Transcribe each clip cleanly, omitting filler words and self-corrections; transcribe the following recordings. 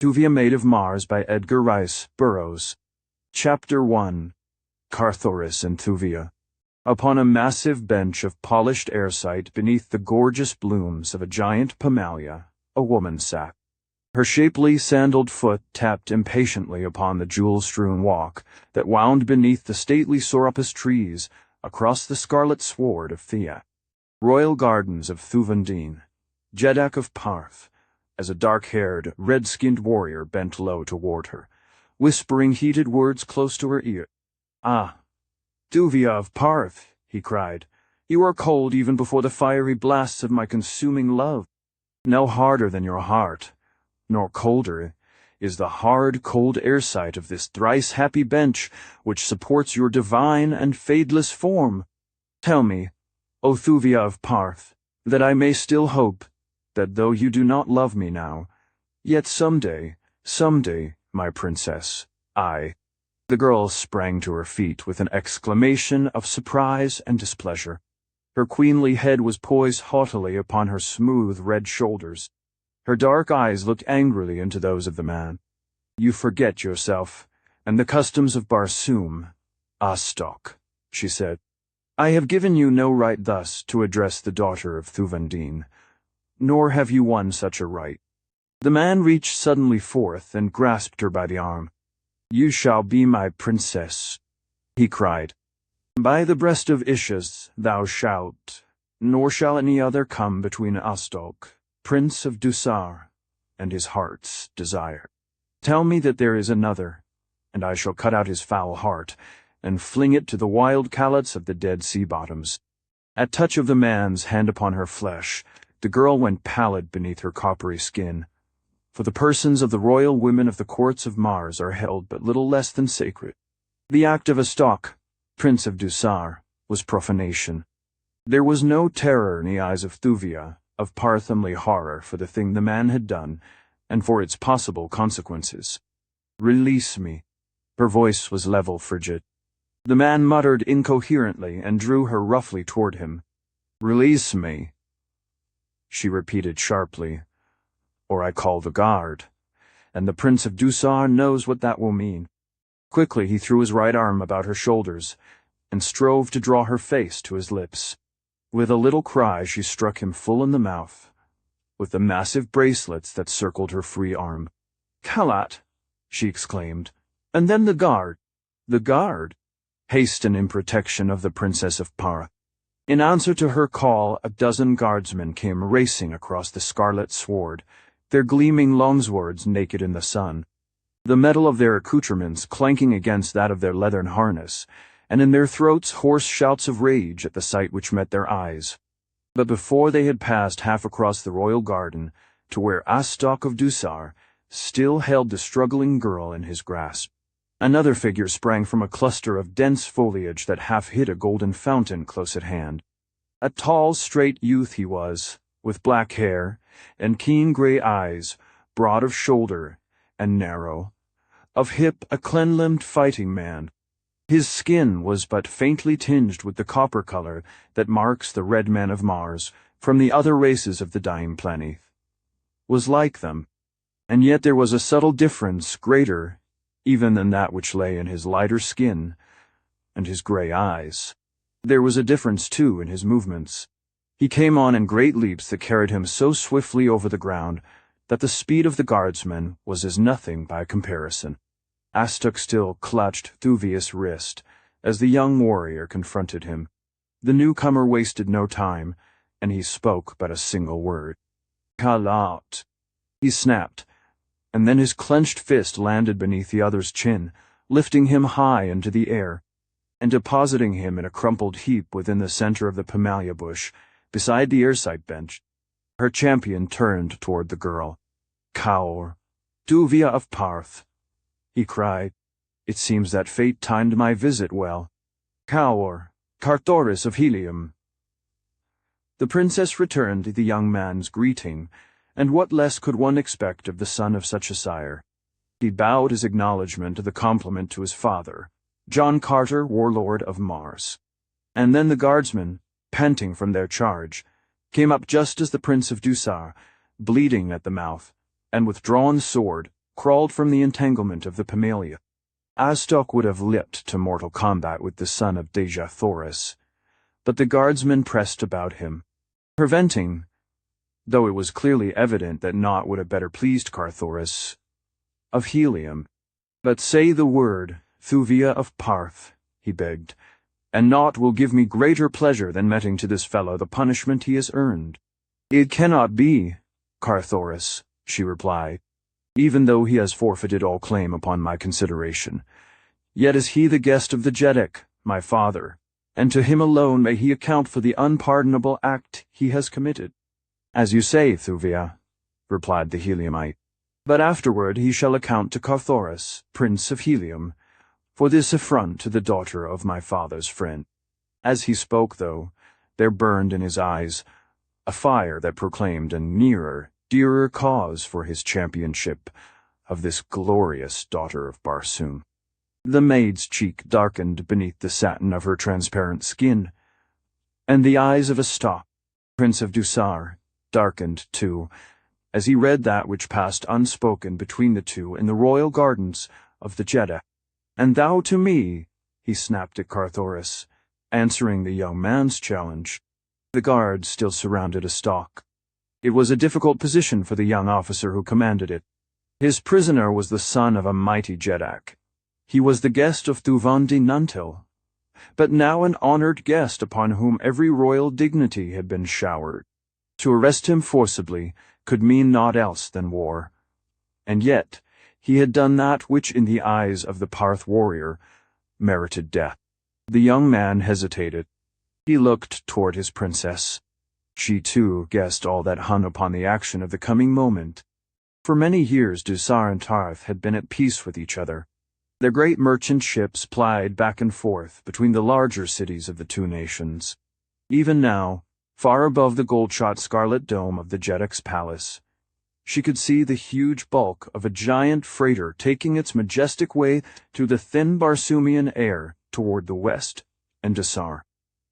Thuvia, Maid of Mars by Edgar Rice Burroughs. Chapter 1. Carthoris and Thuvia. Upon a massive bench of polished airsite beneath the gorgeous blooms of a giant pomalia, a woman sat. Her shapely, sandaled foot tapped impatiently upon the jewel-strewn walk that wound beneath the stately sorapus trees across the scarlet sward of Thea. Royal gardens of Thuvandine, Dejah of Parth, as a dark-haired, red-skinned warrior bent low toward her, whispering heated words close to her ear. "Ah, Thuvia of Parth," he cried, "you are cold even before the fiery blasts of my consuming love. No harder than your heart, nor colder, is the hard, cold airsite of this thrice-happy bench which supports your divine and fadeless form. Tell me, O Thuvia of Parth, that I may still hope, that though you do not love me now, yet someday, my princess, I—" The girl sprang to her feet with an exclamation of surprise and displeasure. Her queenly head was poised haughtily upon her smooth red shoulders. Her dark eyes looked angrily into those of the man. "You forget yourself, and the customs of Barsoom, Astok," she said. "I have given you no right thus to address the daughter of Thuvandine, nor have you won such a right." The man reached suddenly forth and grasped her by the arm. "You shall be my princess," he cried. "By the breast of Ishas thou shalt, nor shall any other come between Astok, Prince of Dusar, and his heart's desire. Tell me that there is another, and I shall cut out his foul heart, and fling it to the wild calots of the dead sea bottoms." At touch of the man's hand upon her flesh, the girl went pallid beneath her coppery skin, for the persons of the royal women of the courts of Mars are held but little less than sacred. The act of Astok, Prince of Dusar, was profanation. There was no terror in the eyes of Thuvia, of Parth, only horror for the thing the man had done, and for its possible consequences. "Release me." Her voice was level, frigid. The man muttered incoherently and drew her roughly toward him. "Release me," she repeated sharply, "or I call the guard, and the Prince of Dusar knows what that will mean." Quickly he threw his right arm about her shoulders and strove to draw her face to his lips. With a little cry she struck him full in the mouth, with the massive bracelets that circled her free arm. "Kalat!" she exclaimed. "And then the guard." "The guard?" "Hasten in protection of the Princess of Parth." In answer to her call, a dozen guardsmen came racing across the scarlet sward, their gleaming longswords naked in the sun, the metal of their accoutrements clanking against that of their leathern harness, and in their throats hoarse shouts of rage at the sight which met their eyes. But before they had passed half across the royal garden to where Astok of Dusar still held the struggling girl in his grasp, another figure sprang from a cluster of dense foliage that half hid a golden fountain close at hand. A tall, straight youth he was, with black hair and keen gray eyes, broad of shoulder and narrow, of hip a clean-limbed fighting man. His skin was but faintly tinged with the copper color that marks the red men of Mars from the other races of the dying planet. Was like them, and yet there was a subtle difference greater even than that which lay in his lighter skin and his gray eyes. There was a difference, too, in his movements. He came on in great leaps that carried him so swiftly over the ground that the speed of the guardsmen was as nothing by comparison. Astok still clutched Thuvia's wrist as the young warrior confronted him. The newcomer wasted no time, and he spoke but a single word. "Kalat," he snapped, and then his clenched fist landed beneath the other's chin, lifting him high into the air, and depositing him in a crumpled heap within the center of the pomalia bush, beside the airsite bench. Her champion turned toward the girl. "Kaur, Thuvia of Parth," he cried. "It seems that fate timed my visit well. Kaur, Carthoris of Helium." The princess returned the young man's greeting, and what less could one expect of the son of such a sire? He bowed his acknowledgment of the compliment to his father, John Carter, warlord of Mars. And then the guardsmen, panting from their charge, came up just as the Prince of Dusar, bleeding at the mouth, and with drawn sword, crawled from the entanglement of the Pamalia. Aztok would have leapt to mortal combat with the son of Dejah Thoris, but the guardsmen pressed about him, preventing, though it was clearly evident that naught would have better pleased Carthoris, of helium. "But say the word, Thuvia of Parth," he begged, "and naught will give me greater pleasure than meting to this fellow the punishment he has earned." "It cannot be, Carthoris," she replied, "even though he has forfeited all claim upon my consideration. Yet is he the guest of the Jeddak, my father, and to him alone may he account for the unpardonable act he has committed." "As you say, Thuvia," replied the Heliumite, "but afterward he shall account to Carthoris, Prince of Helium, for this affront to the daughter of my father's friend." As he spoke, though, there burned in his eyes a fire that proclaimed a nearer, dearer cause for his championship of this glorious daughter of Barsoom. The maid's cheek darkened beneath the satin of her transparent skin, and the eyes of Aztok, Prince of Dusar, darkened too, as he read that which passed unspoken between the two in the royal gardens of the Jeddah. "And thou to me," he snapped at Carthoris, answering the young man's challenge. The guards still surrounded Aztok. It was a difficult position for the young officer who commanded it. His prisoner was the son of a mighty Jeddak. He was the guest of Thuvandi Nuntil, but now an honored guest upon whom every royal dignity had been showered. To arrest him forcibly could mean naught else than war. And yet he had done that which in the eyes of the Parth warrior merited death. The young man hesitated. He looked toward his princess. She too guessed all that hung upon the action of the coming moment. For many years Dusar and Tarth had been at peace with each other. Their great merchant ships plied back and forth between the larger cities of the two nations. Even now, far above the gold-shot scarlet dome of the Jeddak's palace, she could see the huge bulk of a giant freighter taking its majestic way through the thin Barsoomian air toward the west and Dusar.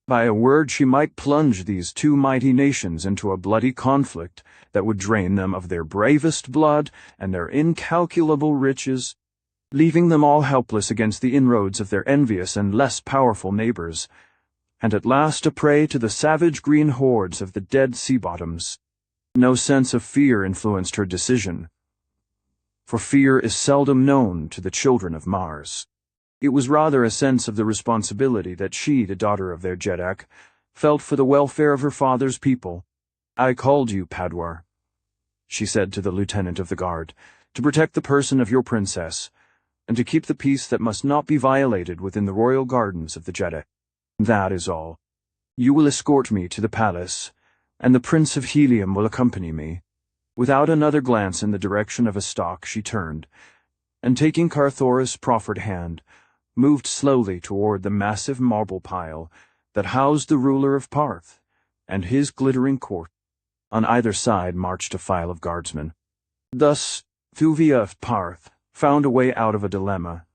By a word she might plunge these two mighty nations into a bloody conflict that would drain them of their bravest blood and their incalculable riches, leaving them all helpless against the inroads of their envious and less powerful neighbors, and at last a prey to the savage green hordes of the dead sea bottoms. No sense of fear influenced her decision, for fear is seldom known to the children of Mars. It was rather a sense of the responsibility that she, the daughter of their Jeddak, felt for the welfare of her father's people. "I called you, Padwar," she said to the lieutenant of the guard, "to protect the person of your princess, and to keep the peace that must not be violated within the royal gardens of the Jeddah. That is all. You will escort me to the palace, and the Prince of Helium will accompany me." Without another glance in the direction of Aztok, she turned, and taking Carthoris' proffered hand, moved slowly toward the massive marble pile that housed the ruler of Parth and his glittering court. On either side marched a file of guardsmen. Thus, Thuvia of Parth found a way out of a dilemma,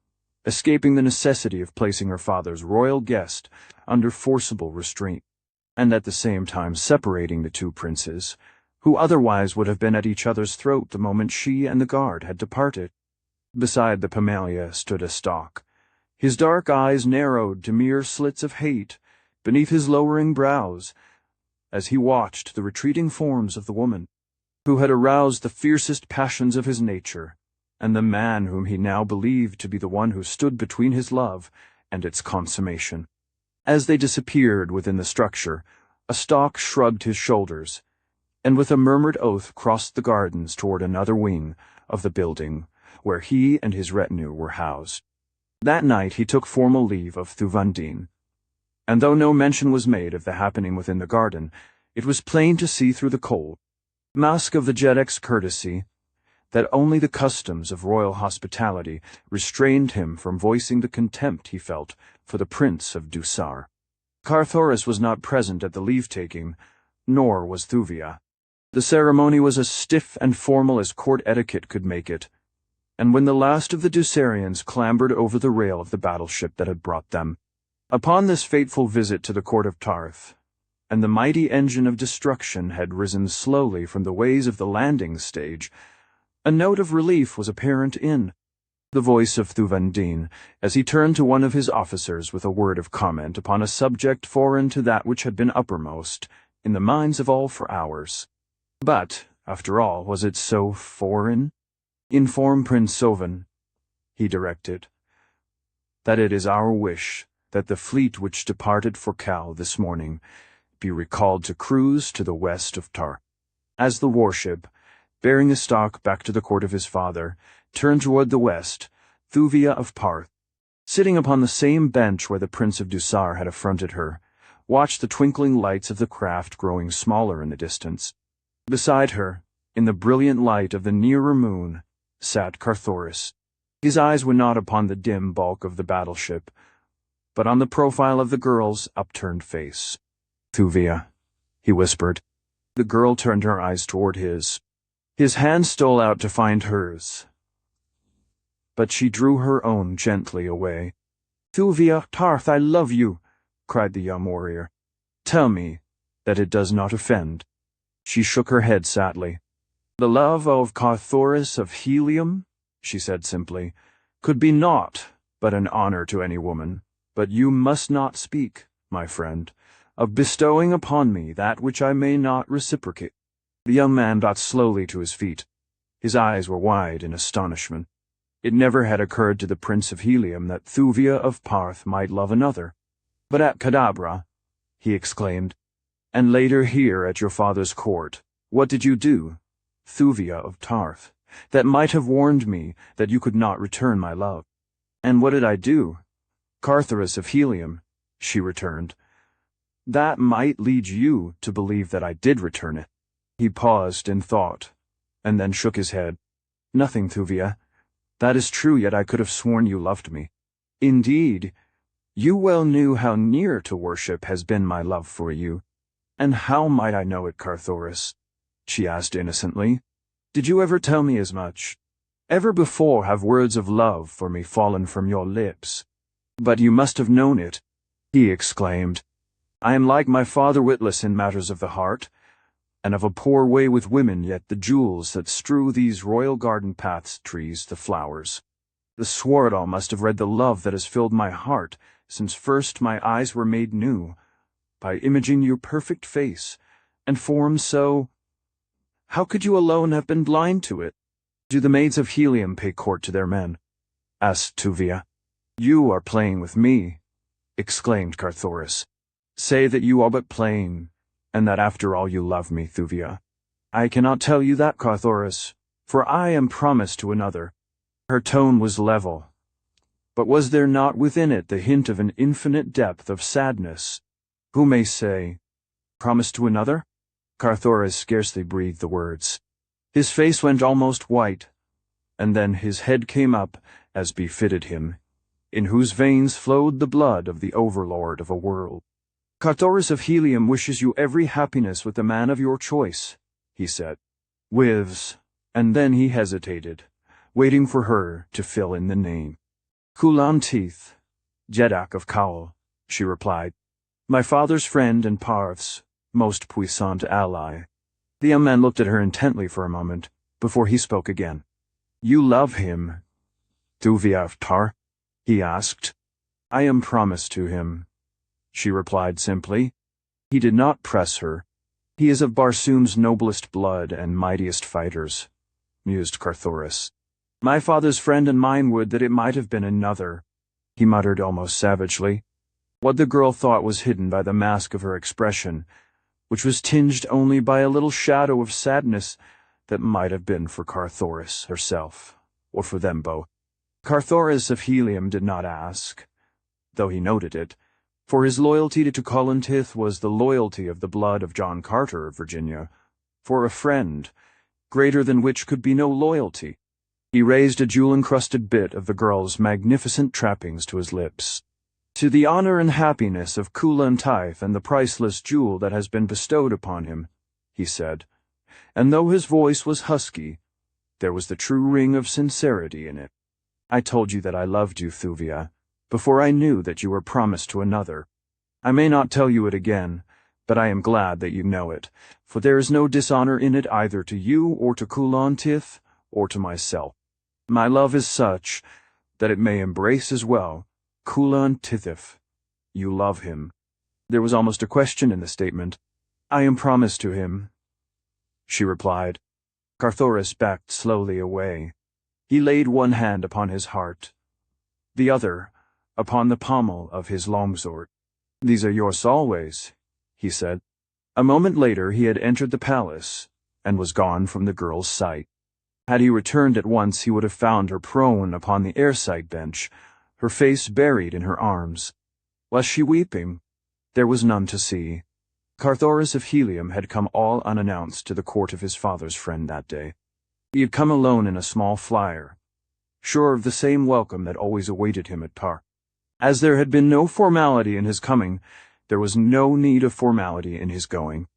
escaping the necessity of placing her father's royal guest under forcible restraint, and at the same time separating the two princes, who otherwise would have been at each other's throat the moment she and the guard had departed. Beside the Pamalia stood Aztok. His dark eyes narrowed to mere slits of hate beneath his lowering brows, as he watched the retreating forms of the woman who had aroused the fiercest passions of his nature, and the man whom he now believed to be the one who stood between his love and its consummation. As they disappeared within the structure, Aztok shrugged his shoulders, and with a murmured oath crossed the gardens toward another wing of the building, where he and his retinue were housed. That night he took formal leave of Thuvandine, and though no mention was made of the happening within the garden, it was plain to see through the cold mask of the Jeddak's courtesy that only the customs of royal hospitality restrained him from voicing the contempt he felt for the Prince of Dusar. Carthoris was not present at the leave-taking, nor was Thuvia. The ceremony was as stiff and formal as court etiquette could make it, and when the last of the Dusarians clambered over the rail of the battleship that had brought them, upon this fateful visit to the court of Tarth, and the mighty engine of destruction had risen slowly from the ways of the landing stage, A note of relief was apparent in the voice of Thuvia as he turned to one of his officers with a word of comment upon a subject foreign to that which had been uppermost in the minds of all for hours. But, after all, was it so foreign? Inform Prince Sovan, he directed, that it is our wish that the fleet which departed for Cal this morning be recalled to cruise to the west of Tar. As the warship, bearing a stock back to the court of his father, turned toward the west, Thuvia of Parth, sitting upon the same bench where the Prince of Dusar had affronted her, watched the twinkling lights of the craft growing smaller in the distance. Beside her, in the brilliant light of the nearer moon, sat Carthoris. His eyes were not upon the dim bulk of the battleship, but on the profile of the girl's upturned face. "Thuvia," he whispered. The girl turned her eyes toward his. His hand stole out to find hers, but she drew her own gently away. "Thuvia, Tarth, I love you," cried the young warrior. "Tell me that it does not offend." She shook her head sadly. "The love of Carthoris of Helium," she said simply, "could be naught but an honor to any woman. But you must not speak, my friend, of bestowing upon me that which I may not reciprocate." The young man got slowly to his feet. His eyes were wide in astonishment. It never had occurred to the Prince of Helium that Thuvia of Parth might love another. "But at Kadabra," he exclaimed, "and later here at your father's court, what did you do, Thuvia of Tarth, that might have warned me that you could not return my love?" "And what did I do, Carthoris of Helium?" she returned. "That might lead you to believe that I did return it." He paused in thought, and then shook his head. "Nothing, Thuvia. That is true, yet I could have sworn you loved me. Indeed, you well knew how near to worship has been my love for you." "And how might I know it, Carthoris?" she asked innocently. "Did you ever tell me as much? Ever before have words of love for me fallen from your lips?" "But you must have known it," he exclaimed. "I am like my father witless in matters of the heart, and of a poor way with women, yet the jewels that strew these royal garden paths trees the flowers. The Swordall must have read the love that has filled my heart since first my eyes were made new, by imaging your perfect face, and form so— How could you alone have been blind to it?" "Do the maids of Helium pay court to their men?" asked Thuvia. "You are playing with me," exclaimed Carthoris. "Say that you are but playing, and that after all you love me, Thuvia." "I cannot tell you that, Carthoris, for I am promised to another." Her tone was level, but was there not within it the hint of an infinite depth of sadness? Who may say, "Promised to another?" Carthoris scarcely breathed the words. His face went almost white, and then his head came up, as befitted him, in whose veins flowed the blood of the overlord of a world. "Carthoris of Helium wishes you every happiness with the man of your choice," he said. And then he hesitated, waiting for her to fill in the name. "Kulan Teeth, Jeddak of Cowl," she replied. "My father's friend and Parth's most puissant ally." The young man looked at her intently for a moment, before he spoke again. "You love him, Thuvia of Tar?" he asked. "I am promised to him," she replied simply. He did not press her. "He is of Barsoom's noblest blood and mightiest fighters," mused Carthoris. "My father's friend and mine would that it might have been another," he muttered almost savagely. What the girl thought was hidden by the mask of her expression, which was tinged only by a little shadow of sadness that might have been for Carthoris herself, or for them both. Carthoris of Helium did not ask, though he noted it, for his loyalty to Colintith was the loyalty of the blood of John Carter of Virginia, for a friend, greater than which could be no loyalty. He raised a jewel-encrusted bit of the girl's magnificent trappings to his lips. "To the honor and happiness of Kulan Tithe and the priceless jewel that has been bestowed upon him," he said, and though his voice was husky, there was the true ring of sincerity in it. "I told you that I loved you, Thuvia, before I knew that you were promised to another. I may not tell you it again, but I am glad that you know it, for there is no dishonor in it either to you or to Kulan Tith or to myself. My love is such that it may embrace as well Kula and Tithif. You love him. There was almost a question in the statement. I am promised to him, she replied. Carthoris backed slowly away. He laid one hand upon his heart, the other upon the pommel of his longsword. These are yours always, he said. A moment later he had entered the palace and was gone from the girl's sight. Had he returned at once, he would have found her prone upon the airside bench, her face buried in her arms. Was she weeping? There was none to see. Carthoris of Helium had come all unannounced to the court of his father's friend that day. He had come alone in a small flyer, sure of the same welcome that always awaited him at Park. As there had been no formality in his coming, there was no need of formality in his going.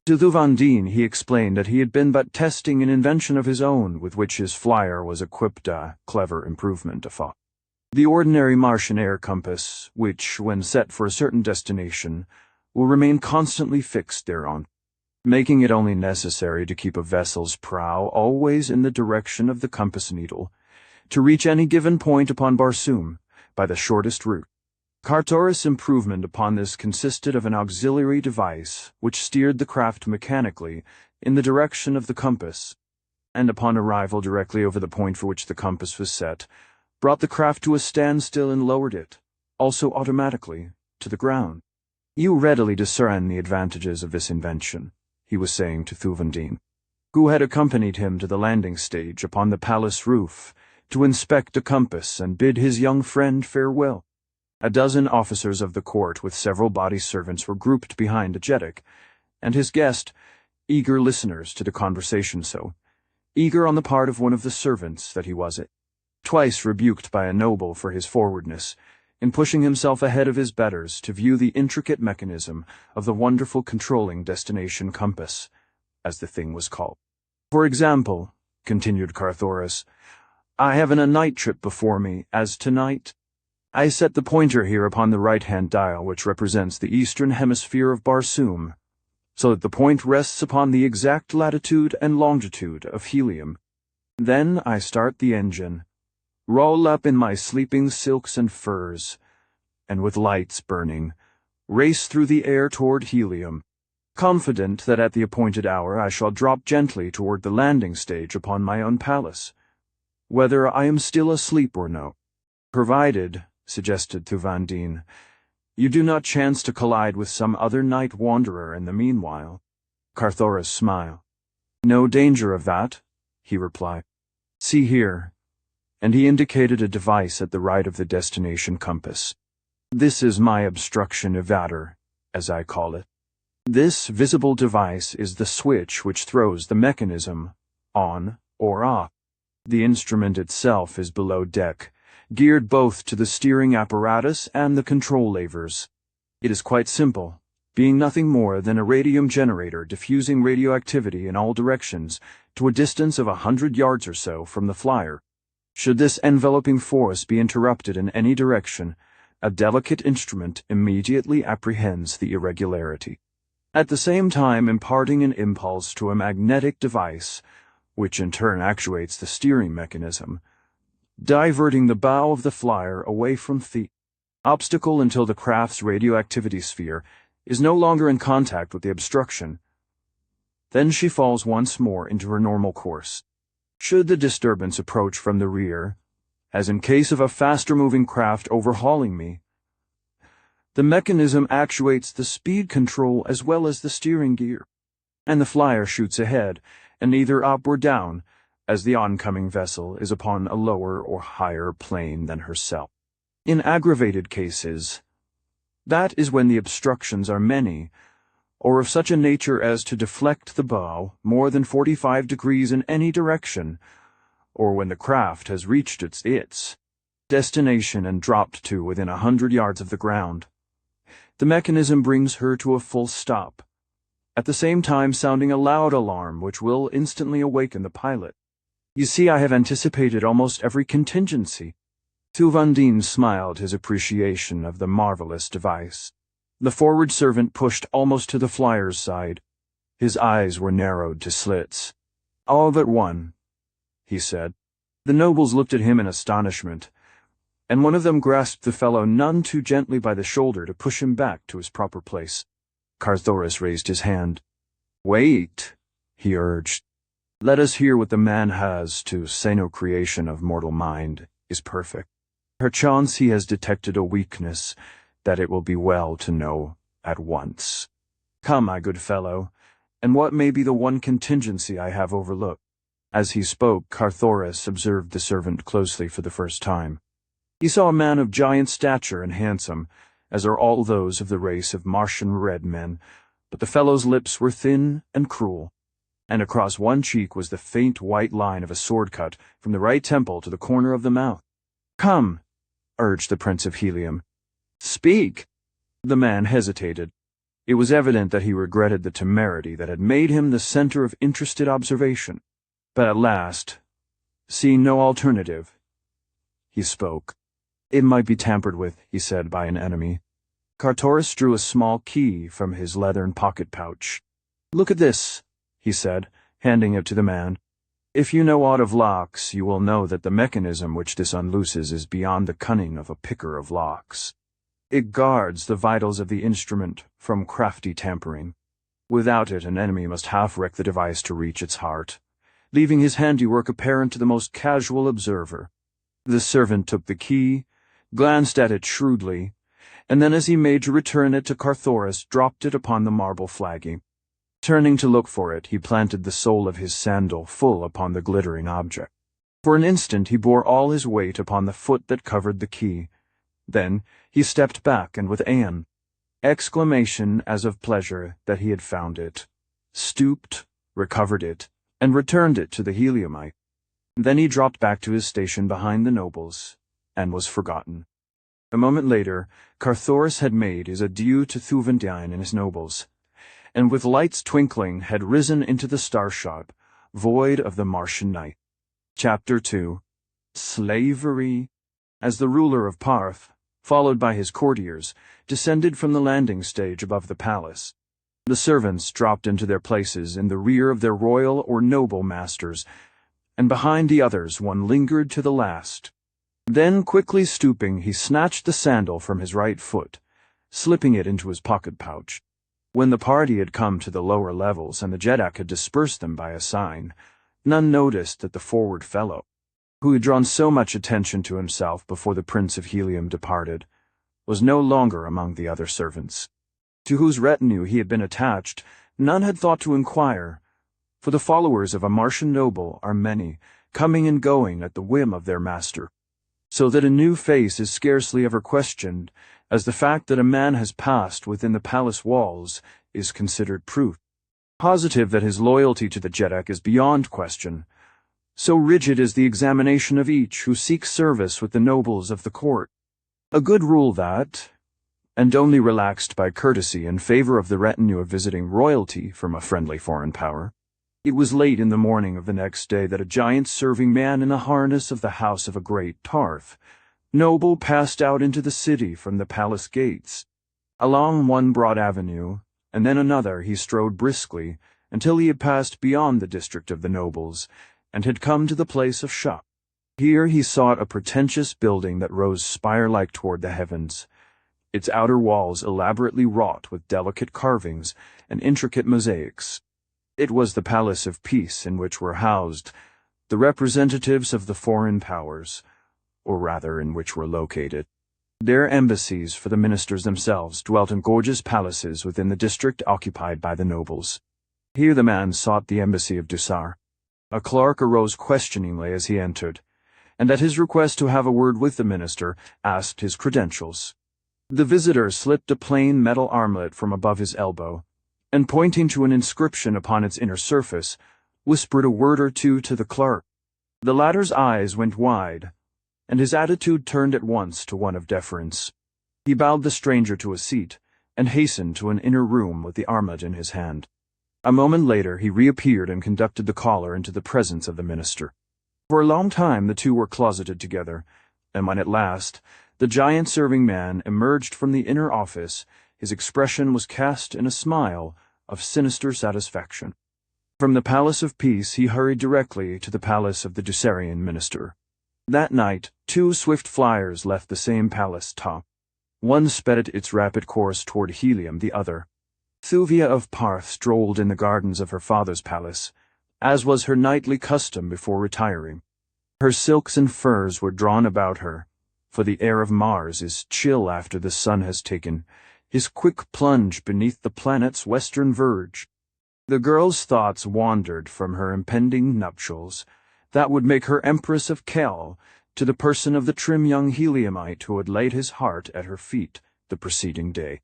To Thuvia he explained that he had been but testing an invention of his own with which his flyer was equipped, a clever improvement of the ordinary Martian air compass, which, when set for a certain destination, will remain constantly fixed thereon, making it only necessary to keep a vessel's prow always in the direction of the compass needle, to reach any given point upon Barsoom by the shortest route. Carthoris' improvement upon this consisted of an auxiliary device which steered the craft mechanically in the direction of the compass, and upon arrival directly over the point for which the compass was set, brought the craft to a standstill and lowered it, also automatically, to the ground. You readily discern the advantages of this invention, he was saying to Thuvia, who had accompanied him to the landing stage upon the palace roof to inspect the compass and bid his young friend farewell. A dozen officers of the court with several body servants were grouped behind Dejah, and his guest, eager listeners to the conversation, so eager on the part of one of the servants that he was twice rebuked by a noble for his forwardness in pushing himself ahead of his betters to view the intricate mechanism of the wonderful controlling destination compass, as the thing was called. For example, continued Carthoris, I have a night trip before me, as tonight. I set the pointer here upon the right-hand dial, which represents the eastern hemisphere of Barsoom, so that the point rests upon the exact latitude and longitude of Helium. Then I start the engine, roll up in my sleeping silks and furs, and with lights burning, race through the air toward Helium, confident that at the appointed hour I shall drop gently toward the landing stage upon my own palace, whether I am still asleep or no. Provided, suggested Thuvia, you do not chance to collide with some other night wanderer in the meanwhile. Carthoris smiled. No danger of that, he replied. See here. And he indicated a device at the right of the destination compass. This is my obstruction evader, as I call it. This visible device is the switch which throws the mechanism on or off. The instrument itself is below deck, geared both to the steering apparatus and the control levers. It is quite simple, being nothing more than a radium generator diffusing radioactivity in all directions to a distance of 100 yards or so from the flyer. Should this enveloping force be interrupted in any direction, a delicate instrument immediately apprehends the irregularity, at the same time imparting an impulse to a magnetic device, which in turn actuates the steering mechanism, diverting the bow of the flyer away from the obstacle until the craft's radioactivity sphere is no longer in contact with the obstruction. Then she falls once more into her normal course. Should the disturbance approach from the rear, as in case of a faster-moving craft overhauling me, the mechanism actuates the speed control as well as the steering gear, and the flyer shoots ahead, and either up or down, as the oncoming vessel is upon a lower or higher plane than herself. In aggravated cases, that is when the obstructions are many, or of such a nature as to deflect the bow more than 45 degrees in any direction, or when the craft has reached its destination and dropped to within 100 yards of the ground. The mechanism brings her to a full stop, at the same time sounding a loud alarm which will instantly awaken the pilot. You see, I have anticipated almost every contingency. Thuvia smiled his appreciation of the marvelous device. The forward servant pushed almost to the flyer's side. His eyes were narrowed to slits. All but one. he said. The nobles looked at him in astonishment, and one of them grasped the fellow none too gently by the shoulder to push him back to his proper place. Carthoris raised his hand. "Wait," he urged. "Let us hear what the man has to say. No creation of mortal mind is perfect. Perchance he has detected a weakness that it will be well to know at once. Come, my good fellow, and what may be the one contingency I have overlooked?" As he spoke, Carthoris observed the servant closely for the first time. He saw a man of giant stature and handsome, as are all those of the race of Martian red men, but the fellow's lips were thin and cruel, and across one cheek was the faint white line of a sword cut from the right temple to the corner of the mouth. "Come," urged the Prince of Helium. "Speak." The man hesitated. It was evident that he regretted the temerity that had made him the center of interested observation. But at last, seeing no alternative, he spoke. "It might be tampered with," he said, "by an enemy." Carthoris drew a small key from his leathern pocket pouch. "Look at this," he said, handing it to the man. "If you know aught of locks, you will know that the mechanism which this unlooses is beyond the cunning of a picker of locks. It guards the vitals of the instrument from crafty tampering. Without it, an enemy must half-wreck the device to reach its heart, leaving his handiwork apparent to the most casual observer." The servant took the key, glanced at it shrewdly, and then as he made to return it to Carthoris, dropped it upon the marble flagging. Turning to look for it, he planted the sole of his sandal full upon the glittering object. For an instant he bore all his weight upon the foot that covered the key. Then he stepped back, and with an exclamation as of pleasure that he had found it, stooped, recovered it, and returned it to the Heliumite. Then he dropped back to his station behind the nobles, and was forgotten. A moment later, Carthoris had made his adieu to Thuvia and his nobles, and with lights twinkling had risen into the starshot, void of the Martian night. Chapter 2. Slavery. As the ruler of Parth, followed by his courtiers, descended from the landing stage above the palace, the servants dropped into their places in the rear of their royal or noble masters, and behind the others one lingered to the last. Then, quickly stooping, he snatched the sandal from his right foot, slipping it into his pocket pouch. When the party had come to the lower levels and the Dejah had dispersed them by a sign, none noticed that the forward fellow, who had drawn so much attention to himself before the Prince of Helium departed, was no longer among the other servants. To whose retinue he had been attached, none had thought to inquire, for the followers of a Martian noble are many, coming and going at the whim of their master, so that a new face is scarcely ever questioned, as the fact that a man has passed within the palace walls is considered proof positive that his loyalty to the Dejah is beyond question. So rigid is the examination of each who seeks service with the nobles of the court. A good rule that, and only relaxed by courtesy in favor of the retinue of visiting royalty from a friendly foreign power. It was late in the morning of the next day that a giant serving man in the harness of the house of a great Tarth noble passed out into the city from the palace gates. Along one broad avenue, and then another, he strode briskly until he had passed beyond the district of the nobles and had come to the place of shop. Here he sought a pretentious building that rose spire-like toward the heavens, its outer walls elaborately wrought with delicate carvings and intricate mosaics. It was the Palace of Peace, in which were housed the representatives of the foreign powers, or rather in which were located their embassies, for the ministers themselves dwelt in gorgeous palaces within the district occupied by the nobles. Here the man sought the embassy of Dusar. A clerk arose questioningly as he entered, and at his request to have a word with the minister, asked his credentials. The visitor slipped a plain metal armlet from above his elbow, and pointing to an inscription upon its inner surface, whispered a word or two to the clerk. The latter's eyes went wide, and his attitude turned at once to one of deference. He bowed the stranger to a seat, and hastened to an inner room with the armlet in his hand. A moment later he reappeared and conducted the caller into the presence of the minister. For a long time the two were closeted together, and when at last the giant serving man emerged from the inner office, his expression was cast in a smile of sinister satisfaction. From the Palace of Peace he hurried directly to the palace of the Dusarian minister. That night, 2 swift flyers left the same palace top. One sped at its rapid course toward Helium, the other. Thuvia of Parth strolled in the gardens of her father's palace, as was her nightly custom before retiring. Her silks and furs were drawn about her, for the air of Mars is chill after the sun has taken his quick plunge beneath the planet's western verge. The girl's thoughts wandered from her impending nuptials that would make her Empress of Kel to the person of the trim young Heliumite who had laid his heart at her feet the preceding day.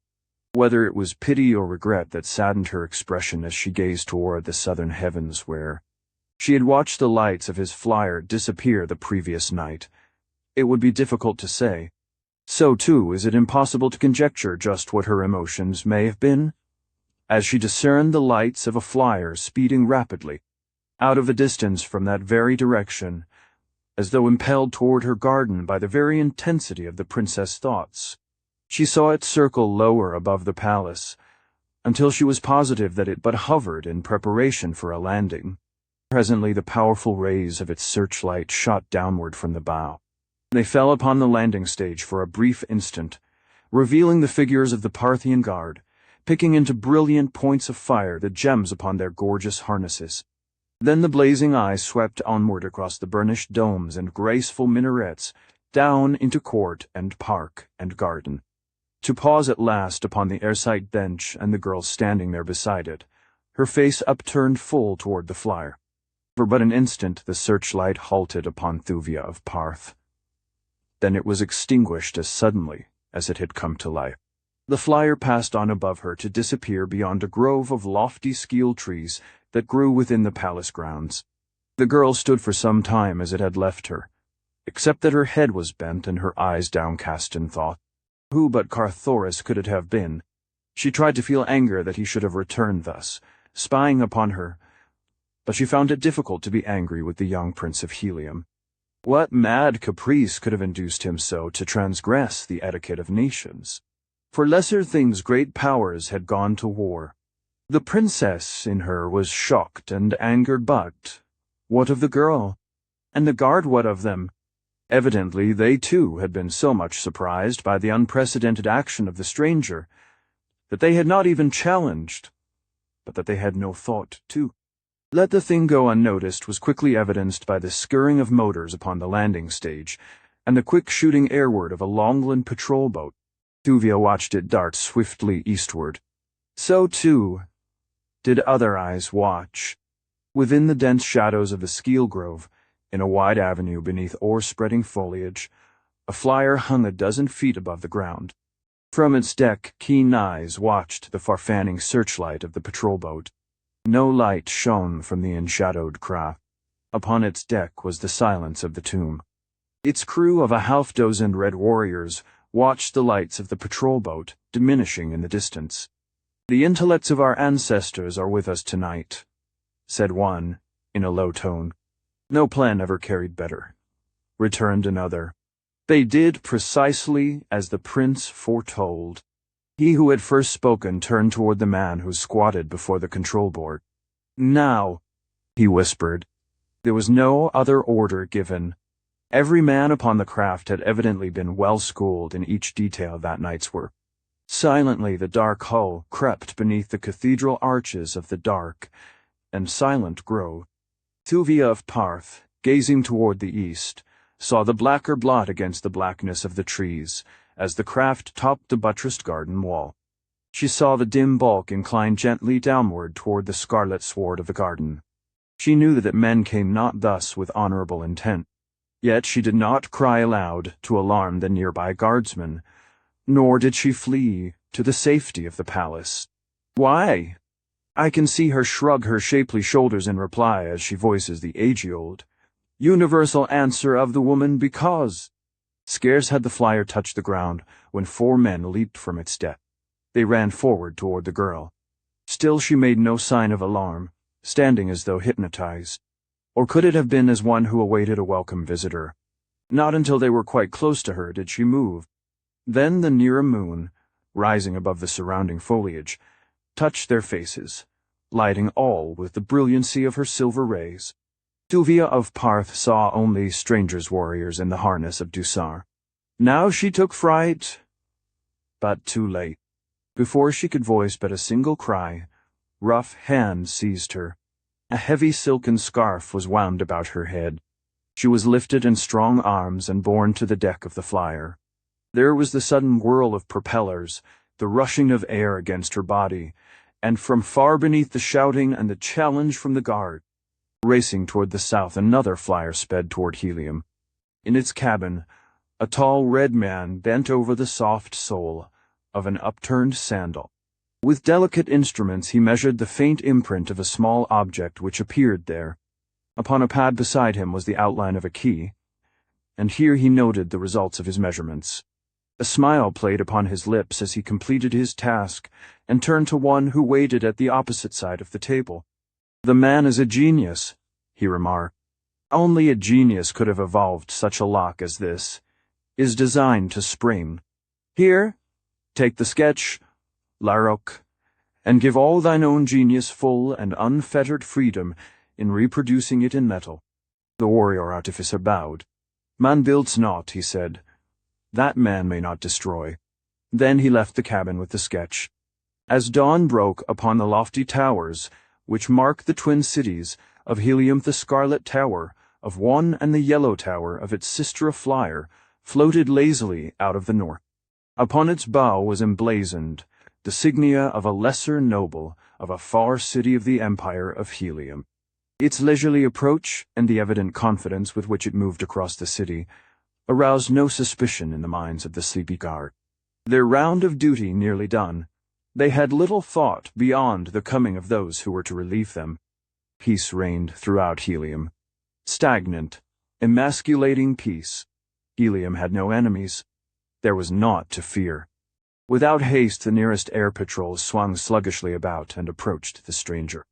Whether it was pity or regret that saddened her expression as she gazed toward the southern heavens where she had watched the lights of his flyer disappear the previous night, it would be difficult to say. So, too, is it impossible to conjecture just what her emotions may have been, as she discerned the lights of a flyer speeding rapidly, out of the distance from that very direction, as though impelled toward her garden by the very intensity of the princess' thoughts. She saw it circle lower above the palace, until she was positive that it but hovered in preparation for a landing. Presently the powerful rays of its searchlight shot downward from the bow. They fell upon the landing stage for a brief instant, revealing the figures of the Parthian guard, picking into brilliant points of fire the gems upon their gorgeous harnesses. Then the blazing eye swept onward across the burnished domes and graceful minarets, down into court and park and garden, to pause at last upon the airside bench and the girl standing there beside it, her face upturned full toward the flyer. For but an instant the searchlight halted upon Thuvia of Parth. Then it was extinguished as suddenly as it had come to life. The flyer passed on above her to disappear beyond a grove of lofty skeel trees that grew within the palace grounds. The girl stood for some time as it had left her, except that her head was bent and her eyes downcast in thought. Who but Carthoris could it have been? She tried to feel anger that he should have returned thus, spying upon her, but she found it difficult to be angry with the young prince of Helium. What mad caprice could have induced him so to transgress the etiquette of nations? For lesser things great powers had gone to war. The princess in her was shocked and angered, but what of the girl? And the guard, what of them? Evidently they too had been so much surprised by the unprecedented action of the stranger that they had not even challenged, but that they had no thought to let the thing go unnoticed was quickly evidenced by the scurrying of motors upon the landing stage and the quick shooting airward of a Longland patrol boat. Thuvia watched it dart swiftly eastward. So, too, did other eyes watch. Within the dense shadows of the skeel grove, in a wide avenue beneath o'erspreading foliage, a flyer hung a dozen feet above the ground. From its deck, keen eyes watched the farfanning searchlight of the patrol boat. No light shone from the enshadowed craft. Upon its deck was the silence of the tomb. Its crew of a half-dozen red warriors watched the lights of the patrol boat diminishing in the distance. "The intellects of our ancestors are with us tonight," said one, in a low tone. "No plan ever carried better," returned another. "They did precisely as the prince foretold." He who had first spoken turned toward the man who squatted before the control board. "Now," he whispered. There was no other order given. Every man upon the craft had evidently been well schooled in each detail of that night's work. Silently the dark hull crept beneath the cathedral arches of the dark and silent grove. Thuvia of Parth, gazing toward the east, saw the blacker blot against the blackness of the trees as the craft topped the buttressed garden wall. She saw the dim bulk incline gently downward toward the scarlet sward of the garden. She knew that men came not thus with honorable intent. Yet she did not cry aloud to alarm the nearby guardsmen, nor did she flee to the safety of the palace. Why? I can see her shrug her shapely shoulders in reply as she voices the age-old, universal answer of the woman because. Scarce had the flyer touched the ground when 4 men leaped from its deck. They ran forward toward the girl. Still she made no sign of alarm, standing as though hypnotized. Or could it have been as one who awaited a welcome visitor? Not until they were quite close to her did she move. Then the nearer moon, rising above the surrounding foliage, touched their faces, lighting all with the brilliancy of her silver rays. Thuvia of Parth saw only strangers' warriors in the harness of Dusar. Now she took fright, but too late. Before she could voice but a single cry, rough hands seized her. A heavy silken scarf was wound about her head. She was lifted in strong arms and borne to the deck of the flyer. There was the sudden whirl of propellers, the rushing of air against her body, and from far beneath the shouting and the challenge from the guard. Racing toward the south, another flyer sped toward Helium. In its cabin, a tall red man bent over the soft sole of an upturned sandal. With delicate instruments he measured the faint imprint of a small object which appeared there. Upon a pad beside him was the outline of a key, and here he noted the results of his measurements. A smile played upon his lips as he completed his task and turned to one who waited at the opposite side of the table. "The man is a genius," he remarked. "Only a genius could have evolved such a lock as this. Is designed to spring. Here, take the sketch, Larok, and give all thine own genius full and unfettered freedom in reproducing it in metal." The warrior artificer bowed. "Man builds not," he said. "That man may not destroy." Then he left the cabin with the sketch. As dawn broke upon the lofty towers, which mark the twin cities, of Helium the scarlet tower of one and the yellow tower of its sister flyer floated lazily out of the north. Upon its bow was emblazoned the signia of a lesser noble of a far city of the empire of Helium. Its leisurely approach and the evident confidence with which it moved across the city aroused no suspicion in the minds of the sleepy guard. Their round of duty nearly done, they had little thought beyond the coming of those who were to relieve them. Peace reigned throughout Helium. Stagnant, emasculating peace. Helium had no enemies. There was naught to fear. Without haste, the nearest air patrol swung sluggishly about and approached the stranger.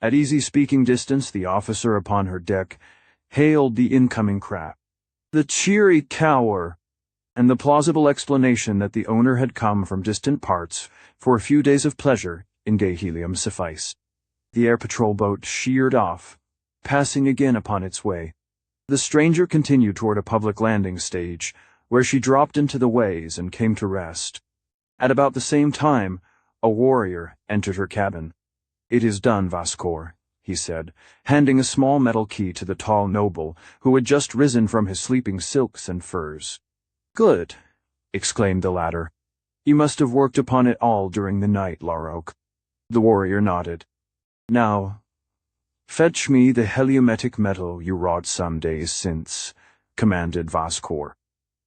At easy speaking distance, the officer upon her deck hailed the incoming craft. The cheery cower and the plausible explanation that the owner had come from distant parts for a few days of pleasure in gay Helium sufficed. The air patrol boat sheered off, passing again upon its way. The stranger continued toward a public landing stage, where she dropped into the ways and came to rest. At about the same time, a warrior entered her cabin. "It is done, Vascor," he said, handing a small metal key to the tall noble, who had just risen from his sleeping silks and furs. "Good," exclaimed the latter. "You must have worked upon it all during the night, Larok." The warrior nodded. "Now, fetch me the heliometic metal you wrought some days since," commanded Vascor.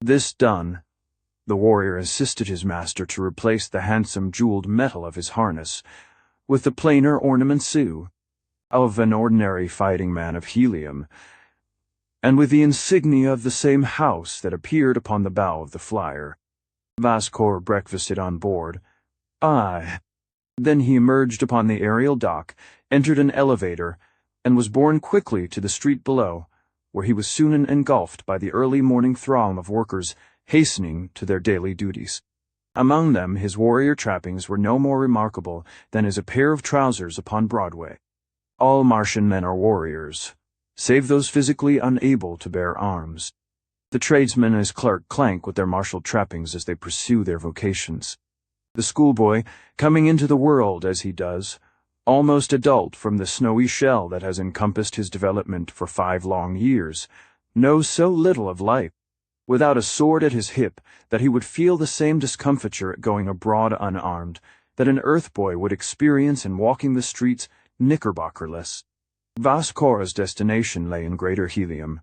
This done, the warrior assisted his master to replace the handsome jeweled metal of his harness with the plainer ornamentsue of an ordinary fighting man of Helium, and with the insignia of the same house that appeared upon the bow of the flyer. Vascor breakfasted on board. Then he emerged upon the aerial dock, entered an elevator, and was borne quickly to the street below, where he was soon engulfed by the early morning throng of workers hastening to their daily duties. Among them his warrior trappings were no more remarkable than as a pair of trousers upon Broadway. All Martian men are warriors, save those physically unable to bear arms. The tradesman and his clerk clank with their martial trappings as they pursue their vocations. The schoolboy, coming into the world as he does, almost adult from the snowy shell that has encompassed his development for 5 long years, knows so little of life, without a sword at his hip, that he would feel the same discomfiture at going abroad unarmed that an earth boy would experience in walking the streets knickerbockerless. Vascor's destination lay in Greater Helium,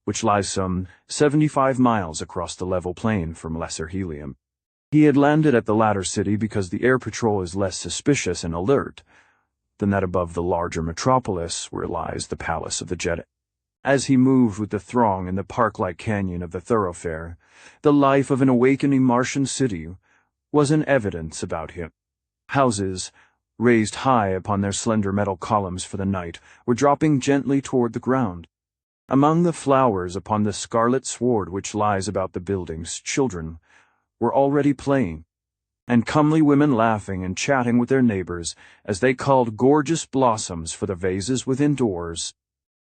which lies some 75 miles across the level plain from Lesser Helium. He had landed at the latter city because the air patrol is less suspicious and alert than that above the larger metropolis where lies the palace of the Jedi. As he moved with the throng in the park-like canyon of the thoroughfare, the life of an awakening Martian city was in evidence about him. Houses, raised high upon their slender metal columns for the night, were dropping gently toward the ground. Among the flowers upon the scarlet sward which lies about the buildings, children were already playing. and comely women laughing and chatting with their neighbors as they culled gorgeous blossoms for the vases within doors.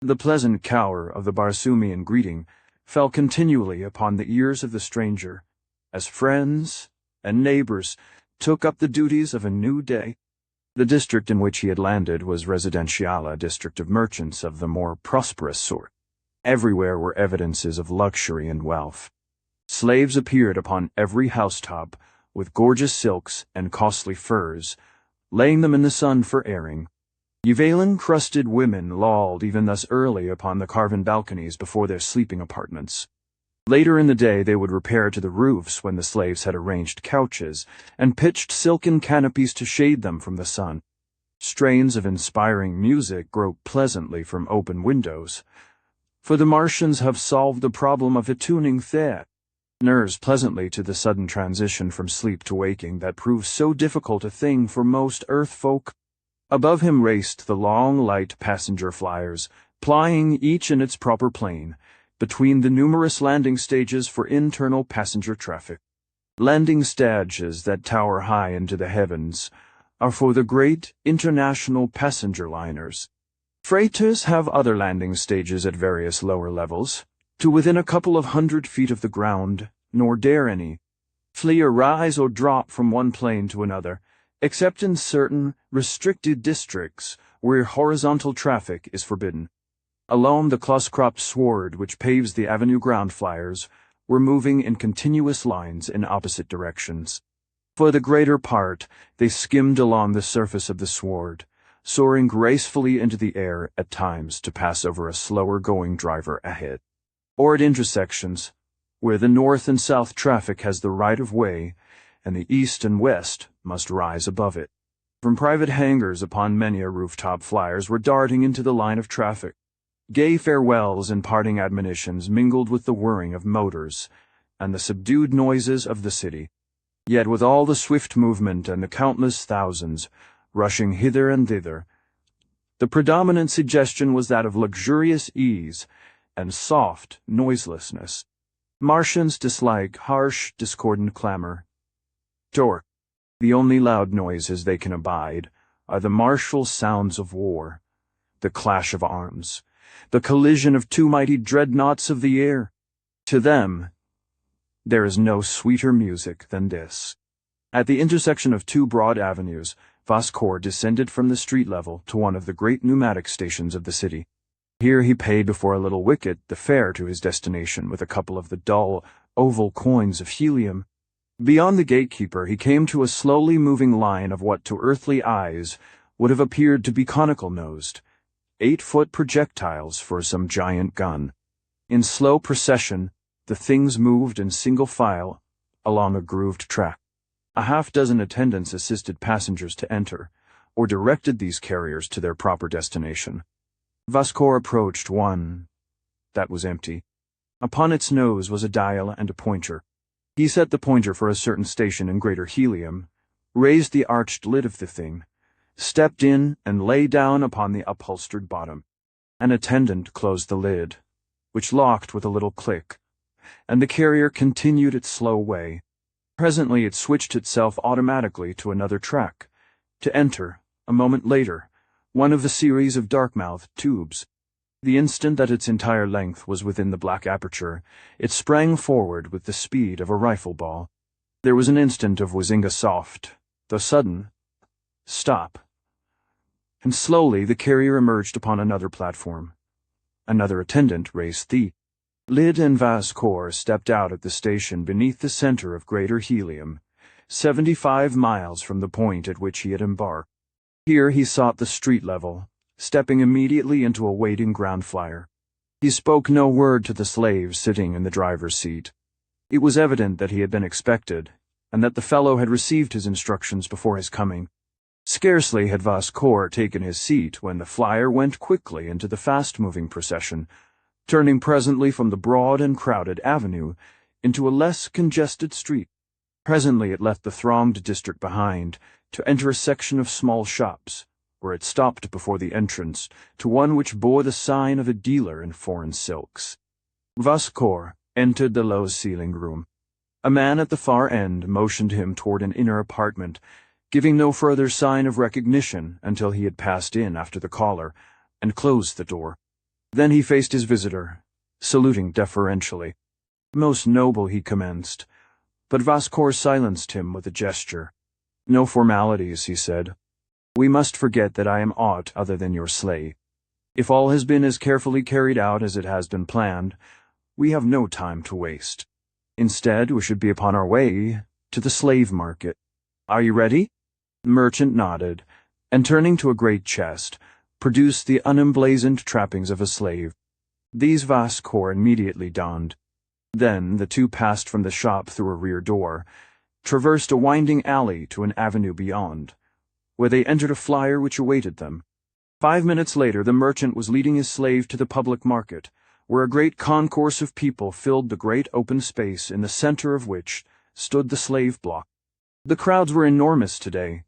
The pleasant cower of the Barsoomian greeting fell continually upon the ears of the stranger, as friends and neighbors took up the duties of a new day. The district in which he had landed was Residentiala, district of merchants of the more prosperous sort. Everywhere were evidences of luxury and wealth. Slaves appeared upon every housetop, with gorgeous silks and costly furs, laying them in the sun for airing. Euvalin-crusted women lolled even thus early upon the carven balconies before their sleeping apartments. Later in the day they would repair to the roofs when the slaves had arranged couches and pitched silken canopies to shade them from the sun. Strains of inspiring music groped pleasantly from open windows, for the Martians have solved the problem of attuning Thea nerves pleasantly to the sudden transition from sleep to waking that proves so difficult a thing for most Earth folk. Above him raced the long, light passenger flyers, plying each in its proper plane, between the numerous landing stages for internal passenger traffic. Landing stages that tower high into the heavens are for the great international passenger liners. Freighters have other landing stages at various lower levels, to within a couple of 100 feet of the ground, nor dare any flee or rise or drop from one plane to another, except in certain restricted districts where horizontal traffic is forbidden. Along the close-cropped sward which paves the avenue, ground flyers were moving in continuous lines in opposite directions. For the greater part, they skimmed along the surface of the sward, soaring gracefully into the air at times to pass over a slower-going driver ahead, or at intersections, where the north and south traffic has the right-of-way, and the east and west must rise above it. From private hangars upon many a rooftop flyers were darting into the line of traffic. Gay farewells and parting admonitions mingled with the whirring of motors and the subdued noises of the city. Yet with all the swift movement and the countless thousands rushing hither and thither, the predominant suggestion was that of luxurious ease and soft noiselessness. Martians dislike harsh, discordant clamor. Torque. The only loud noises they can abide are the martial sounds of war, the clash of arms, the collision of two mighty dreadnoughts of the air. To them, there is no sweeter music than this. At the intersection of two broad avenues, Vascour descended from the street level to one of the great pneumatic stations of the city. Here he paid before a little wicket the fare to his destination with a couple of the dull, oval coins of helium. Beyond the gatekeeper he came to a slowly moving line of what to earthly eyes would have appeared to be conical-nosed, 8-foot projectiles for some giant gun. In slow procession, the things moved in single file along a grooved track. A half-dozen attendants assisted passengers to enter, or directed these carriers to their proper destination. Vascour approached one that was empty. Upon its nose was a dial and a pointer. He set the pointer for a certain station in greater helium, raised the arched lid of the thing, stepped in and lay down upon the upholstered bottom. An attendant closed the lid, which locked with a little click, and the carrier continued its slow way. Presently it switched itself automatically to another track, to enter, a moment later, one of the series of dark-mouthed tubes. The instant that its entire length was within the black aperture, it sprang forward with the speed of a rifle ball. There was an instant of whizzing a soft, though sudden, stop, and slowly the carrier emerged upon another platform. Another attendant raised the lid and Vascour stepped out at the station beneath the center of greater helium, 75 miles from the point at which he had embarked. Here he sought the street level, stepping immediately into a waiting ground flyer. He spoke no word to the slave sitting in the driver's seat. It was evident that he had been expected, and that the fellow had received his instructions before his coming. Scarcely had Vascour taken his seat when the flyer went quickly into the fast-moving procession, turning presently from the broad and crowded avenue into a less congested street. Presently it left the thronged district behind to enter a section of small shops, where it stopped before the entrance to one which bore the sign of a dealer in foreign silks. Vascour entered the low-ceiling room. A man at the far end motioned him toward an inner apartment, giving no further sign of recognition until he had passed in after the caller and closed the door. Then he faced his visitor, saluting deferentially. "Most noble," he commenced, but Vascour silenced him with a gesture. "No formalities," he said. "We must forget that I am aught other than your slave. If all has been as carefully carried out as it has been planned, we have no time to waste. Instead, we should be upon our way to the slave market. Are you ready?" The merchant nodded, and turning to a great chest, produced the unemblazoned trappings of a slave. These Vascour immediately donned. Then the two passed from the shop through a rear door, traversed a winding alley to an avenue beyond, where they entered a flyer which awaited them. 5 minutes later, the merchant was leading his slave to the public market, where a great concourse of people filled the great open space in the center of which stood the slave block. The crowds were enormous today,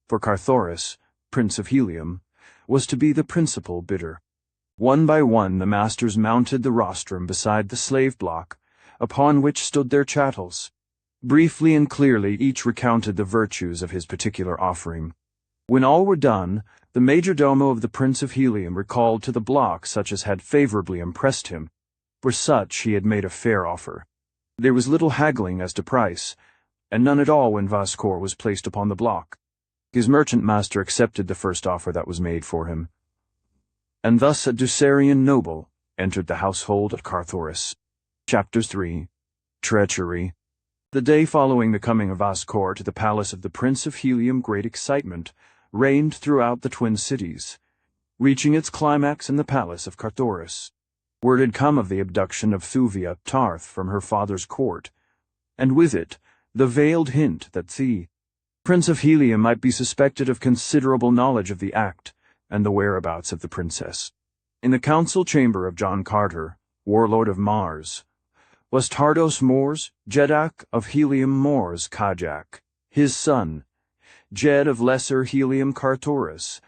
for Carthoris, Prince of Helium, was to be the principal bidder. One by one the masters mounted the rostrum beside the slave block, upon which stood their chattels. Briefly and clearly each recounted the virtues of his particular offering. When all were done, the majordomo of the Prince of Helium recalled to the block such as had favorably impressed him. For such he had made a fair offer. There was little haggling as to price, and none at all when Vascour was placed upon the block. His merchant master accepted the first offer that was made for him. And thus a Ducerian noble entered the household at Carthoris. Chapter 3. Treachery. The day following the coming of Vascour to the palace of the Prince of Helium, great excitement reigned throughout the twin cities, reaching its climax in the palace of Carthoris. Word had come of the abduction of Thuvia Tarth from her father's court, and with it the veiled hint that the Prince of Helium might be suspected of considerable knowledge of the act and the whereabouts of the princess. In the council chamber of John Carter, warlord of Mars, was Tardos Mors, Jedak of Helium Mors Kajak, his son, Jed of Lesser Helium Carthoris,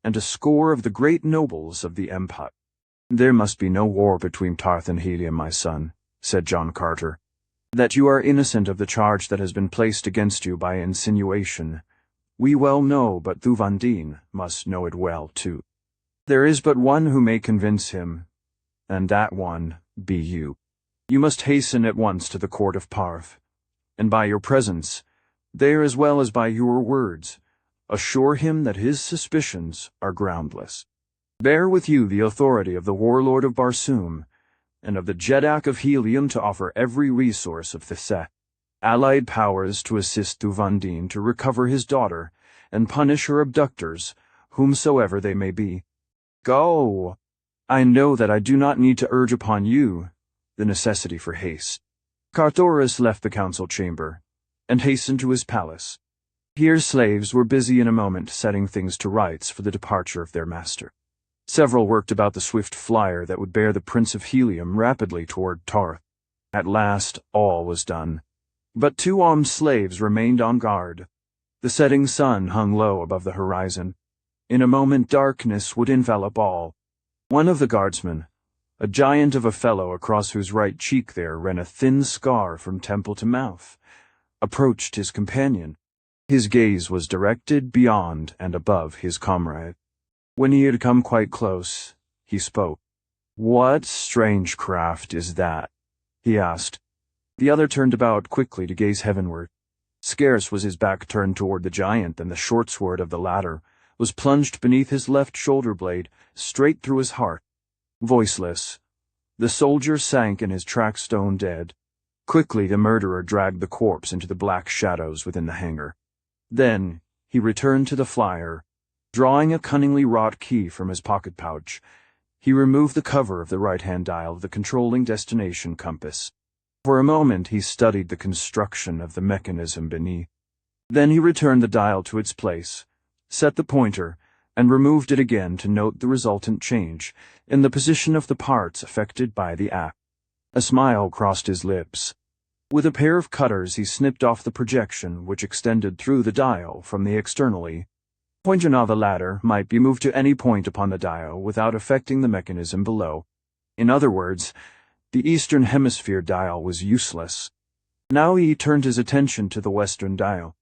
and a score of the great nobles of the empire. "There must be no war between Tarth and Helium, my son," said John Carter. "That you are innocent of the charge that has been placed against you by insinuation, we well know, but Thuvandine must know it well, too. There is but one who may convince him, and that one be you. You must hasten at once to the court of Parth, and by your presence, there as well as by your words, assure him that his suspicions are groundless. Bear with you the authority of the warlord of Barsoom, and of the Jedak of Helium to offer every resource of the allied powers to assist Thuvandine to recover his daughter and punish her abductors, whomsoever they may be. Go! I know that I do not need to urge upon you the necessity for haste." Carthoris left the council chamber and hastened to his palace. Here slaves were busy in a moment setting things to rights for the departure of their master. Several worked about the swift flyer that would bear the Prince of Helium rapidly toward Tarth. At last all was done. But 2 armed slaves remained on guard. The setting sun hung low above the horizon. In a moment darkness would envelop all. One of the guardsmen, a giant of a fellow across whose right cheek there ran a thin scar from temple to mouth, approached his companion. His gaze was directed beyond and above his comrade. When he had come quite close, he spoke. "What strange craft is that?" he asked. The other turned about quickly to gaze heavenward. Scarce was his back turned toward the giant than the short sword of the latter was plunged beneath his left shoulder blade, straight through his heart. Voiceless, the soldier sank in his tracks stone dead. Quickly the murderer dragged the corpse into the black shadows within the hangar. Then he returned to the flyer. Drawing a cunningly wrought key from his pocket pouch, he removed the cover of the right-hand dial of the controlling destination compass. For a moment he studied the construction of the mechanism beneath. Then he returned the dial to its place, set the pointer, and removed it again to note the resultant change in the position of the parts affected by the act. A smile crossed his lips. With a pair of cutters he snipped off the projection which extended through the dial from the externally. Pointer now the latter might be moved to any point upon the dial without affecting the mechanism below. In other words, the Eastern Hemisphere dial was useless. Now he turned his attention to the western dial.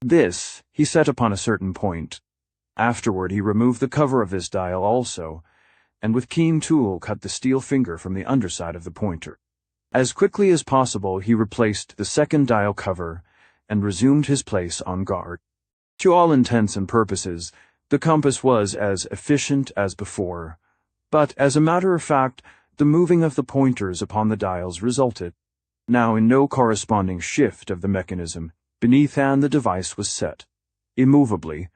This he set upon a certain point. Afterward he removed the cover of this dial also, and with keen tool cut the steel finger from the underside of the pointer. As quickly as possible he replaced the second dial cover and resumed his place on guard. To all intents and purposes, the compass was as efficient as before, but as a matter of fact, the moving of the pointers upon the dials resulted now in no corresponding shift of the mechanism. Beneath hand the device was set, immovably,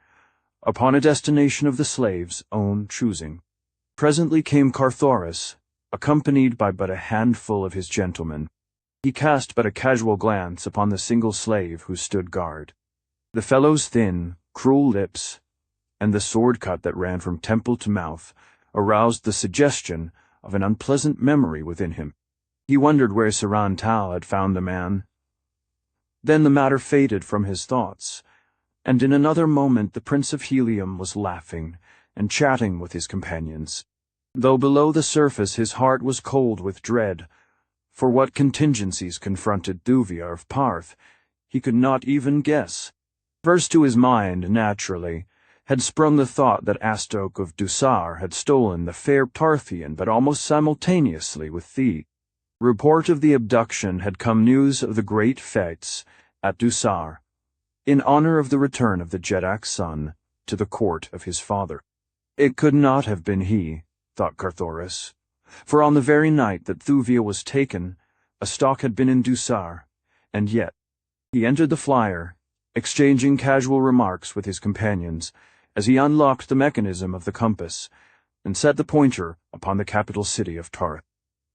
upon a destination of the slave's own choosing. Presently came Carthoris, accompanied by but a handful of his gentlemen. He cast but a casual glance upon the single slave who stood guard. The fellow's thin, cruel lips, and the sword cut that ran from temple to mouth, aroused the suggestion of an unpleasant memory within him. He wondered where Saran Tal had found the man. Then the matter faded from his thoughts, and in another moment the Prince of Helium was laughing and chatting with his companions. Though below the surface his heart was cold with dread, for what contingencies confronted Thuvia of Parth, he could not even guess. First to his mind, naturally, had sprung the thought that Astok of Dusar had stolen the fair Parthian, but almost simultaneously with thee. Report of the abduction had come news of the great fetes at Dusar, in honor of the return of the Jedak's son to the court of his father. It could not have been he, thought Carthoris, for on the very night that Thuvia was taken, Astok had been in Dusar, and yet he entered the flyer, exchanging casual remarks with his companions, as he unlocked the mechanism of the compass and set the pointer upon the capital city of Thoris.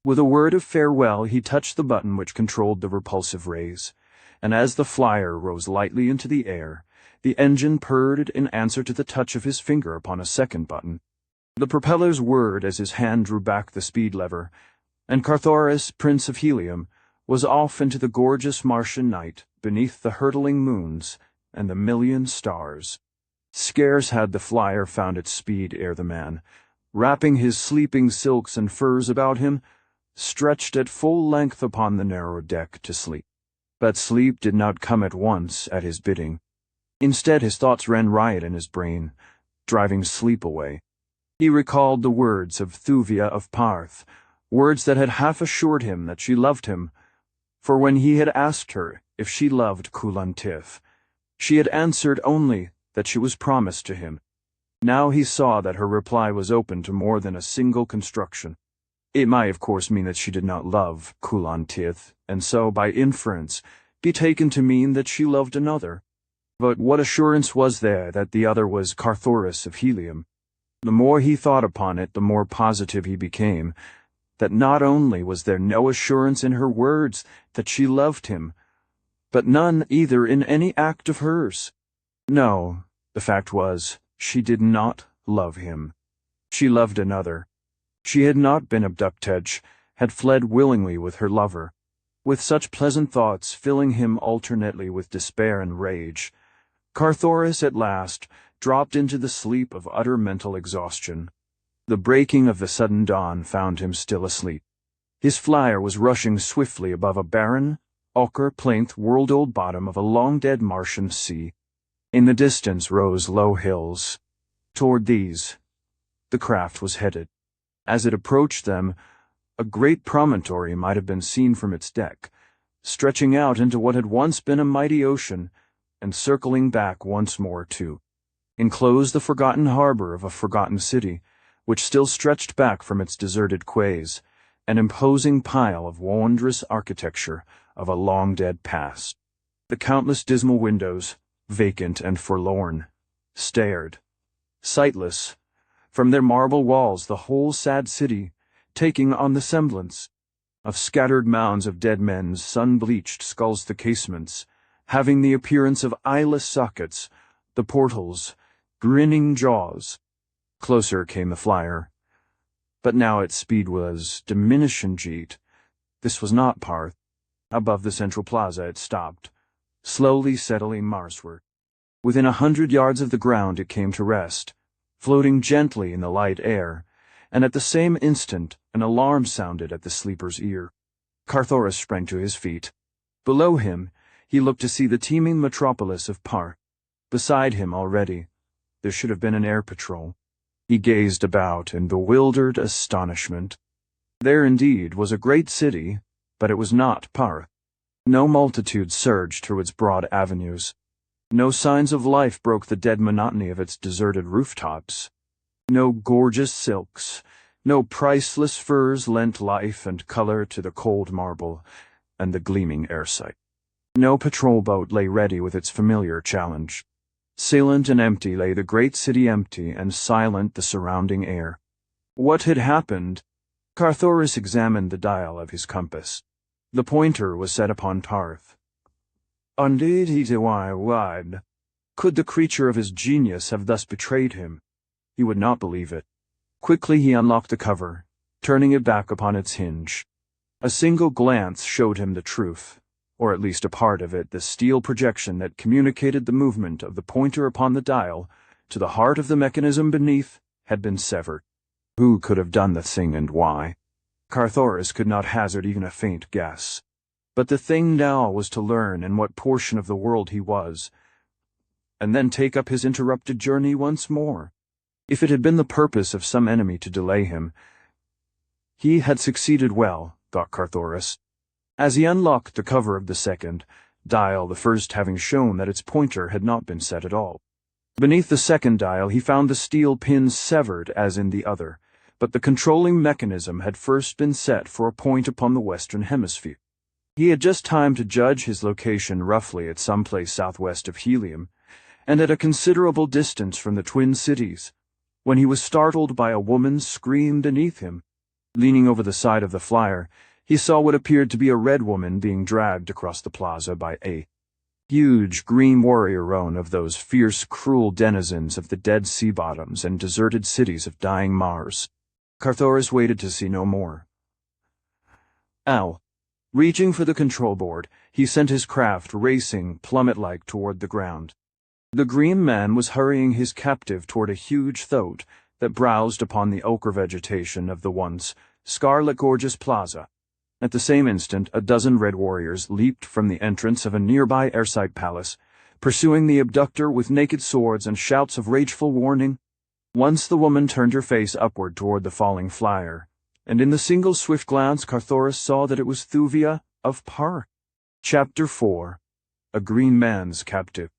With a word of farewell he touched the button which controlled the repulsive rays, and as the flyer rose lightly into the air, the engine purred in answer to the touch of his finger upon a second button. The propellers whirred as his hand drew back the speed lever, and Carthoris, Prince of Helium, was off into the gorgeous Martian night beneath the hurtling moons and the million stars. Scarce had the flyer found its speed ere the man, wrapping his sleeping silks and furs about him, stretched at full length upon the narrow deck to sleep. But sleep did not come at once at his bidding. Instead his thoughts ran riot in his brain, driving sleep away. He recalled the words of Thuvia of Parth, words that had half assured him that she loved him, for when he had asked her if she loved Kulantif, she had answered only that she was promised to him. Now he saw that her reply was open to more than a single construction. It might, of course, mean that she did not love Kulantif, and so, by inference, be taken to mean that she loved another. But what assurance was there that the other was Carthoris of Helium? The more he thought upon it, the more positive he became, that not only was there no assurance in her words that she loved him, but none either in any act of hers. No, the fact was, she did not love him. She loved another. She had not been abducted, had fled willingly with her lover. With such pleasant thoughts filling him alternately with despair and rage, Carthoris at last dropped into the sleep of utter mental exhaustion. The breaking of the sudden dawn found him still asleep. His flyer was rushing swiftly above a barren, ochre-planed, world-old bottom of a long-dead Martian sea. In the distance rose low hills. Toward these, the craft was headed. As it approached them, a great promontory might have been seen from its deck, stretching out into what had once been a mighty ocean, and circling back once more to enclose the forgotten harbor of a forgotten city, which still stretched back from its deserted quays, an imposing pile of wondrous architecture of a long-dead past. The countless dismal windows, vacant and forlorn, stared, sightless, from their marble walls the whole sad city, taking on the semblance of scattered mounds of dead men's sun-bleached skulls. The casements, having the appearance of eyeless sockets, the portals, grinning jaws. Closer came the flyer, but now its speed was diminishing. This was not Parth. Above the central plaza it stopped, slowly settling Marsward. Within 100 yards of the ground it came to rest, floating gently in the light air, and at the same instant an alarm sounded at the sleeper's ear. Carthoris sprang to his feet. Below him, he looked to see the teeming metropolis of Par. Beside him already, there should have been an air patrol. He gazed about in bewildered astonishment. There indeed was a great city, but it was not Par. No multitude surged through its broad avenues. No signs of life broke the dead monotony of its deserted rooftops. No gorgeous silks, no priceless furs lent life and color to the cold marble and the gleaming airside. No patrol boat lay ready with its familiar challenge. Silent and empty lay the great city, empty and silent the surrounding air. What had happened? Carthoris examined the dial of his compass. The pointer was set upon Tarth. Indeed he wide. Could the creature of his genius have thus betrayed him? He would not believe it. Quickly he unlocked the cover, turning it back upon its hinge. A single glance showed him the truth, or at least a part of it, the steel projection that communicated the movement of the pointer upon the dial to the heart of the mechanism beneath had been severed. Who could have done the thing and why? Carthoris could not hazard even a faint guess. But the thing now was to learn in what portion of the world he was, and then take up his interrupted journey once more. If it had been the purpose of some enemy to delay him, he had succeeded well, thought Carthoris. As he unlocked the cover of the second dial, the first having shown that its pointer had not been set at all. Beneath the second dial he found the steel pins severed as in the other, but the controlling mechanism had first been set for a point upon the western hemisphere. He had just time to judge his location roughly at some place southwest of Helium, and at a considerable distance from the twin cities, when he was startled by a woman's scream beneath him. Leaning over the side of the flyer, he saw what appeared to be a red woman being dragged across the plaza by a huge green warrior roan of those fierce, cruel denizens of the dead sea bottoms and deserted cities of dying Mars. Carthoris waited to see no more. Reaching for the control board, he sent his craft racing plummet-like toward the ground. The green man was hurrying his captive toward a huge thoat that browsed upon the ochre vegetation of the once scarlet-gorgeous plaza. At the same instant, a dozen red warriors leaped from the entrance of a nearby airside palace, pursuing the abductor with naked swords and shouts of rageful warning. Once the woman turned her face upward toward the falling flyer, and in the single swift glance Carthoris saw that it was Thuvia of Par. Chapter 4. A Green Man's Captive.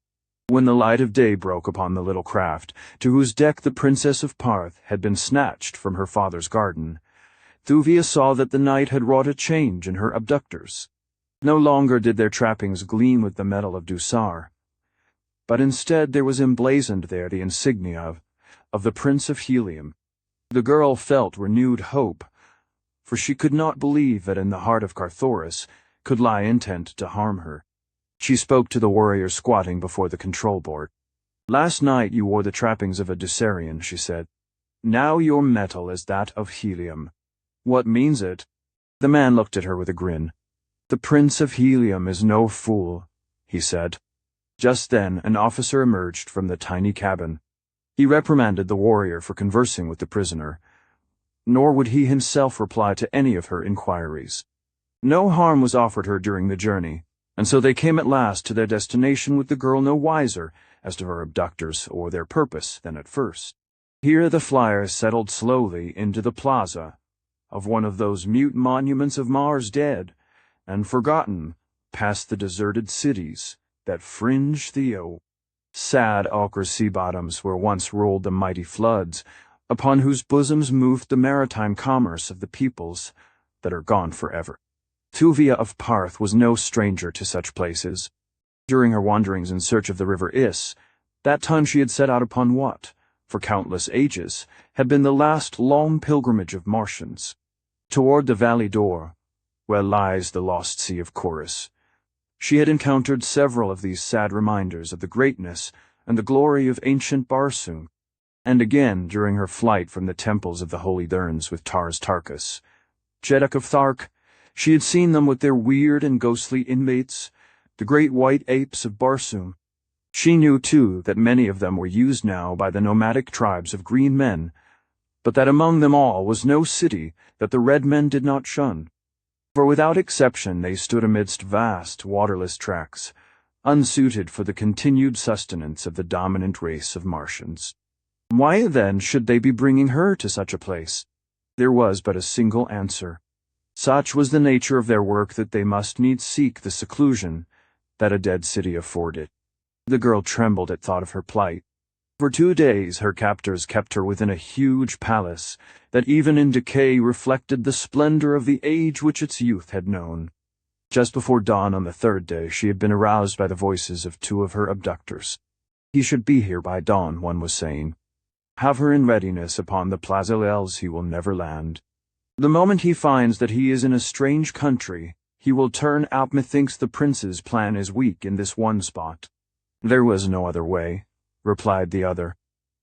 When the light of day broke upon the little craft, to whose deck the Princess of Parth had been snatched from her father's garden, Thuvia saw that the night had wrought a change in her abductors. No longer did their trappings gleam with the metal of Dusar, but instead there was emblazoned there the insignia of the Prince of Helium. The girl felt renewed hope, for she could not believe that in the heart of Carthoris could lie intent to harm her. She spoke to the warrior squatting before the control board. "Last night you wore the trappings of a Dusarian," she said. "Now your metal is that of helium. What means it?" The man looked at her with a grin. "The Prince of Helium is no fool," he said. Just then an officer emerged from the tiny cabin. He reprimanded the warrior for conversing with the prisoner, nor would he himself reply to any of her inquiries. No harm was offered her during the journey, and so they came at last to their destination with the girl no wiser as to her abductors or their purpose than at first. Here the flyer settled slowly into the plaza of one of those mute monuments of Mars dead and forgotten, past the deserted cities that fringe the sad ochre sea bottoms where once rolled the mighty floods, upon whose bosoms moved the maritime commerce of the peoples that are gone forever. Thuvia of Parth was no stranger to such places. During her wanderings in search of the river Is, that time she had set out upon what, for countless ages, had been the last long pilgrimage of Martians, toward the Valley d'Or, where lies the lost sea of Chorus. She had encountered several of these sad reminders of the greatness and the glory of ancient Barsoom, and again during her flight from the temples of the Holy Therns with Tars Tarkas, Jeddak of Thark, she had seen them with their weird and ghostly inmates, the great white apes of Barsoom. She knew, too, that many of them were used now by the nomadic tribes of green men, but that among them all was no city that the red men did not shun. For without exception they stood amidst vast, waterless tracts, unsuited for the continued sustenance of the dominant race of Martians. Why, then, should they be bringing her to such a place? There was but a single answer. Such was the nature of their work that they must needs seek the seclusion that a dead city afforded. The girl trembled at thought of her plight. For 2 days her captors kept her within a huge palace that even in decay reflected the splendor of the age which its youth had known. Just before dawn on the 3rd day she had been aroused by the voices of 2 of her abductors. He should be here by dawn, one was saying. Have her in readiness upon the plaza, else he will never land. The moment he finds that he is in a strange country, he will turn out. Methinks the prince's plan is weak in this one spot. There was no other way, replied the other.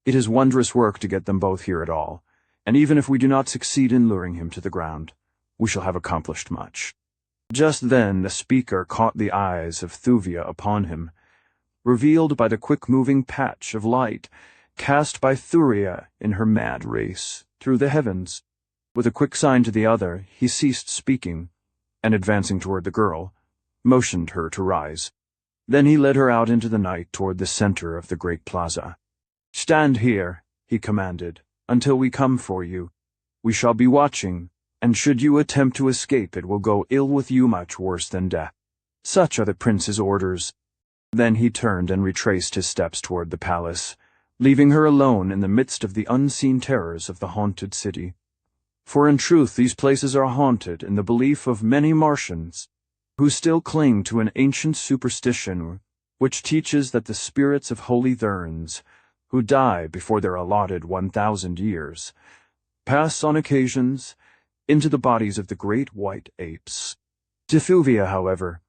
It is wondrous work to get them both here at all, and even if we do not succeed in luring him to the ground, we shall have accomplished much. Just then the speaker caught the eyes of Thuvia upon him, revealed by the quick-moving patch of light cast by Thuvia in her mad race through the heavens. With a quick sign to the other, he ceased speaking, and advancing toward the girl, motioned her to rise. Then he led her out into the night toward the center of the great plaza. Stand here, he commanded, until we come for you. We shall be watching, and should you attempt to escape it will go ill with you, much worse than death. Such are the prince's orders. Then he turned and retraced his steps toward the palace, leaving her alone in the midst of the unseen terrors of the haunted city. For in truth these places are haunted in the belief of many Martians, who still cling to an ancient superstition which teaches that the spirits of holy Therns, who die before their allotted 1,000 years, pass on occasions into the bodies of the great white apes. To Thuvia, however,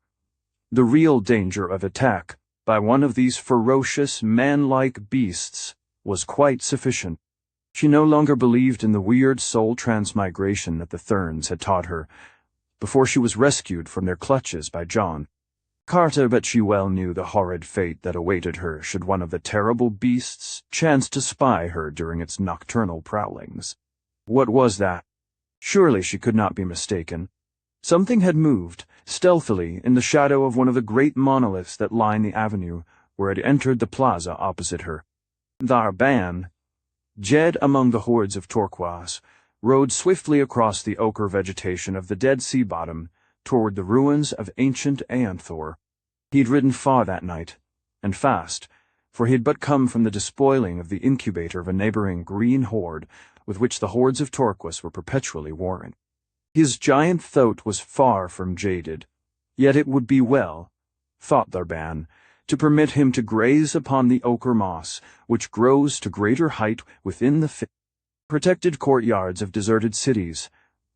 the real danger of attack by one of these ferocious, man-like beasts was quite sufficient. She no longer believed in the weird soul transmigration that the Therns had taught her before she was rescued from their clutches by John Carter, but she well knew the horrid fate that awaited her should one of the terrible beasts chance to spy her during its nocturnal prowlings. What was that? Surely she could not be mistaken. Something had moved, stealthily, in the shadow of one of the great monoliths that line the avenue where it entered the plaza opposite her. Tharban, jed among the hordes of turquoise, rode swiftly across the ochre vegetation of the dead sea bottom toward the ruins of ancient Aenthor. He had ridden far that night, and fast, for he had but come from the despoiling of the incubator of a neighboring green horde with which the hordes of turquoise were perpetually warring. His giant throat was far from jaded, yet it would be well, thought Tharban, to permit him to graze upon the ochre moss which grows to greater height within the protected courtyards of deserted cities,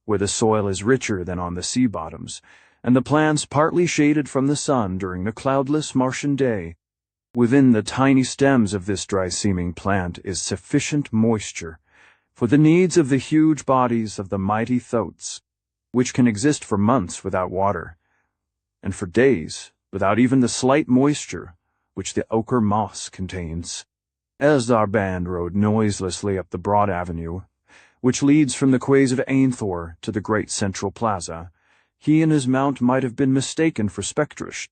where the soil is richer than on the sea bottoms, and the plants partly shaded from the sun during the cloudless Martian day. Within the tiny stems of this dry-seeming plant is sufficient moisture for the needs of the huge bodies of the mighty thoats, which can exist for months without water, and for days without even the slight moisture which the ochre moss contains. As Tharban rode noiselessly up the broad avenue, which leads from the quays of Aenthor to the great central plaza, he and his mount might have been mistaken for spectres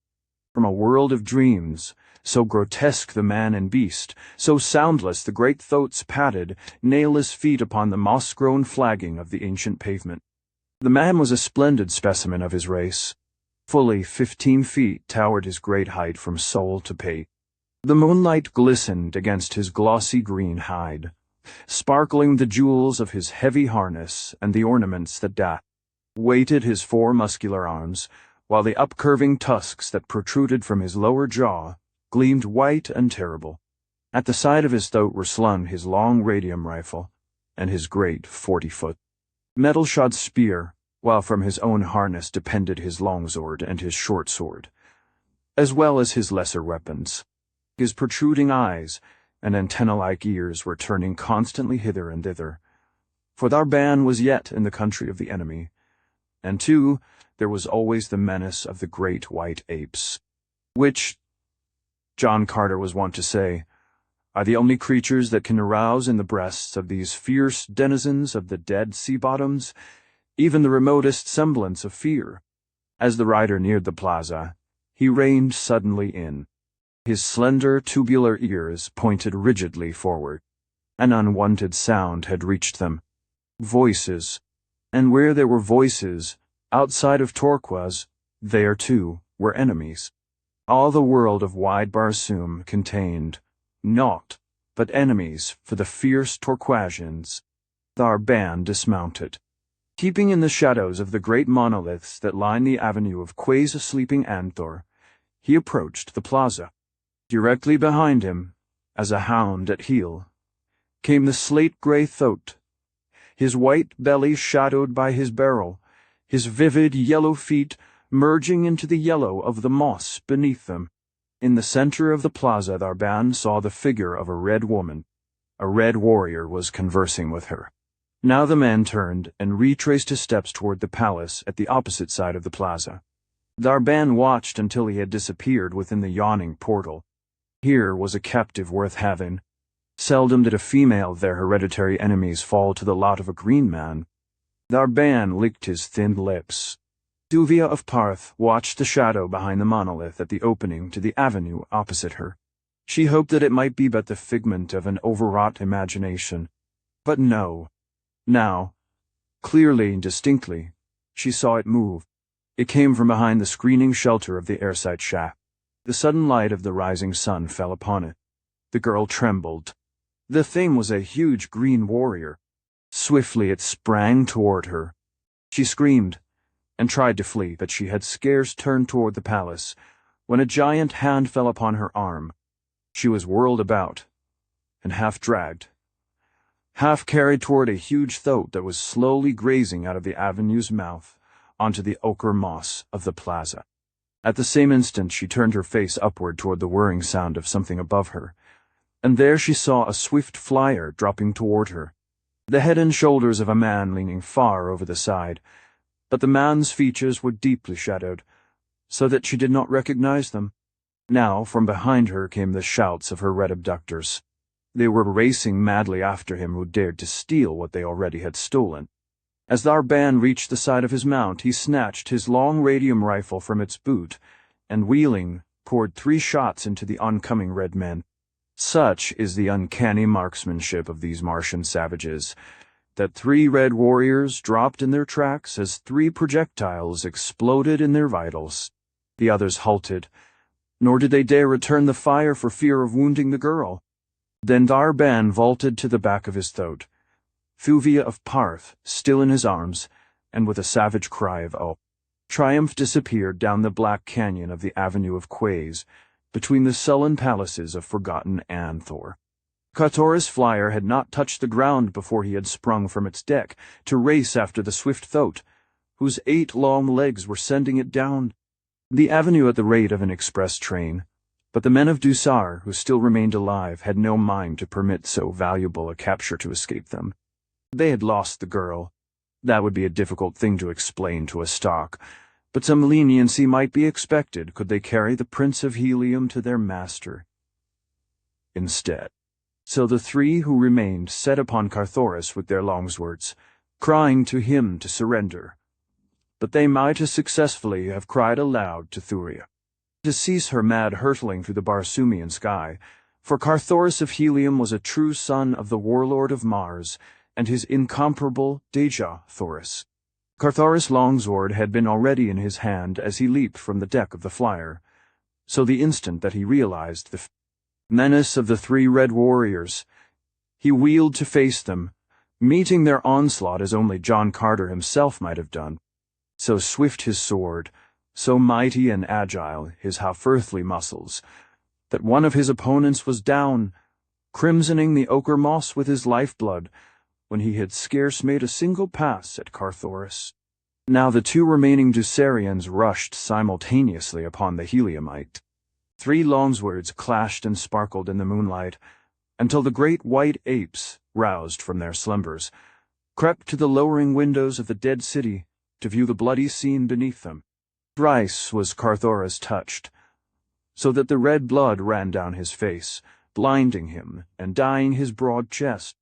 from a world of dreams. So grotesque the man and beast, so soundless the great thoats padded, nailless feet upon the moss-grown flagging of the ancient pavement. The man was a splendid specimen of his race. Fully 15 feet towered his great height from sole to pate. The moonlight glistened against his glossy green hide, sparkling the jewels of his heavy harness and the ornaments that weighted his 4 muscular arms, while the upcurving tusks that protruded from his lower jaw gleamed white and terrible. At the side of his throat were slung his long radium rifle and his great 40-foot metal-shod spear, while from his own harness depended his longsword and his short sword, as well as his lesser weapons. His protruding eyes and antenna-like ears were turning constantly hither and thither, for Tharban was yet in the country of the enemy, and too, there was always the menace of the great white apes, which, John Carter was wont to say, are the only creatures that can arouse in the breasts of these fierce denizens of the dead sea bottoms even the remotest semblance of fear. As the rider neared the plaza, he reined suddenly in. His slender, tubular ears pointed rigidly forward. An unwanted sound had reached them. Voices. And where there were voices, outside of Turquoise, there, too, were enemies. All the world of wide Barsoom contained naught but enemies for the fierce Turquoisians. Our band dismounted. Keeping in the shadows of the great monoliths that line the avenue of Quay's sleeping Anthor, he approached the plaza. Directly behind him, as a hound at heel, came the slate-gray Thote, his white belly shadowed by his barrel, his vivid yellow feet merging into the yellow of the moss beneath them. In the center of the plaza, Tharban saw the figure of a red woman. A red warrior was conversing with her. Now the man turned and retraced his steps toward the palace at the opposite side of the plaza. Tharban watched until he had disappeared within the yawning portal. Here was a captive worth having. Seldom did a female of their hereditary enemies fall to the lot of a green man. Tharban licked his thin lips. Thuvia of Parth watched the shadow behind the monolith at the opening to the avenue opposite her. She hoped that it might be but the figment of an overwrought imagination. But no. Now, clearly and distinctly, she saw it move. It came from behind the screening shelter of the airside shack. The sudden light of the rising sun fell upon it. The girl trembled. The thing was a huge green warrior. Swiftly it sprang toward her. She screamed and tried to flee, but she had scarce turned toward the palace when a giant hand fell upon her arm. She was whirled about and half dragged, half carried toward a huge Thote that was slowly grazing out of the avenue's mouth onto the ochre moss of the plaza. At the same instant she turned her face upward toward the whirring sound of something above her, and there she saw a swift flyer dropping toward her, the head and shoulders of a man leaning far over the side, but the man's features were deeply shadowed, so that she did not recognize them. Now from behind her came the shouts of her red abductors. They were racing madly after him who dared to steal what they already had stolen. As Tharban reached the side of his mount, he snatched his long radium rifle from its boot, and wheeling, poured 3 shots into the oncoming red men. Such is the uncanny marksmanship of these Martian savages, that 3 red warriors dropped in their tracks as 3 projectiles exploded in their vitals. The others halted, nor did they dare return the fire for fear of wounding the girl. Then Tharban vaulted to the back of his Thote, Thuvia of Parth still in his arms, and with a savage cry of "Oh!" triumph disappeared down the black canyon of the avenue of quays, between the sullen palaces of forgotten Anthor. Carthoris' flyer had not touched the ground before he had sprung from its deck to race after the swift Thote, whose 8 long legs were sending it down the avenue at the rate of an express train. But the men of Dusar, who still remained alive, had no mind to permit so valuable a capture to escape them. They had lost the girl. That would be a difficult thing to explain to a stock, but some leniency might be expected could they carry the Prince of Helium to their master instead. So the 3 who remained set upon Carthoris with their longswords, crying to him to surrender. But they might as successfully have cried aloud to Thuvia to cease her mad hurtling through the Barsoomian sky, for Carthoris of Helium was a true son of the warlord of Mars and his incomparable Dejah Thoris. Carthoris' longsword had been already in his hand as he leaped from the deck of the flyer, so the instant that he realized the menace of the 3 red warriors, he wheeled to face them, meeting their onslaught as only John Carter himself might have done. So swift his sword, so mighty and agile his half-earthly muscles, that one of his opponents was down, crimsoning the ochre moss with his lifeblood, when he had scarce made a single pass at Carthoris. Now the 2 remaining Dusarians rushed simultaneously upon the Heliumite. 3 longswords clashed and sparkled in the moonlight, until the great white apes, roused from their slumbers, crept to the lowering windows of the dead city to view the bloody scene beneath them. Thrice was Carthoris touched, so that the red blood ran down his face, blinding him and dyeing his broad chest.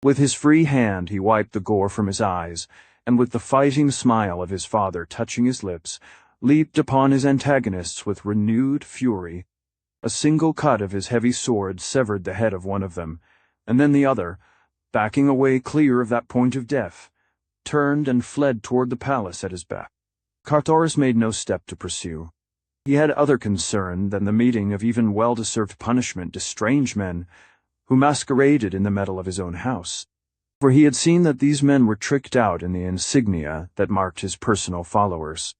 With his free hand he wiped the gore from his eyes, and with the fighting smile of his father touching his lips, leaped upon his antagonists with renewed fury. A single cut of his heavy sword severed the head of one of them, and then the other, backing away clear of that point of death, turned and fled toward the palace at his back. Carthoris made no step to pursue. He had other concern than the meeting of even well-deserved punishment to strange men who masqueraded in the metal of his own house, for he had seen that these men were tricked out in the insignia that marked his personal followers.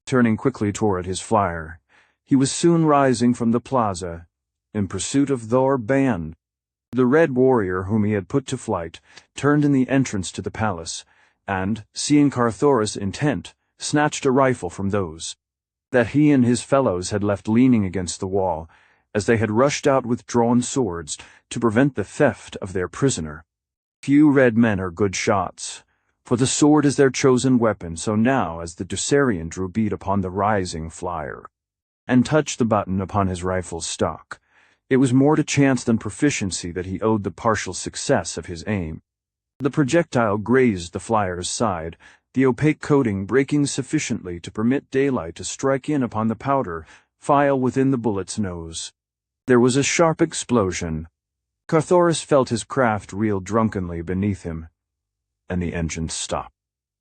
Turning quickly toward his flyer, he was soon rising from the plaza in pursuit of Thor Ban. The red warrior whom he had put to flight turned in the entrance to the palace, and, seeing Carthoris intent, snatched a rifle from those that he and his fellows had left leaning against the wall, as they had rushed out with drawn swords to prevent the theft of their prisoner. Few red men are good shots, for the sword is their chosen weapon, so now as the Dusarian drew bead upon the rising flyer, and touched the button upon his rifle's stock, it was more to chance than proficiency that he owed the partial success of his aim. The projectile grazed the flyer's side, the opaque coating breaking sufficiently to permit daylight to strike in upon the powder file within the bullet's nose. There was a sharp explosion. Carthoris felt his craft reel drunkenly beneath him, and the engine stopped.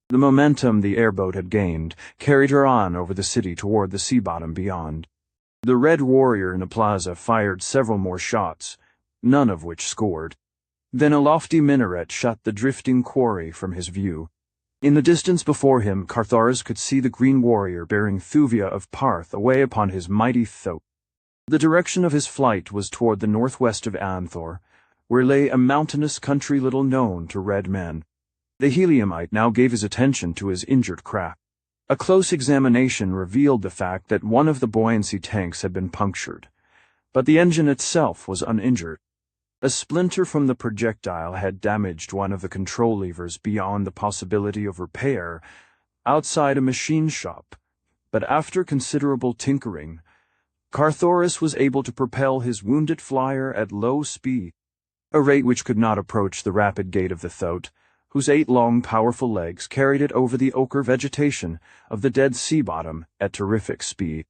The momentum the airboat had gained carried her on over the city toward the sea bottom beyond. The red warrior in the plaza fired several more shots, none of which scored. Then a lofty minaret shut the drifting quarry from his view. In the distance before him, Carthoris could see the green warrior bearing Thuvia of Parth away upon his mighty thoat. The direction of his flight was toward the northwest of Anthor, where lay a mountainous country little known to red men. The Heliumite now gave his attention to his injured craft. A close examination revealed the fact that one of the buoyancy tanks had been punctured, but the engine itself was uninjured. A splinter from the projectile had damaged one of the control levers beyond the possibility of repair outside a machine shop, but after considerable tinkering, Carthoris was able to propel his wounded flyer at low speed, a rate which could not approach the rapid gait of the thoat, whose 8 long, powerful legs carried it over the ochre vegetation of the dead sea bottom at terrific speed.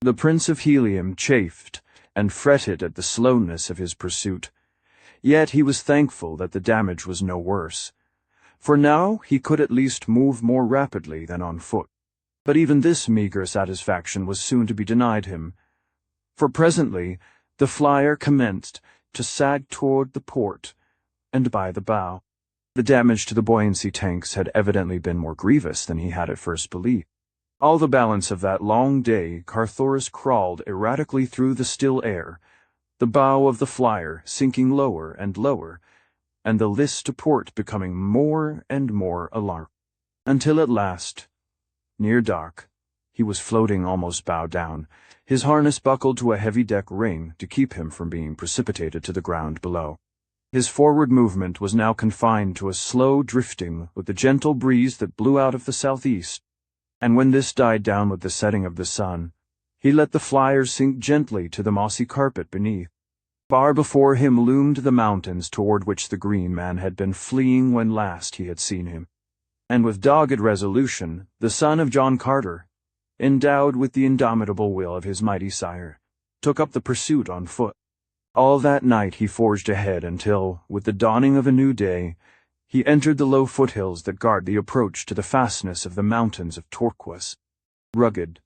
The Prince of Helium chafed and fretted at the slowness of his pursuit. Yet he was thankful that the damage was no worse, for now he could at least move more rapidly than on foot. But even this meager satisfaction was soon to be denied him, for presently the flyer commenced to sag toward the port and by the bow. The damage to the buoyancy tanks had evidently been more grievous than he had at first believed. All the balance of that long day Carthoris crawled erratically through the still air, the bow of the flyer sinking lower and lower, and the list to port becoming more and more alarming, until at last, near dark, he was floating almost bow down, his harness buckled to a heavy deck ring to keep him from being precipitated to the ground below. His forward movement was now confined to a slow drifting with the gentle breeze that blew out of the southeast, and when this died down with the setting of the sun, he let the flyer sink gently to the mossy carpet beneath. Far before him loomed the mountains toward which the green man had been fleeing when last he had seen him. And with dogged resolution, the son of John Carter, endowed with the indomitable will of his mighty sire, took up the pursuit on foot. All that night he forged ahead until, with the dawning of a new day, he entered the low foothills that guard the approach to the fastness of the mountains of Turquoise. Rugged,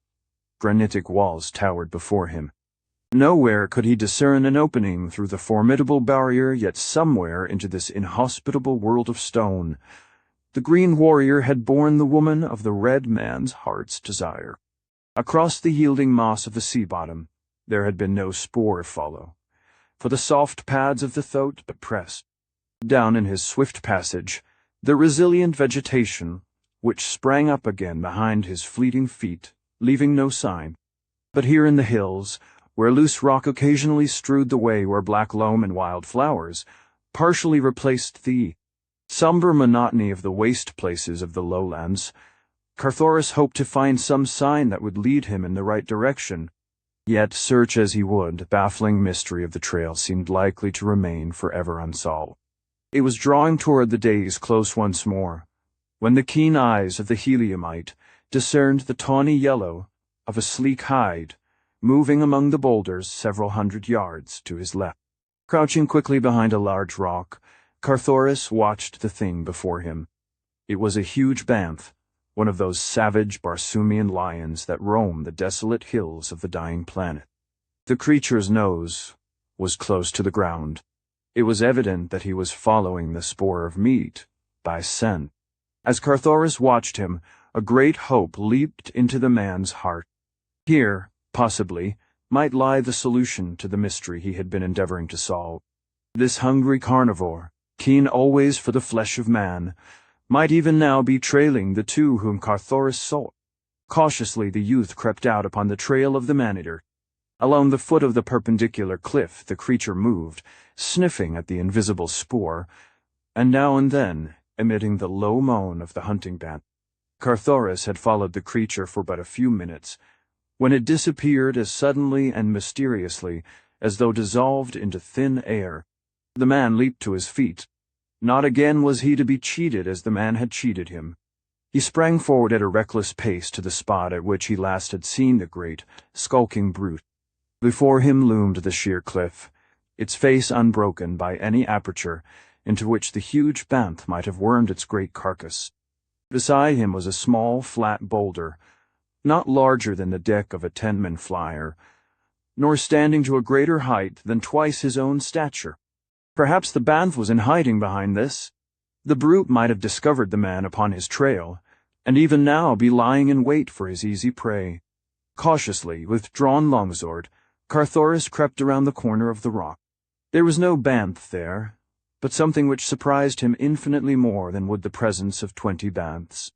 granitic walls towered before him. Nowhere could he discern an opening through the formidable barrier, yet somewhere into this inhospitable world of stone, the green warrior had borne the woman of the red man's heart's desire. Across the yielding moss of the sea bottom, there had been no spoor of follow, for the soft pads of the thoat but pressed. Down in his swift passage, the resilient vegetation, which sprang up again behind his fleeting feet, leaving no sign. But here in the hills, where loose rock occasionally strewed the way where black loam and wild flowers partially replaced the somber monotony of the waste places of the lowlands, Carthoris hoped to find some sign that would lead him in the right direction. Yet, search as he would, the baffling mystery of the trail seemed likely to remain forever unsolved. It was drawing toward the day's close once more, when the keen eyes of the heliumite discerned the tawny yellow of a sleek hide moving among the boulders several hundred yards to his left. Crouching quickly behind a large rock, Carthoris watched the thing before him. It was a huge bantha, one of those savage Barsoomian lions that roam the desolate hills of the dying planet. The creature's nose was close to the ground. It was evident that he was following the spoor of meat by scent. As Carthoris watched him, a great hope leaped into the man's heart. Here, possibly, might lie the solution to the mystery he had been endeavoring to solve. This hungry carnivore, keen always for the flesh of man, might even now be trailing the two whom Carthoris sought. Cautiously the youth crept out upon the trail of the man-eater. Along the foot of the perpendicular cliff the creature moved, sniffing at the invisible spoor, and now and then emitting the low moan of the hunting bant. Carthoris had followed the creature for but a few minutes, when it disappeared as suddenly and mysteriously as though dissolved into thin air. The man leaped to his feet. Not again was he to be cheated as the man had cheated him. He sprang forward at a reckless pace to the spot at which he last had seen the great, skulking brute. Before him loomed the sheer cliff, its face unbroken by any aperture into which the huge bantha might have wormed its great carcass. Beside him was a small, flat boulder, not larger than the deck of a 10-man flyer, nor standing to a greater height than twice his own stature. Perhaps the bantha was in hiding behind this. The brute might have discovered the man upon his trail, and even now be lying in wait for his easy prey. Cautiously, with drawn longsword, Carthoris crept around the corner of the rock. There was no bantha there, but something which surprised him infinitely more than would the presence of 20 banthas.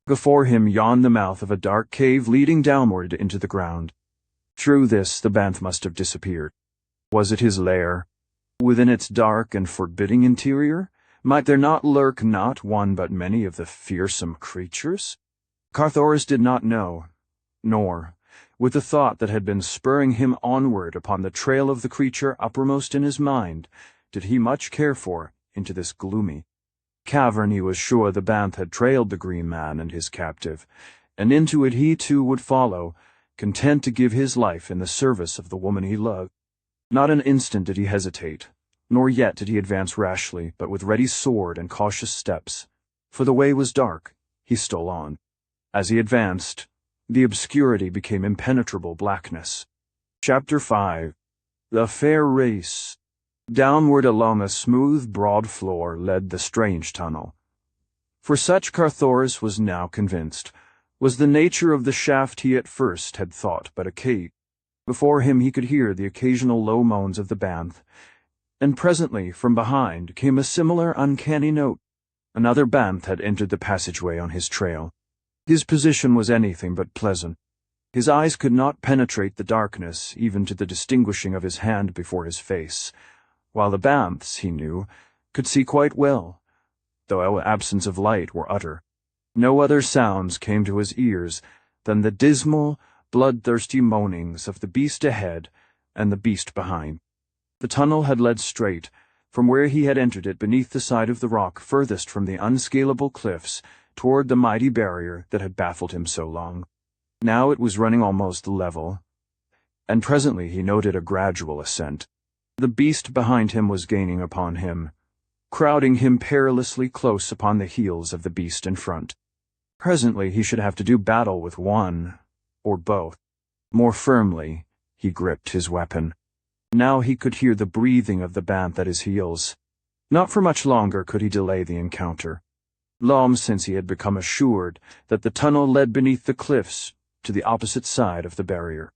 Before him yawned the mouth of a dark cave leading downward into the ground. Through this the bantha must have disappeared. Was it his lair? Within its dark and forbidding interior, might there not lurk not one but many of the fearsome creatures? Carthoris did not know, nor, with the thought that had been spurring him onward upon the trail of the creature uppermost in his mind, did he much care for into this gloomy cavern. He was sure the bantha had trailed the green man and his captive, and into it he too would follow, content to give his life in the service of the woman he loved. Not an instant did he hesitate, nor yet did he advance rashly, but with ready sword and cautious steps. For the way was dark, he stole on. As he advanced, the obscurity became impenetrable blackness. Chapter 5. The Fair Race. Downward along a smooth, broad floor led the strange tunnel. For such Carthoris was now convinced, was the nature of the shaft he at first had thought but a cave. Before him he could hear the occasional low moans of the bantha, and presently from behind came a similar uncanny note. Another bantha had entered the passageway on his trail. His position was anything but pleasant. His eyes could not penetrate the darkness even to the distinguishing of his hand before his face, while the banthas, he knew, could see quite well, though absence of light were utter. No other sounds came to his ears than the dismal, bloodthirsty moanings of the beast ahead and the beast behind. The tunnel had led straight, from where he had entered it beneath the side of the rock furthest from the unscalable cliffs, toward the mighty barrier that had baffled him so long. Now it was running almost level, and presently he noted a gradual ascent. The beast behind him was gaining upon him, crowding him perilously close upon the heels of the beast in front. Presently he should have to do battle with one, or both. More firmly he gripped his weapon. Now he could hear the breathing of the bantha at his heels. Not for much longer could he delay the encounter. Long since he had become assured that the tunnel led beneath the cliffs to the opposite side of the barrier,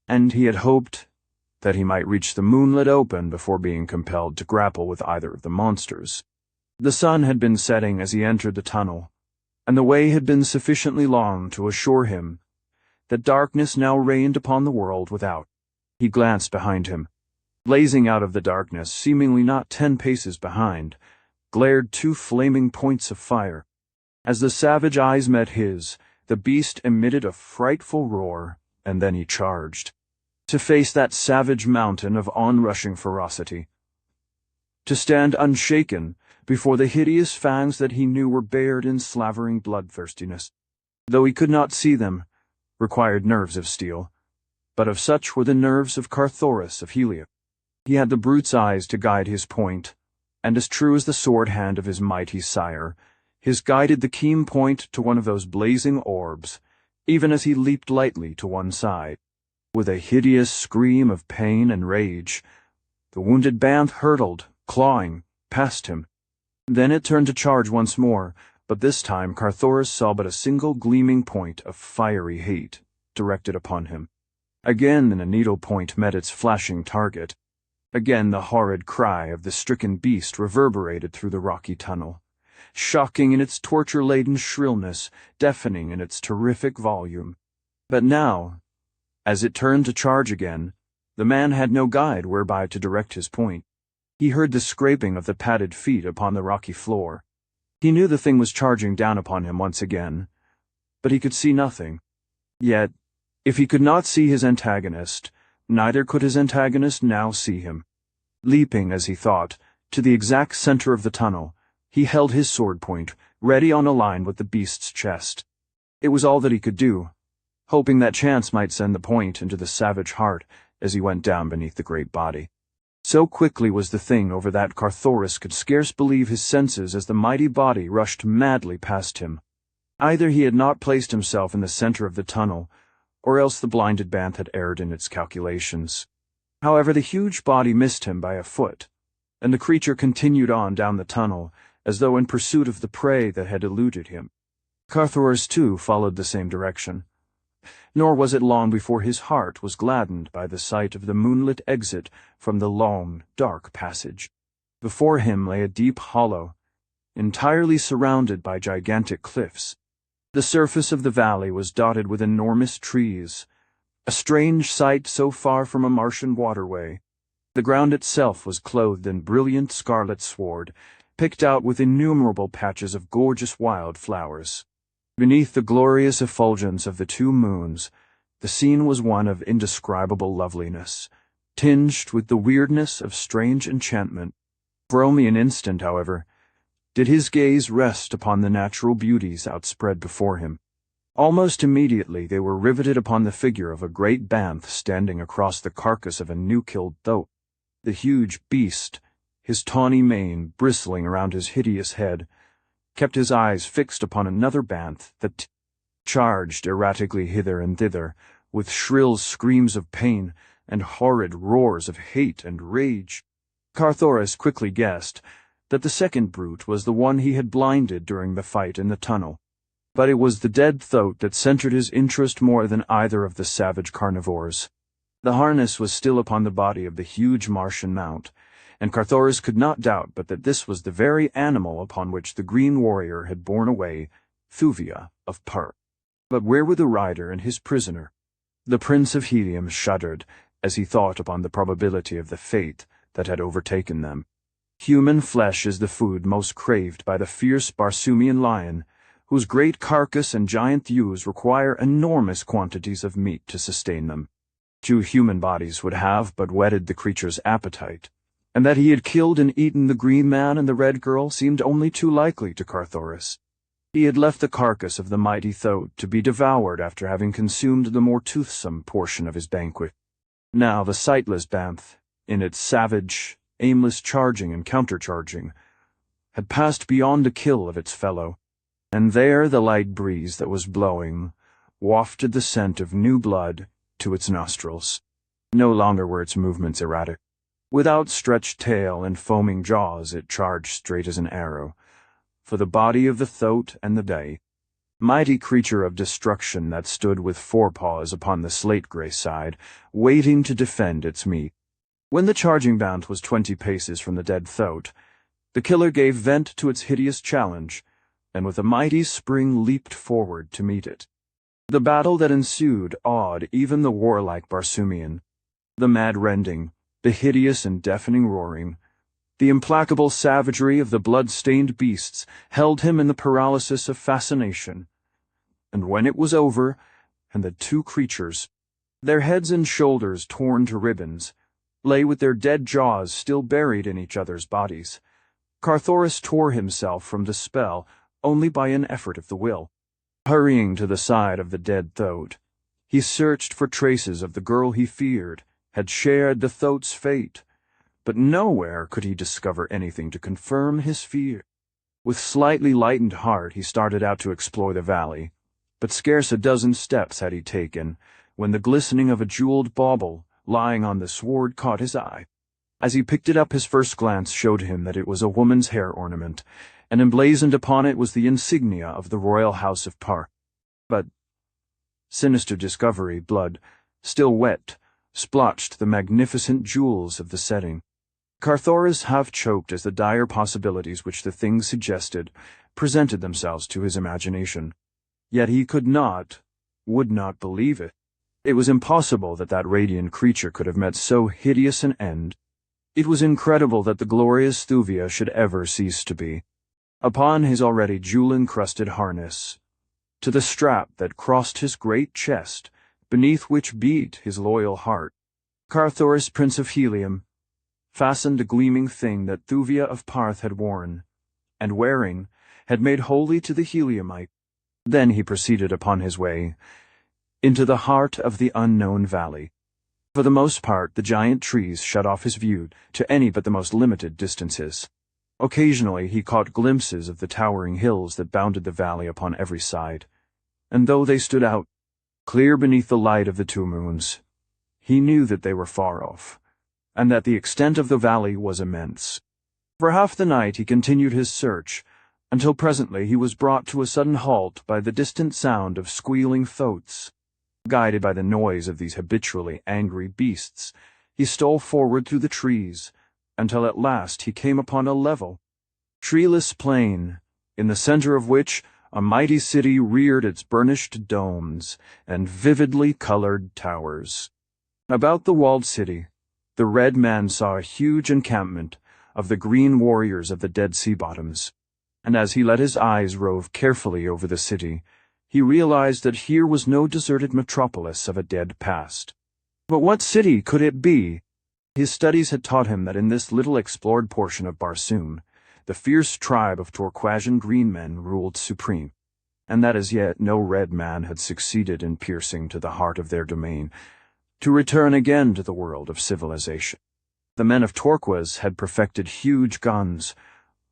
and he had hoped that he might reach the moonlit open before being compelled to grapple with either of the monsters. The sun had been setting as he entered the tunnel, and the way had been sufficiently long to assure him that darkness now reigned upon the world without. He glanced behind him. Blazing out of the darkness, seemingly not 10 paces behind, glared 2 flaming points of fire. As the savage eyes met his, the beast emitted a frightful roar, and then he charged. To face that savage mountain of onrushing ferocity. To stand unshaken, before the hideous fangs that he knew were bared in slavering bloodthirstiness. Though he could not see them, required nerves of steel, but of such were the nerves of Carthoris of Helia. He had the brute's eyes to guide his point, and as true as the sword hand of his mighty sire, his guided the keen point to one of those blazing orbs, even as he leaped lightly to one side. With a hideous scream of pain and rage, the wounded band hurtled, clawing, past him. Then it turned to charge once more, but this time Carthoris saw but a single gleaming point of fiery hate directed upon him. Again the needle point met its flashing target. Again the horrid cry of the stricken beast reverberated through the rocky tunnel, shocking in its torture-laden shrillness, deafening in its terrific volume. But now, as it turned to charge again, the man had no guide whereby to direct his point. He heard the scraping of the padded feet upon the rocky floor. He knew the thing was charging down upon him once again, but he could see nothing. Yet, if he could not see his antagonist, neither could his antagonist now see him. Leaping, as he thought, to the exact center of the tunnel, he held his sword point, ready on a line with the beast's chest. It was all that he could do, hoping that chance might send the point into the savage heart as he went down beneath the great body. So quickly was the thing over that Carthoris could scarce believe his senses as the mighty body rushed madly past him. Either he had not placed himself in the center of the tunnel, or else the blinded band had erred in its calculations. However, the huge body missed him by a foot, and the creature continued on down the tunnel, as though in pursuit of the prey that had eluded him. Carthoris, too, followed the same direction. Nor was it long before his heart was gladdened by the sight of the moonlit exit from the long, dark passage. Before him lay a deep hollow, entirely surrounded by gigantic cliffs. The surface of the valley was dotted with enormous trees, a strange sight so far from a Martian waterway. The ground itself was clothed in brilliant scarlet sward, picked out with innumerable patches of gorgeous wild flowers. Beneath the glorious effulgence of the two moons, the scene was one of indescribable loveliness, tinged with the weirdness of strange enchantment. For only an instant, however, did his gaze rest upon the natural beauties outspread before him. Almost immediately they were riveted upon the figure of a great banth standing across the carcass of a new-killed thoat. The huge beast, his tawny mane bristling around his hideous head, kept his eyes fixed upon another banth that charged erratically hither and thither, with shrill screams of pain and horrid roars of hate and rage. Carthoris quickly guessed that the second brute was the one he had blinded during the fight in the tunnel, but it was the dead thoat that centered his interest more than either of the savage carnivores. The harness was still upon the body of the huge Martian mount, and Carthoris could not doubt but that this was the very animal upon which the green warrior had borne away Thuvia of Pulp. But where were the rider and his prisoner? The Prince of Helium shuddered as he thought upon the probability of the fate that had overtaken them. Human flesh is the food most craved by the fierce Barsoomian lion, whose great carcass and giant thews require enormous quantities of meat to sustain them. 2 human bodies would have but whetted the creature's appetite, and that he had killed and eaten the green man and the red girl seemed only too likely to Carthoris. He had left the carcass of the mighty thoat to be devoured after having consumed the more toothsome portion of his banquet. Now the sightless banth, in its savage, aimless charging and countercharging, had passed beyond the kill of its fellow, and there the light breeze that was blowing wafted the scent of new blood to its nostrils. No longer were its movements erratic. With outstretched tail and foaming jaws it charged straight as an arrow, for the body of the thoat and the day, mighty creature of destruction that stood with forepaws upon the slate-gray side, waiting to defend its meat. When the charging band was 20 paces from the dead thoat, the killer gave vent to its hideous challenge, and with a mighty spring leaped forward to meet it. The battle that ensued awed even the warlike Barsoomian. The mad rending, the hideous and deafening roaring, the implacable savagery of the blood-stained beasts held him in the paralysis of fascination. And when it was over, and the 2 creatures, their heads and shoulders torn to ribbons, lay with their dead jaws still buried in each other's bodies, Carthoris tore himself from the spell only by an effort of the will. Hurrying to the side of the dead Thoat, he searched for traces of the girl he feared had shared the Thoat's fate, but nowhere could he discover anything to confirm his fear. With slightly lightened heart he started out to explore the valley, but scarce a dozen steps had he taken when the glistening of a jeweled bauble lying on the sward caught his eye. As he picked it up, his first glance showed him that it was a woman's hair ornament, and emblazoned upon it was the insignia of the royal house of Par. But sinister discovery, blood, still wet, splotched the magnificent jewels of the setting. Carthoris half choked as the dire possibilities which the thing suggested presented themselves to his imagination. Yet he would not believe it. It was impossible that that radiant creature could have met so hideous an end. It was incredible that the glorious Thuvia should ever cease to be. Upon his already jewel-encrusted harness, to the strap that crossed his great chest, beneath which beat his loyal heart, Carthoris, Prince of Helium, fastened a gleaming thing that Thuvia of Parth had worn, and wearing, had made holy to the Heliumite. Then he proceeded upon his way, into the heart of the unknown valley. For the most part, the giant trees shut off his view to any but the most limited distances. Occasionally he caught glimpses of the towering hills that bounded the valley upon every side, and though they stood out clear beneath the light of the two moons, he knew that they were far off, and that the extent of the valley was immense. For half the night he continued his search, until presently he was brought to a sudden halt by the distant sound of squealing Thoats. Guided by the noise of these habitually angry beasts, he stole forward through the trees, until at last he came upon a level, treeless plain, in the center of which a mighty city reared its burnished domes and vividly colored towers. About the walled city, the red man saw a huge encampment of the green warriors of the Dead Sea bottoms, and as he let his eyes rove carefully over the city, he realized that here was no deserted metropolis of a dead past. But what city could it be? His studies had taught him that in this little explored portion of Barsoom, the fierce tribe of Torquasian green men ruled supreme, and that as yet no red man had succeeded in piercing to the heart of their domain, to return again to the world of civilization. The men of Torquas had perfected huge guns,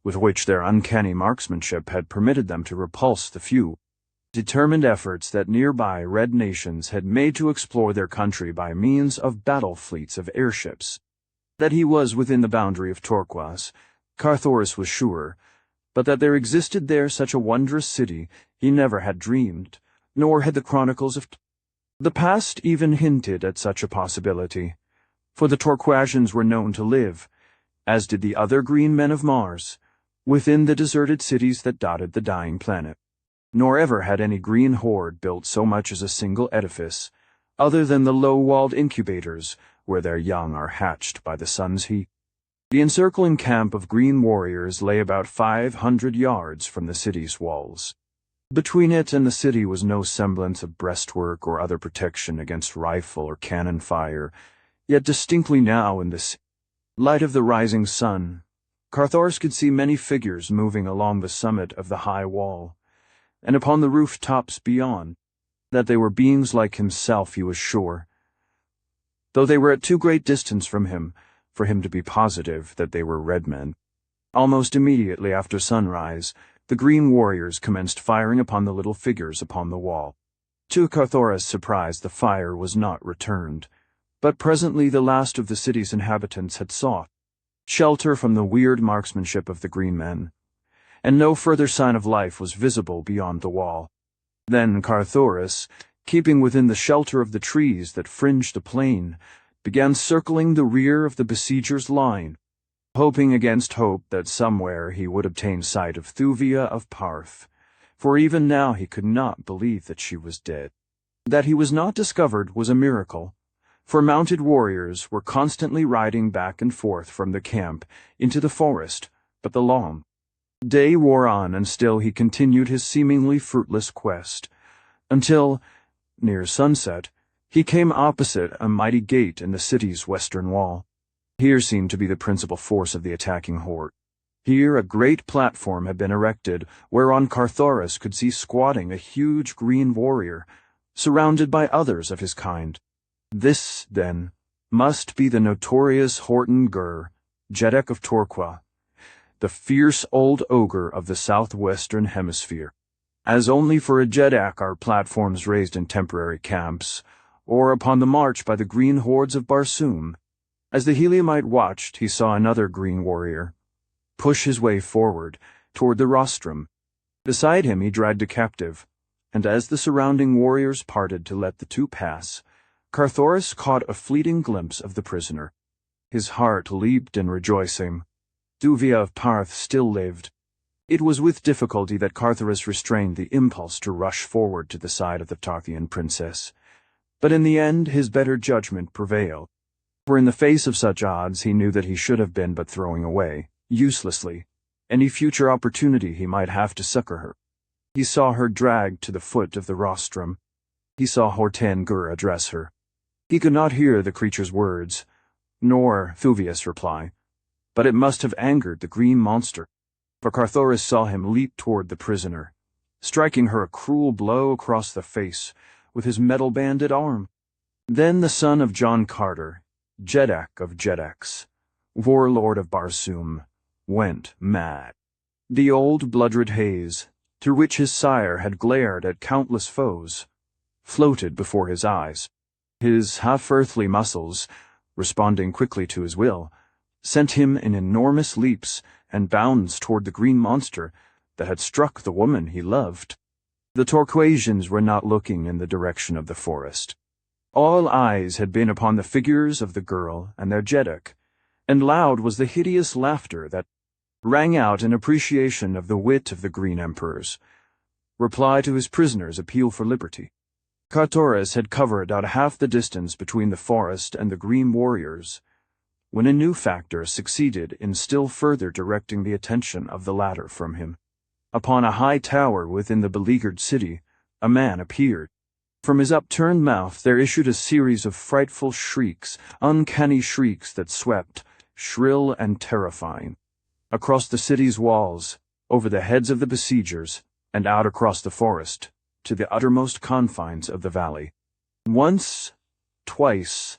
with which their uncanny marksmanship had permitted them to repulse the few, determined efforts that nearby red nations had made to explore their country by means of battle fleets of airships. That he was within the boundary of Torquas, Carthoris was sure, but that there existed there such a wondrous city he never had dreamed, nor had the chronicles of the past even hinted at such a possibility, for the Torquasians were known to live, as did the other green men of Mars, within the deserted cities that dotted the dying planet. Nor ever had any green horde built so much as a single edifice, other than the low-walled incubators where their young are hatched by the sun's heat. The encircling camp of green warriors lay about 500 yards from the city's walls. Between it and the city was no semblance of breastwork or other protection against rifle or cannon fire, yet distinctly now in the light of the rising sun, Carthoris could see many figures moving along the summit of the high wall, and upon the rooftops beyond. That they were beings like himself he was sure, though they were at too great distance from him for him to be positive that they were red men. Almost immediately after sunrise, the green warriors commenced firing upon the little figures upon the wall. To Carthoris' surprise, the fire was not returned, but presently the last of the city's inhabitants had sought shelter from the weird marksmanship of the green men, and no further sign of life was visible beyond the wall. Then Carthoris, keeping within the shelter of the trees that fringed the plain, began circling the rear of the besiegers' line, hoping against hope that somewhere he would obtain sight of Thuvia of Parth, for even now he could not believe that she was dead. That he was not discovered was a miracle, for mounted warriors were constantly riding back and forth from the camp into the forest, but the long day wore on, and still he continued his seemingly fruitless quest, until, near sunset, he came opposite a mighty gate in the city's western wall. Here seemed to be the principal force of the attacking horde. Here a great platform had been erected, whereon Carthoris could see squatting a huge green warrior, surrounded by others of his kind. This, then, must be the notorious Horton Gur, Jeddak of Torqua, the fierce old ogre of the southwestern hemisphere. As only for a Jeddak are platforms raised in temporary camps, or upon the march by the green hordes of Barsoom. As the Heliumite watched, he saw another green warrior push his way forward toward the rostrum. Beside him he dragged a captive, and as the surrounding warriors parted to let the two pass, Carthoris caught a fleeting glimpse of the prisoner. His heart leaped in rejoicing. Thuvia of Parth still lived. It was with difficulty that Carthoris restrained the impulse to rush forward to the side of the Tarthian princess, but in the end his better judgment prevailed. For in the face of such odds he knew that he should have been but throwing away, uselessly, any future opportunity he might have to succor her. He saw her dragged to the foot of the rostrum. He saw Horton Gur address her. He could not hear the creature's words, nor Thuvia's reply, but it must have angered the green monster, for Carthoris saw him leap toward the prisoner, striking her a cruel blow across the face with his metal-banded arm. Then the son of John Carter, Jeddak of Jeddaks, warlord of Barsoom, went mad. The old blood-red haze, through which his sire had glared at countless foes, floated before his eyes. His half-earthly muscles, responding quickly to his will, sent him in enormous leaps and bounds toward the green monster that had struck the woman he loved. The Torquasians were not looking in the direction of the forest. All eyes had been upon the figures of the girl and their Jeddak, and loud was the hideous laughter that rang out in appreciation of the wit of the Green Emperors, reply to his prisoner's appeal for liberty. Carthoris had covered out half the distance between the forest and the green warriors, when a new factor succeeded in still further directing the attention of the latter from him. Upon a high tower within the beleaguered city, a man appeared. From his upturned mouth there issued a series of frightful shrieks, uncanny shrieks that swept, shrill and terrifying, across the city's walls, over the heads of the besiegers, and out across the forest, to the uttermost confines of the valley. Once, twice,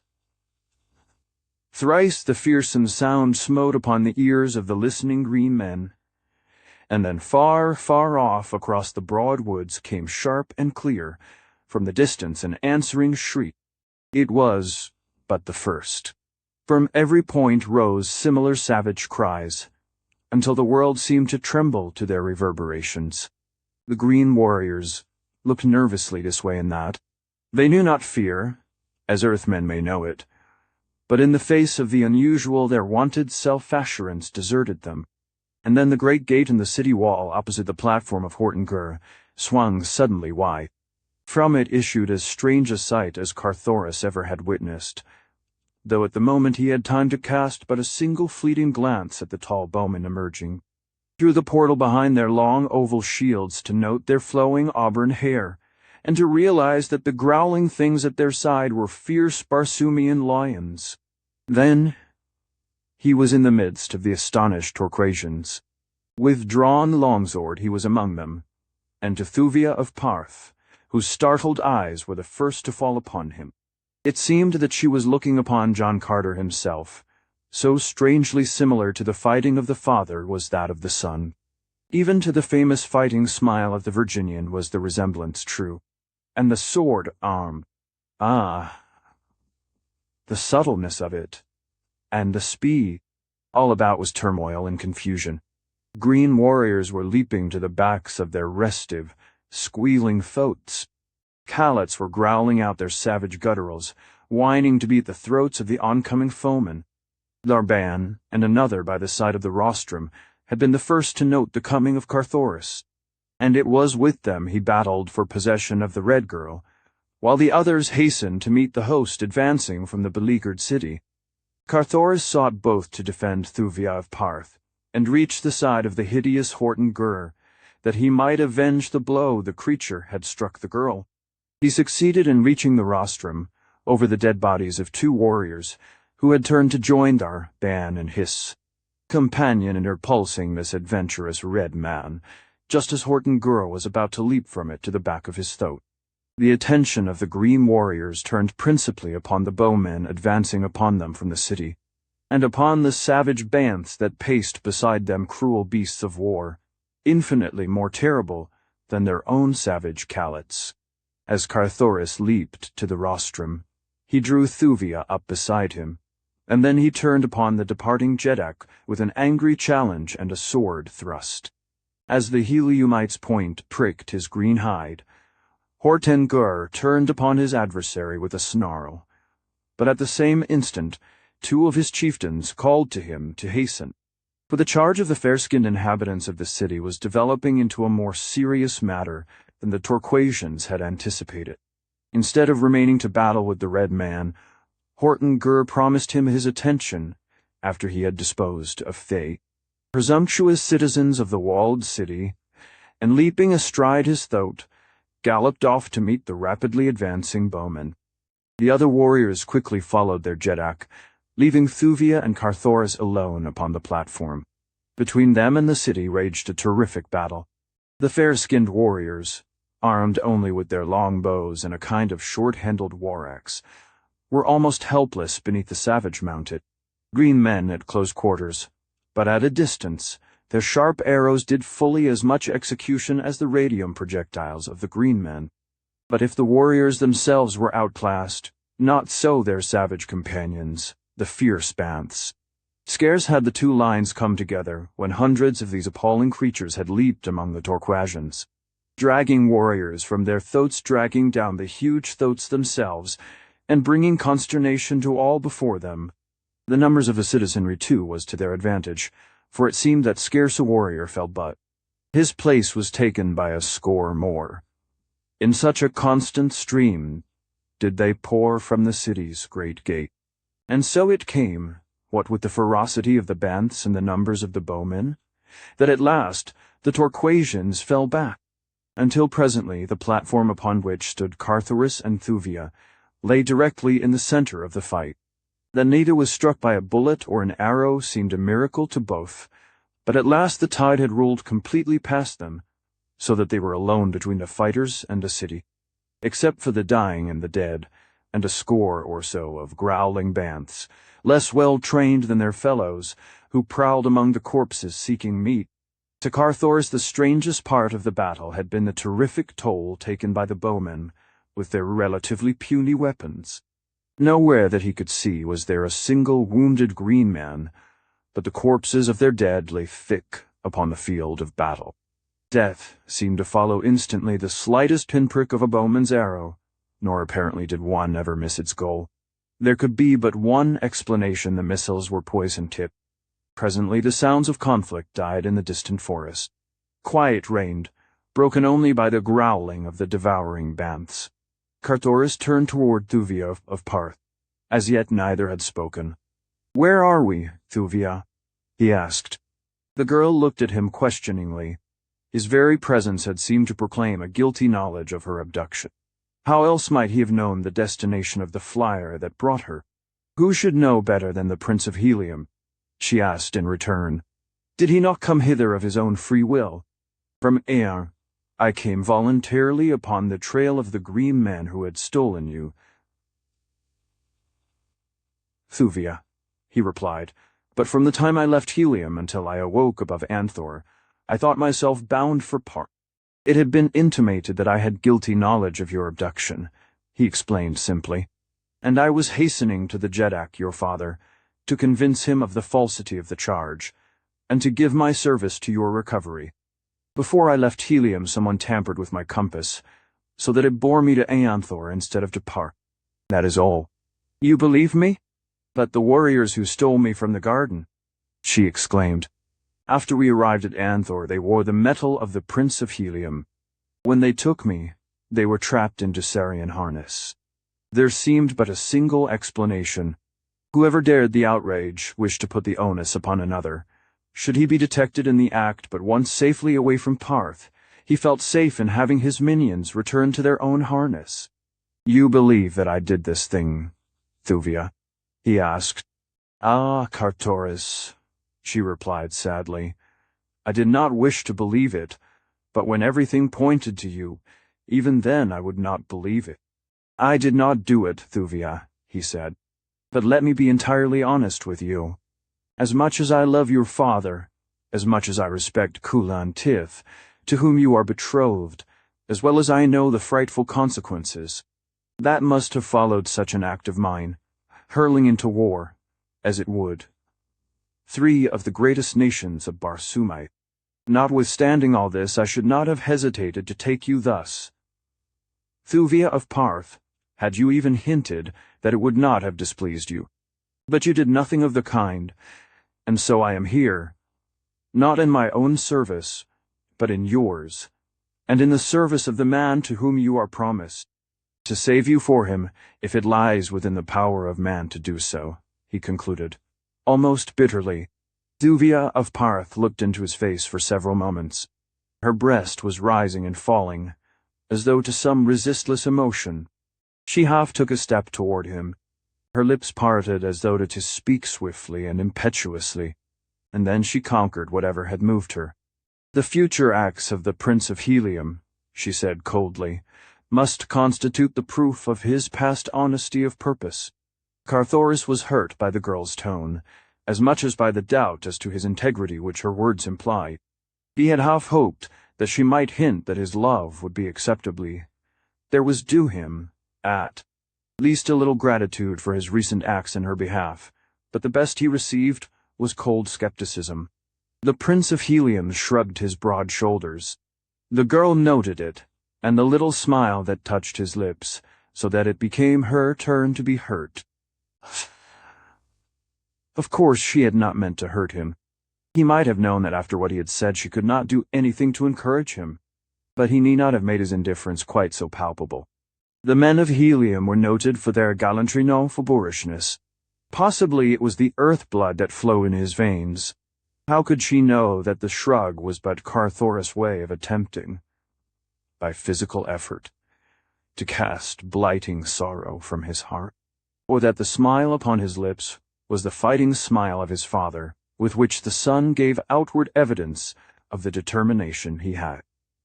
thrice the fearsome sound smote upon the ears of the listening green men, and then far, far off across the broad woods came sharp and clear, from the distance, an answering shriek. It was but the first. From every point rose similar savage cries, until the world seemed to tremble to their reverberations. The green warriors looked nervously this way and that. They knew not fear, as earthmen may know it, but in the face of the unusual their wonted self-assurance deserted them, and then the great gate in the city wall opposite the platform of Horton Gur swung suddenly wide. From it issued as strange a sight as Carthoris ever had witnessed, though at the moment he had time to cast but a single fleeting glance at the tall bowmen emerging through the portal behind their long oval shields to note their flowing auburn hair, and to realize that the growling things at their side were fierce Barsoomian lions. Then he was in the midst of the astonished Torquasians. With drawn longsword he was among them, and to Thuvia of Parth, whose startled eyes were the first to fall upon him, it seemed that she was looking upon John Carter himself. So strangely similar to the fighting of the father was that of the son. Even to the famous fighting smile of the Virginian was the resemblance true. And the sword arm. Ah, the subtleness of it. And the speed. All about was turmoil and confusion. Green warriors were leaping to the backs of their restive, squealing foes. Callets were growling out their savage gutturals, whining to beat the throats of the oncoming foemen. Larban, and another by the side of the rostrum, had been the first to note the coming of Carthoris, and it was with them he battled for possession of the Red Girl, while the others hastened to meet the host advancing from the beleaguered city. Carthoris sought both to defend Thuvia of Parth, and reach the side of the hideous Horton Gur, that he might avenge the blow the creature had struck the girl. He succeeded in reaching the rostrum, over the dead bodies of two warriors, who had turned to join Ban and Hiss. companion in her pulsing this adventurous red man, just as Horton Gur was about to leap from it to the back of his throat. The attention of the green warriors turned principally upon the bowmen advancing upon them from the city, and upon the savage banths that paced beside them, cruel beasts of war, infinitely more terrible than their own savage callets. As Carthoris leaped to the rostrum, he drew Thuvia up beside him, and then he turned upon the departing Jeddak with an angry challenge and a sword thrust. As the Heliumite's point pricked his green hide, Horton Gur turned upon his adversary with a snarl, but at the same instant 2 of his chieftains called to him to hasten, for the charge of the fair-skinned inhabitants of the city was developing into a more serious matter than the Torquasians had anticipated. Instead of remaining to battle with the Red Man, Horton Gur promised him his attention after he had disposed of they, presumptuous citizens of the walled city, and leaping astride his throat, galloped off to meet the rapidly advancing bowmen. The other warriors quickly followed their Jeddak, leaving Thuvia and Carthoris alone upon the platform. Between them and the city raged a terrific battle. The fair-skinned warriors, armed only with their long bows and a kind of short-handled war-axe, were almost helpless beneath the savage-mounted green men at close quarters, but at a distance their sharp arrows did fully as much execution as the radium projectiles of the green men. But if the warriors themselves were outclassed, not so their savage companions, the fierce banths. Scarce had the 2 lines come together when hundreds of these appalling creatures had leaped among the Torquasians, dragging warriors from their throats, dragging down the huge throats themselves, and bringing consternation to all before them. The numbers of the citizenry, too, was to their advantage, for it seemed that scarce a warrior fell but his place was taken by a score more. In such a constant stream did they pour from the city's great gate. And so it came, what with the ferocity of the banths and the numbers of the bowmen, that at last the Torquasians fell back, until presently the platform upon which stood Carthoris and Thuvia lay directly in the center of the fight. That neither was struck by a bullet or an arrow seemed a miracle to both, but at last the tide had rolled completely past them, so that they were alone between the fighters and the city, except for the dying and the dead, and a score or so of growling banths, less well-trained than their fellows, who prowled among the corpses seeking meat. To Carthoris the strangest part of the battle had been the terrific toll taken by the bowmen with their relatively puny weapons. Nowhere that he could see was there a single wounded green man, but the corpses of their dead lay thick upon the field of battle. Death seemed to follow instantly the slightest pinprick of a bowman's arrow, nor apparently did one ever miss its goal. There could be but one explanation: the missiles were poison-tipped. Presently the sounds of conflict died in the distant forest. Quiet reigned, broken only by the growling of the devouring banths. Carthoris turned toward Thuvia of Parth. As yet neither had spoken. "Where are we, Thuvia?" he asked. The girl looked at him questioningly. His very presence had seemed to proclaim a guilty knowledge of her abduction. How else might he have known the destination of the flyer that brought her? Who should know better than the Prince of Helium? She asked in return. Did he not come hither of his own free will? From Air, I came voluntarily upon the trail of the green man who had stolen you. Thuvia, he replied, but from the time I left Helium until I awoke above Anthor, I thought myself bound for Parth. It had been intimated that I had guilty knowledge of your abduction, he explained simply, and I was hastening to the Jeddak, your father, to convince him of the falsity of the charge, and to give my service to your recovery. Before I left Helium, someone tampered with my compass, so that it bore me to Aanthor instead of to Parth. That is all. You believe me? But the warriors who stole me from the garden, she exclaimed. After we arrived at Anthor, they wore the metal of the Prince of Helium. When they took me, they were trapped in Dusarian harness. There seemed but a single explanation. Whoever dared the outrage wished to put the onus upon another. Should he be detected in the act, but once safely away from Parth, he felt safe in having his minions return to their own harness. You believe that I did this thing, Thuvia? He asked. Ah, Carthoris, she replied sadly. I did not wish to believe it, but when everything pointed to you, even then I would not believe it. I did not do it, Thuvia, he said. But let me be entirely honest with you. As much as I love your father, as much as I respect Kula and Tith, to whom you are betrothed, as well as I know the frightful consequences, that must have followed such an act of mine, hurling into war, as it would, 3 of the greatest nations of Barsoomite. Notwithstanding all this, I should not have hesitated to take you thus. Thuvia of Parth, had you even hinted that it would not have displeased you. But you did nothing of the kind, and so I am here, not in my own service, but in yours, and in the service of the man to whom you are promised, to save you for him, if it lies within the power of man to do so, he concluded, almost bitterly. Thuvia of Parth looked into his face for several moments. Her breast was rising and falling, as though to some resistless emotion. She half took a step toward him, her lips parted as though to speak swiftly and impetuously, and then she conquered whatever had moved her. The future acts of the Prince of Helium, she said coldly, must constitute the proof of his past honesty of purpose. Carthoris was hurt by the girl's tone, as much as by the doubt as to his integrity which her words implied. He had half hoped that she might hint that his love would be acceptably. There was due him, at least, a little gratitude for his recent acts in her behalf, but the best he received was cold skepticism. The Prince of Helium shrugged his broad shoulders. The girl noted it, and the little smile that touched his lips, so that it became her turn to be hurt. Of course she had not meant to hurt him. He might have known that after what he had said she could not do anything to encourage him, but he need not have made his indifference quite so palpable. The men of Helium were noted for their gallantry, no for boorishness. Possibly it was the earth blood that flowed in his veins. How could she know that the shrug was but Carthoris' way of attempting, by physical effort, to cast blighting sorrow from his heart? Or that the smile upon his lips was the fighting smile of his father, with which the son gave outward evidence of the determination he had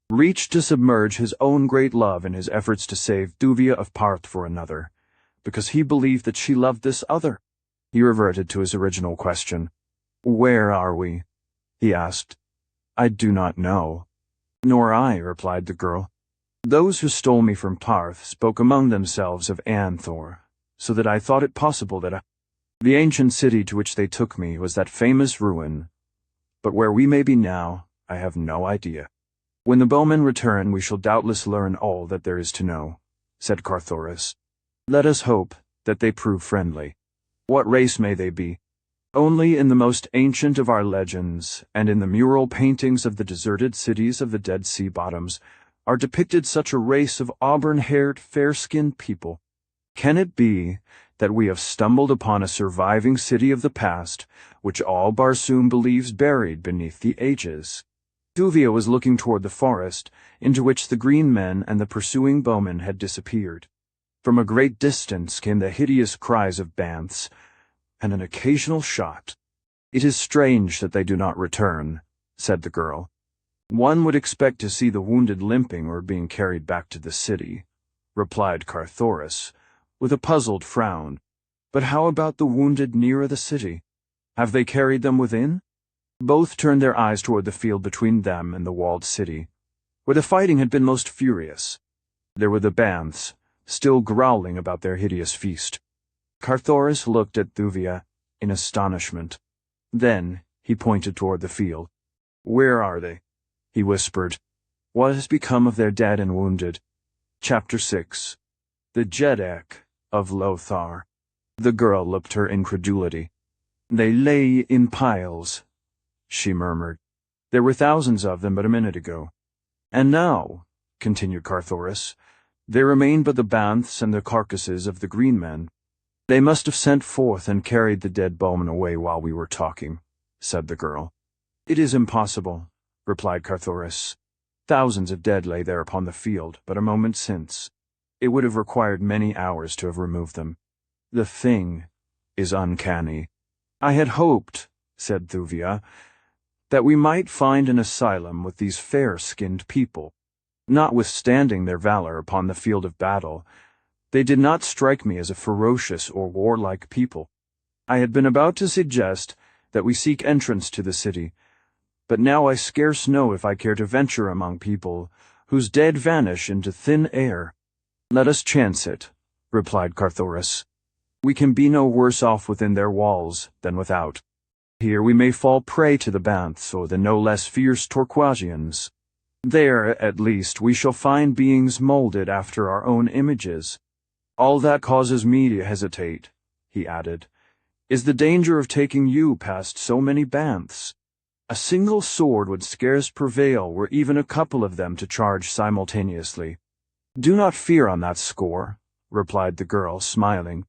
reached to submerge his own great love in his efforts to save Thuvia of Parth for another, because he believed that she loved this other. He reverted to his original question. Where are we? He asked. I do not know. Nor I, replied the girl. Those who stole me from Parth spoke among themselves of Anthor, so that I thought it possible that the ancient city to which they took me was that famous ruin, but where we may be now, I have no idea. When the bowmen return, we shall doubtless learn all that there is to know, said Carthoris. Let us hope that they prove friendly. What race may they be? Only in the most ancient of our legends, and in the mural paintings of the deserted cities of the Dead Sea bottoms, are depicted such a race of auburn-haired, fair-skinned people. Can it be that we have stumbled upon a surviving city of the past, which all Barsoom believes buried beneath the ages? Thuvia was looking toward the forest, into which the green men and the pursuing bowmen had disappeared. From a great distance came the hideous cries of banths, and an occasional shot. It is strange that they do not return, said the girl. One would expect to see the wounded limping or being carried back to the city, replied Carthoris, with a puzzled frown. But how about the wounded nearer the city? Have they carried them within? Both turned their eyes toward the field between them and the walled city, where the fighting had been most furious. There were the banths, still growling about their hideous feast. Carthoris looked at Thuvia in astonishment. Then he pointed toward the field. Where are they? He whispered. What has become of their dead and wounded? Chapter 6. The Jeddak of Lothar. The girl looked her incredulity. They lay in piles, she murmured. There were thousands of them but a minute ago. And now, continued Carthoris, there remain but the banths and the carcasses of the green men. They must have sent forth and carried the dead bowmen away while we were talking, said the girl. It is impossible, replied Carthoris. Thousands of dead lay there upon the field but a moment since. It would have required many hours to have removed them. The thing is uncanny. I had hoped, said Thuvia, "that we might find an asylum with these fair-skinned people. Notwithstanding their valor upon the field of battle, they did not strike me as a ferocious or warlike people. I had been about to suggest that we seek entrance to the city, but now I scarce know if I care to venture among people whose dead vanish into thin air." "Let us chance it," replied Carthoris. "We can be no worse off within their walls than without. Here we may fall prey to the Banths or the no less fierce Torquasians. There, at least, we shall find beings molded after our own images. All that causes me to hesitate," he added, "is the danger of taking you past so many Banths. A single sword would scarce prevail were even a couple of them to charge simultaneously." "Do not fear on that score," replied the girl, smiling.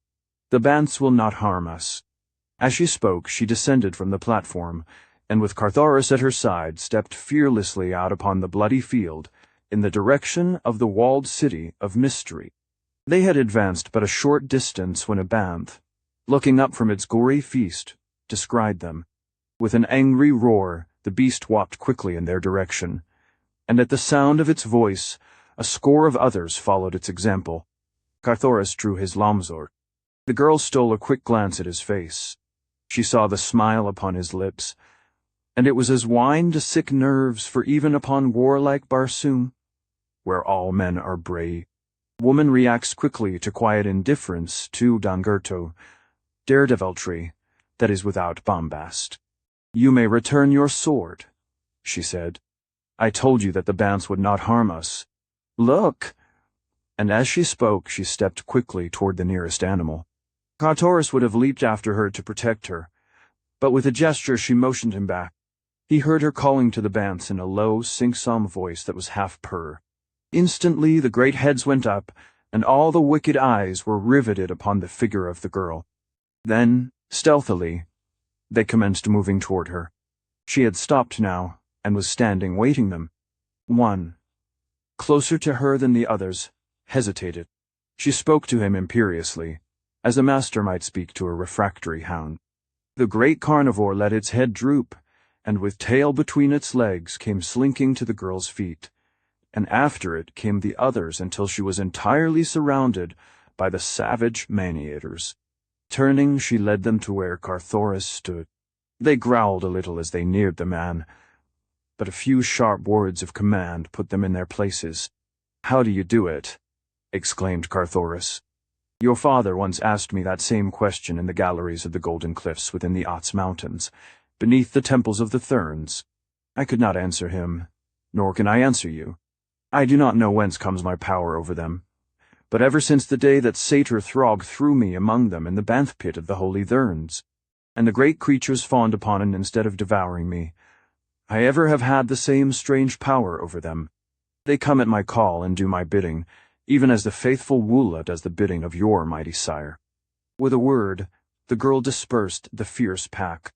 "The Banths will not harm us." As she spoke, she descended from the platform, and with Carthoris at her side stepped fearlessly out upon the bloody field in the direction of the walled city of mystery. They had advanced but a short distance when a Banth, looking up from its gory feast, descried them. With an angry roar, the beast walked quickly in their direction, and at the sound of its voice, a score of others followed its example. Carthoris drew his lomzor. The girl stole a quick glance at his face. She saw the smile upon his lips, and it was as wine to sick nerves for even upon warlike Barsoom, where all men are brave. Woman reacts quickly to quiet indifference to Dangurto, daredeviltry that is without bombast. "You may return your sword," she said. "I told you that the Banths would not harm us. Look!" And as she spoke, she stepped quickly toward the nearest animal. Carthoris would have leaped after her to protect her, but with a gesture she motioned him back. He heard her calling to the Banths in a low, sing-song voice that was half purr. Instantly the great heads went up, and all the wicked eyes were riveted upon the figure of the girl. Then, stealthily, they commenced moving toward her. She had stopped now, and was standing waiting them. One, closer to her than the others, hesitated. She spoke to him imperiously, as a master might speak to a refractory hound. The great carnivore let its head droop, and with tail between its legs came slinking to the girl's feet, and after it came the others until she was entirely surrounded by the savage maniators. Turning, she led them to where Carthoris stood. They growled a little as they neared the man, but a few sharp words of command put them in their places. "How do you do it?" exclaimed Carthoris. "Your father once asked me that same question in the galleries of the Golden Cliffs within the Ots Mountains, beneath the temples of the Therns. I could not answer him, nor can I answer you. I do not know whence comes my power over them, but ever since the day that Satyr Throg threw me among them in the Banth pit of the Holy Therns, and the great creatures fawned upon it instead of devouring me, I ever have had the same strange power over them. They come at my call and do my bidding, even as the faithful Woola does the bidding of your mighty sire." With a word, the girl dispersed the fierce pack.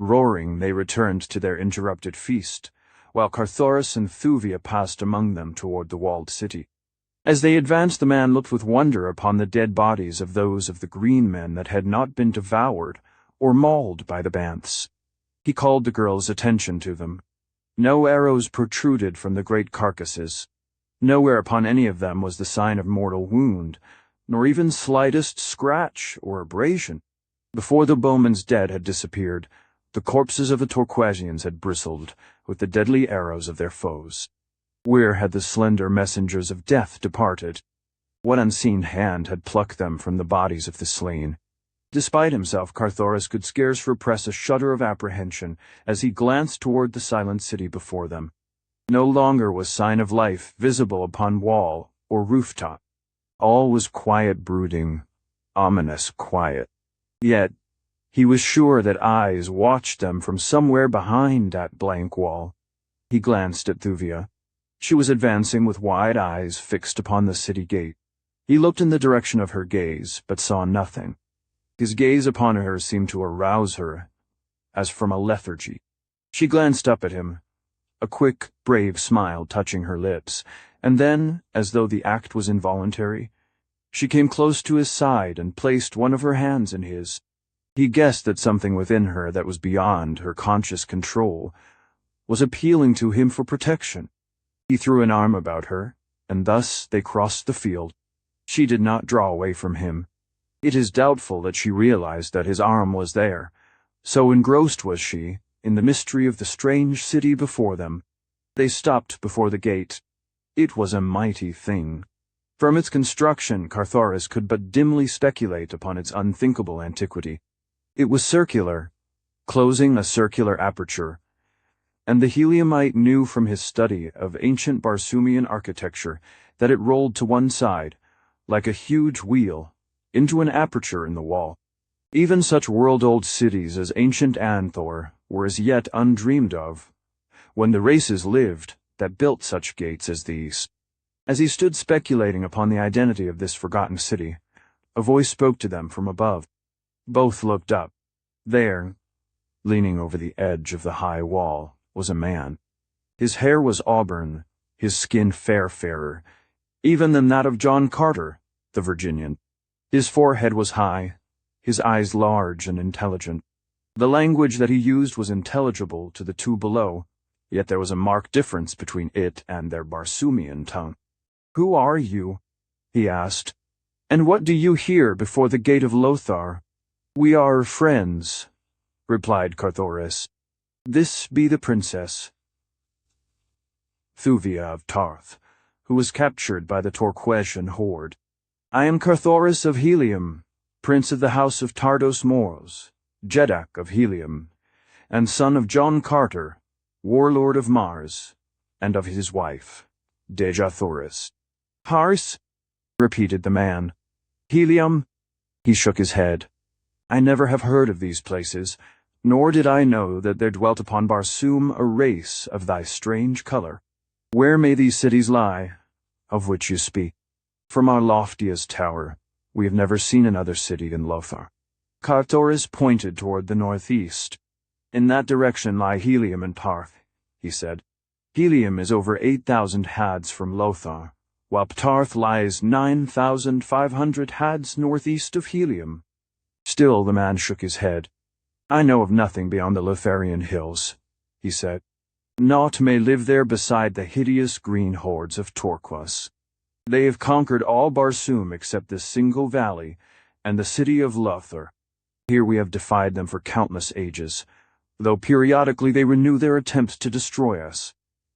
Roaring, they returned to their interrupted feast, while Carthoris and Thuvia passed among them toward the walled city. As they advanced, the man looked with wonder upon the dead bodies of those of the green men that had not been devoured or mauled by the Banths. He called the girl's attention to them. No arrows protruded from the great carcasses. Nowhere upon any of them was the sign of mortal wound, nor even slightest scratch or abrasion. Before the bowmen's dead had disappeared, the corpses of the Torquasians had bristled with the deadly arrows of their foes. Where had the slender messengers of death departed? What unseen hand had plucked them from the bodies of the slain? Despite himself, Carthoris could scarce repress a shudder of apprehension as he glanced toward the silent city before them. No longer was sign of life visible upon wall or rooftop. All was quiet brooding, ominous quiet. Yet he was sure that eyes watched them from somewhere behind that blank wall. He glanced at Thuvia. She was advancing with wide eyes fixed upon the city gate. He looked in the direction of her gaze, but saw nothing. His gaze upon her seemed to arouse her, as from a lethargy. She glanced up at him, a quick, brave smile touching her lips, and then, as though the act was involuntary, she came close to his side and placed one of her hands in his. He guessed that something within her that was beyond her conscious control was appealing to him for protection. He threw an arm about her, and thus they crossed the field. She did not draw away from him. It is doubtful that she realized that his arm was there, so engrossed was she in the mystery of the strange city before them. They stopped before the gate. It was a mighty thing. From its construction, Carthoris could but dimly speculate upon its unthinkable antiquity. It was circular, closing a circular aperture, and the Heliumite knew from his study of ancient Barsoomian architecture that it rolled to one side, like a huge wheel, into an aperture in the wall. Even such world-old cities as ancient Anthor were as yet undreamed of, when the races lived that built such gates as these. As he stood speculating upon the identity of this forgotten city, a voice spoke to them from above. Both looked up. There, leaning over the edge of the high wall, was a man. His hair was auburn, his skin fairer, even than that of John Carter, the Virginian. His forehead was high, his eyes large and intelligent. The language that he used was intelligible to the two below, yet there was a marked difference between it and their Barsoomian tongue. "Who are you?" he asked. "And what do you here before the gate of Lothar?" "We are friends," replied Carthoris. "This be the princess, Thuvia of Tarth, who was captured by the Torquesian horde. I am Carthoris of Helium, prince of the house of Tardos Mors, Jeddak of Helium, and son of John Carter, warlord of Mars, and of his wife, Dejah Thoris." "Hars?" repeated the man. "Helium?" He shook his head. "I never have heard of these places, nor did I know that there dwelt upon Barsoom a race of thy strange color. Where may these cities lie, of which you speak? From our loftiest tower, we have never seen another city in Lothar." Carthoris pointed toward the northeast. "In that direction lie Helium and Tarth," he said. "Helium is over 8,000 hads from Lothar, while Tarth lies 9,500 hads northeast of Helium." Still the man shook his head. "I know of nothing beyond the Lotharian hills," he said. "Naught may live there beside the hideous green hordes of Torquas. They have conquered all Barsoom except this single valley and the city of Lothar. Here we have defied them for countless ages, though periodically they renew their attempts to destroy us.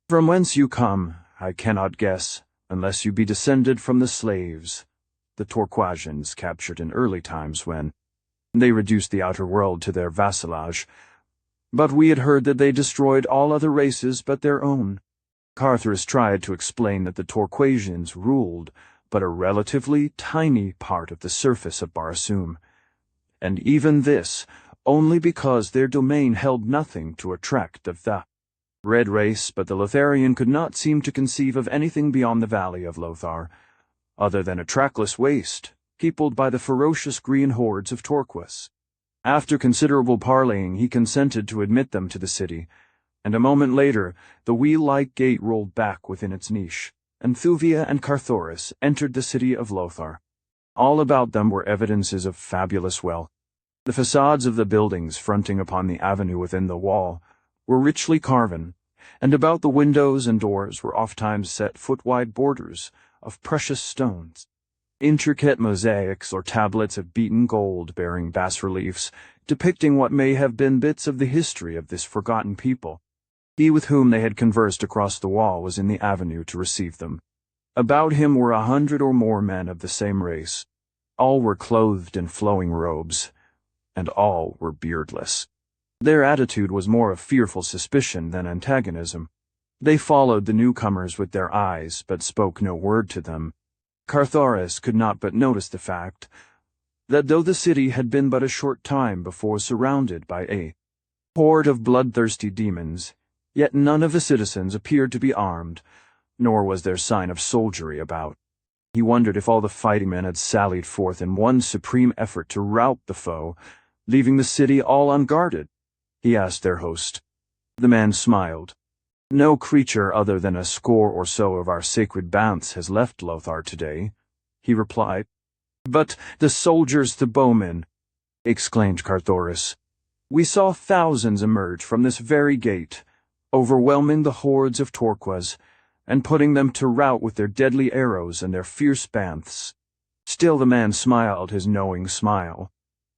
From whence you come, I cannot guess, unless you be descended from the slaves the Torquasians captured in early times when they reduced the outer world to their vassalage, but we had heard that they destroyed all other races but their own." Carthoris tried to explain that the Torquasians ruled but a relatively tiny part of the surface of Barsoom, and even this only because their domain held nothing to attract the red race, but the Lotharian could not seem to conceive of anything beyond the valley of Lothar, other than a trackless waste, peopled by the ferocious green hordes of Torquas. After considerable parleying, he consented to admit them to the city, and a moment later the wheel-like gate rolled back within its niche, and Thuvia and Carthoris entered the city of Lothar. All about them were evidences of fabulous wealth. The facades of the buildings fronting upon the avenue within the wall were richly carven, and about the windows and doors were ofttimes set foot-wide borders of precious stones. Intricate mosaics or tablets of beaten gold bearing bas-reliefs depicting what may have been bits of the history of this forgotten people. He with whom they had conversed across the wall was in the avenue to receive them. About him were 100 or more men of the same race. All were clothed in flowing robes, and all were beardless. Their attitude was more of fearful suspicion than antagonism. They followed the newcomers with their eyes, but spoke no word to them. Carthoris could not but notice the fact that though the city had been but a short time before surrounded by a horde of bloodthirsty demons, yet none of the citizens appeared to be armed, nor was there sign of soldiery about. He wondered if all the fighting men had sallied forth in one supreme effort to rout the foe, leaving the city all unguarded. He asked their host. The man smiled. "No creature other than a score or so of our sacred banths has left Lothar today," he replied. "But the soldiers, the bowmen, exclaimed Carthoris. "We saw thousands emerge from this very gate, overwhelming the hordes of Torquas, and putting them to rout with their deadly arrows and their fierce banths." Still the man smiled his knowing smile.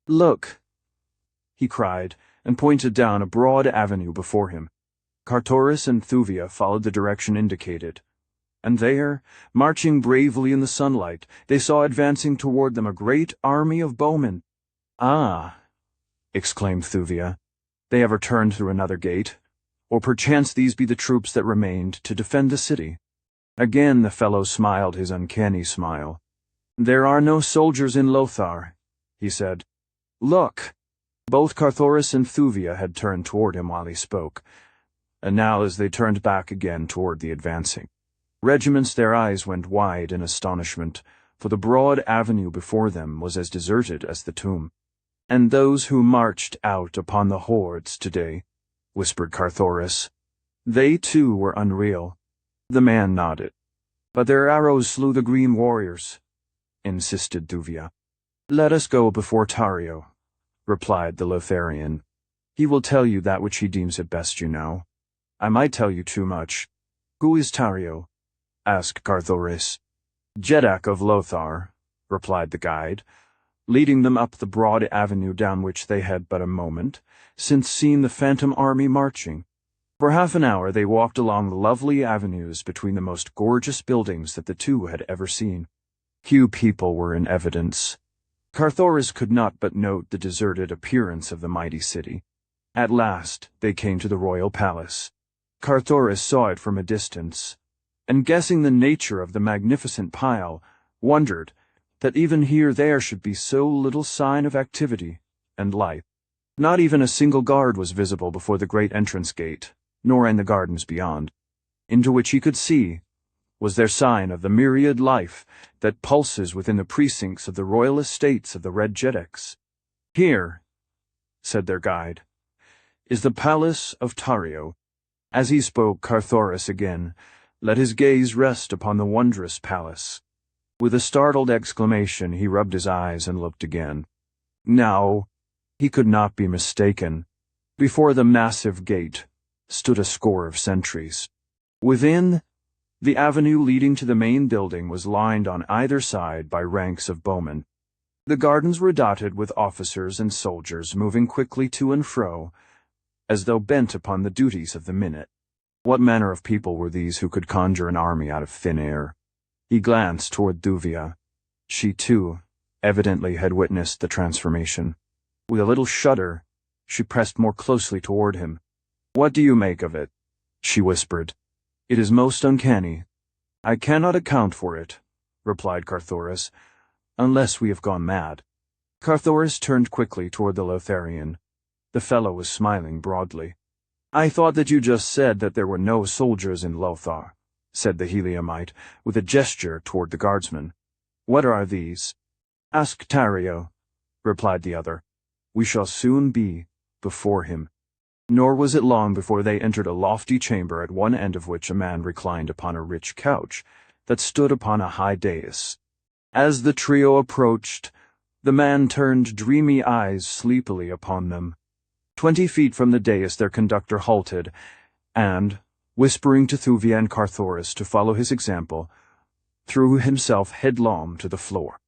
"Look," he cried, and pointed down a broad avenue before him. Carthoris and Thuvia followed the direction indicated, and there, marching bravely in the sunlight, they saw advancing toward them a great army of bowmen. "Ah," exclaimed Thuvia, "they have returned through another gate, or perchance these be the troops that remained to defend the city." Again the fellow smiled his uncanny smile. "There are no soldiers in Lothar," he said. "Look!" Both Carthoris and Thuvia had turned toward him while he spoke, and now as they turned back again toward the advancing regiments, their eyes went wide in astonishment, for the broad avenue before them was as deserted as the tomb. "And those who marched out upon the hordes today," whispered Carthoris, "they too were unreal." The man nodded. "But their arrows slew the green warriors," insisted Thuvia. "Let us go before Tario," replied the Lotharian. "He will tell you that which he deems it best you know. I might tell you too much." "Who is Tario?" asked Carthoris. "Jeddak of Lothar," replied the guide, leading them up the broad avenue down which they had but a moment since seen the phantom army marching. For half an hour they walked along the lovely avenues between the most gorgeous buildings that the two had ever seen. Few people were in evidence. Carthoris could not but note the deserted appearance of the mighty city. At last they came to the royal palace. Carthoris saw it from a distance, and guessing the nature of the magnificent pile, wondered that even here there should be so little sign of activity and life. Not even a single guard was visible before the great entrance gate, nor in the gardens beyond, into which he could see. Was there sign of the myriad life that pulses within the precincts of the royal estates of the Red Jeddaks? "Here," said their guide, "is the palace of Tario." As he spoke, Carthoris again let his gaze rest upon the wondrous palace. With a startled exclamation he rubbed his eyes and looked again. Now, he could not be mistaken. Before the massive gate stood a score of sentries. Within, the avenue leading to the main building was lined on either side by ranks of bowmen. The gardens were dotted with officers and soldiers moving quickly to and fro, as though bent upon the duties of the minute. What manner of people were these who could conjure an army out of thin air? He glanced toward Thuvia. She, too, evidently had witnessed the transformation. With a little shudder, she pressed more closely toward him. "What do you make of it?" she whispered. "It is most uncanny." "I cannot account for it," replied Carthoris, "unless we have gone mad." Carthoris turned quickly toward the Lotharian. The fellow was smiling broadly. "I thought that you just said that there were no soldiers in Lothar," said the Heliumite, with a gesture toward the guardsmen. "What are these?" "Ask Tario," replied the other. "We shall soon be before him." Nor was it long before they entered a lofty chamber at one end of which a man reclined upon a rich couch that stood upon a high dais. As the trio approached, the man turned dreamy eyes sleepily upon them. 20 feet from the dais their conductor halted, and, whispering to Thuvia and Carthoris to follow his example, threw himself headlong to the floor.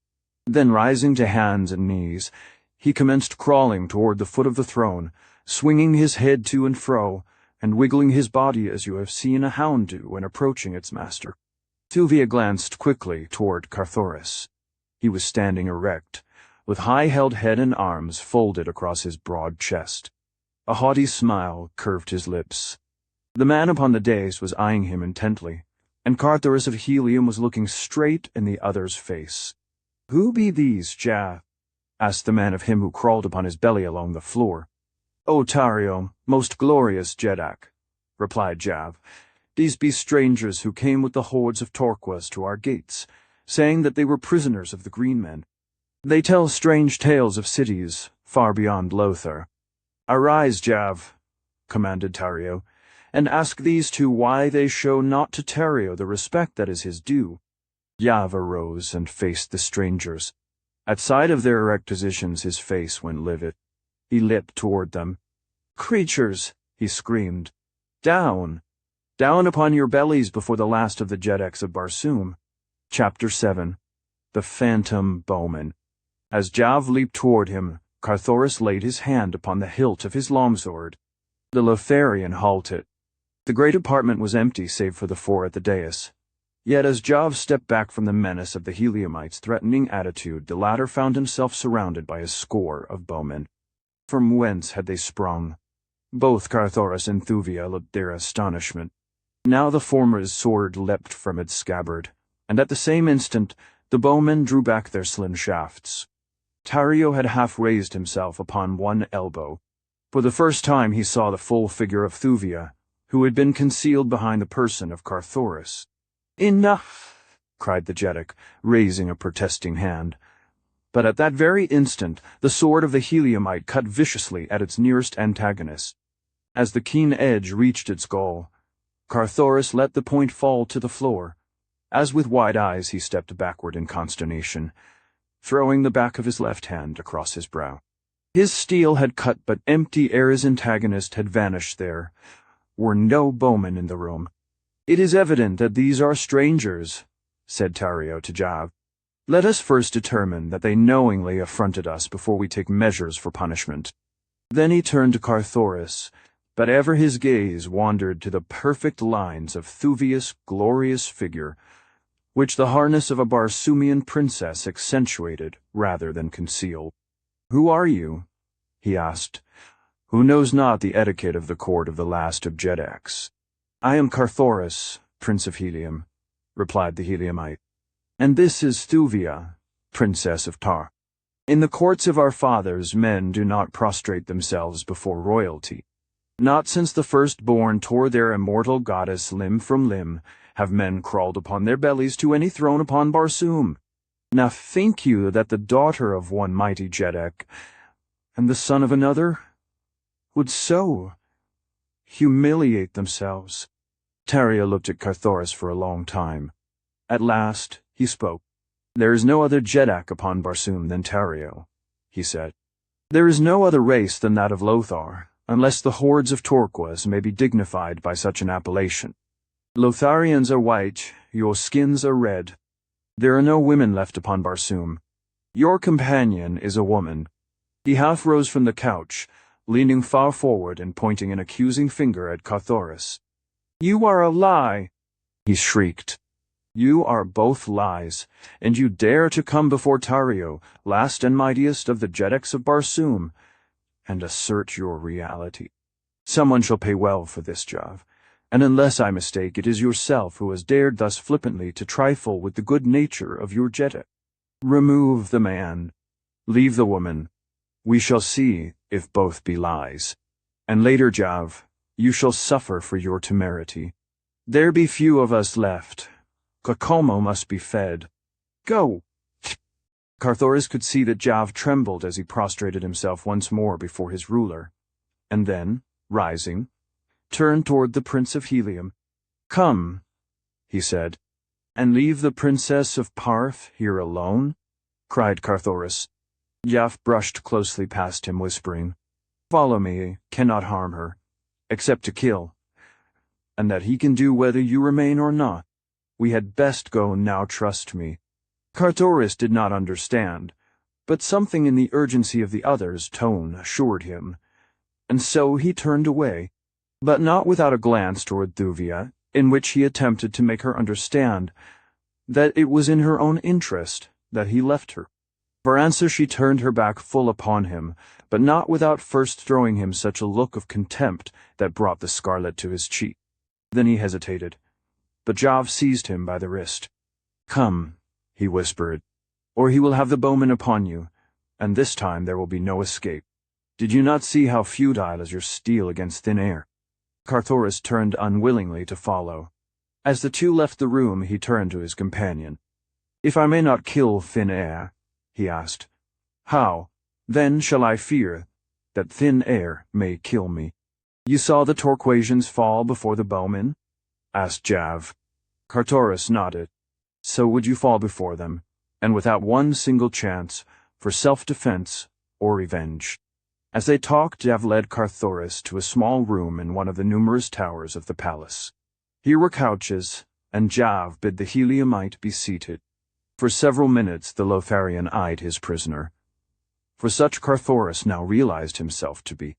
Then, rising to hands and knees, he commenced crawling toward the foot of the throne, swinging his head to and fro, and wiggling his body as you have seen a hound do when approaching its master. Thuvia glanced quickly toward Carthoris. He was standing erect, with high-held head and arms folded across his broad chest. A haughty smile curved his lips. The man upon the dais was eyeing him intently, and Carthoris of Helium was looking straight in the other's face. "Who be these, Dejah?" asked the man of him who crawled upon his belly along the floor. "O Tario, most glorious Jeddak," replied Dejah, "these be strangers who came with the hordes of Torquas to our gates, saying that they were prisoners of the Green Men. They tell strange tales of cities far beyond Lothar." "Arise, Dejah," commanded Tario, "and ask these two why they show not to Tario the respect that is his due." Dejah arose and faced the strangers. At sight of their erect positions, his face went livid. He leapt toward them. "Creatures!" he screamed. "Down! Down upon your bellies before the last of the Jedaks of Barsoom." Chapter 7. The Phantom Bowman. As Jav leaped toward him, Carthoris laid his hand upon the hilt of his longsword. The Lotharian halted. The great apartment was empty save for the four at the dais. Yet as Jav stepped back from the menace of the Heliumite's threatening attitude, the latter found himself surrounded by a score of bowmen. From whence had they sprung? Both Carthoris and Thuvia looked their astonishment. Now the former's sword leapt from its scabbard, and at the same instant the bowmen drew back their slim shafts. Tario had half raised himself upon one elbow. For the first time he saw the full figure of Thuvia, who had been concealed behind the person of Carthoris. "Enough!" cried the Jedak, raising a protesting hand. But at that very instant the sword of the Heliumite cut viciously at its nearest antagonist. As the keen edge reached its goal, Carthoris let the point fall to the floor. As with wide eyes he stepped backward in consternation, throwing the back of his left hand across his brow. His steel had cut but empty ere his antagonist had vanished. There were no bowmen in the room. "It is evident that these are strangers," said Tario to Jav. "Let us first determine that they knowingly affronted us before we take measures for punishment." Then he turned to Carthoris, but ever his gaze wandered to the perfect lines of Thuvia's glorious figure, which the harness of a Barsoomian princess accentuated rather than concealed. "Who are you?" he asked, "who knows not the etiquette of the court of the last of Jedaks?" "I am Carthoris, Prince of Helium," replied the Heliumite, "and this is Thuvia, Princess of Tar. In the courts of our fathers men do not prostrate themselves before royalty. Not since the firstborn tore their immortal goddess limb from limb have men crawled upon their bellies to any throne upon Barsoom. Now think you that the daughter of one mighty Jedak and the son of another would so humiliate themselves?" Tario looked at Carthoris for a long time. At last he spoke. "There is no other Jedak upon Barsoom than Tario," he said. "There is no other race than that of Lothar, unless the hordes of Torquas may be dignified by such an appellation. Lotharians are white, your skins are red. There are no women left upon Barsoom. Your companion is a woman." He half rose from the couch, leaning far forward and pointing an accusing finger at Carthoris. "You are a lie!" he shrieked. "You are both lies, and you dare to come before Tario, last and mightiest of the Jedaks of Barsoom, and assert your reality. Someone shall pay well for this, Jav, and unless I mistake, it is yourself who has dared thus flippantly to trifle with the good nature of your Jedak. Remove the man. Leave the woman. We shall see if both be lies. And later, Jav, you shall suffer for your temerity. There be few of us left. Kokomo must be fed. Go!" Carthoris could see that Jav trembled as he prostrated himself once more before his ruler, and then, rising, turned toward the Prince of Helium. "Come," he said. "And leave the Princess of Parth here alone?" cried Carthoris. Jav brushed closely past him, whispering, "Follow me, cannot harm her, except to kill, and that he can do whether you remain or not. We had best go now, trust me." Carthoris did not understand, but something in the urgency of the other's tone assured him, and so he turned away, but not without a glance toward Thuvia, in which he attempted to make her understand that it was in her own interest that he left her. For answer she turned her back full upon him, but not without first throwing him such a look of contempt that brought the scarlet to his cheek. Then he hesitated, but Jav seized him by the wrist. "Come," he whispered, "or he will have the bowman upon you, and this time there will be no escape. Did you not see how futile is your steel against thin air?" Carthoris turned unwillingly to follow. As the two left the room, he turned to his companion. "If I may not kill thin air," he asked, "how, then, shall I fear that thin air may kill me?" "You saw the Torquasians fall before the bowmen?" asked Jav. Carthoris nodded. "So would you fall before them, and without one single chance, for self-defense or revenge. As they talked, Dejah led Carthoris to a small room in one of the numerous towers of the palace. Here were couches, and Dejah bid the Heliumite be seated. For several minutes the Lotharian eyed his prisoner. For such Carthoris now realized himself to be.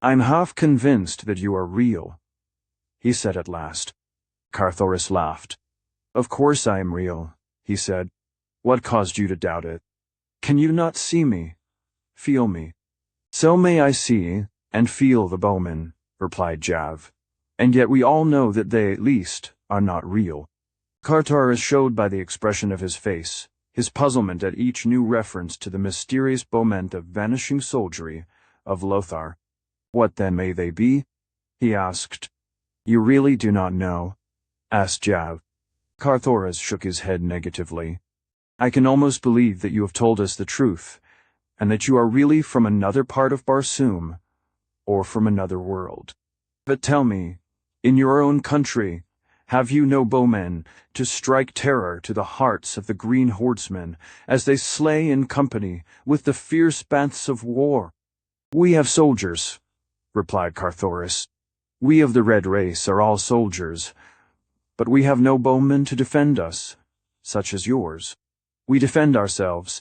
"I'm half convinced that you are real," he said at last. Carthoris laughed. "Of course I am real," he said. "What caused you to doubt it? Can you not see me? Feel me?" "So may I see and feel the bowmen," replied Dejah. "And yet we all know that they, at least, are not real." Carthoris showed by the expression of his face his puzzlement at each new reference to the mysterious bowmen of vanishing soldiery of Lothar. "What then may they be?" he asked. "You really do not know?" asked Dejah. Carthoris shook his head negatively. "I can almost believe that you have told us the truth, and that you are really from another part of Barsoom, or from another world. But tell me, in your own country, have you no bowmen to strike terror to the hearts of the green horsemen as they slay in company with the fierce banths of war?" "We have soldiers," replied Carthoris. "We of the red race are all soldiers, but we have no bowmen to defend us, such as yours. We defend ourselves."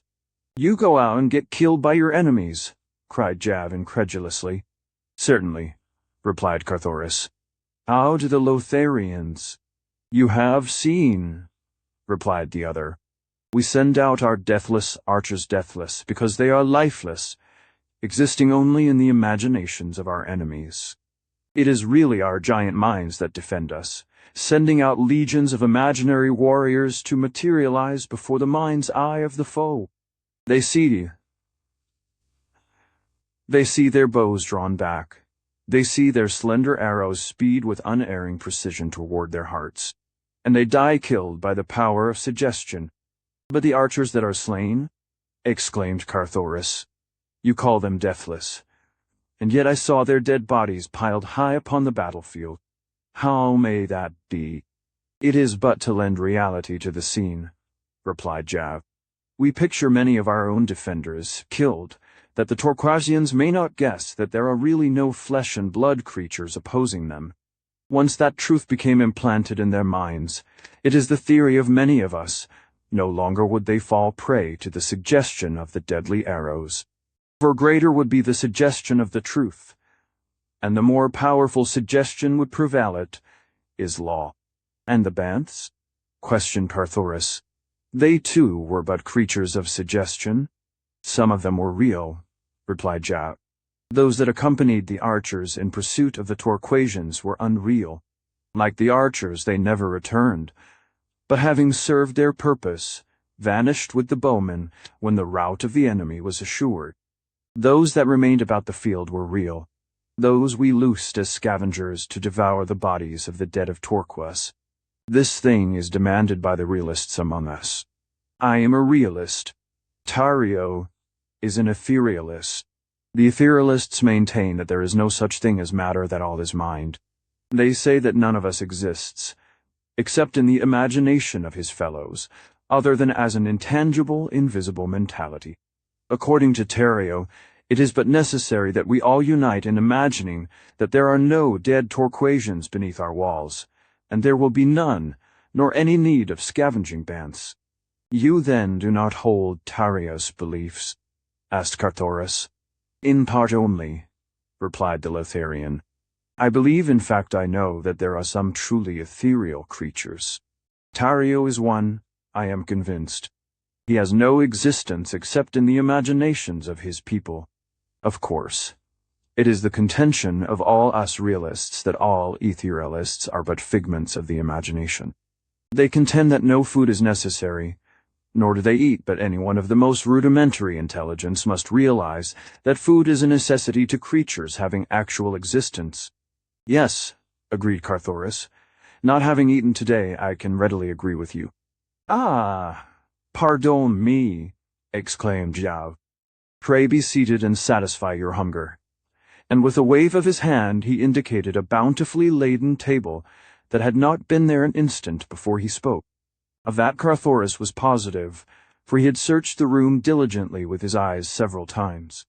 "You go out and get killed by your enemies," cried Dejah incredulously. "Certainly," replied Carthoris. "How do the Lotharians?" "You have seen," replied the other. "We send out our deathless archers deathless because they are lifeless, existing only in the imaginations of our enemies. It is really our giant minds that defend us, sending out legions of imaginary warriors to materialize before the mind's eye of the foe. They see their bows drawn back. They see their slender arrows speed with unerring precision toward their hearts, and they die killed by the power of suggestion." "But the archers that are slain?" exclaimed Carthoris. "You call them deathless, and yet I saw their dead bodies piled high upon the battlefield. How may that be?" "It is but to lend reality to the scene," replied Dejah. "We picture many of our own defenders killed, that the Torquasians may not guess that there are really no flesh and blood creatures opposing them. Once that truth became implanted in their minds, it is the theory of many of us, no longer would they fall prey to the suggestion of the deadly arrows. For greater would be the suggestion of the truth, and the more powerful suggestion would prevail it, is law." "And the Banths?" questioned Carthoris. "They too were but creatures of suggestion. Some of them were real," replied Dejah. "Those that accompanied the archers in pursuit of the Torquasians were unreal. Like the archers, they never returned, but having served their purpose, vanished with the bowmen when the rout of the enemy was assured. Those that remained about the field were real. Those we loosed as scavengers to devour the bodies of the dead of Torquas. This thing is demanded by the realists among us. I am a realist. Tario is an etherealist. The etherealists maintain that there is no such thing as matter, that all is mind. They say that none of us exists, except in the imagination of his fellows, other than as an intangible, invisible mentality. According to Tario, it is but necessary that we all unite in imagining that there are no dead Torquasians beneath our walls, and there will be none, nor any need of scavenging banths." "You then do not hold Taria's beliefs?" asked Carthoris. "In part only," replied the Lotharian. "I believe, in fact I know, that there are some truly ethereal creatures. Tario is one, I am convinced. He has no existence except in the imaginations of his people. Of course, it is the contention of all us realists that all etherealists are but figments of the imagination. They contend that no food is necessary, nor do they eat, but anyone of the most rudimentary intelligence must realize that food is a necessity to creatures having actual existence." "Yes," agreed Carthoris. "Not having eaten today, I can readily agree with you." "Ah, pardon me," exclaimed Dejah. "Pray be seated and satisfy your hunger." And with a wave of his hand he indicated a bountifully laden table that had not been there an instant before he spoke. Of that Carthoris was positive, for he had searched the room diligently with his eyes several times.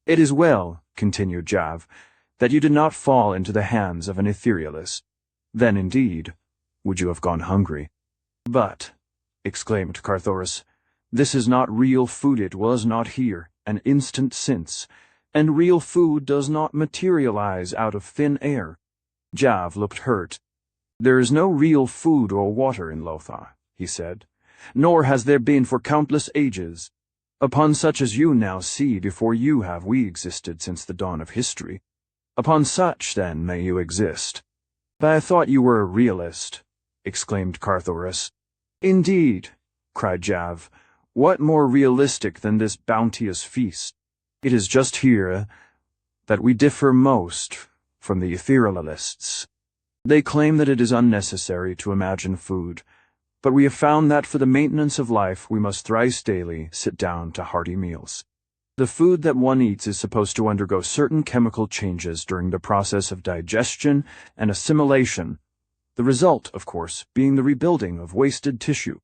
"It is well," continued Dejah, "that you did not fall into the hands of an etherealist. Then, indeed, would you have gone hungry." "But," exclaimed Carthoris, "this is not real food. It was not here, an instant since, and real food does not materialize out of thin air." Dejah looked hurt. "There is no real food or water in Lothar," he said, "nor has there been for countless ages. Upon such as you now see before you have we existed since the dawn of history. Upon such, then, may you exist." "But I thought you were a realist," exclaimed Carthoris. "Indeed," cried Dejah, "what more realistic than this bounteous feast? It is just here that we differ most from the etherealists. They claim that it is unnecessary to imagine food, but we have found that for the maintenance of life we must thrice daily sit down to hearty meals. The food that one eats is supposed to undergo certain chemical changes during the process of digestion and assimilation, the result, of course, being the rebuilding of wasted tissue.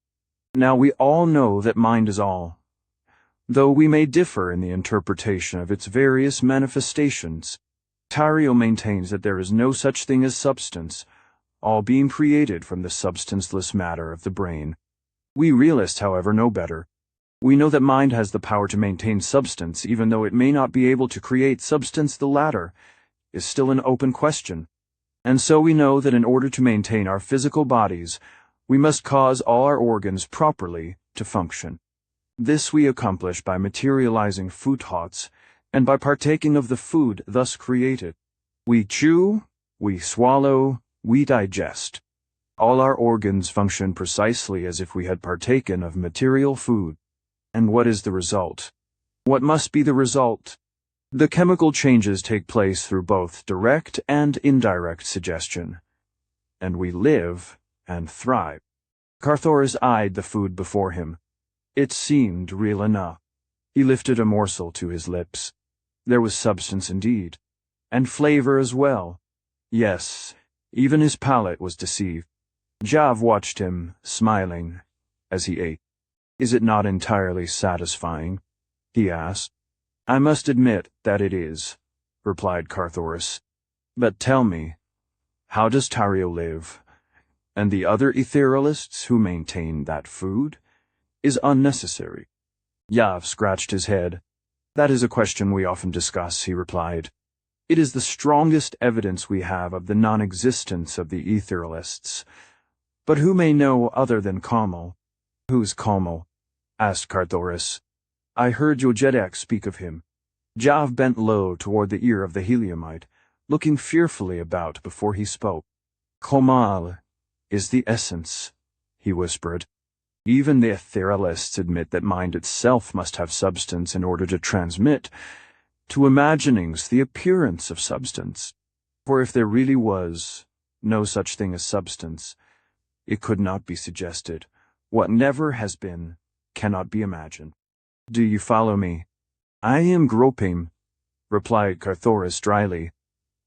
Now we all know that mind is all, though we may differ in the interpretation of its various manifestations. Tario maintains that there is no such thing as substance, all being created from the substanceless matter of the brain. We realists, however, know better. We know that mind has the power to maintain substance, even though it may not be able to create substance. The latter is still an open question. And so we know that in order to maintain our physical bodies, we must cause all our organs properly to function. This we accomplish by materializing food thoughts, and by partaking of the food thus created. We chew, we swallow, we digest. All our organs function precisely as if we had partaken of material food. And what is the result? What must be the result? The chemical changes take place through both direct and indirect suggestion. And we live and thrive. Carthoris eyed the food before him. It seemed real enough. He lifted a morsel to his lips. There was substance indeed, and flavor as well. Yes, even his palate was deceived. Dejah watched him, smiling, as he ate. "Is it not entirely satisfying?" he asked. "I must admit that it is," replied Carthoris. "But tell me, how does Tario live, and the other etherealists who maintain that food is unnecessary?" Dejah scratched his head. "That is a question we often discuss," he replied. "It is the strongest evidence we have of the non-existence of the etherealists. But who may know other than Kamal?" "Who's Kamal?" asked Carthoris. "I heard Yojedek speak of him." Dejah bent low toward the ear of the Heliumite, looking fearfully about before he spoke. "Kamal is the essence," he whispered. "Even the etherealists admit that mind itself must have substance in order to transmit to imaginings the appearance of substance. For if there really was no such thing as substance, it could not be suggested. What never has been cannot be imagined. Do you follow me?" "I am groping," replied Carthoris dryly.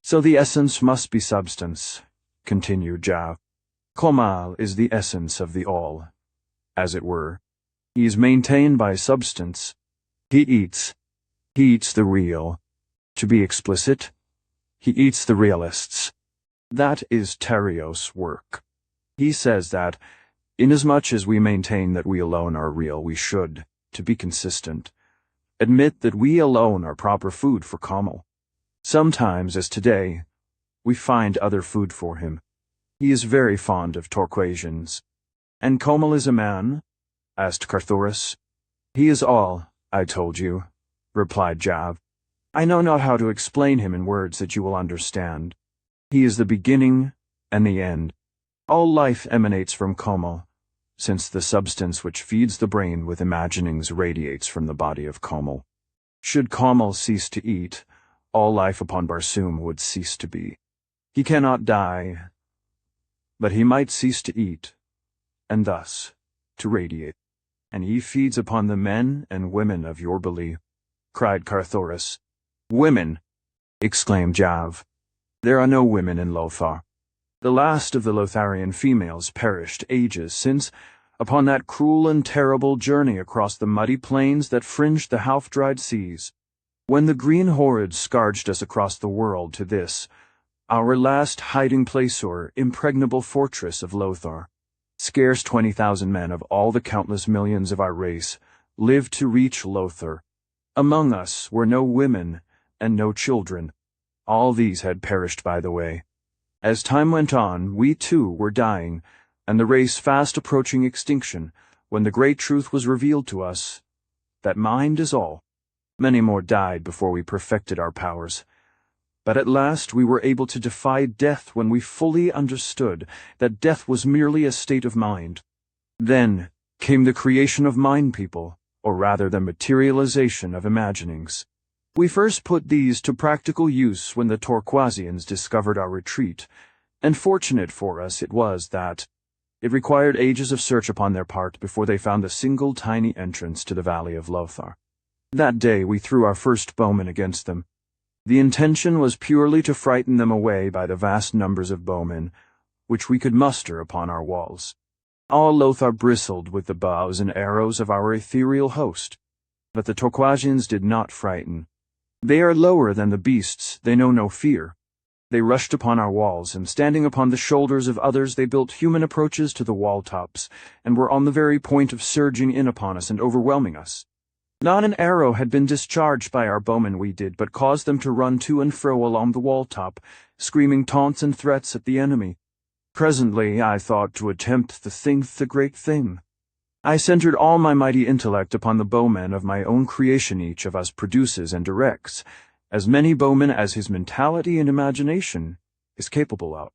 "So the essence must be substance," continued Dejah. "Kamal is the essence of the all, as it were. He is maintained by substance. He eats the real. To be explicit, he eats the realists. That is Tarios' work. He says that, inasmuch as we maintain that we alone are real, we should, to be consistent, admit that we alone are proper food for Kamal. Sometimes, as today, we find other food for him. He is very fond of Torquasians." "And Kamal is a man?" asked Carthoris. "He is all, I told you," replied Dejah. "I know not how to explain him in words that you will understand. He is the beginning and the end. All life emanates from Kamal, since the substance which feeds the brain with imaginings radiates from the body of Kamal. Should Kamal cease to eat, all life upon Barsoom would cease to be. He cannot die, but he might cease to eat, and thus to radiate. And he feeds upon the men and women of your belief," cried Carthoris. "Women!" exclaimed Dejah. "There are no women in Lothar. The last of the Lotharian females perished ages since, upon that cruel and terrible journey across the muddy plains that fringed the half-dried seas, when the green hordes scourged us across the world to this, our last hiding-place or impregnable fortress of Lothar. Scarce 20,000 men of all the countless millions of our race lived to reach Lothar. Among us were no women and no children. All these had perished by the way. As time went on, we too were dying, and the race fast approaching extinction, when the great truth was revealed to us, that mind is all. Many more died before we perfected our powers. But at last we were able to defy death when we fully understood that death was merely a state of mind. Then came the creation of mind people, or rather the materialization of imaginings. We first put these to practical use when the Torquasians discovered our retreat, and fortunate for us it was that it required ages of search upon their part before they found the single tiny entrance to the valley of Lothar. That day we threw our first bowmen against them. The intention was purely to frighten them away by the vast numbers of bowmen which we could muster upon our walls. All Lothar bristled with the bows and arrows of our ethereal host, but the Torquasians did not frighten. They are lower than the beasts, they know no fear. They rushed upon our walls, and standing upon the shoulders of others they built human approaches to the wall tops, and were on the very point of surging in upon us and overwhelming us. Not an arrow had been discharged by our bowmen we did but cause them to run to and fro along the wall top, screaming taunts and threats at the enemy. Presently I thought to attempt the great thing. I centered all my mighty intellect upon the bowmen of my own creation. Each of us produces and directs as many bowmen as his mentality and imagination is capable of.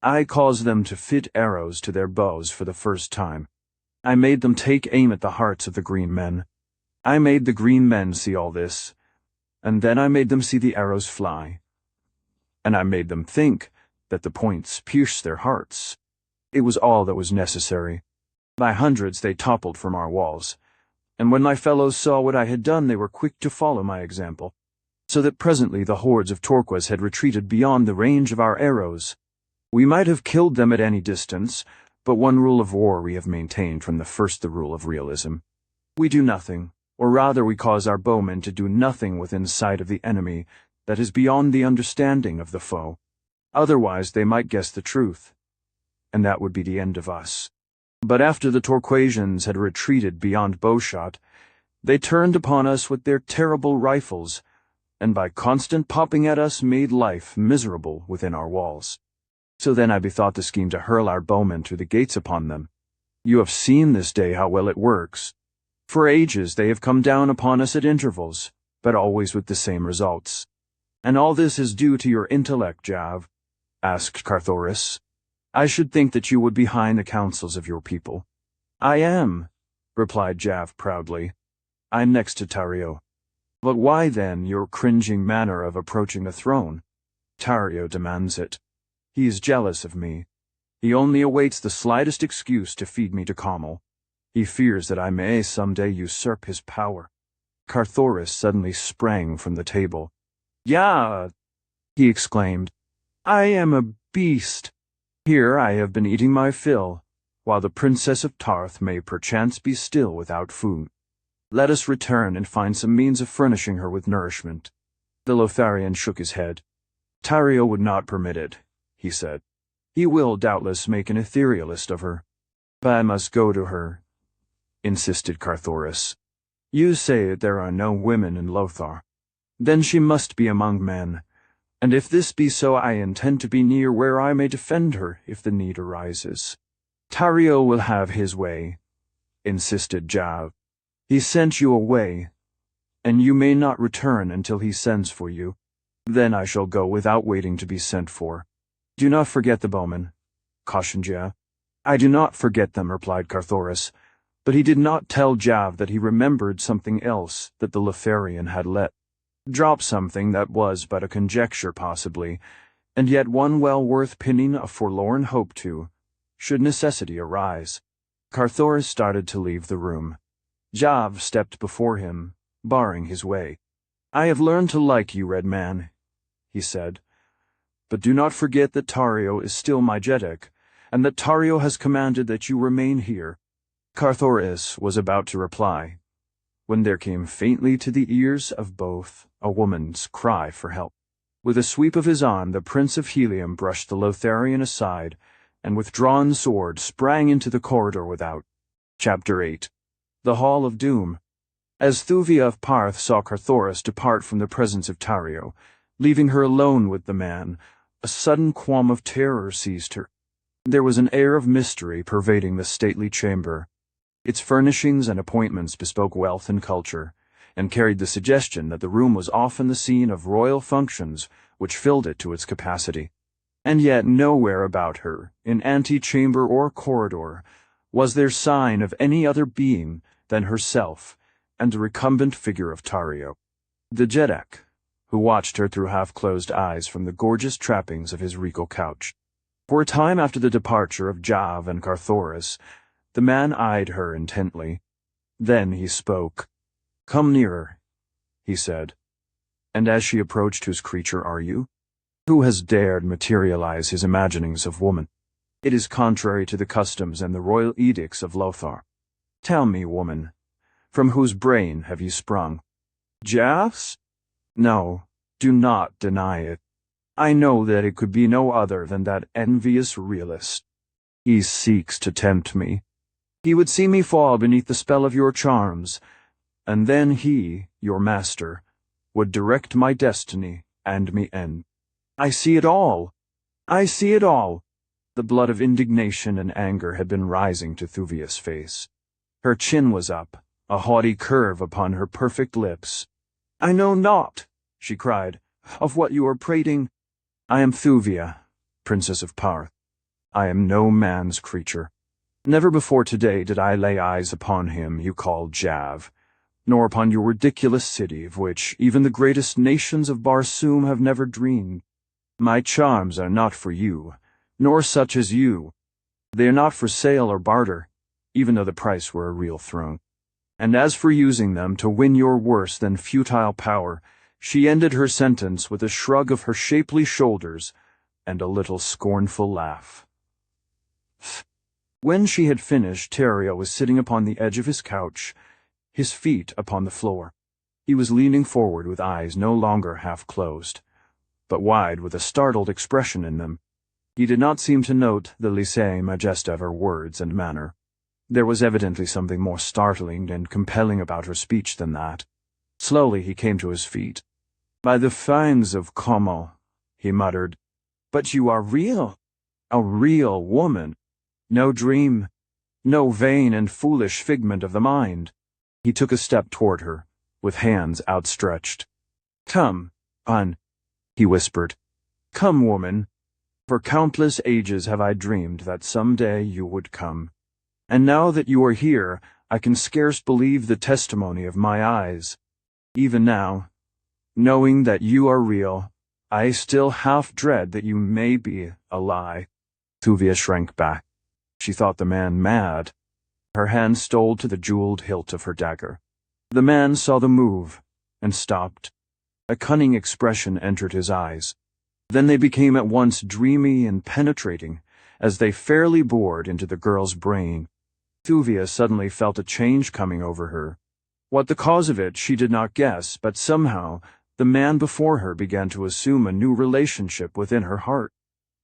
I caused them to fit arrows to their bows for the first time. I made them take aim at the hearts of the green men. I made the green men see all this, and then I made them see the arrows fly. And I made them think that the points pierced their hearts. It was all that was necessary. By hundreds they toppled from our walls, and when my fellows saw what I had done they were quick to follow my example, so that presently the hordes of Torquas had retreated beyond the range of our arrows. We might have killed them at any distance, but one rule of war we have maintained from the first, the rule of realism. We do nothing, or rather we cause our bowmen to do nothing within sight of the enemy that is beyond the understanding of the foe. Otherwise they might guess the truth, and that would be the end of us. But after the Torquasians had retreated beyond bowshot, they turned upon us with their terrible rifles, and by constant popping at us made life miserable within our walls. So then I bethought the scheme to hurl our bowmen through the gates upon them. You have seen this day how well it works. For ages they have come down upon us at intervals, but always with the same results. And all this is due to your intellect, Dejah, asked Carthoris. I should think that you would be behind the counsels of your people. I am, replied Dejah proudly. I'm next to Tario. But why then your cringing manner of approaching the throne? Tario demands it. He is jealous of me. He only awaits the slightest excuse to feed me to Kamal. He fears that I may someday usurp his power. Carthoris suddenly sprang from the table. Yeah, he exclaimed. I am a beast. Here I have been eating my fill, while the Princess of Tarth may perchance be still without food. Let us return and find some means of furnishing her with nourishment. The Lotharian shook his head. Tario would not permit it, he said. He will doubtless make an etherealist of her. But I must go to her, insisted Carthoris. You say that there are no women in Lothar. Then she must be among men, and if this be so I intend to be near where I may defend her if the need arises. Tario will have his way, insisted Dejah. He sent you away, and you may not return until he sends for you. Then I shall go without waiting to be sent for. Do not forget the bowmen, cautioned Dejah. I do not forget them, replied Carthoris, but he did not tell Dejah that he remembered something else that the Lotharian had let drop, something that was but a conjecture possibly, and yet one well worth pinning a forlorn hope to, should necessity arise. Carthoris started to leave the room. Dejah stepped before him, barring his way. I have learned to like you, Red Man, he said, but do not forget that Tario is still my Jeddak, and that Tario has commanded that you remain here. Carthoris was about to reply, when there came faintly to the ears of both a woman's cry for help. With a sweep of his arm, the Prince of Helium brushed the Lotharian aside, and with drawn sword sprang into the corridor without. Chapter 8. The Hall of Doom. As Thuvia of Parth saw Carthoris depart from the presence of Tario, leaving her alone with the man, a sudden qualm of terror seized her. There was an air of mystery pervading the stately chamber. Its furnishings and appointments bespoke wealth and culture, and carried the suggestion that the room was often the scene of royal functions which filled it to its capacity. And yet nowhere about her, in antechamber or corridor, was there sign of any other being than herself and the recumbent figure of Tario. Dejah, who watched her through half-closed eyes from the gorgeous trappings of his regal couch. For a time after the departure of Dejah and Carthoris, the man eyed her intently. Then he spoke. "Come nearer," he said. And as she approached, whose creature are you? Who has dared materialize his imaginings of woman? It is contrary to the customs and the royal edicts of Lothar. Tell me, woman, from whose brain have you sprung? Dejah's? No, do not deny it. I know that it could be no other than that envious realist. He seeks to tempt me. He would see me fall beneath the spell of your charms, and then he, your master, would direct my destiny and me end. I see it all. I see it all. The blood of indignation and anger had been rising to Thuvia's face. Her chin was up, a haughty curve upon her perfect lips. "I know not," she cried, "of what you are prating. I am Thuvia, Princess of Parth. I am no man's creature. Never before today did I lay eyes upon him you call Dejah, nor upon your ridiculous city of which even the greatest nations of Barsoom have never dreamed. My charms are not for you, nor such as you. They are not for sale or barter, even though the price were a real throne. And as for using them to win your worse than futile power," she ended her sentence with a shrug of her shapely shoulders and a little scornful laugh. When she had finished, Tario was sitting upon the edge of his couch, his feet upon the floor. He was leaning forward with eyes no longer half-closed, but wide with a startled expression in them. He did not seem to note the lisse majesté of her words and manner. There was evidently something more startling and compelling about her speech than that. Slowly he came to his feet. "By the fangs of Como," he muttered. "But you are real. A real woman. No dream. No vain and foolish figment of the mind." He took a step toward her, with hands outstretched. "Come, An," he whispered. "Come, woman. For countless ages have I dreamed that some day you would come. And now that you are here, I can scarce believe the testimony of my eyes. Even now, knowing that you are real, I still half dread that you may be a lie." Thuvia shrank back. She thought the man mad. Her hand stole to the jeweled hilt of her dagger. The man saw the move, and stopped. A cunning expression entered his eyes. Then they became at once dreamy and penetrating, as they fairly bored into the girl's brain. Thuvia suddenly felt a change coming over her. What the cause of it she did not guess, but somehow the man before her began to assume a new relationship within her heart.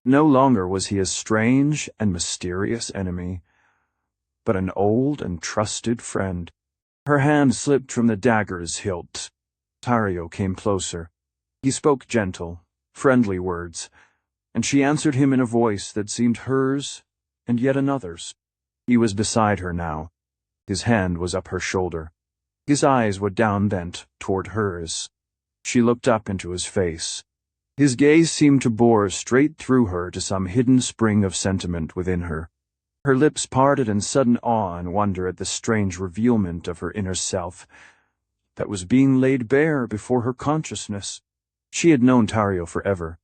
No longer was he a strange and mysterious enemy, but an old and trusted friend. Her hand slipped from the dagger's hilt. Tario came closer. He spoke gentle, friendly words, and she answered him in a voice that seemed hers and yet another's. He was beside her now. His hand was up her shoulder. His eyes were down-bent toward hers. She looked up into his face. His gaze seemed to bore straight through her to some hidden spring of sentiment within her. Her lips parted in sudden awe and wonder at the strange revealment of her inner self that was being laid bare before her consciousness. She had known Tario forever.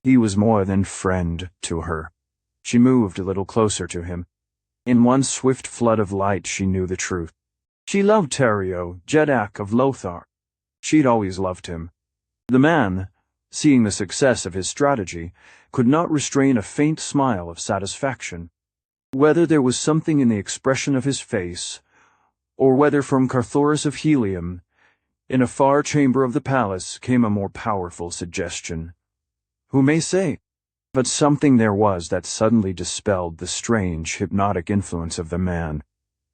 He was more than friend to her. She moved a little closer to him. In one swift flood of light she knew the truth. She loved Tario, Dejah of Lothar. She'd always loved him. The man, seeing the success of his strategy, could not restrain a faint smile of satisfaction. Whether there was something in the expression of his face, or whether from Carthoris of Helium, in a far chamber of the palace, came a more powerful suggestion. Who may say? But something there was that suddenly dispelled the strange, hypnotic influence of the man.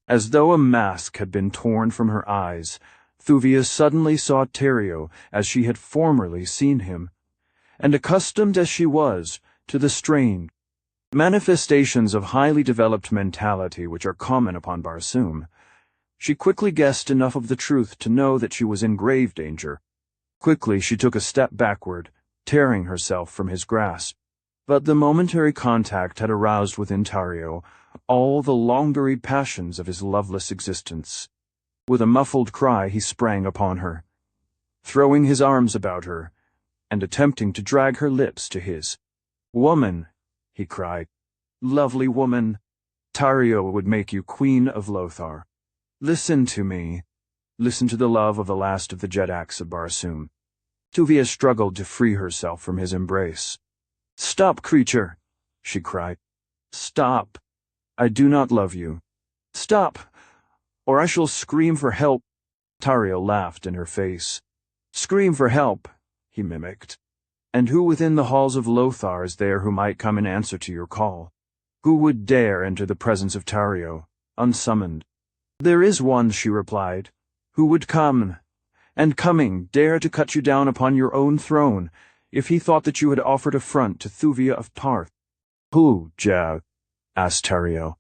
As though a mask had been torn from her eyes, Thuvia suddenly saw Terrio as she had formerly seen him, and accustomed as she was to the strange manifestations of highly developed mentality which are common upon Barsoom, she quickly guessed enough of the truth to know that she was in grave danger. Quickly she took a step backward, tearing herself from his grasp. But the momentary contact had aroused within Terrio all the long-buried passions of his loveless existence. With a muffled cry he sprang upon her, throwing his arms about her, and attempting to drag her lips to his. "Woman," he cried, "lovely woman, Terrio would make you Queen of Lothar. Listen to me. Listen to the love of the last of the Jedaks of Barsoom." Thuvia struggled to free herself from his embrace. "Stop, creature," she cried. "Stop. I do not love you. Stop, or I shall scream for help." Terrio laughed in her face. "Scream for help," he mimicked. "And who within the halls of Lothar is there who might come in answer to your call? Who would dare enter the presence of Terrio, unsummoned?" "There is one," she replied, "who would come, and coming, dare to cut you down upon your own throne, if he thought that you had offered affront to Thuvia of Tarth." "Who, Jav?" asked Terrio.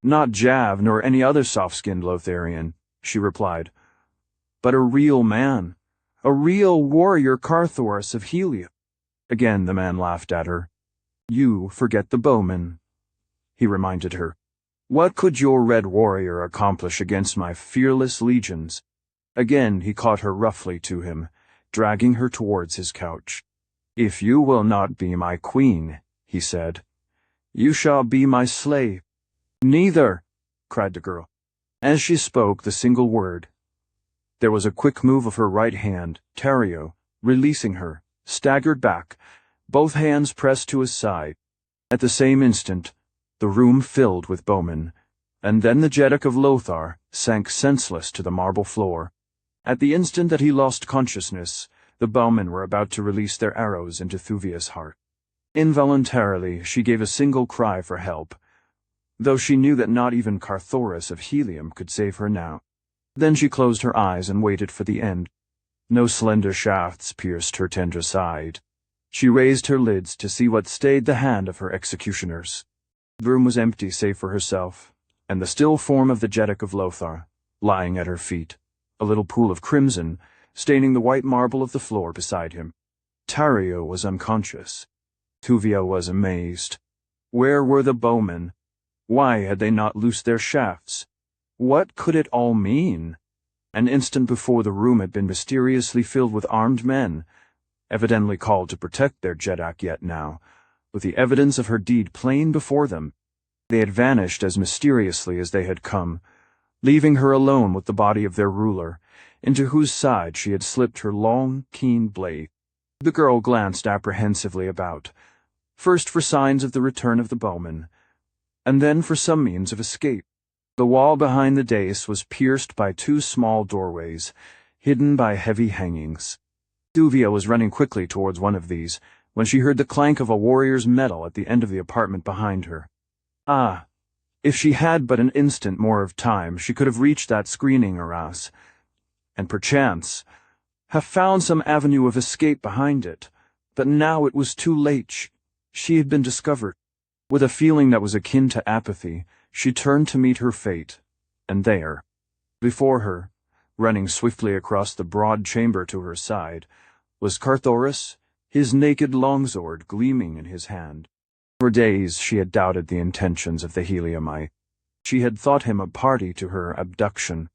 "Not Jav, nor any other soft-skinned Lotharian," she replied, "but a real man, a real warrior Carthoris of Helium." Again the man laughed at her. "You forget the bowman," he reminded her. "What could your red warrior accomplish against my fearless legions?" Again he caught her roughly to him, dragging her towards his couch. "If you will not be my queen," he said, "you shall be my slave." "Neither," cried the girl. As she spoke the single word, there was a quick move of her right hand. Terrio, releasing her, staggered back, both hands pressed to his side. At the same instant, the room filled with bowmen, and then the Jeddak of Lothar sank senseless to the marble floor. At the instant that he lost consciousness, the bowmen were about to release their arrows into Thuvia's heart. Involuntarily, she gave a single cry for help, though she knew that not even Carthoris of Helium could save her now. Then she closed her eyes and waited for the end. No slender shafts pierced her tender side. She raised her lids to see what stayed the hand of her executioners. The room was empty save for herself, and the still form of the Jeddak of Lothar, lying at her feet, a little pool of crimson, staining the white marble of the floor beside him. Terrio was unconscious. Thuvia was amazed. Where were the bowmen? Why had they not loosed their shafts? What could it all mean? An instant before the room had been mysteriously filled with armed men, evidently called to protect their Jeddak, yet now, with the evidence of her deed plain before them, they had vanished as mysteriously as they had come, leaving her alone with the body of their ruler, into whose side she had slipped her long, keen blade. The girl glanced apprehensively about, first for signs of the return of the bowmen, and then for some means of escape. The wall behind the dais was pierced by two small doorways, hidden by heavy hangings. Thuvia was running quickly towards one of these, when she heard the clank of a warrior's metal at the end of the apartment behind her. Ah, if she had but an instant more of time, she could have reached that screening arras, and perchance have found some avenue of escape behind it. But now it was too late. She had been discovered. With a feeling that was akin to apathy, she turned to meet her fate, and there, before her, running swiftly across the broad chamber to her side, was Carthoris, his naked longsword gleaming in his hand. For days she had doubted the intentions of the Heliumite. She had thought him a party to her abduction.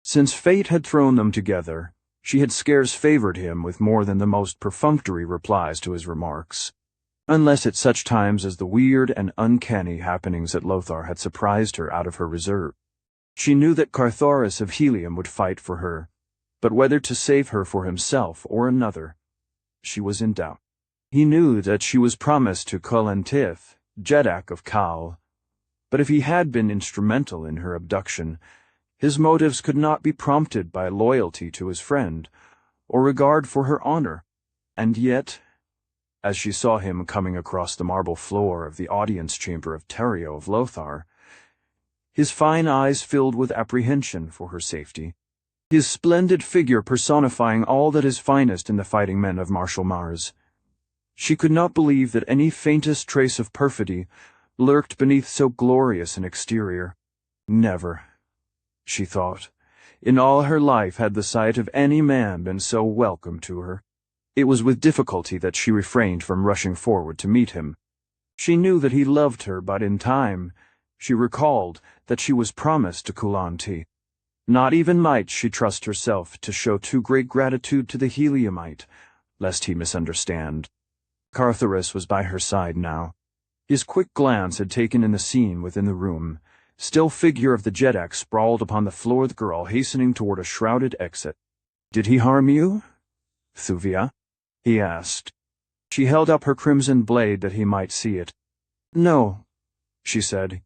Since fate had thrown them together, she had scarce favored him with more than the most perfunctory replies to his remarks, unless at such times as the weird and uncanny happenings at Lothar had surprised her out of her reserve. She knew that Carthoris of Helium would fight for her, but whether to save her for himself or another, she was in doubt. He knew that she was promised to Kolentith, Jeddak of Kal, But if he had been instrumental in her abduction, his motives could not be prompted by loyalty to his friend, or regard for her honor. And yet, as she saw him coming across the marble floor of the audience chamber of Tario of Lothar, his fine eyes filled with apprehension for her safety, his splendid figure personifying all that is finest in the fighting men of martial Mars, she could not believe that any faintest trace of perfidy lurked beneath so glorious an exterior. Never, she thought, in all her life had the sight of any man been so welcome to her. It was with difficulty that she refrained from rushing forward to meet him. She knew that he loved her, but in time she recalled that she was promised to Kulanti. Not even might she trust herself to show too great gratitude to the Heliumite, lest he misunderstand. Carthoris was by her side now. His quick glance had taken in the scene within the room. Still figure of the Jeddak sprawled upon the floor, the girl hastening toward a shrouded exit. "Did he harm you, Thuvia?" he asked. She held up her crimson blade that he might see it. "No," she said.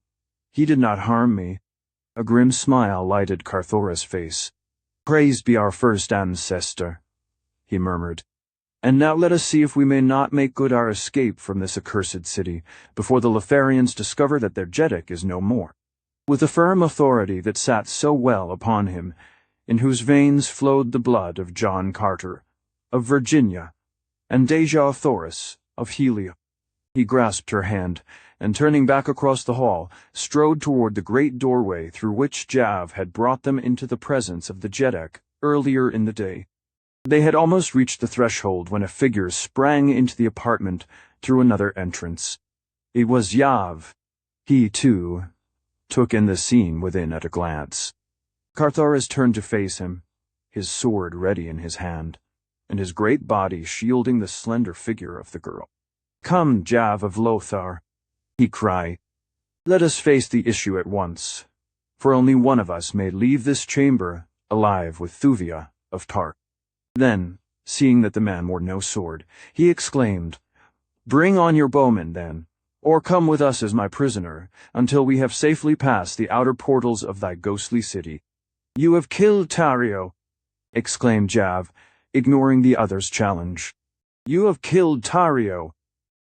"He did not harm me." A grim smile lighted Carthoris' face. "Praised be our first ancestor," he murmured. "And now let us see if we may not make good our escape from this accursed city before the Lotharians discover that their Jeddak is no more." With the firm authority that sat so well upon him, in whose veins flowed the blood of John Carter, of Virginia, and Dejah of Thoris, of Helia, he grasped her hand, and turning back across the hall, strode toward the great doorway through which Jav had brought them into the presence of the Jeddak earlier in the day. They had almost reached the threshold when a figure sprang into the apartment through another entrance. It was Yav. He, too, took in the scene within at a glance. Carthoris turned to face him, his sword ready in his hand, and his great body shielding the slender figure of the girl. "Come, Jav of Lothar," he cried. "Let us face the issue at once, for only one of us may leave this chamber alive with Thuvia of Tark." Then, seeing that the man wore no sword, he exclaimed, "Bring on your bowmen, then, or come with us as my prisoner, until we have safely passed the outer portals of thy ghostly city." "You have killed Tario," exclaimed Jav, ignoring the other's challenge. "You have killed Tario.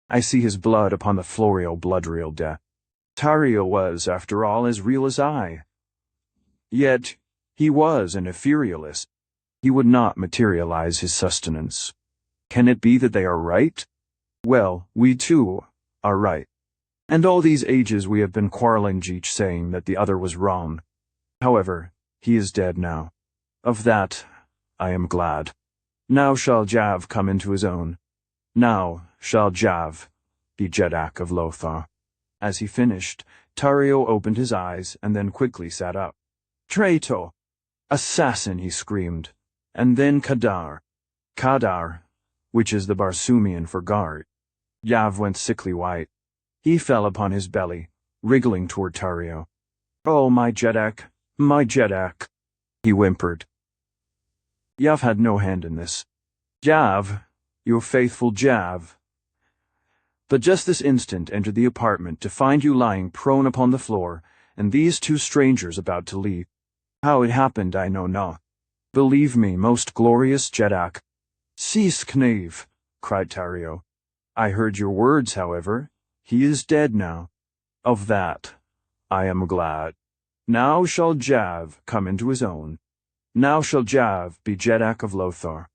I see his blood upon the Florio blood-reel death. Tario was, after all, as real as I. Yet he was an etherealist. He would not materialize his sustenance. Can it be that they are right? Well, we too are right. And all these ages we have been quarreling, each saying that the other was wrong. However, he is dead now. Of that I am glad. Now shall Jav come into his own. Now shall Jav be Jeddak of Lothar." As he finished, Tario opened his eyes and then quickly sat up. "Traitor! Assassin!" he screamed. And then Kadar. Kadar, which is the Barsoomian for guard. Yav went sickly white. He fell upon his belly, wriggling toward Tario. "Oh, my Jeddak, he whimpered. Yav had no hand in this. "Jav, your faithful Jav." But just this instant entered the apartment to find you lying prone upon the floor, and these two strangers about to leave. How it happened I know not. "Believe me, most glorious Jeddak." "Cease, knave," cried Tario. "I heard your words, however. He is dead now. Of that I am glad. Now shall Jav come into his own. Now shall Jav be Jeddak of Lothar.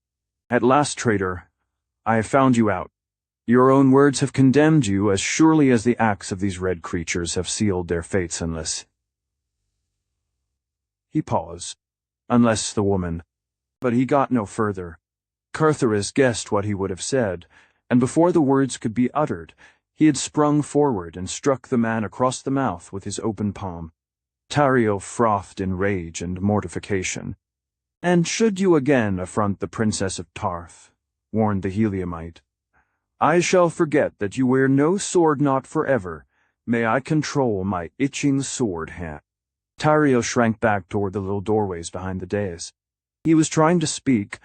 At last, traitor, I have found you out. Your own words have condemned you as surely as the acts of these red creatures have sealed their fates unless—" He paused. "Unless the woman." But he got no further. Carthoris guessed what he would have said, and before the words could be uttered, he had sprung forward and struck the man across the mouth with his open palm. Tario frothed in rage and mortification. "And should you again affront the Princess of Tarth," warned the Heliumite, "I shall forget that you wear no sword knot forever. May I control my itching sword hand." Tario shrank back toward the little doorways behind the dais. He was trying to speak,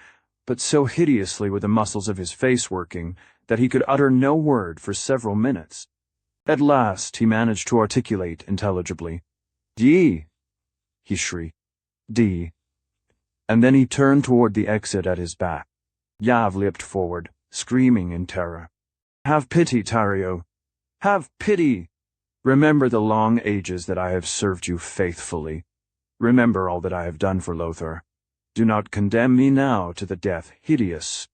but so hideously were the muscles of his face working that he could utter no word for several minutes. At last he managed to articulate intelligibly. "Dee!" he shrieked. "Dee!" And then he turned toward the exit at his back. Yav leaped forward, screaming in terror. "Have pity, Tario! Have pity! Remember the long ages that I have served you faithfully. Remember all that I have done for Lothar. Do not condemn me now to the death hideous.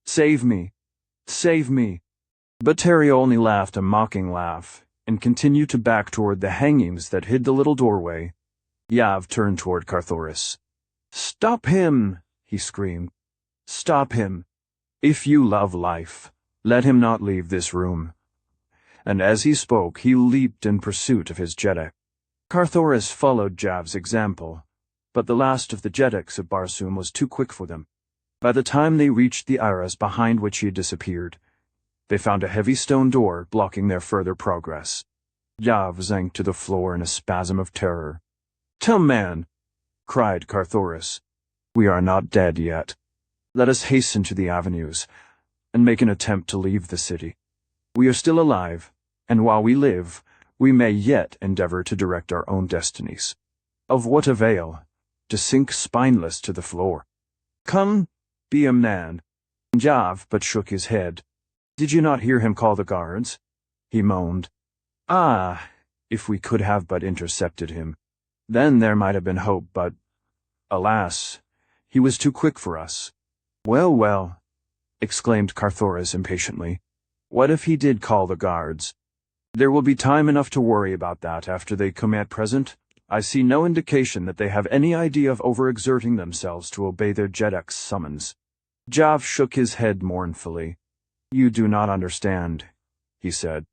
Save me! Save me!" But Tario only laughed a mocking laugh, and continued to back toward the hangings that hid the little doorway. Yav turned toward Carthoris. "Stop him!" he screamed. "Stop him! If you love life, let him not leave this room." And as he spoke, he leaped in pursuit of his Jeddak. Carthoris followed Jav's example, but the last of the Jeddaks of Barsoom was too quick for them. By the time they reached the arras behind which he had disappeared, they found a heavy stone door blocking their further progress. Yav sank to the floor in a spasm of terror. "Tell man!" cried Carthoris. "We are not dead yet. Let us hasten to the avenues, and make an attempt to leave the city. We are still alive, and while we live, we may yet endeavor to direct our own destinies. Of what avail to sink spineless to the floor? Come, be a man." Jav but shook his head. "Did you not hear him call the guards?" he moaned. "Ah, if we could have but intercepted him. Then there might have been hope, but, alas, he was too quick for us." "Well, well," exclaimed Carthoris impatiently. "What if he did call the guards? There will be time enough to worry about that after they come. At present, I see no indication that they have any idea of overexerting themselves to obey their Jeddak's summons." Jav shook his head mournfully. "You do not understand," he said.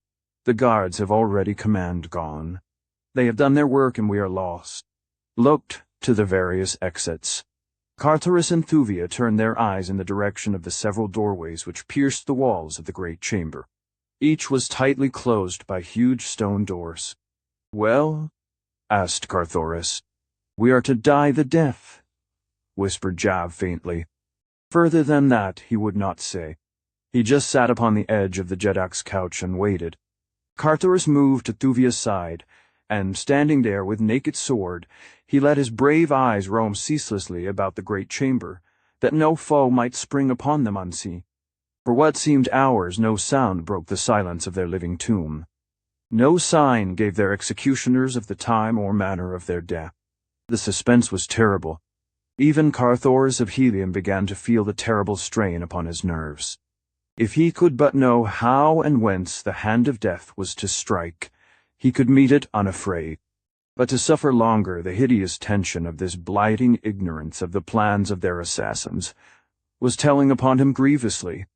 "The guards have already gone. They have done their work and we are lost." Looked to the various exits. Carthoris and Thuvia turned their eyes in the direction of the several doorways which pierced the walls of the great chamber. Each was tightly closed by huge stone doors. "Well?" asked Carthoris. "We are to die the death," whispered Jav faintly. Further than that he would not say. He just sat upon the edge of the Jeddak's couch and waited. Carthoris moved to Thuvia's side, and, standing there with naked sword, he let his brave eyes roam ceaselessly about the great chamber, that no foe might spring upon them unseen. For what seemed hours no sound broke the silence of their living tomb. No sign gave their executioners of the time or manner of their death. The suspense was terrible. Even Carthoris of Helium began to feel the terrible strain upon his nerves. If he could but know how and whence the hand of death was to strike, he could meet it unafraid. But to suffer longer the hideous tension of this blighting ignorance of the plans of their assassins was telling upon him grievously.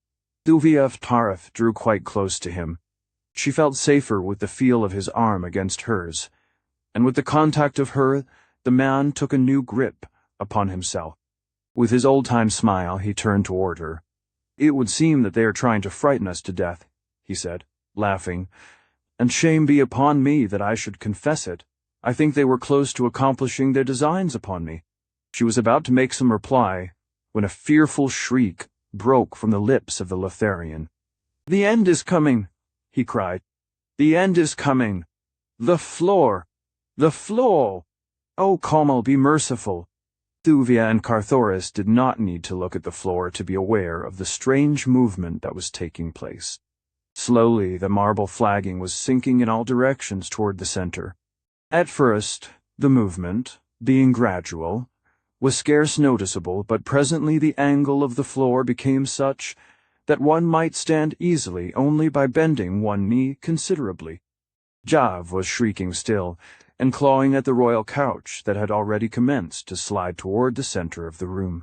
Thuvia of Tareth drew quite close to him. She felt safer with the feel of his arm against hers, and with the contact of her, the man took a new grip upon himself. With his old-time smile, he turned toward her. "It would seem that they are trying to frighten us to death," he said, laughing, "and shame be upon me that I should confess it. I think they were close to accomplishing their designs upon me." She was about to make some reply, when a fearful shriek broke from the lips of the Lotharian. "The end is coming," he cried. "The end is coming. The floor! The floor! Oh, Kamal, be merciful!" Thuvia and Carthoris did not need to look at the floor to be aware of the strange movement that was taking place. Slowly, the marble flagging was sinking in all directions toward the center. At first, the movement, being gradual, was scarce noticeable, but presently the angle of the floor became such that one might stand easily only by bending one knee considerably. Jav was shrieking still, and clawing at the royal couch that had already commenced to slide toward the center of the room,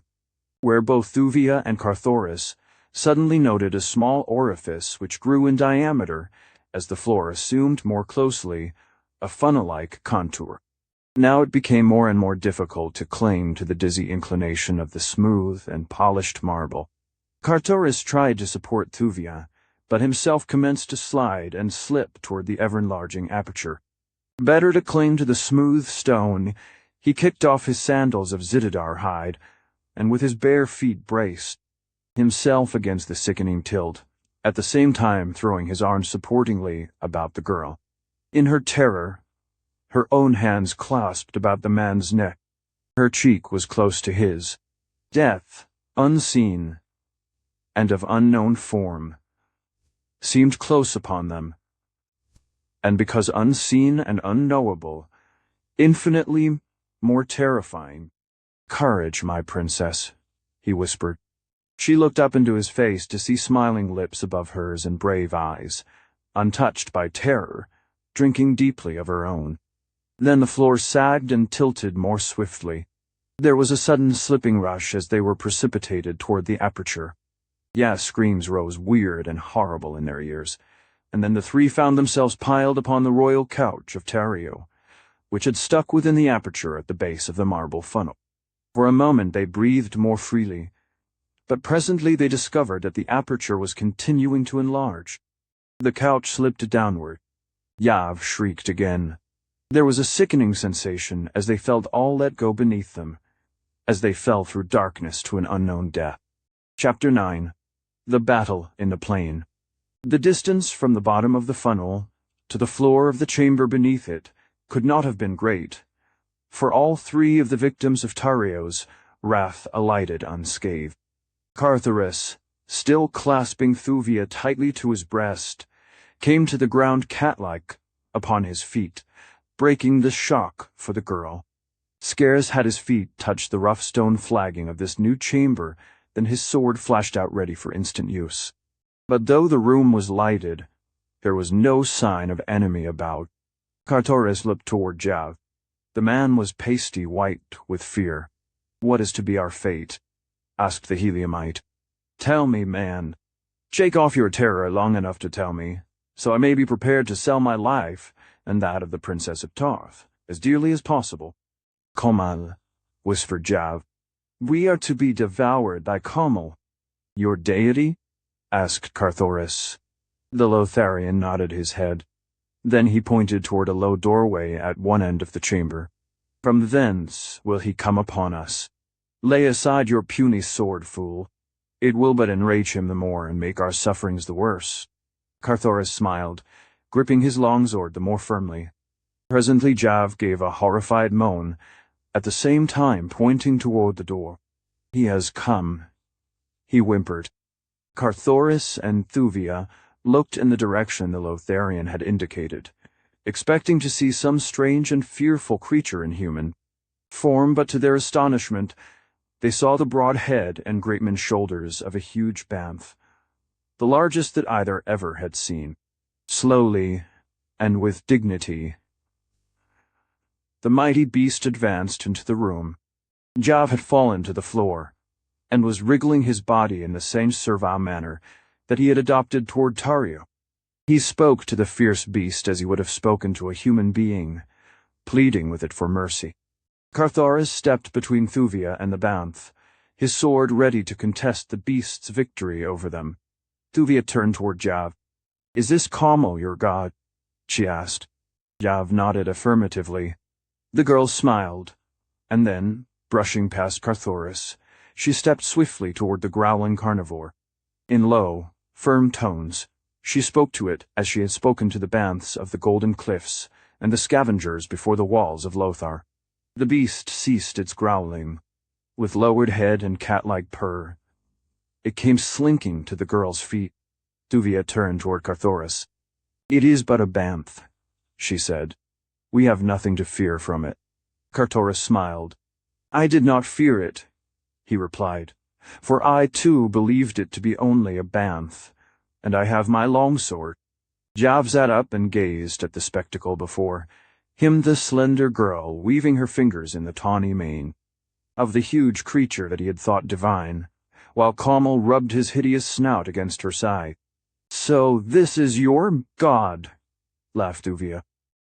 where both Thuvia and Carthoris suddenly noted a small orifice which grew in diameter as the floor assumed more closely a funnel-like contour. Now it became more and more difficult to cling to the dizzy inclination of the smooth and polished marble. Carthoris tried to support Thuvia, but himself commenced to slide and slip toward the ever-enlarging aperture. Better to cling to the smooth stone, he kicked off his sandals of zitidar hide, and with his bare feet braced himself against the sickening tilt, at the same time throwing his arms supportingly about the girl. In her terror, her own hands clasped about the man's neck. Her cheek was close to his. Death, unseen, and of unknown form, seemed close upon them, and because unseen and unknowable, infinitely more terrifying. "Courage, my princess," he whispered. She looked up into his face to see smiling lips above hers and brave eyes, untouched by terror, drinking deeply of her own. Then the floor sagged and tilted more swiftly. There was a sudden slipping rush as they were precipitated toward the aperture. Screams rose weird and horrible in their ears, and then the three found themselves piled upon the royal couch of Tario, which had stuck within the aperture at the base of the marble funnel. For a moment they breathed more freely, but presently they discovered that the aperture was continuing to enlarge. The couch slipped downward. Yav shrieked again. There was a sickening sensation as they felt all let go beneath them, as they fell through darkness to an unknown death. Chapter 9. The Battle in the Plain. The distance from the bottom of the funnel to the floor of the chamber beneath it could not have been great, for all three of the victims of Tario's wrath alighted unscathed. Carthoris, still clasping Thuvia tightly to his breast, came to the ground cat-like upon his feet, breaking the shock for the girl. Scarce had his feet touched the rough stone flagging of this new chamber than his sword flashed out ready for instant use. But though the room was lighted, there was no sign of enemy about. Carthoris looked toward Jav. The man was pasty white with fear. "What is to be our fate?" asked the Heliumite. "Tell me, man. Shake off your terror long enough to tell me, so I may be prepared to sell my life and that of the Princess of Tarth as dearly as possible." "Komal," whispered Jav. "We are to be devoured by Komal." "Your deity?" asked Carthoris. The Lotharian nodded his head. Then he pointed toward a low doorway at one end of the chamber. "From thence will he come upon us. Lay aside your puny sword, fool. It will but enrage him the more and make our sufferings the worse." Carthoris smiled, gripping his longsword the more firmly. Presently Jav gave a horrified moan, at the same time pointing toward the door. "He has come," he whimpered. Carthoris and Thuvia looked in the direction the Lotharian had indicated, expecting to see some strange and fearful creature in human form, but to their astonishment, they saw the broad head and great-maned shoulders of a huge bantha, the largest that either ever had seen. Slowly, and with dignity, the mighty beast advanced into the room. Jav had fallen to the floor, and was wriggling his body in the same servile manner that he had adopted toward Tario. He spoke to the fierce beast as he would have spoken to a human being, pleading with it for mercy. Carthoris stepped between Thuvia and the bantha, his sword ready to contest the beast's victory over them. Thuvia turned toward Jav. "Is this Komal your god?" she asked. Jav nodded affirmatively. The girl smiled, and then, brushing past Carthoris, she stepped swiftly toward the growling carnivore. In low, firm tones, she spoke to it as she had spoken to the banths of the Golden Cliffs and the scavengers before the walls of Lothar. The beast ceased its growling. With lowered head and cat-like purr, it came slinking to the girl's feet. Thuvia turned toward Carthoris. "It is but a bantha," she said. "We have nothing to fear from it." Carthoris smiled. "I did not fear it," he replied, "for I too believed it to be only a bantha, and I have my longsword." Jav sat up and gazed at the spectacle before him, the slender girl weaving her fingers in the tawny mane of the huge creature that he had thought divine, while Komal rubbed his hideous snout against her side. "So this is your god," laughed Thuvia.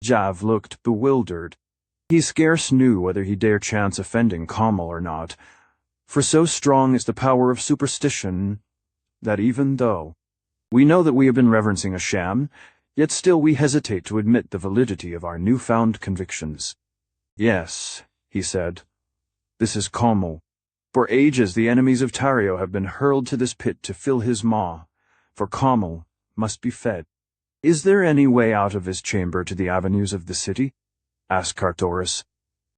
Jav looked bewildered. He scarce knew whether he dare chance offending Komal or not, for so strong is the power of superstition that even though we know that we have been reverencing a sham, yet still we hesitate to admit the validity of our newfound convictions. "Yes," he said, "this is Komal. For ages the enemies of Tario have been hurled to this pit to fill his maw, for Commel must be fed. "Is there any way out of his chamber to the avenues of the city?" asked Carthoris.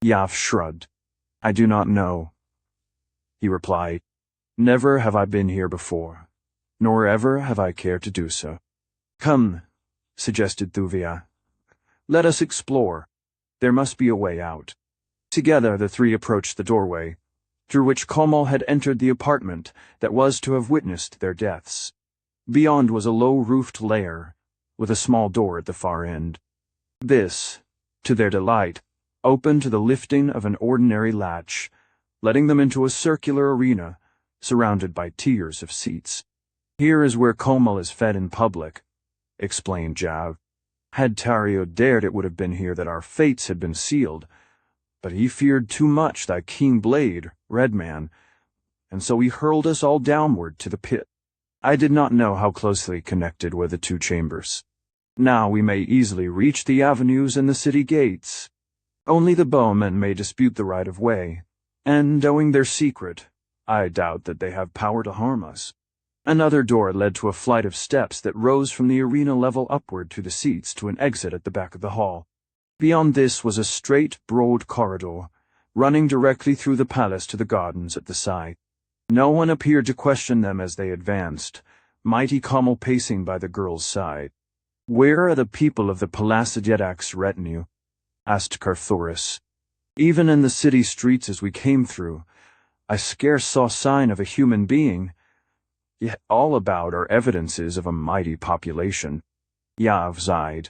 Yav shrugged. "I do not know," he replied. "Never have I been here before, nor ever have I cared to do so." "Come," suggested Thuvia. "Let us explore. There must be a way out." Together the three approached the doorway, through which Commel had entered the apartment that was to have witnessed their deaths. Beyond was a low-roofed lair, with a small door at the far end. This, to their delight, opened to the lifting of an ordinary latch, letting them into a circular arena, surrounded by tiers of seats. "Here is where Commel is fed in public," explained Dejah. "Had Tario dared, it would have been here that our fates had been sealed, but he feared too much thy keen blade, Red Man, and so he hurled us all downward to the pit." I did not know how closely connected were the two chambers. "Now we may easily reach the avenues and the city gates. Only the bowmen may dispute the right of way, and, knowing their secret, I doubt that they have power to harm us." Another door led to a flight of steps that rose from the arena level upward to the seats to an exit at the back of the hall. Beyond this was a straight, broad corridor, running directly through the palace to the gardens at the side. No one appeared to question them as they advanced, mighty Commel pacing by the girl's side. "Where are the people of the Palacidedak's retinue?" asked Carthoris. "Even in the city streets as we came through, I scarce saw sign of a human being, yet all about are evidences of a mighty population." Yav sighed.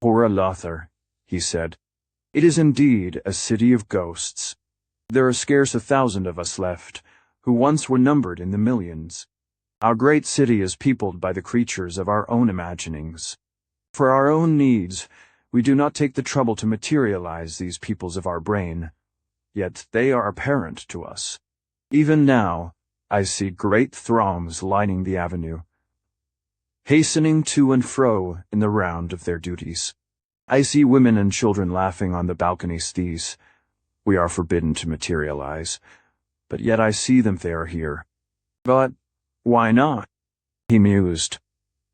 "Poor Lothar," he said. "It is indeed a city of ghosts. There are scarce 1,000 of us left, who once were numbered in the millions. Our great city is peopled by the creatures of our own imaginings. For our own needs, we do not take the trouble to materialize these peoples of our brain, yet they are apparent to us. Even now, I see great throngs lining the avenue, hastening to and fro in the round of their duties. I see women and children laughing on the balconies. These we are forbidden to materialize, but yet I see them, they are here. But why not?" he mused.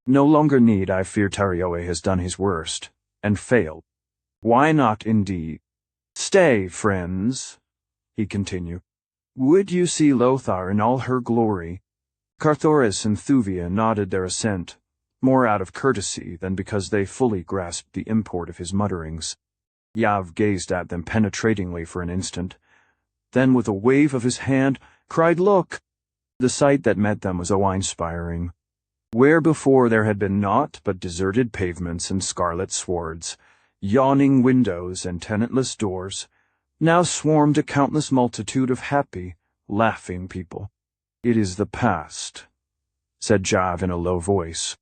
"No longer need I fear Tarioe has done his worst, and failed. Why not, indeed? Stay, friends," he continued. "Would you see Lothar in all her glory?" Carthoris and Thuvia nodded their assent, more out of courtesy than because they fully grasped the import of his mutterings. Yav gazed at them penetratingly for an instant, then with a wave of his hand cried, "Look!" The sight that met them was awe-inspiring. Where before there had been naught but deserted pavements and scarlet swords, yawning windows and tenantless doors, now swarmed a countless multitude of happy, laughing people. "It is the past," said Dejah in a low voice.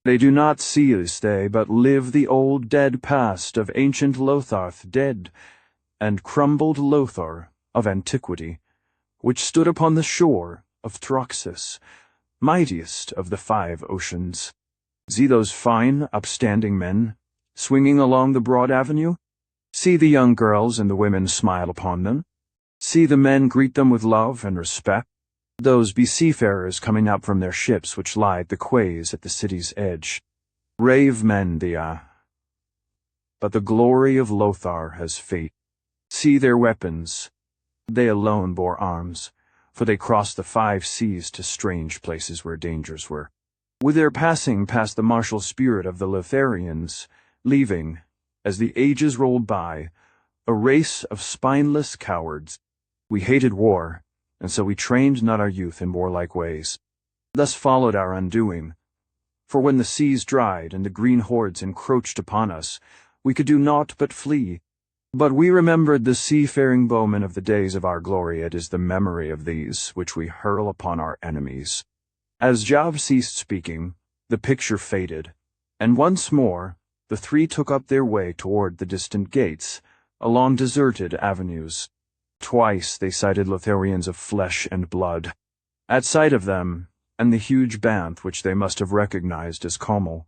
"They do not see this day, but live the old dead past of ancient Lotharth dead, and crumbled Lothar of antiquity, which stood upon the shore of Throxus, mightiest of the 5 oceans. See those fine, upstanding men, swinging along the broad avenue? See the young girls and the women smile upon them? See the men greet them with love and respect? Those be seafarers coming up from their ships which lie at the quays at the city's edge. Brave men they are. But the glory of Lothar has fate. See their weapons. They alone bore arms, for they crossed the 5 seas to strange places where dangers were. With their passing passed the martial spirit of the Lotharians, leaving, as the ages rolled by, a race of spineless cowards. We hated war, and so we trained not our youth in warlike ways. Thus followed our undoing, for when the seas dried and the green hordes encroached upon us, we could do naught but flee. But we remembered the seafaring bowmen of the days of our glory. It is the memory of these which we hurl upon our enemies." As Dejah ceased speaking, the picture faded, and once more the 3 took up their way toward the distant gates, along deserted avenues. Twice they sighted Lotharians of flesh and blood. At sight of them, and the huge band which they must have recognized as Commel,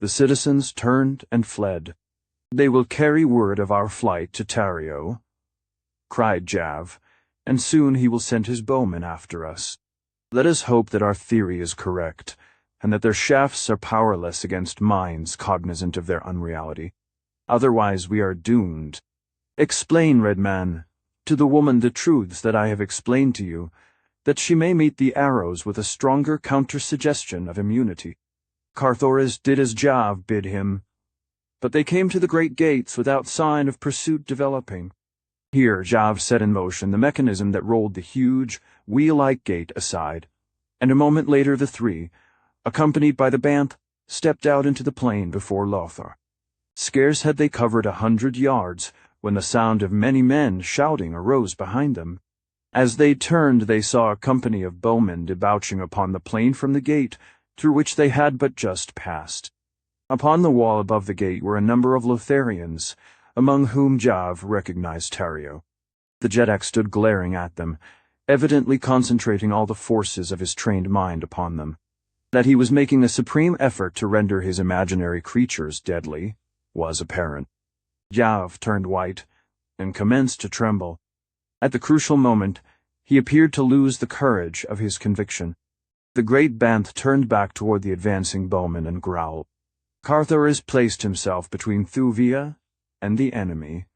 the citizens turned and fled. "They will carry word of our flight to Tario," cried Dejah, "and soon he will send his bowmen after us. Let us hope that our theory is correct, and that their shafts are powerless against minds cognizant of their unreality. Otherwise we are doomed. Explain, Red Man, to the woman the truths that I have explained to you, that she may meet the arrows with a stronger counter-suggestion of immunity." Carthoris did as Dejah bid him, but they came to the great gates without sign of pursuit developing. Here Dejah set in motion the mechanism that rolled the huge, wheel-like gate aside, and a moment later the three, accompanied by the Banth, stepped out into the plain before Lothar. Scarce had they covered 100 yards when the sound of many men shouting arose behind them. As they turned, they saw a company of bowmen debouching upon the plain from the gate through which they had but just passed. Upon the wall above the gate were a number of Lotharians, among whom Dejah recognized Tario. The Jeddak stood glaring at them, evidently concentrating all the forces of his trained mind upon them. That he was making a supreme effort to render his imaginary creatures deadly was apparent. Dejah turned white and commenced to tremble. At the crucial moment, he appeared to lose the courage of his conviction. The great Banth turned back toward the advancing bowmen and growled. Carthoris placed himself between Thuvia and the enemy,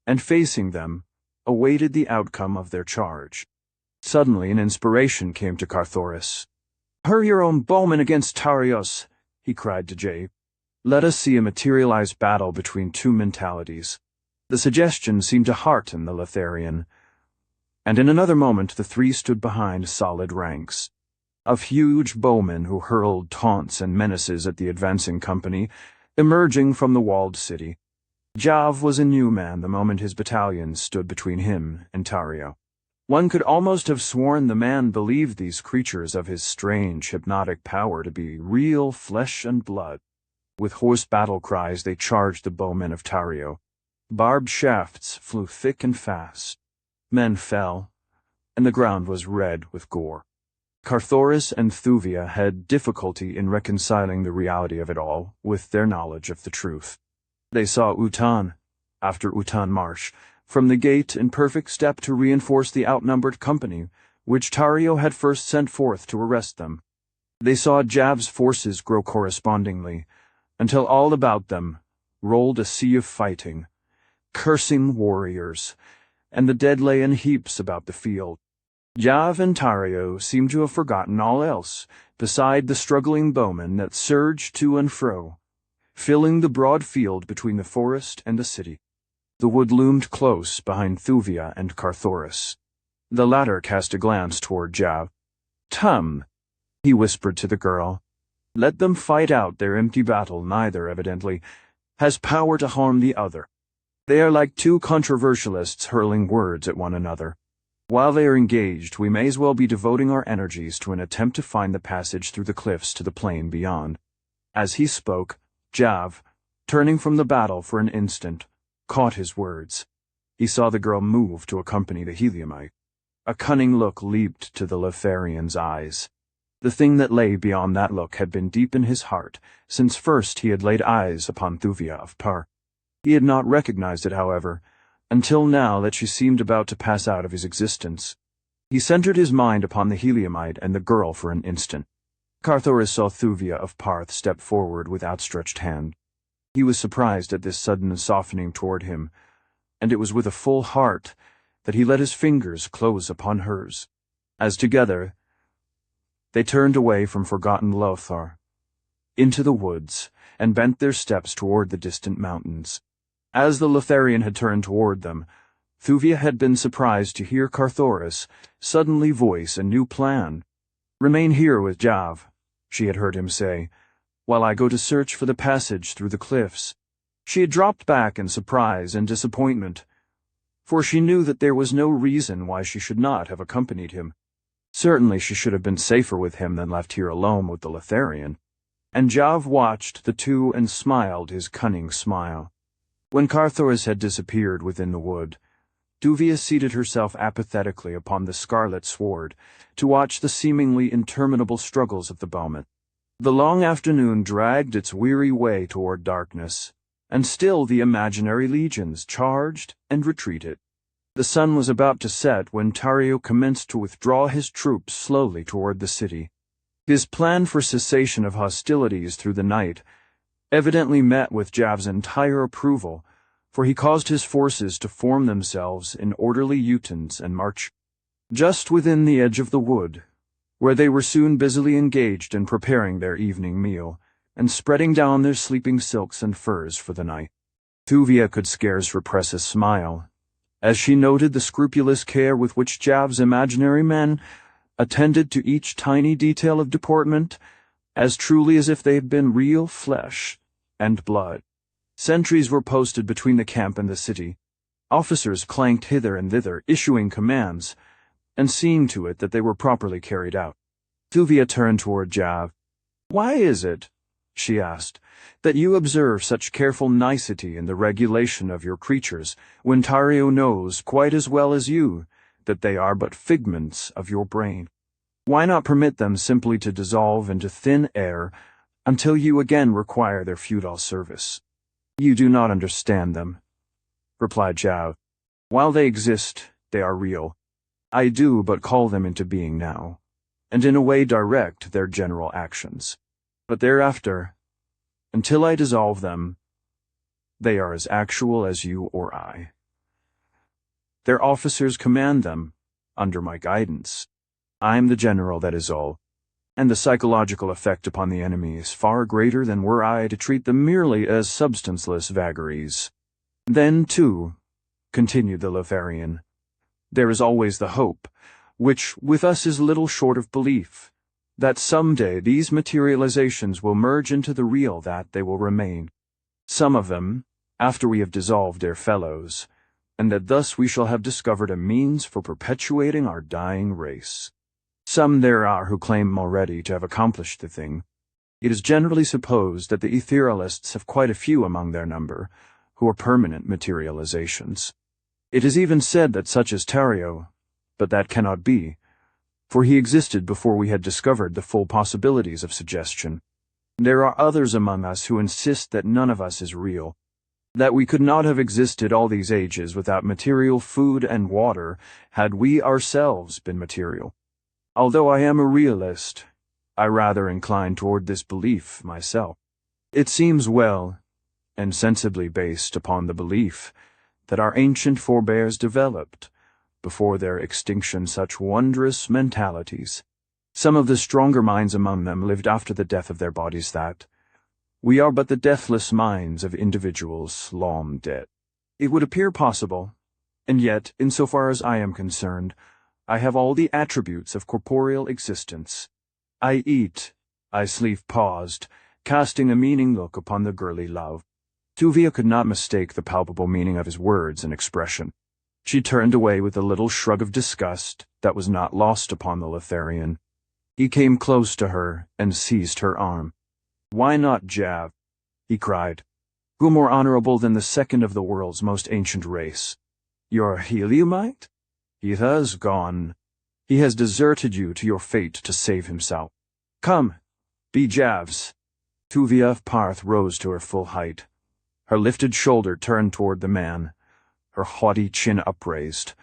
and facing them, awaited the outcome of their charge. Suddenly an inspiration came to Carthoris. "Hurry your own bowmen against Tarios," he cried to Dejah. "Let us see a materialized battle between two mentalities." The suggestion seemed to hearten the Lotharian, and in another moment the three stood behind solid ranks. Of huge bowmen who hurled taunts and menaces at the advancing company, emerging from the walled city. Dejah was a new man the moment his battalion stood between him and Tario. One could almost have sworn the man believed these creatures of his strange, hypnotic power to be real flesh and blood. With hoarse battle cries they charged the bowmen of Tario. Barbed shafts flew thick and fast. Men fell, and the ground was red with gore. Carthoris and Thuvia had difficulty in reconciling the reality of it all with their knowledge of the truth. They saw Utan, after Utan Marsh, from the gate in perfect step to reinforce the outnumbered company, which Tario had first sent forth to arrest them. They saw Dejah's forces grow correspondingly, until all about them rolled a sea of fighting, cursing warriors, and the dead lay in heaps about the field. Dejah and Tario seemed to have forgotten all else beside the struggling bowmen that surged to and fro, filling the broad field between the forest and the city. The wood loomed close behind Thuvia and Carthoris. The latter cast a glance toward Dejah. "Tum," he whispered to the girl. "Let them fight out their empty battle. Neither, evidently, has power to harm the other. They are like two controversialists hurling words at one another. While they are engaged, we may as well be devoting our energies to an attempt to find the passage through the cliffs to the plain beyond." As he spoke, Dejah, turning from the battle for an instant, caught his words. He saw the girl move to accompany the Heliumite. A cunning look leaped to the Lotharian's eyes. The thing that lay beyond that look had been deep in his heart, since first he had laid eyes upon Thuvia of Par. He had not recognized it, however, until now that she seemed about to pass out of his existence. He centered his mind upon the Heliumite and the girl for an instant. Carthoris saw Thuvia of Parth step forward with outstretched hand. He was surprised at this sudden softening toward him, and it was with a full heart that he let his fingers close upon hers, as together they turned away from forgotten Lothar, into the woods, and bent their steps toward the distant mountains. As the Lotharian had turned toward them, Thuvia had been surprised to hear Carthoris suddenly voice a new plan. "Remain here with Dejah," she had heard him say, "while I go to search for the passage through the cliffs." She had dropped back in surprise and disappointment, for she knew that there was no reason why she should not have accompanied him. Certainly she should have been safer with him than left here alone with the Lotharian. And Dejah watched the two and smiled his cunning smile. When Carthoris had disappeared within the wood, Thuvia seated herself apathetically upon the scarlet sward to watch the seemingly interminable struggles of the bowmen. The long afternoon dragged its weary way toward darkness, and still the imaginary legions charged and retreated. The sun was about to set when Tario commenced to withdraw his troops slowly toward the city. His plan for cessation of hostilities through the night evidently met with Dejah's entire approval, for he caused his forces to form themselves in orderly U-turns and march just within the edge of the wood, where they were soon busily engaged in preparing their evening meal and spreading down their sleeping silks and furs for the night. Thuvia could scarce repress a smile as she noted the scrupulous care with which Dejah's imaginary men attended to each tiny detail of deportment, as truly as if they had been real flesh and blood. Sentries were posted between the camp and the city. Officers clanked hither and thither, issuing commands, and seeing to it that they were properly carried out. Thuvia turned toward Dejah. "Why is it," she asked, "that you observe such careful nicety in the regulation of your creatures, when Tario knows quite as well as you that they are but figments of your brain? Why not permit them simply to dissolve into thin air until you again require their feudal service?" "You do not understand them," replied Dejah. "While they exist, they are real. I do but call them into being now, and in a way direct their general actions. But thereafter, until I dissolve them, they are as actual as you or I. Their officers command them, under my guidance. I am the general, that is all, and the psychological effect upon the enemy is far greater than were I to treat them merely as substanceless vagaries. Then, too," continued the Lotharian, "there is always the hope, which with us is little short of belief, that some day these materializations will merge into the real, that they will remain, some of them, after we have dissolved their fellows, and that thus we shall have discovered a means for perpetuating our dying race. Some there are who claim already to have accomplished the thing. It is generally supposed that the etherealists have quite a few among their number, who are permanent materializations. It is even said that such is Tario, but that cannot be, for he existed before we had discovered the full possibilities of suggestion. There are others among us who insist that none of us is real, that we could not have existed all these ages without material food and water had we ourselves been material. Although I am a realist, I rather incline toward this belief myself. It seems well and sensibly based upon the belief that our ancient forebears developed, before their extinction, such wondrous mentalities. Some of the stronger minds among them lived after the death of their bodies, that we are but the deathless minds of individuals long dead. It would appear possible, and yet, insofar as I am concerned, I have all the attributes of corporeal existence. I eat," I sleep paused, casting a meaning look upon the girly love. Thuvia could not mistake the palpable meaning of his words and expression. She turned away with a little shrug of disgust that was not lost upon the Lotharian. He came close to her and seized her arm. "Why not Dejah?" he cried. "Who more honorable than the second of the world's most ancient race? Your Heliumite? He has gone. He has deserted you to your fate to save himself. Come, be Dejah's." Thuvia of Parth rose to her full height, her lifted shoulder turned toward the man, her haughty chin upraised,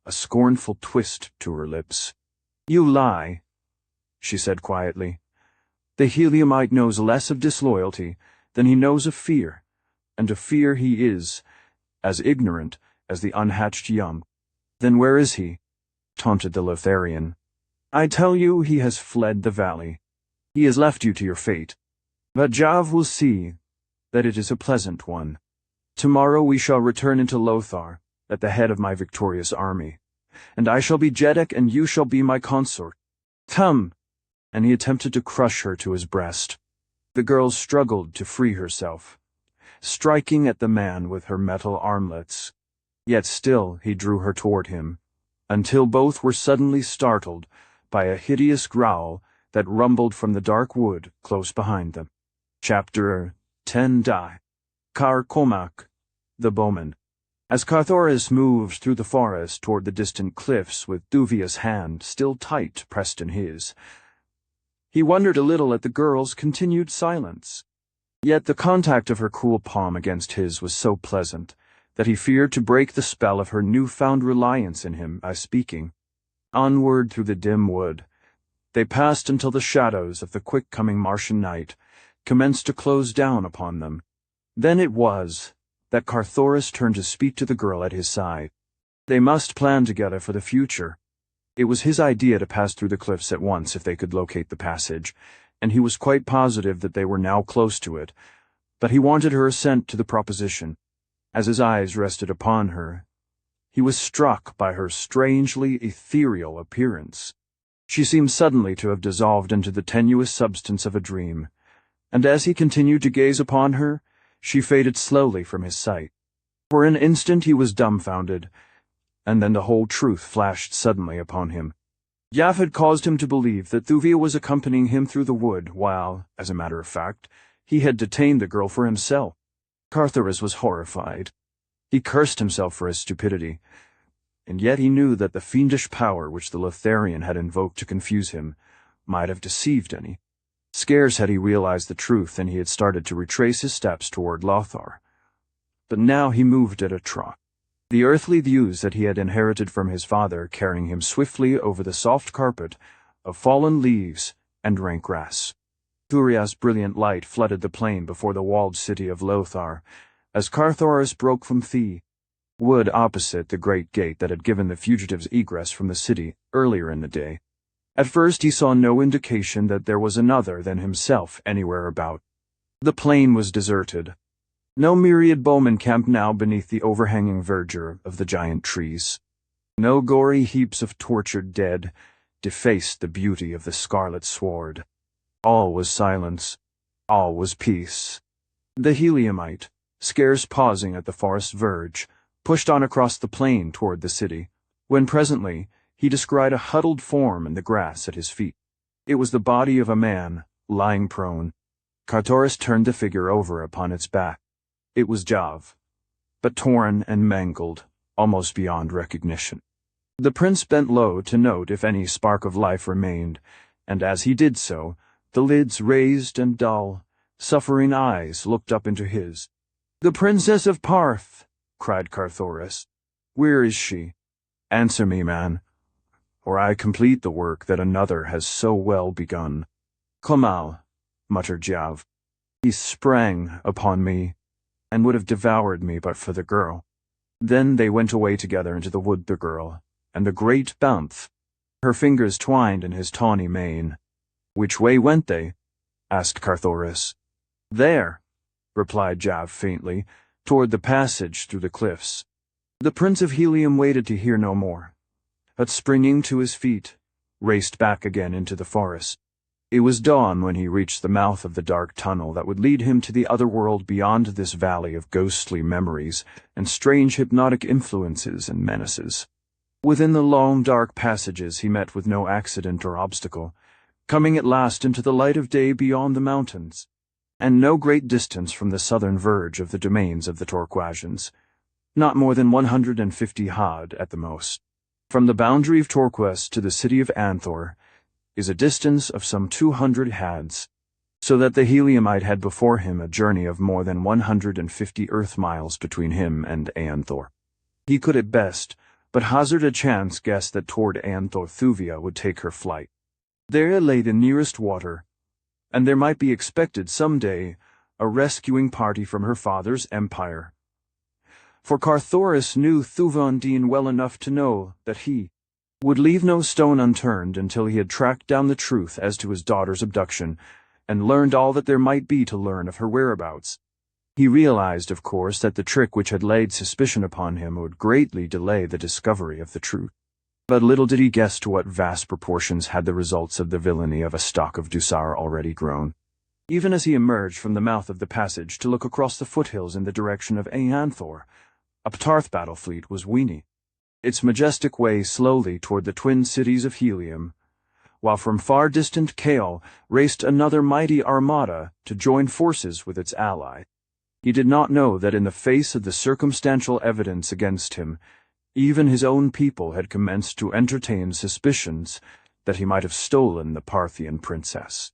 a scornful twist to her lips. "You lie," she said quietly. "The Heliumite knows less of disloyalty than he knows of fear, and of fear he is as ignorant as the unhatched young." "Then where is he?" taunted the Lotharian. "I tell you he has fled the valley. He has left you to your fate. But Dejah will see that it is a pleasant one. Tomorrow we shall return into Lothar at the head of my victorious army, and I shall be Jeddak and you shall be my consort. Come!" And he attempted to crush her to his breast. The girl struggled to free herself, striking at the man with her metal armlets. Yet still he drew her toward him, until both were suddenly startled by a hideous growl that rumbled from the dark wood close behind them. Chapter 10 Comac, the Bowman. As Carthoris moved through the forest toward the distant cliffs with Thuvia's hand still tight pressed in his, he wondered a little at the girl's continued silence. Yet the contact of her cool palm against his was so pleasant that he feared to break the spell of her newfound reliance in him by speaking. Onward through the dim wood, They passed until the shadows of the quick-coming Martian night commenced to close down upon them. Then it was that Carthoris turned to speak to the girl at his side. They must plan together for the future. It was his idea to pass through the cliffs at once if they could locate the passage, and he was quite positive that they were now close to it, but he wanted her assent to the proposition. As his eyes rested upon her, he was struck by her strangely ethereal appearance. She seemed suddenly to have dissolved into the tenuous substance of a dream, and as he continued to gaze upon her, she faded slowly from his sight. For an instant he was dumbfounded, and then the whole truth flashed suddenly upon him. Yav had caused him to believe that Thuvia was accompanying him through the wood, while, as a matter of fact, he had detained the girl for himself. Carthoris was horrified. He cursed himself for his stupidity, and yet he knew that the fiendish power which the Lotharian had invoked to confuse him might have deceived any. Scarce had he realized the truth than he had started to retrace his steps toward Lothar. But now he moved at a trot, the earthly views that he had inherited from his father carrying him swiftly over the soft carpet of fallen leaves and rank grass. Thuria's brilliant light flooded the plain before the walled city of Lothar, as Carthoris broke from the wood opposite the great gate that had given the fugitives egress from the city earlier in the day. At first he saw no indication that there was another than himself anywhere about. The plain was deserted. No myriad bowmen camped now beneath the overhanging verdure of the giant trees. No gory heaps of tortured dead defaced the beauty of the scarlet sward. All was silence. All was peace. The Heliumite, scarce pausing at the forest's verge, pushed on across the plain toward the city, when presently he descried a huddled form in the grass at his feet. It was the body of a man, lying prone. Carthoris turned the figure over upon its back. It was Jav, but torn and mangled, almost beyond recognition. The prince bent low to note if any spark of life remained, and as he did so, the lid's raised and dull, suffering eyes looked up into his. "The Princess of Parth!" cried Carthoris. "Where is she? Answer me, man, or I complete the work that another has so well begun." "Kamal," muttered Jav. "He sprang upon me, and would have devoured me but for the girl." Then they went away together into the wood, the girl, and the great Banff, her fingers twined in his tawny mane. "Which way went they?" asked Carthoris. "There," replied Jav faintly, toward the passage through the cliffs. The Prince of Helium waited to hear no more, but springing to his feet, raced back again into the forest. It was dawn when he reached the mouth of the dark tunnel that would lead him to the other world beyond this valley of ghostly memories and strange hypnotic influences and menaces. Within the long dark passages he met with no accident or obstacle, coming at last into the light of day beyond the mountains, and no great distance from the southern verge of the domains of the Torquasians, not more than 150 hod at the most. From the boundary of Torquest to the city of Anthor is a distance of some 200 hads, so that the Heliumite had before him a journey of more than 150 earth miles between him and Anthor. He could at best but hazard a chance guess that toward Anthor Thuvia would take her flight. There lay the nearest water, and there might be expected some day a rescuing party from her father's empire. For Carthoris knew Thuvandine well enough to know that he would leave no stone unturned until he had tracked down the truth as to his daughter's abduction and learned all that there might be to learn of her whereabouts. He realized, of course, that the trick which had laid suspicion upon him would greatly delay the discovery of the truth. But little did he guess to what vast proportions had the results of the villainy of a stock of Dusar already grown. Even as he emerged from the mouth of the passage to look across the foothills in the direction of Aanthor, a Ptarth battle fleet was weenie, its majestic way slowly toward the twin cities of Helium, while from far distant Kael raced another mighty armada to join forces with its ally. He did not know that in the face of the circumstantial evidence against him, even his own people had commenced to entertain suspicions that he might have stolen the Parthian princess.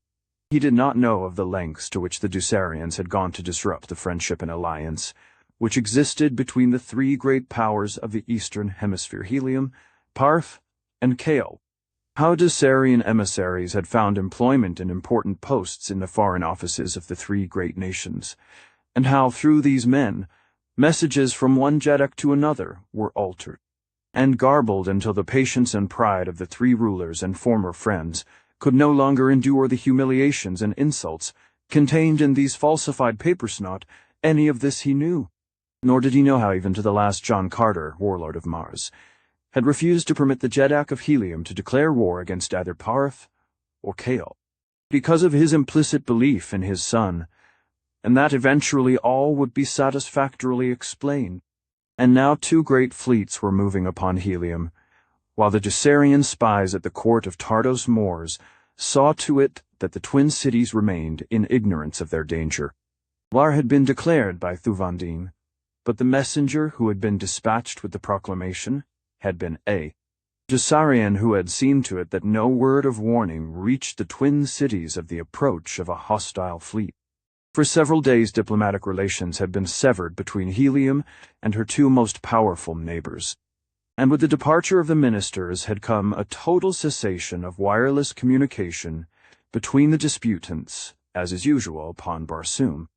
He did not know of the lengths to which the Dusarians had gone to disrupt the friendship and alliance which existed between the three great powers of the Eastern Hemisphere, Helium, Parth, and Kael. How Dejah emissaries had found employment in important posts in the foreign offices of the three great nations, and how, through these men, messages from one Jeddak to another were altered and garbled until the patience and pride of the three rulers and former friends could no longer endure the humiliations and insults contained in these falsified papers. Not any of this he knew, nor did he know how even to the last John Carter, warlord of Mars, had refused to permit the Jeddak of Helium to declare war against either Parth or Kael, because of his implicit belief in his son, and that eventually all would be satisfactorily explained. And now two great fleets were moving upon Helium, while the Dejah spies at the court of Tardos Mors saw to it that the twin cities remained in ignorance of their danger. War had been declared by Thuvia, but the messenger who had been dispatched with the proclamation had been a Dejah who had seen to it that no word of warning reached the twin cities of the approach of a hostile fleet. For several days diplomatic relations had been severed between Helium and her two most powerful neighbors, and with the departure of the ministers had come a total cessation of wireless communication between the disputants, as is usual upon Barsoom.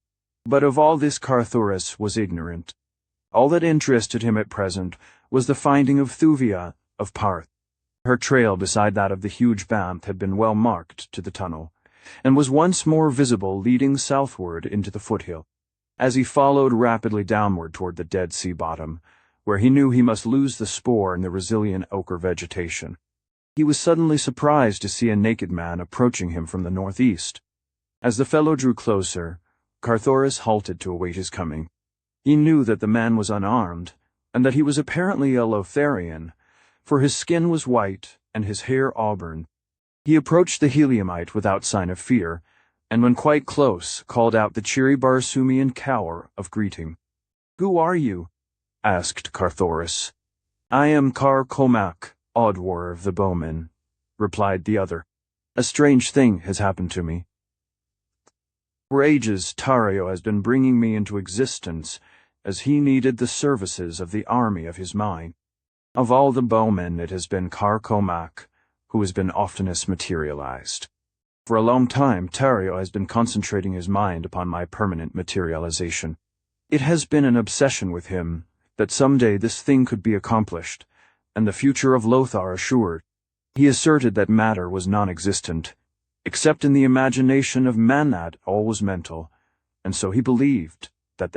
But of all this Carthoris was ignorant. All that interested him at present was the finding of Thuvia of Parth. Her trail beside that of the huge band had been well marked to the tunnel, and was once more visible leading southward into the foothill. As he followed rapidly downward toward the Dead Sea bottom, where he knew he must lose the spoor in the resilient ochre vegetation, he was suddenly surprised to see a naked man approaching him from the northeast. As the fellow drew closer, Carthoris halted to await his coming. He knew that the man was unarmed, and that he was apparently a Lotharian, for his skin was white and his hair auburn. He approached the Heliumite without sign of fear, and when quite close, called out the cheery Barsoomian cower of greeting. "Who are you?" asked Carthoris. "I am Carcomac, Oddwar of the Bowmen," replied the other. "A strange thing has happened to me. For ages Tario has been bringing me into existence, as he needed the services of the army of his mind. Of all the bowmen it has been Carcomac who has been oftenest materialized. For a long time Tario has been concentrating his mind upon my permanent materialization. It has been an obsession with him that someday this thing could be accomplished, and the future of Lothar assured. He asserted that matter was non-existent, except in the imagination of Manat all was mental, and so he believed that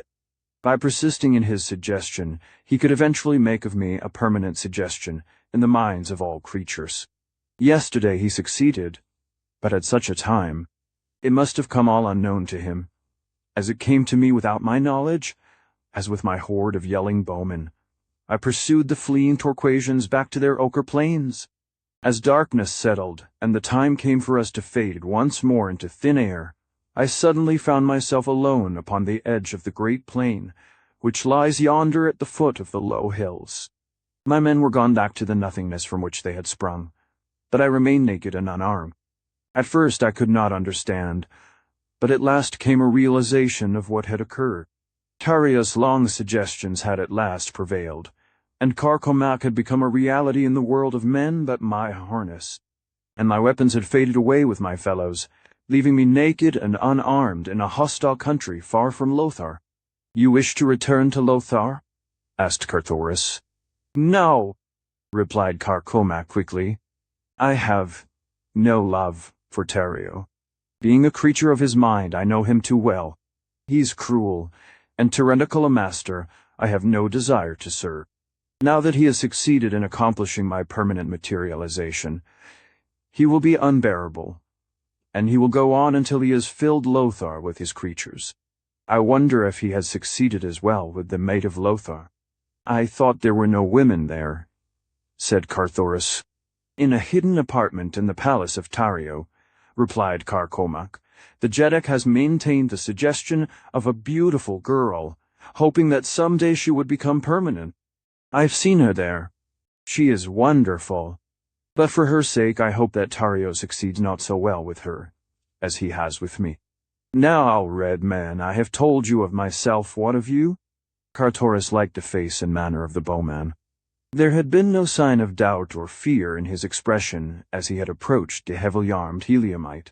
by persisting in his suggestion, he could eventually make of me a permanent suggestion in the minds of all creatures. Yesterday he succeeded, but at such a time, it must have come all unknown to him, as it came to me without my knowledge, as with my horde of yelling bowmen. I pursued the fleeing Torquasians back to their ochre plains. As darkness settled, and the time came for us to fade once more into thin air, I suddenly found myself alone upon the edge of the great plain, which lies yonder at the foot of the low hills. My men were gone back to the nothingness from which they had sprung, but I remained naked and unarmed. At first I could not understand, but at last came a realization of what had occurred. Tario's long suggestions had at last prevailed, and Carcomac had become a reality in the world of men but my harness, and my weapons had faded away with my fellows, leaving me naked and unarmed in a hostile country far from Lothar. "You wish to return to Lothar?" asked Carthoris. "No," replied Carcomac quickly. "I have no love for Tario. Being a creature of his mind, I know him too well. He's cruel, and tyrannical a master I have no desire to serve. Now that he has succeeded in accomplishing my permanent materialization, he will be unbearable, and he will go on until he has filled Lothar with his creatures. I wonder if he has succeeded as well with the Maid of Lothar." "I thought there were no women there," said Carthoris. "In a hidden apartment in the palace of Tario," replied Carcomac, "the Jeddak has maintained the suggestion of a beautiful girl, hoping that someday she would become permanent. I've seen her there. She is wonderful, but for her sake I hope that Tario succeeds not so well with her as he has with me. Now, Red Man, I have told you of myself. What of you?" Carthoris liked the face and manner of the bowman. There had been no sign of doubt or fear in his expression as he had approached the heavily armed Heliumite,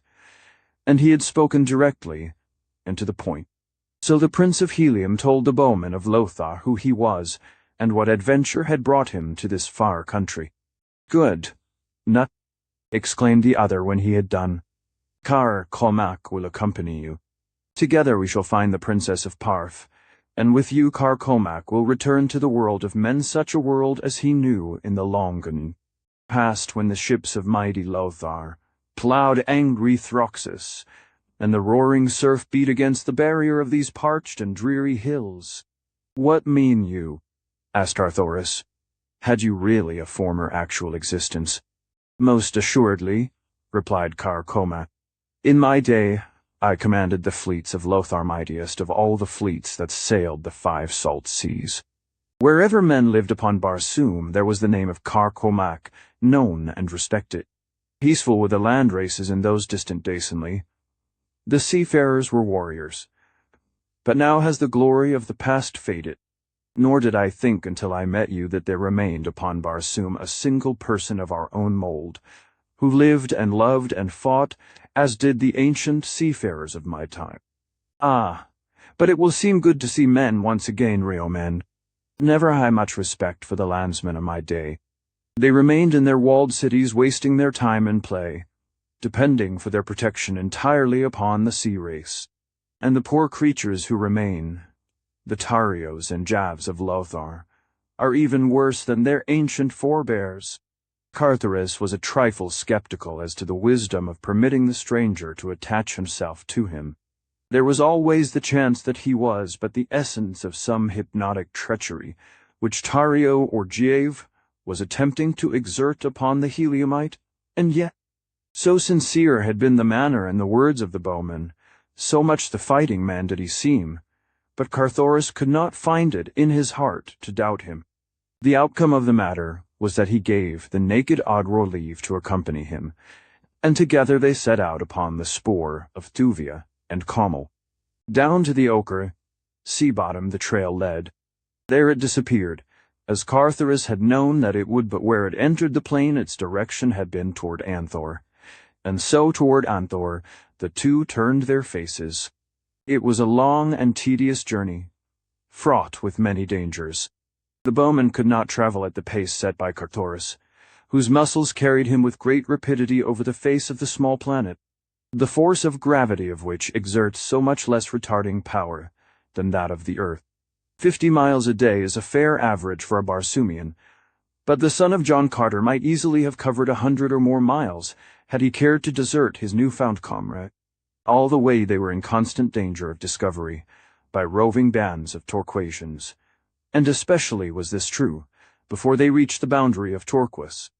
and he had spoken directly and to the point. So the Prince of Helium told the bowman of Lothar who he was and what adventure had brought him to this far country. "Good, Nut," exclaimed the other when he had done. "Car Cormac will accompany you. Together we shall find the Princess of Parth, and with you Car Cormac will return to the world of men, such a world as he knew in the Longan past, when the ships of mighty Lothar ploughed angry Throxus, and the roaring surf beat against the barrier of these parched and dreary hills." "What mean you?" asked Carthoris. "Had you really a former actual existence?" "Most assuredly," replied Car Cormac. "In my day, I commanded the fleets of Lothar, mightiest of all the fleets that sailed the 5 salt seas. Wherever men lived upon Barsoom, there was the name of Car Cormac known and respected. Peaceful were the land races in those distant days. The seafarers were warriors. But now has the glory of the past faded, nor did I think until I met you that there remained upon Barsoom a single person of our own mold, who lived and loved and fought as did the ancient seafarers of my time. Ah, but it will seem good to see men once again, real men. Never had I much respect for the landsmen of my day. They remained in their walled cities, wasting their time in play, depending for their protection entirely upon the sea race. And the poor creatures who remain, the Tarios and Javs of Lothar, are even worse than their ancient forebears." Carthoris was a trifle skeptical as to the wisdom of permitting the stranger to attach himself to him. There was always the chance that he was but the essence of some hypnotic treachery, which Tario or Jav was attempting to exert upon the Heliumite, and yet, so sincere had been the manner and the words of the bowman, so much the fighting man did he seem, but Carthoris could not find it in his heart to doubt him. The outcome of the matter was that he gave the naked Odror leave to accompany him, and together they set out upon the spoor of Thuvia and Commel. Down to the ochre sea bottom the trail led. There it disappeared, as Carthoris had known that it would, but where it entered the plain its direction had been toward Anthor, and so toward Anthor the two turned their faces. It was a long and tedious journey, fraught with many dangers. The bowman could not travel at the pace set by Carthoris, whose muscles carried him with great rapidity over the face of the small planet, the force of gravity of which exerts so much less retarding power than that of the earth. 50 miles a day is a fair average for a Barsoomian, but the son of John Carter might easily have covered 100 or more miles had he cared to desert his newfound comrade. All the way they were in constant danger of discovery by roving bands of Torquasians, and especially was this true before they reached the boundary of Torquas.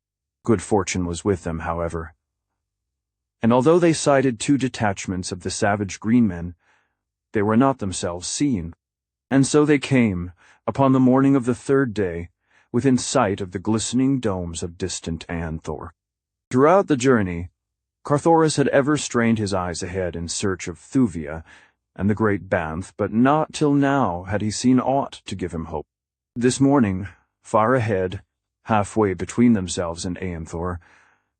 Good fortune was with them, however, and although they sighted 2 detachments of the savage green men, they were not themselves seen, and so they came, upon the morning of the 3rd day, within sight of the glistening domes of distant Anthor. Throughout the journey, Carthoris had ever strained his eyes ahead in search of Thuvia and the great Banth, but not till now had he seen aught to give him hope. This morning, far ahead, halfway between themselves and Anthor,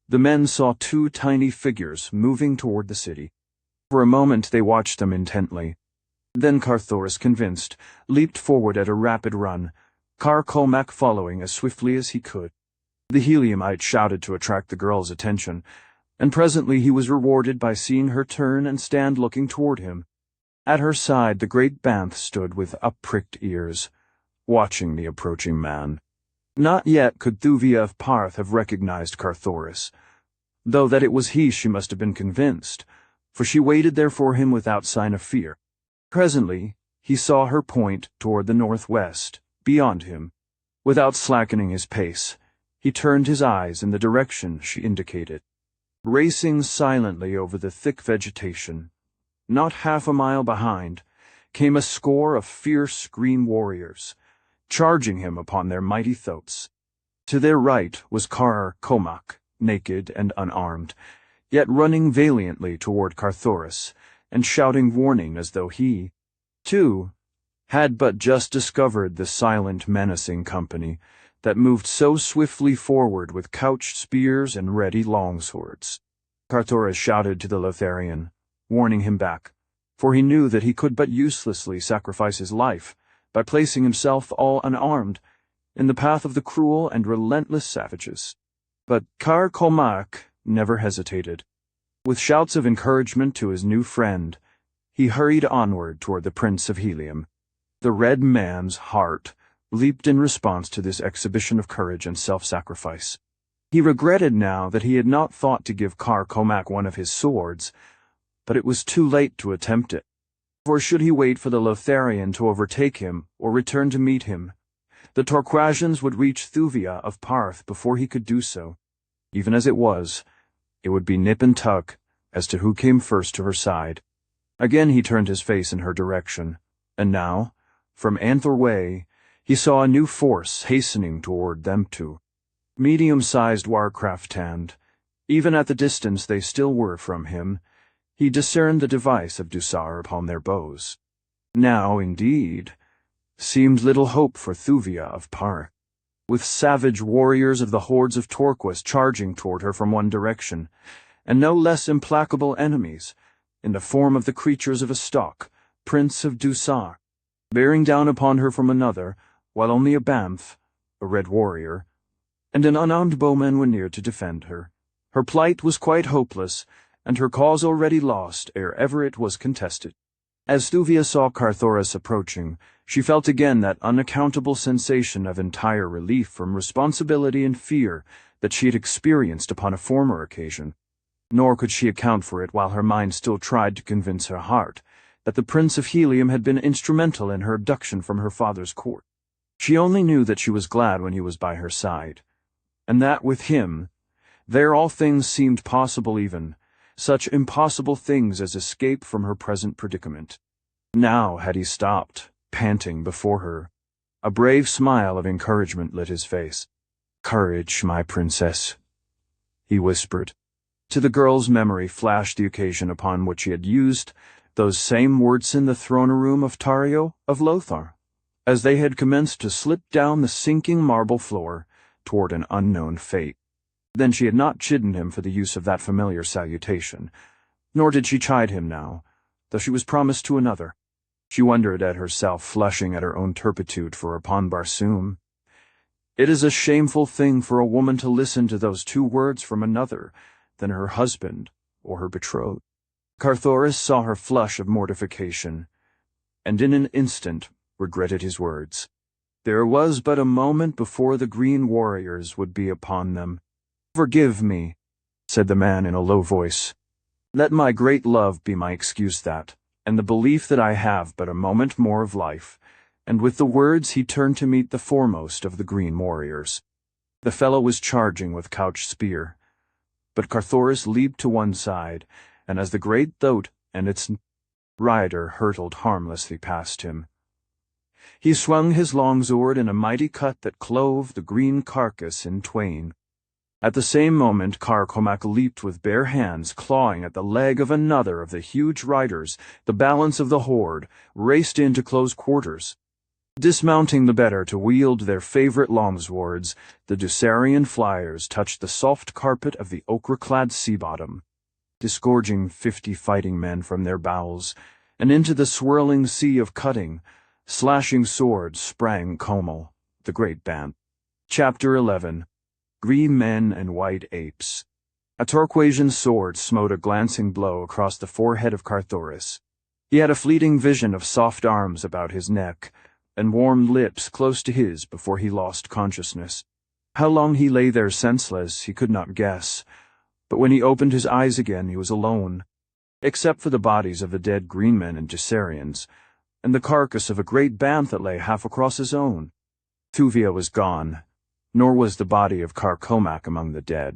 the men saw 2 tiny figures moving toward the city. For a moment they watched them intently. Then Carthoris, convinced, leaped forward at a rapid run, Car Cormac following as swiftly as he could. The Heliumite shouted to attract the girl's attention, and presently he was rewarded by seeing her turn and stand looking toward him. At her side the great Banth stood with up-pricked ears, watching the approaching man. Not yet could Thuvia of Parth have recognized Carthoris, though that it was he she must have been convinced, for she waited there for him without sign of fear. Presently he saw her point toward the northwest, beyond him. Without slackening his pace, he turned his eyes in the direction she indicated. Racing silently over the thick vegetation, not half a mile behind, came a score of fierce green warriors, charging him upon their mighty thoats. To their right was Car Cormac, naked and unarmed, yet running valiantly toward Carthoris, and shouting warning as though he, too, had but just discovered the silent, menacing company that moved so swiftly forward with couched spears and ready longswords. Carthoris shouted to the Lotharian, warning him back, for he knew that he could but uselessly sacrifice his life by placing himself all unarmed in the path of the cruel and relentless savages. But Car Comac never hesitated. With shouts of encouragement to his new friend, he hurried onward toward the Prince of Helium. The red man's heart leaped in response to this exhibition of courage and self-sacrifice. He regretted now that he had not thought to give Car Comac one of his swords, but it was too late to attempt it. For should he wait for the Lotharian to overtake him or return to meet him, the Torquasians would reach Thuvia of Parth before he could do so. Even as it was, it would be nip and tuck as to who came first to her side. Again he turned his face in her direction, and now, from Anther Way, he saw a new force hastening toward them too. Medium-sized warcraft hand, even at the distance they still were from him, he discerned the device of Dusar upon their bows. Now, indeed, seemed little hope for Thuvia of Parth, with savage warriors of the hordes of Torquas charging toward her from one direction, and no less implacable enemies, in the form of the creatures of a stock, Prince of Dusar, bearing down upon her from another, while only a Banff, a red warrior, and an unarmed bowman were near to defend her. Her plight was quite hopeless, and her cause already lost ere ever it was contested. As Thuvia saw Carthoris approaching, she felt again that unaccountable sensation of entire relief from responsibility and fear that she had experienced upon a former occasion. Nor could she account for it while her mind still tried to convince her heart that the Prince of Helium had been instrumental in her abduction from her father's court. She only knew that she was glad when he was by her side, and that with him, there all things seemed possible, even such impossible things as escape from her present predicament. Now had he stopped, panting before her. A brave smile of encouragement lit his face. "Courage, my princess," he whispered. To the girl's memory flashed the occasion upon which he had used those same words in the throne room of Tario of Lothar, as they had commenced to slip down the sinking marble floor toward an unknown fate. Then she had not chidden him for the use of that familiar salutation, nor did she chide him now, though she was promised to another. She wondered at herself, flushing at her own turpitude, for upon Barsoom, it is a shameful thing for a woman to listen to those two words from another than her husband or her betrothed. Carthoris saw her flush of mortification, and in an instant regretted his words. There was but a moment before the green warriors would be upon them. "Forgive me," said the man in a low voice. "Let my great love be my excuse that, and the belief that I have but a moment more of life." And with the words he turned to meet the foremost of the green warriors. The fellow was charging with couched spear, but Carthoris leaped to one side, and as the great thoat and its rider hurtled harmlessly past him, he swung his longsword in a mighty cut that clove the green carcass in twain. At the same moment Car Comac leaped with bare hands, clawing at the leg of another of the huge riders. The balance of the horde raced into close quarters. Dismounting the better to wield their favorite longswords, the Dusarian flyers touched the soft carpet of the ochre-clad sea bottom, disgorging 50 fighting men from their bowels, and into the swirling sea of cutting, slashing swords sprang Comal, the great band. Chapter 11. Green Men and White Apes. A Torquasian sword smote a glancing blow across the forehead of Carthoris. He had a fleeting vision of soft arms about his neck, and warm lips close to his before he lost consciousness. How long he lay there senseless he could not guess, but when he opened his eyes again he was alone, except for the bodies of the dead green men and Dusarians, and the carcass of a great band that lay half across his own. Thuvia was gone, nor was the body of Car Comac among the dead.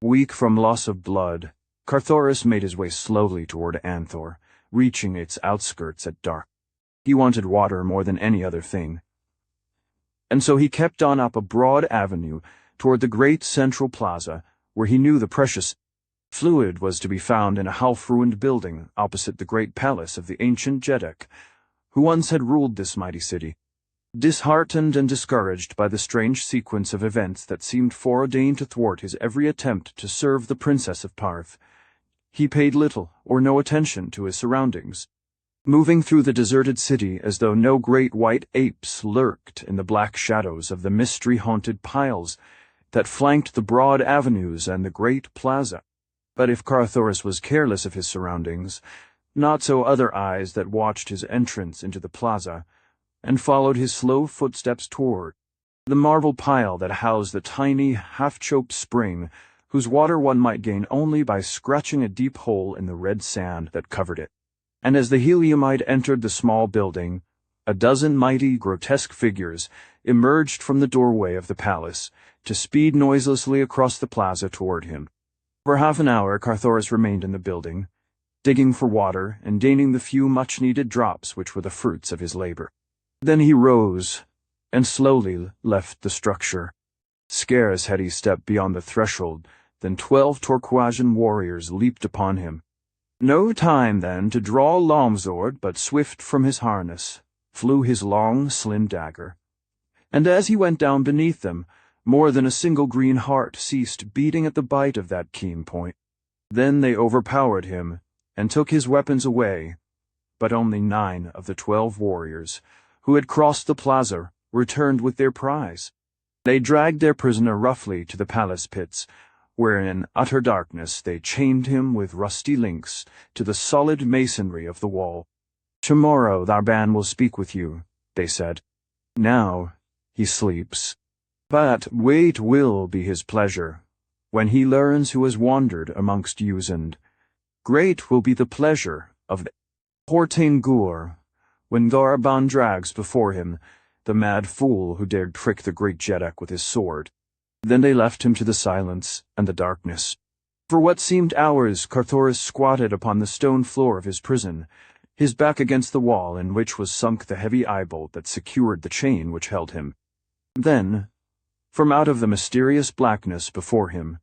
Weak from loss of blood, Carthoris made his way slowly toward Anther, reaching its outskirts at dark. He wanted water more than any other thing, and so he kept on up a broad avenue toward the great central plaza, where he knew the precious fluid was to be found in a half-ruined building opposite the great palace of the ancient Jedek, who once had ruled this mighty city. Disheartened and discouraged by the strange sequence of events that seemed foreordained to thwart his every attempt to serve the Princess of Parth, he paid little or no attention to his surroundings, moving through the deserted city as though no great white apes lurked in the black shadows of the mystery-haunted piles that flanked the broad avenues and the great plaza. But if Carthoris was careless of his surroundings, not so other eyes that watched his entrance into the plaza and followed his slow footsteps toward the marble pile that housed the tiny, half-choked spring whose water one might gain only by scratching a deep hole in the red sand that covered it. And as the heliumite entered the small building, a dozen mighty, grotesque figures emerged from the doorway of the palace to speed noiselessly across the plaza toward him. For half an hour Carthoris remained in the building, digging for water and gaining the few much-needed drops which were the fruits of his labor. Then he rose and slowly left the structure. Scarce had he stepped beyond the threshold than 12 Torquasian warriors leaped upon him. No time, then, to draw Lomzord, but swift from his harness, flew his long, slim dagger. And as he went down beneath them, more than a single green heart ceased beating at the bite of that keen point. Then they overpowered him and took his weapons away, but only 9 of the 12 warriors who had crossed the plaza returned with their prize. They dragged their prisoner roughly to the palace pits, where in utter darkness they chained him with rusty links to the solid masonry of the wall. "Tomorrow our band will speak with you," they said. "Now he sleeps. But wait will be his pleasure, when he learns who has wandered amongst Usand. Great will be the pleasure of the Hortain Gur, when Garban drags before him the mad fool who dared trick the great Jeddak with his sword." Then they left him to the silence and the darkness. For what seemed hours Carthoris squatted upon the stone floor of his prison, his back against the wall in which was sunk the heavy eye-bolt that secured the chain which held him. Then, from out of the mysterious blackness before him,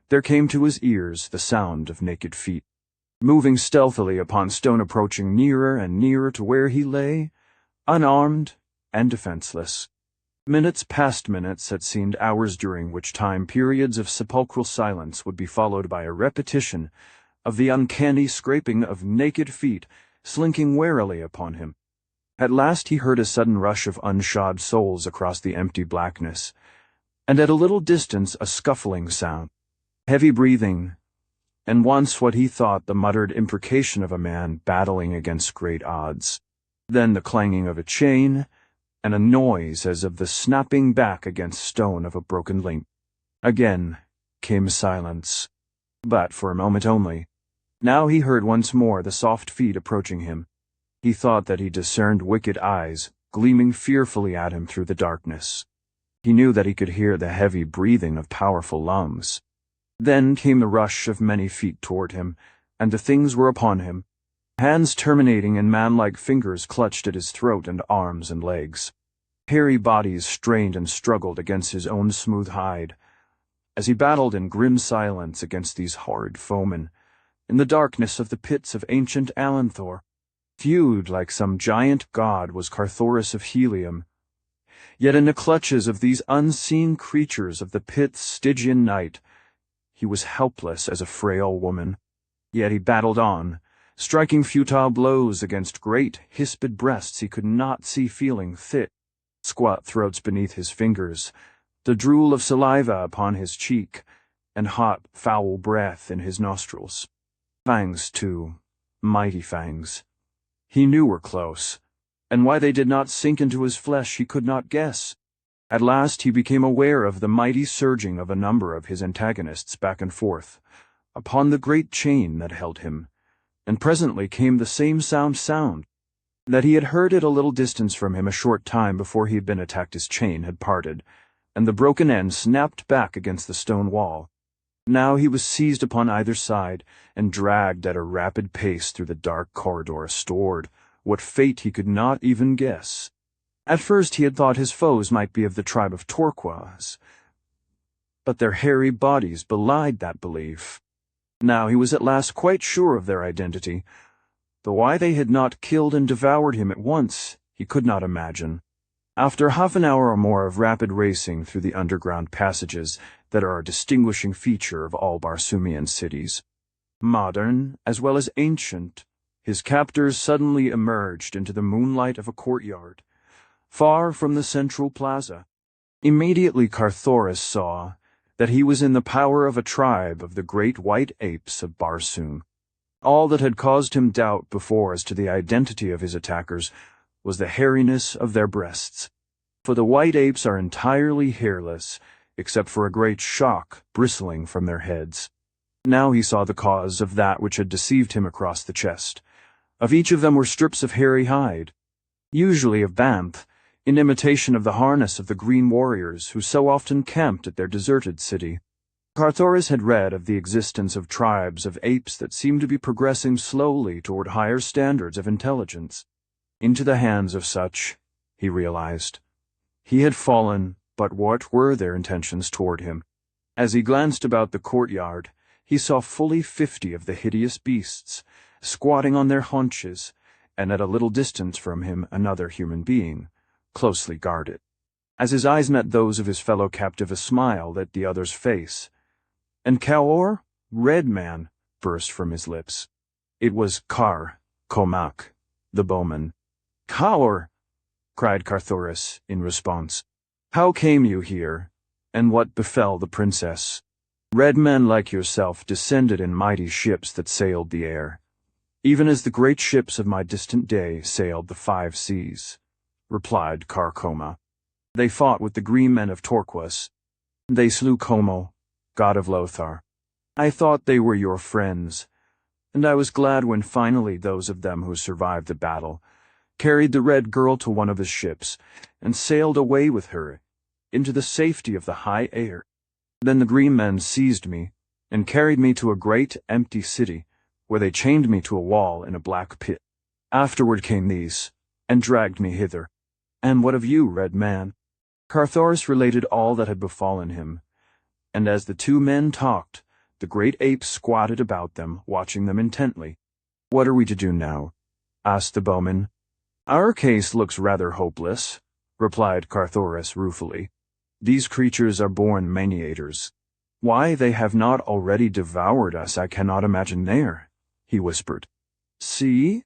there came to his ears the sound of naked feet, moving stealthily upon stone, approaching nearer and nearer to where he lay, unarmed and defenseless. Minutes past minutes had seemed hours, during which time periods of sepulchral silence would be followed by a repetition of the uncanny scraping of naked feet slinking warily upon him. At last he heard a sudden rush of unshod soles across the empty blackness, and at a little distance a scuffling sound, heavy breathing, and once what he thought the muttered imprecation of a man battling against great odds. Then the clanging of a chain, and a noise as of the snapping back against stone of a broken link. Again came silence, but for a moment only. Now he heard once more the soft feet approaching him. He thought that he discerned wicked eyes gleaming fearfully at him through the darkness. He knew that he could hear the heavy breathing of powerful lungs. Then came the rush of many feet toward him, and the things were upon him. Hands terminating in man-like fingers clutched at his throat and arms and legs. Hairy bodies strained and struggled against his own smooth hide, as he battled in grim silence against these horrid foemen, in the darkness of the pits of ancient Alanthor. Viewed like some giant god was Carthoris of Helium, yet in the clutches of these unseen creatures of the pit's Stygian night, he was helpless as a frail woman. Yet he battled on, striking futile blows against great, hispid breasts he could not see, feeling thick, squat throats beneath his fingers, the drool of saliva upon his cheek, and hot, foul breath in his nostrils. Fangs, too, mighty fangs, he knew were close, and why they did not sink into his flesh he could not guess. At last he became aware of the mighty surging of a number of his antagonists back and forth, upon the great chain that held him, and presently came the same sound that he had heard at a little distance from him a short time before he had been attacked. His chain had parted, and the broken end snapped back against the stone wall. Now he was seized upon either side and dragged at a rapid pace through the dark corridor, stored what fate he could not even guess. At first he had thought his foes might be of the tribe of Torquas, but their hairy bodies belied that belief. Now he was at last quite sure of their identity, though why they had not killed and devoured him at once he could not imagine. After half an hour or more of rapid racing through the underground passages that are a distinguishing feature of all Barsoomian cities, modern as well as ancient, his captors suddenly emerged into the moonlight of a courtyard, far from the central plaza. Immediately Carthoris saw that he was in the power of a tribe of the great white apes of Barsoom. All that had caused him doubt before as to the identity of his attackers was the hairiness of their breasts. For the white apes are entirely hairless, except for a great shock bristling from their heads. Now he saw the cause of that which had deceived him across the chest. Of each of them were strips of hairy hide, usually of banthe, in imitation of the harness of the green warriors who so often camped at their deserted city. Carthoris had read of the existence of tribes of apes that seemed to be progressing slowly toward higher standards of intelligence. Into the hands of such, he realized, he had fallen, but what were their intentions toward him? As he glanced about the courtyard, he saw fully 50 of the hideous beasts, squatting on their haunches, and at a little distance from him another human being, closely guarded. As his eyes met those of his fellow captive, a smile lit the other's face, and Kaor, Red Man, burst from his lips. It was Comac, the bowman. Kaor, cried Carthoris in response. How came you here, and what befell the princess? Red men like yourself descended in mighty ships that sailed the air, even as the great ships of my distant day sailed the 5 seas, replied Carcoma. They fought with the green men of Torquas. They slew Como, god of Lothar. I thought they were your friends, and I was glad when finally those of them who survived the battle carried the red girl to one of his ships and sailed away with her into the safety of the high air. Then the green men seized me and carried me to a great empty city, where they chained me to a wall in a black pit. Afterward came these, and dragged me hither. And what of you, Red Man? Carthoris related all that had befallen him, and as the 2 men talked, the great apes squatted about them, watching them intently. What are we to do now? Asked the bowman. Our case looks rather hopeless, replied Carthoris ruefully. These creatures are born maniators. Why they have not already devoured us I cannot imagine there, he whispered. See?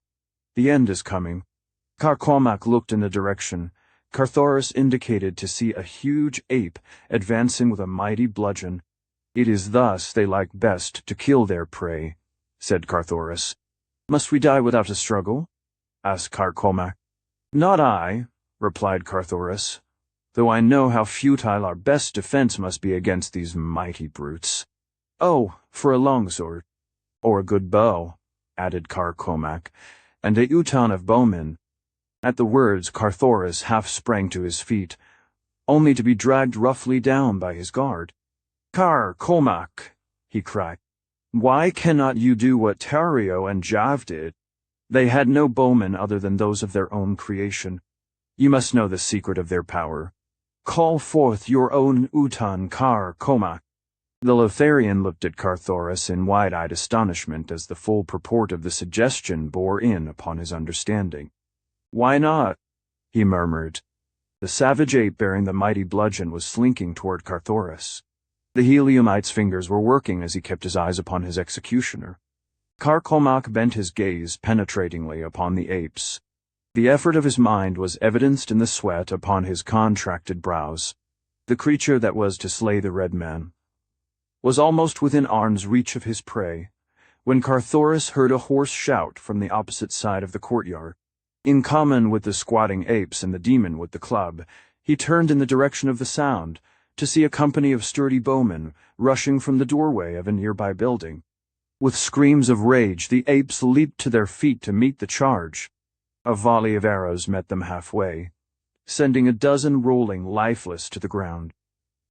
The end is coming. Carcomac looked in the direction Carthoris indicated to see a huge ape advancing with a mighty bludgeon. It is thus they like best to kill their prey, said Carthoris. Must we die without a struggle? Asked Carcomac. Not I, replied Carthoris, though I know how futile our best defense must be against these mighty brutes. Oh, for a longsword. Or a good bow, added Carcomac, and a utan of bowmen. At the words, Carthoris half sprang to his feet, only to be dragged roughly down by his guard. Carcomac, he cried, why cannot you do what Tario and Jav did? They had no bowmen other than those of their own creation. You must know the secret of their power. Call forth your own utan, Carcomac. The Lotharian looked at Carthoris in wide-eyed astonishment as the full purport of the suggestion bore in upon his understanding. Why not? He murmured. The savage ape bearing the mighty bludgeon was slinking toward Carthoris. The heliumite's fingers were working as he kept his eyes upon his executioner. Carcomac bent his gaze penetratingly upon the apes. The effort of his mind was evidenced in the sweat upon his contracted brows. The creature that was to slay the red man was almost within arm's reach of his prey, when Carthoris heard a hoarse shout from the opposite side of the courtyard. In common with the squatting apes and the demon with the club, he turned in the direction of the sound, to see a company of sturdy bowmen rushing from the doorway of a nearby building. With screams of rage, the apes leaped to their feet to meet the charge. A volley of arrows met them halfway, sending a dozen rolling lifeless to the ground.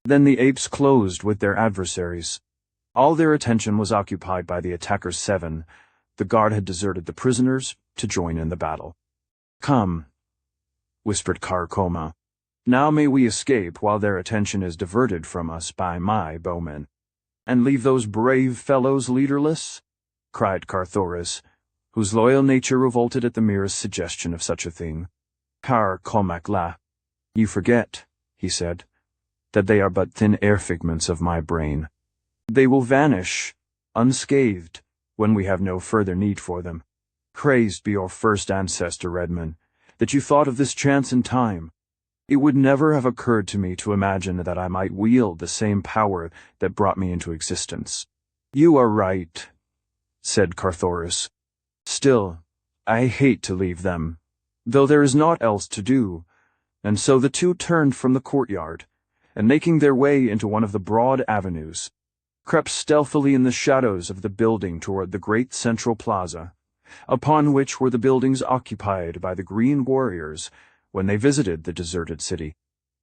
Then the apes closed with their adversaries. All their attention was occupied by the attackers 7. The guard had deserted the prisoners to join in the battle. Come, whispered Carcoma. Now may we escape while their attention is diverted from us by my bowmen. And leave those brave fellows leaderless? Cried Carthoris, whose loyal nature revolted at the merest suggestion of such a thing. Carcomac laughed. "You forget," he said, "that they are but thin air figments of my brain. They will vanish, unscathed, when we have no further need for them. Praised be your first ancestor, Redman, that you thought of this chance in time. It would never have occurred to me to imagine that I might wield the same power that brought me into existence." "You are right," said Carthoris. "Still, I hate to leave them, though there is naught else to do." And so the two turned from the courtyard, and making their way into one of the broad avenues, crept stealthily in the shadows of the building toward the great central plaza, upon which were the buildings occupied by the Green Warriors when they visited the deserted city.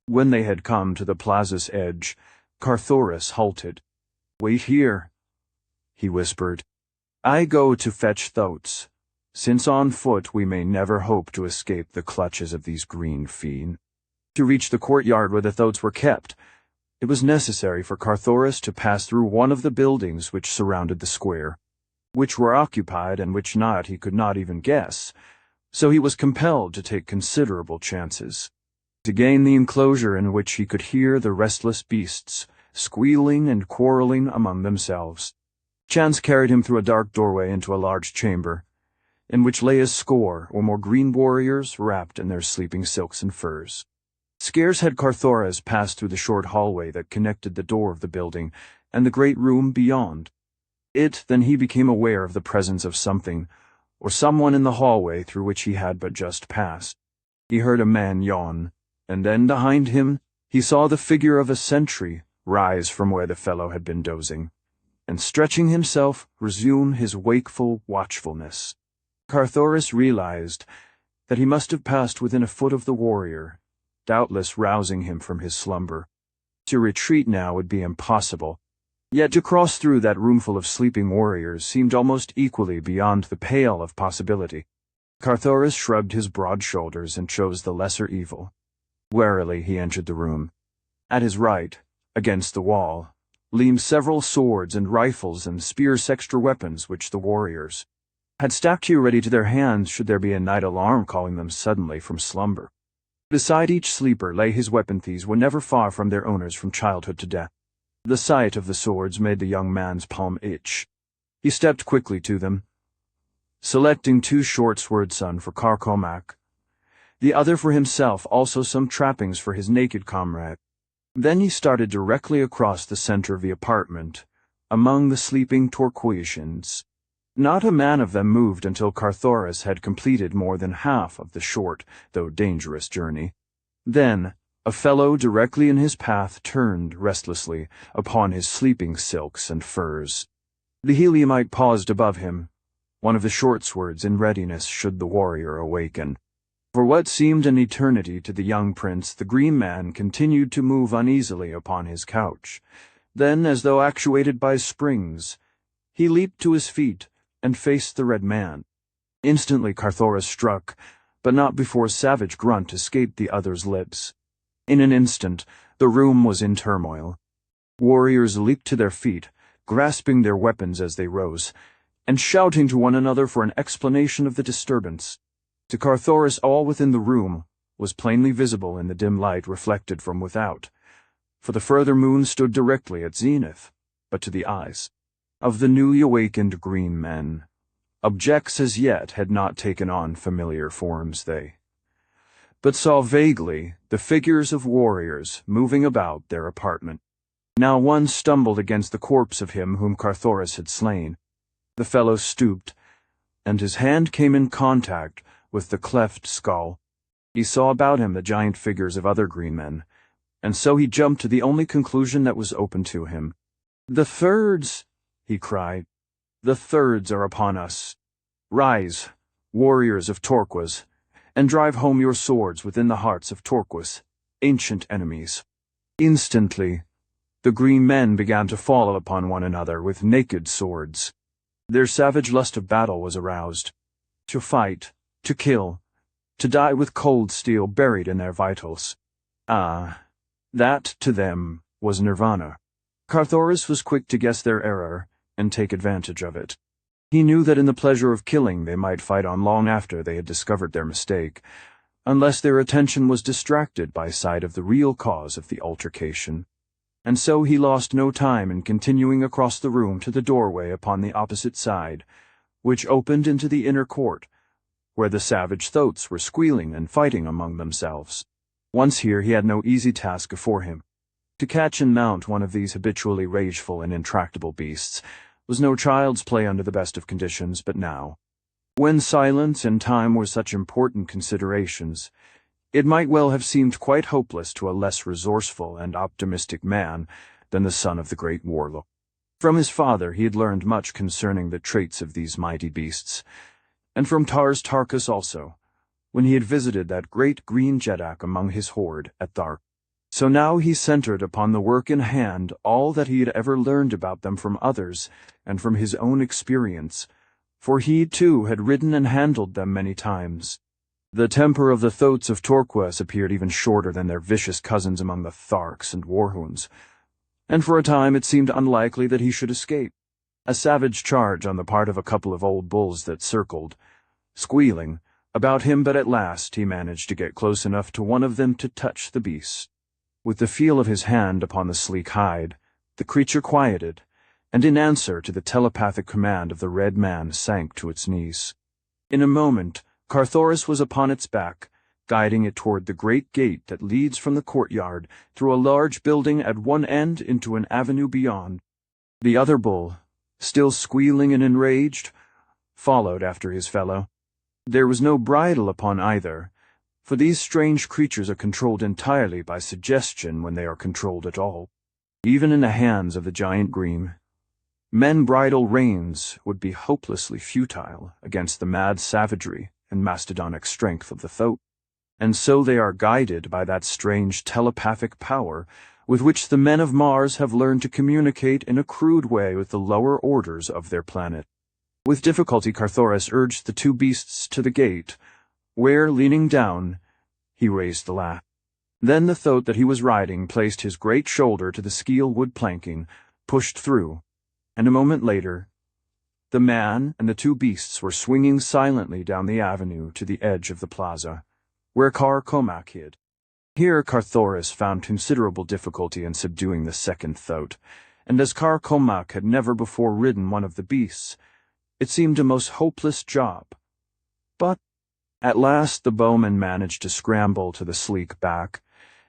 When they had come to the plaza's edge, Carthoris halted. "Wait here," he whispered. "I go to fetch Thotes, since on foot we may never hope to escape the clutches of these green fiend." To reach the courtyard where the Thotes were kept, it was necessary for Carthoris to pass through one of the buildings which surrounded the square, which were occupied and which not he could not even guess, so he was compelled to take considerable chances. To gain the enclosure in which he could hear the restless beasts squealing and quarreling among themselves, chance carried him through a dark doorway into a large chamber, in which lay a score or more green warriors wrapped in their sleeping silks and furs. Scarce had Carthoris passed through the short hallway that connected the door of the building and the great room beyond than he became aware of the presence of something or someone in the hallway through which he had but just passed. He heard a man yawn, and then behind him he saw the figure of a sentry rise from where the fellow had been dozing, and stretching himself resume his wakeful watchfulness. Carthoris realized that he must have passed within a foot of the warrior, doubtless rousing him from his slumber. To retreat now would be impossible, yet to cross through that roomful of sleeping warriors seemed almost equally beyond the pale of possibility. Carthoris shrugged his broad shoulders and chose the lesser evil. Warily he entered the room. At his right, against the wall, leaned several swords and rifles and spear-sextra weapons which the warriors had stacked here ready to their hands should there be a night alarm calling them suddenly from slumber. Beside each sleeper lay his weapon thieves were never far from their owners from childhood to death. The sight of the swords made the young man's palm itch. He stepped quickly to them, selecting 2 short swords for Carcomac, the other for himself, also some trappings for his naked comrade. Then he started directly across the center of the apartment, among the sleeping Torquatians. Not a man of them moved until Carthoris had completed more than half of the short, though dangerous journey. Then, a fellow directly in his path turned restlessly upon his sleeping silks and furs. The Heliumite paused above him, one of the short swords in readiness should the warrior awaken. For what seemed an eternity to the young prince, the green man continued to move uneasily upon his couch. Then, as though actuated by springs, he leaped to his feet and faced the red man. Instantly Carthoris struck, but not before a savage grunt escaped the other's lips. In an instant, the room was in turmoil. Warriors leaped to their feet, grasping their weapons as they rose, and shouting to one another for an explanation of the disturbance. To Carthoris, all within the room was plainly visible in the dim light reflected from without, for the further moon stood directly at zenith, but to the eyes of the newly awakened green men, objects as yet had not taken on familiar forms but saw vaguely the figures of warriors moving about their apartment. Now one stumbled against the corpse of him whom Carthoris had slain. The fellow stooped, and his hand came in contact with the cleft skull. He saw about him the giant figures of other green men, and so he jumped to the only conclusion that was open to him. "The thirds!" he cried. "The thirds are upon us. Rise, warriors of Torquas, and drive home your swords within the hearts of Torquas, ancient enemies." Instantly, the green men began to fall upon one another with naked swords. Their savage lust of battle was aroused. To fight, to kill, to die with cold steel buried in their vitals. That, to them, was nirvana. Carthoris was quick to guess their error and take advantage of it. He knew that in the pleasure of killing they might fight on long after they had discovered their mistake, unless their attention was distracted by sight of the real cause of the altercation. And so he lost no time in continuing across the room to the doorway upon the opposite side, which opened into the inner court, where the savage thoats were squealing and fighting among themselves. Once here, he had no easy task before him. To catch and mount one of these habitually rageful and intractable beasts was no child's play under the best of conditions, but now, when silence and time were such important considerations, it might well have seemed quite hopeless to a less resourceful and optimistic man than the son of the great warlock. From his father he had learned much concerning the traits of these mighty beasts, and from Tarkus also, when he had visited that great green jeddak among his horde at Thark. So now he centered upon the work in hand all that he had ever learned about them from others and from his own experience, for he, too, had ridden and handled them many times. The temper of the thoats of Torquas appeared even shorter than their vicious cousins among the Tharks and Warhoons, and for a time it seemed unlikely that he should escape. A savage charge on the part of a couple of old bulls that circled, squealing, about him, but at last he managed to get close enough to one of them to touch the beast. With the feel of his hand upon the sleek hide, the creature quieted, and in answer to the telepathic command of the red man sank to its knees. In a moment, Carthoris was upon its back, guiding it toward the great gate that leads from the courtyard through a large building at one end into an avenue beyond. The other bull, still squealing and enraged, followed after his fellow. There was no bridle upon either, for these strange creatures are controlled entirely by suggestion when they are controlled at all. Even in the hands of the giant Green, men bridle reins would be hopelessly futile against the mad savagery and mastodonic strength of the thoat, and so they are guided by that strange telepathic power with which the men of Mars have learned to communicate in a crude way with the lower orders of their planet. With difficulty Carthoris urged the two beasts to the gate, where, leaning down, he raised the latch. Then the thoat that he was riding placed his great shoulder to the skeel wood planking, pushed through, and a moment later, the man and the two beasts were swinging silently down the avenue to the edge of the plaza, where Comac hid. Here Carthoris found considerable difficulty in subduing the second thoat, and as Comac had never before ridden one of the beasts, it seemed a most hopeless job. But at last the bowman managed to scramble to the sleek back,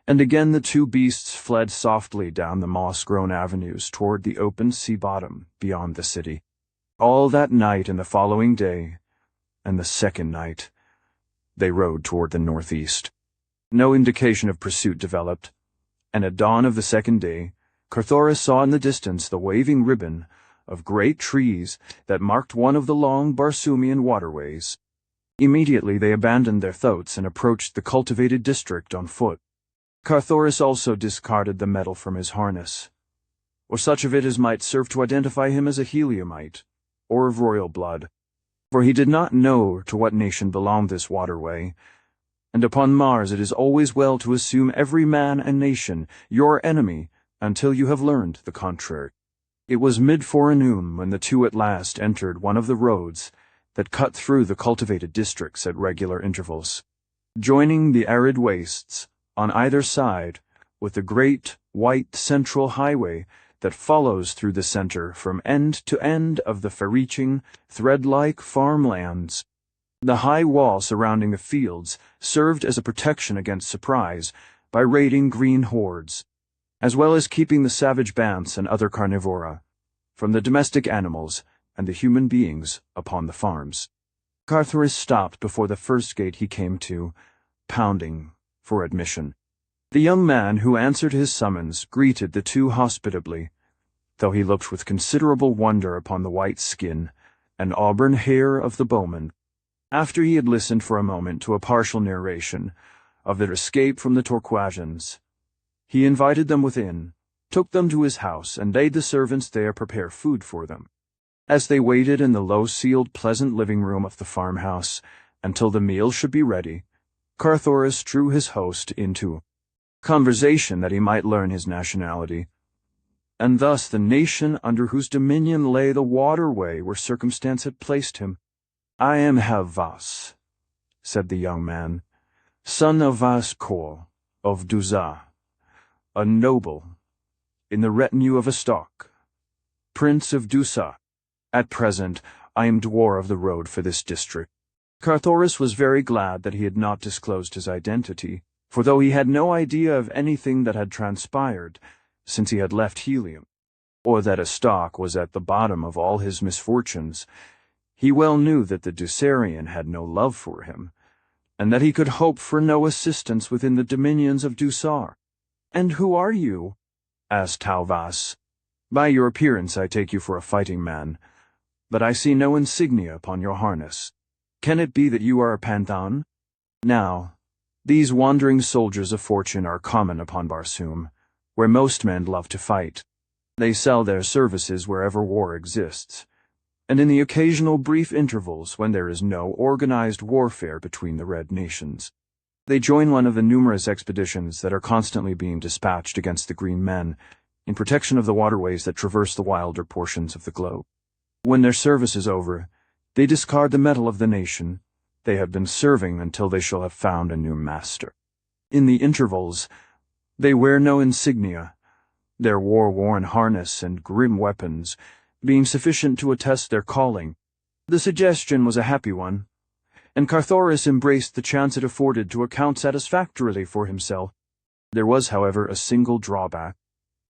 and again the two beasts fled softly down the moss-grown avenues toward the open sea bottom beyond the city. All that night and the following day, and the second night, they rode toward the northeast. No indication of pursuit developed, and at dawn of the second day, Carthoris saw in the distance the waving ribbon of great trees that marked one of the long Barsoomian waterways. Immediately they abandoned their thoats and approached the cultivated district on foot. Carthoris also discarded the metal from his harness, or such of it as might serve to identify him as a Heliumite, or of royal blood, for he did not know to what nation belonged this waterway, and upon Mars it is always well to assume every man and nation your enemy until you have learned the contrary. It was mid-forenoon when the two at last entered one of the roads that cut through the cultivated districts at regular intervals, joining the arid wastes on either side with the great white central highway that follows through the center from end to end of the far-reaching, thread-like farmlands. The high wall surrounding the fields served as a protection against surprise by raiding green hordes, as well as keeping the savage bants and other carnivora from the domestic animals and the human beings upon the farms. Carthoris stopped before the first gate he came to, pounding for admission. The young man who answered his summons greeted the two hospitably, though he looked with considerable wonder upon the white skin and auburn hair of the bowman. After he had listened for a moment to a partial narration of their escape from the Torquasians, he invited them within, took them to his house, and bade the servants there prepare food for them. As they waited in the low-ceiled, pleasant living room of the farmhouse until the meal should be ready, Carthoris drew his host into conversation that he might learn his nationality, and thus the nation under whose dominion lay the waterway where circumstance had placed him. "I am Havas," said the young man, son of Vaskor, of Dejah, a noble, in the retinue of a stock, prince of Dejah. At present, I am dwar of the road for this district. Carthoris was very glad that he had not disclosed his identity, for though he had no idea of anything that had transpired since he had left Helium, or that a stock was at the bottom of all his misfortunes, he well knew that the Dusarian had no love for him, and that he could hope for no assistance within the dominions of Dusar. "And who are you?" asked Tauvas. "By your appearance I take you for a fighting man, but I see no insignia upon your harness. Can it be that you are a Panthan?" Now, these wandering soldiers of fortune are common upon Barsoom, where most men love to fight. They sell their services wherever war exists, and in the occasional brief intervals when there is no organized warfare between the Red Nations. They join one of the numerous expeditions that are constantly being dispatched against the Green Men in protection of the waterways that traverse the wilder portions of the globe. When their service is over, they discard the metal of the nation they have been serving until they shall have found a new master. In the intervals, they wear no insignia, their war-worn harness and grim weapons being sufficient to attest their calling. The suggestion was a happy one, and Carthoris embraced the chance it afforded to account satisfactorily for himself. There was, however, a single drawback.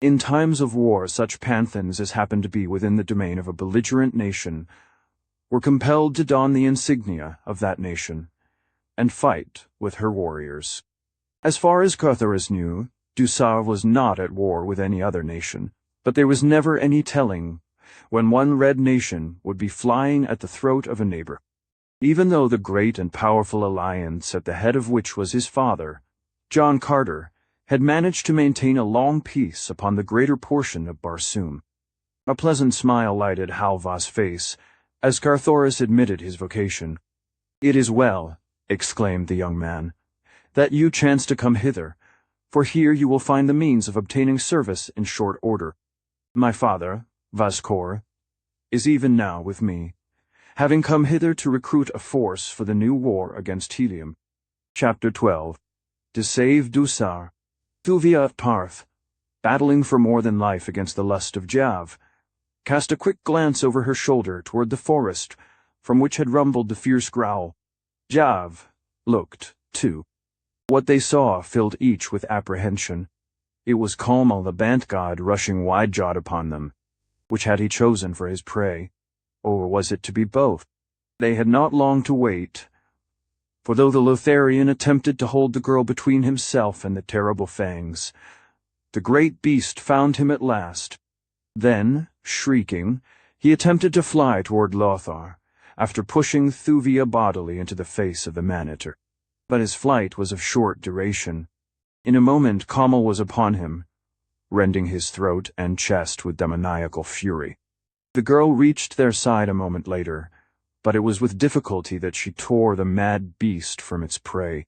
In times of war, such Panthans as happened to be within the domain of a belligerent nation were compelled to don the insignia of that nation and fight with her warriors. As far as Carthoris knew, Dusar was not at war with any other nation, but there was never any telling when one red nation would be flying at the throat of a neighbor. Even though the great and powerful alliance at the head of which was his father, John Carter, had managed to maintain a long peace upon the greater portion of Barsoom. A pleasant smile lighted Halva's face as Carthoris admitted his vocation. "It is well," exclaimed the young man, "that you chance to come hither, for here you will find the means of obtaining service in short order. My father, Vaskor, is even now with me, having come hither to recruit a force for the new war against Helium." Chapter 12. To save Dusar. Thuvia of Parth, battling for more than life against the lust of Jav, cast a quick glance over her shoulder toward the forest from which had rumbled the fierce growl. Jav looked, too. What they saw filled each with apprehension. It was Kalmal the Bant god rushing wide-jawed upon them. Which had he chosen for his prey? Or was it to be both? They had not long to wait, for though the Lotharian attempted to hold the girl between himself and the terrible fangs, the great beast found him at last. Then, shrieking, he attempted to fly toward Lothar, after pushing Thuvia bodily into the face of the man-eater. But his flight was of short duration. In a moment Kalmal was upon him, rending his throat and chest with demoniacal fury. The girl reached their side a moment later, but it was with difficulty that she tore the mad beast from its prey.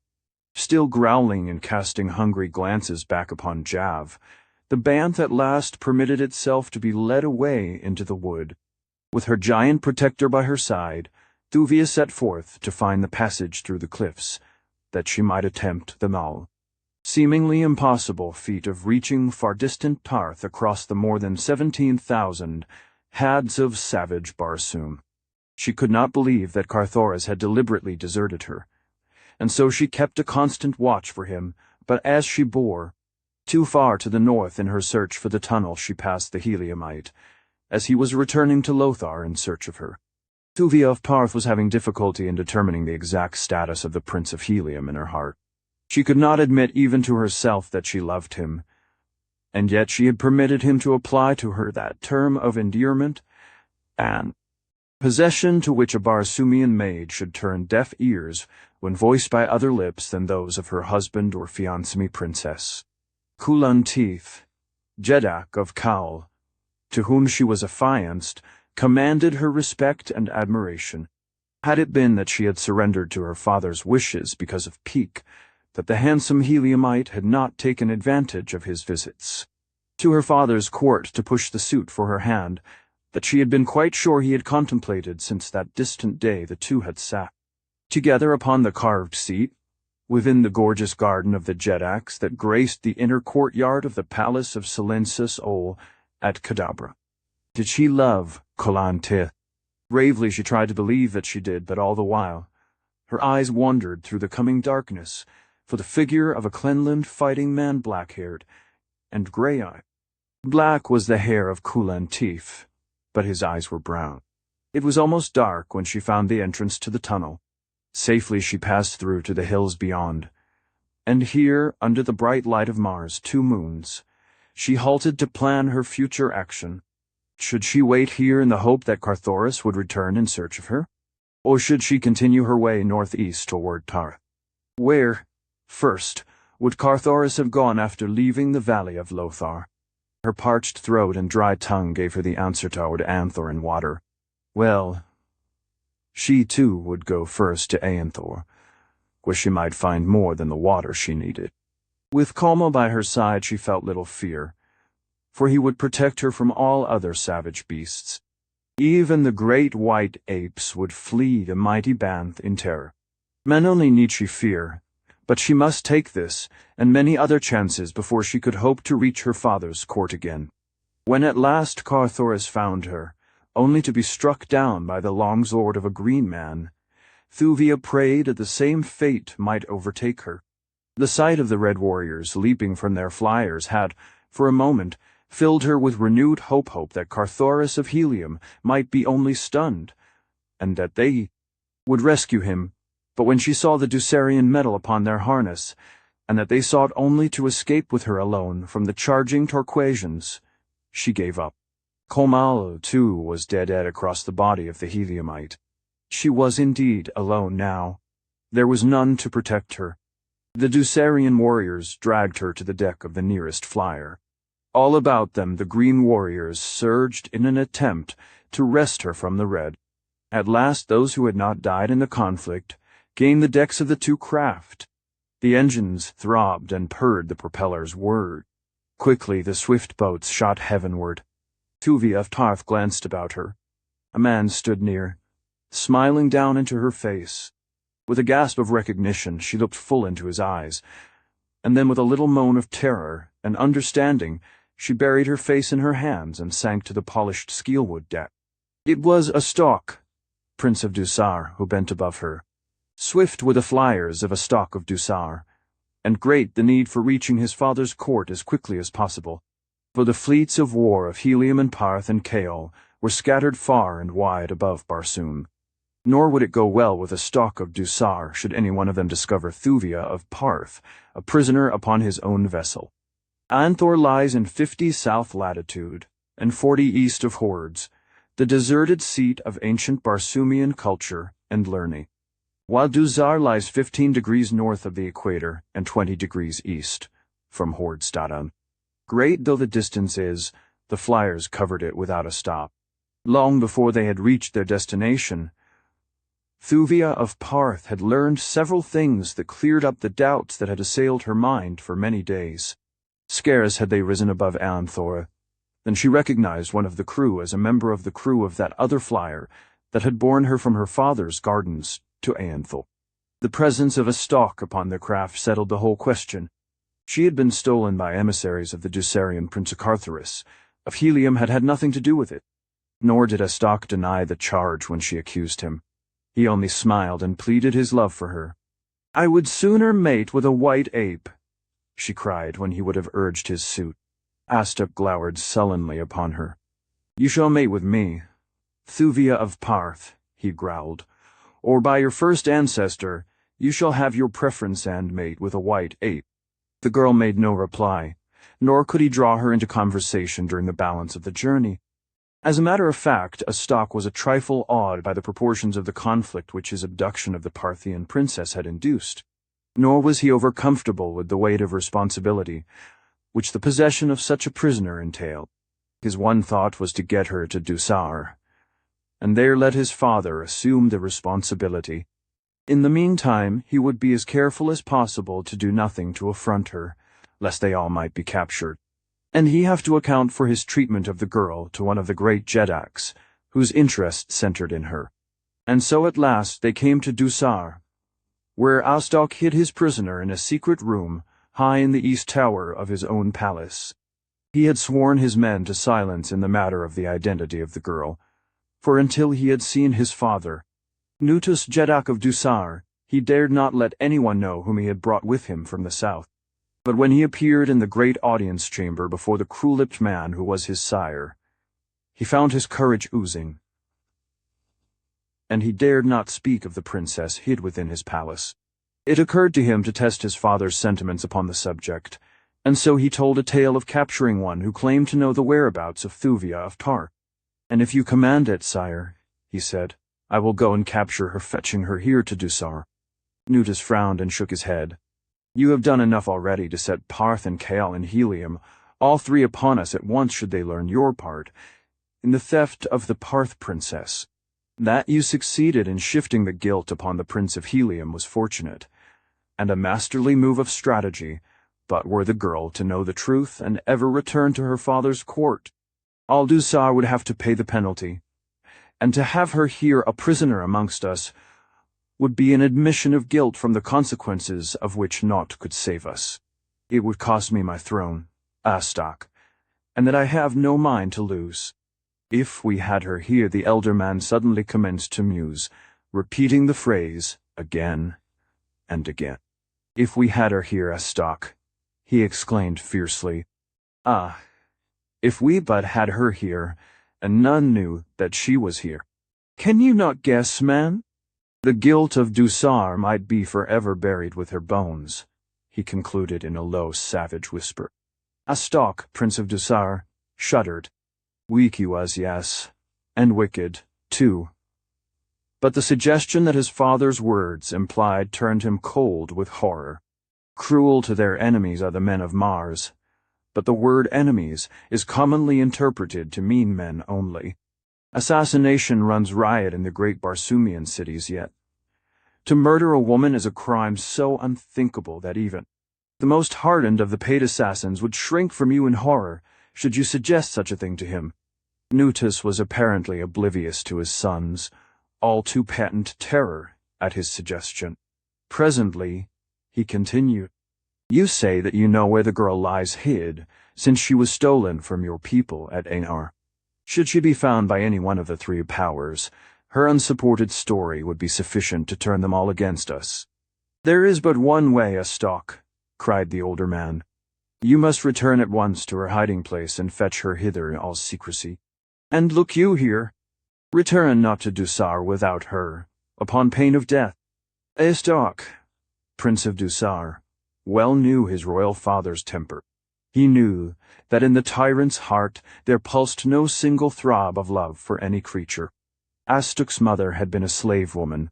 Still growling and casting hungry glances back upon Jav, the Banth at last permitted itself to be led away into the wood. With her giant protector by her side, Thuvia set forth to find the passage through the cliffs, that she might attempt the seemingly impossible feat of reaching far-distant Tarth across the more than 17,000 hads of savage Barsoom. She could not believe that Carthoris had deliberately deserted her, and so she kept a constant watch for him, but as she bore too far to the north in her search for the tunnel, she passed the Heliumite, as he was returning to Lothar in search of her. Thuvia of Parth was having difficulty in determining the exact status of the Prince of Helium in her heart. She could not admit even to herself that she loved him, and yet she had permitted him to apply to her that term of endearment and possession to which a Barsoomian maid should turn deaf ears when voiced by other lips than those of her husband or fiancée princess. Kulan Teeth, Jedak of Kaul, to whom she was affianced, commanded her respect and admiration. Had it been that she had surrendered to her father's wishes because of pique, that the handsome Heliumite had not taken advantage of his visits to her father's court to push the suit for her hand, that she had been quite sure he had contemplated since that distant day the two had sat together upon the carved seat, within the gorgeous garden of the Jedaks that graced the inner courtyard of the palace of Silensis Ol at Kadabra. Did she love Kolantith? Bravely she tried to believe that she did, but all the while her eyes wandered through the coming darkness for the figure of a cleanland fighting man, black-haired and grey-eyed. Black was the hair of Kulantif, but his eyes were brown. It was almost dark when she found the entrance to the tunnel. Safely she passed through to the hills beyond, and here, under the bright light of Mars' 2 moons, she halted to plan her future action. Should she wait here in the hope that Carthoris would return in search of her? Or should she continue her way northeast toward Tara? Where, first, would Carthoris have gone after leaving the valley of Lothar? Her parched throat and dry tongue gave her the answer toward Anther and water. Well, she too would go first to Aenthor, where she might find more than the water she needed. With Como by her side she felt little fear, for he would protect her from all other savage beasts. Even the great white apes would flee the mighty Banth in terror. Men only need she fear, but she must take this and many other chances before she could hope to reach her father's court again. When at last Carthoris found her, only to be struck down by the longsword of a green man, Thuvia prayed that the same fate might overtake her. The sight of the red warriors leaping from their flyers had, for a moment, filled her with renewed hope that Carthoris of Helium might be only stunned, and that they would rescue him. But when she saw the Ducerian metal upon their harness, and that they sought only to escape with her alone from the charging Torquasians, she gave up. Komal, too, was dead across the body of the Heliumite. She was indeed alone now. There was none to protect her. The Ducerian warriors dragged her to the deck of the nearest flyer. All about them the green warriors surged in an attempt to wrest her from the red. At last those who had not died in the conflict gained the decks of the 2 craft. The engines throbbed and purred, the propellers whirred. Quickly the swift boats shot heavenward. Thuvia of Tarth glanced about her. A man stood near, smiling down into her face. With a gasp of recognition, she looked full into his eyes, and then with a little moan of terror and understanding, she buried her face in her hands and sank to the polished skeelwood deck. It was Astok, Prince of Dusar, who bent above her. Swift were the flyers of Astok of Dusar, and great the need for reaching his father's court as quickly as possible. For the fleets of war of Helium and Parth and Kaol were scattered far and wide above Barsoom. Nor would it go well with Astok of Dusar should any one of them discover Thuvia of Parth, a prisoner upon his own vessel. Aenthor lies in 50 south latitude and 40 east of Hordes, the deserted seat of ancient Barsoomian culture and learning, while Dusar lies 15 degrees north of the equator and 20 degrees east from Hordstaden. Great though the distance is, the flyers covered it without a stop. Long before they had reached their destination, Thuvia of Parth had learned several things that cleared up the doubts that had assailed her mind for many days. Scarce had they risen above Aenthor, than she recognized one of the crew as a member of the crew of that other flyer that had borne her from her father's gardens to Aenthor. The presence of Astok upon their craft settled the whole question. She had been stolen by emissaries of the Ducerian Prince Carthoris. Of Helium had had nothing to do with it. Nor did Astok deny the charge when she accused him. He only smiled and pleaded his love for her. "I would sooner mate with a white ape," she cried when he would have urged his suit. Astok glowered sullenly upon her. "You shall mate with me, Thuvia of Parth," he growled, "or by your first ancestor, you shall have your preference and mate with a white ape." The girl made no reply, nor could he draw her into conversation during the balance of the journey. As a matter of fact, Astok was a trifle awed by the proportions of the conflict which his abduction of the Parthian princess had induced. Nor was he over-comfortable with the weight of responsibility which the possession of such a prisoner entailed. His one thought was to get her to Dusar, and there let his father assume the responsibility. In the meantime, he would be as careful as possible to do nothing to affront her, lest they all might be captured. And he have to account for his treatment of the girl to one of the great Jedaks, whose interest centered in her. And so at last they came to Dusar, where Astok hid his prisoner in a secret room high in the east tower of his own palace. He had sworn his men to silence in the matter of the identity of the girl, for until he had seen his father, Nutus Jeddak of Dusar, he dared not let anyone know whom he had brought with him from the south. But when he appeared in the great audience chamber before the cruel-lipped man who was his sire, he found his courage oozing, and he dared not speak of the princess hid within his palace. It occurred to him to test his father's sentiments upon the subject, and so he told a tale of capturing one who claimed to know the whereabouts of Thuvia of Tar. "And if you command it, sire," he said, "I will go and capture her, fetching her here to Dusar." Nutus frowned and shook his head. "You have done enough already to set Parth and Kael and Helium, all three upon us at once should they learn your part in the theft of the Parth princess. That you succeeded in shifting the guilt upon the Prince of Helium was fortunate, and a masterly move of strategy, but were the girl to know the truth and ever return to her father's court, all Dusar would have to pay the penalty, and to have her here a prisoner amongst us would be an admission of guilt from the consequences of which naught could save us. It would cost me my throne, Astok, and that I have no mind to lose. If we had her here," the elder man suddenly commenced to muse, repeating the phrase again and again. "If we had her here, Astok," he exclaimed fiercely. "Ah, if we but had her here, and none knew that she was here. Can you not guess, man? The guilt of Dusar might be forever buried with her bones," he concluded in a low, savage whisper. Astok, Prince of Dusar, shuddered. Weak he was, yes, and wicked, too. But the suggestion that his father's words implied turned him cold with horror. Cruel to their enemies are the men of Mars, but the word enemies is commonly interpreted to mean men only. Assassination runs riot in the great Barsoomian cities yet. To murder a woman is a crime so unthinkable that even the most hardened of the paid assassins would shrink from you in horror should you suggest such a thing to him. Nutus was apparently oblivious to his son's all too patent terror at his suggestion. Presently, he continued, "You say that you know where the girl lies hid, since she was stolen from your people at Einar. Should she be found by any one of the three powers, her unsupported story would be sufficient to turn them all against us." "There is but one way, Astok," cried the older man. "You must return at once to her hiding place and fetch her hither in all secrecy. And look you here, return not to Dusar without her, upon pain of death." Astok, Prince of Dusar, well knew his royal father's temper. He knew that in the tyrant's heart there pulsed no single throb of love for any creature. Astok's mother had been a slave woman.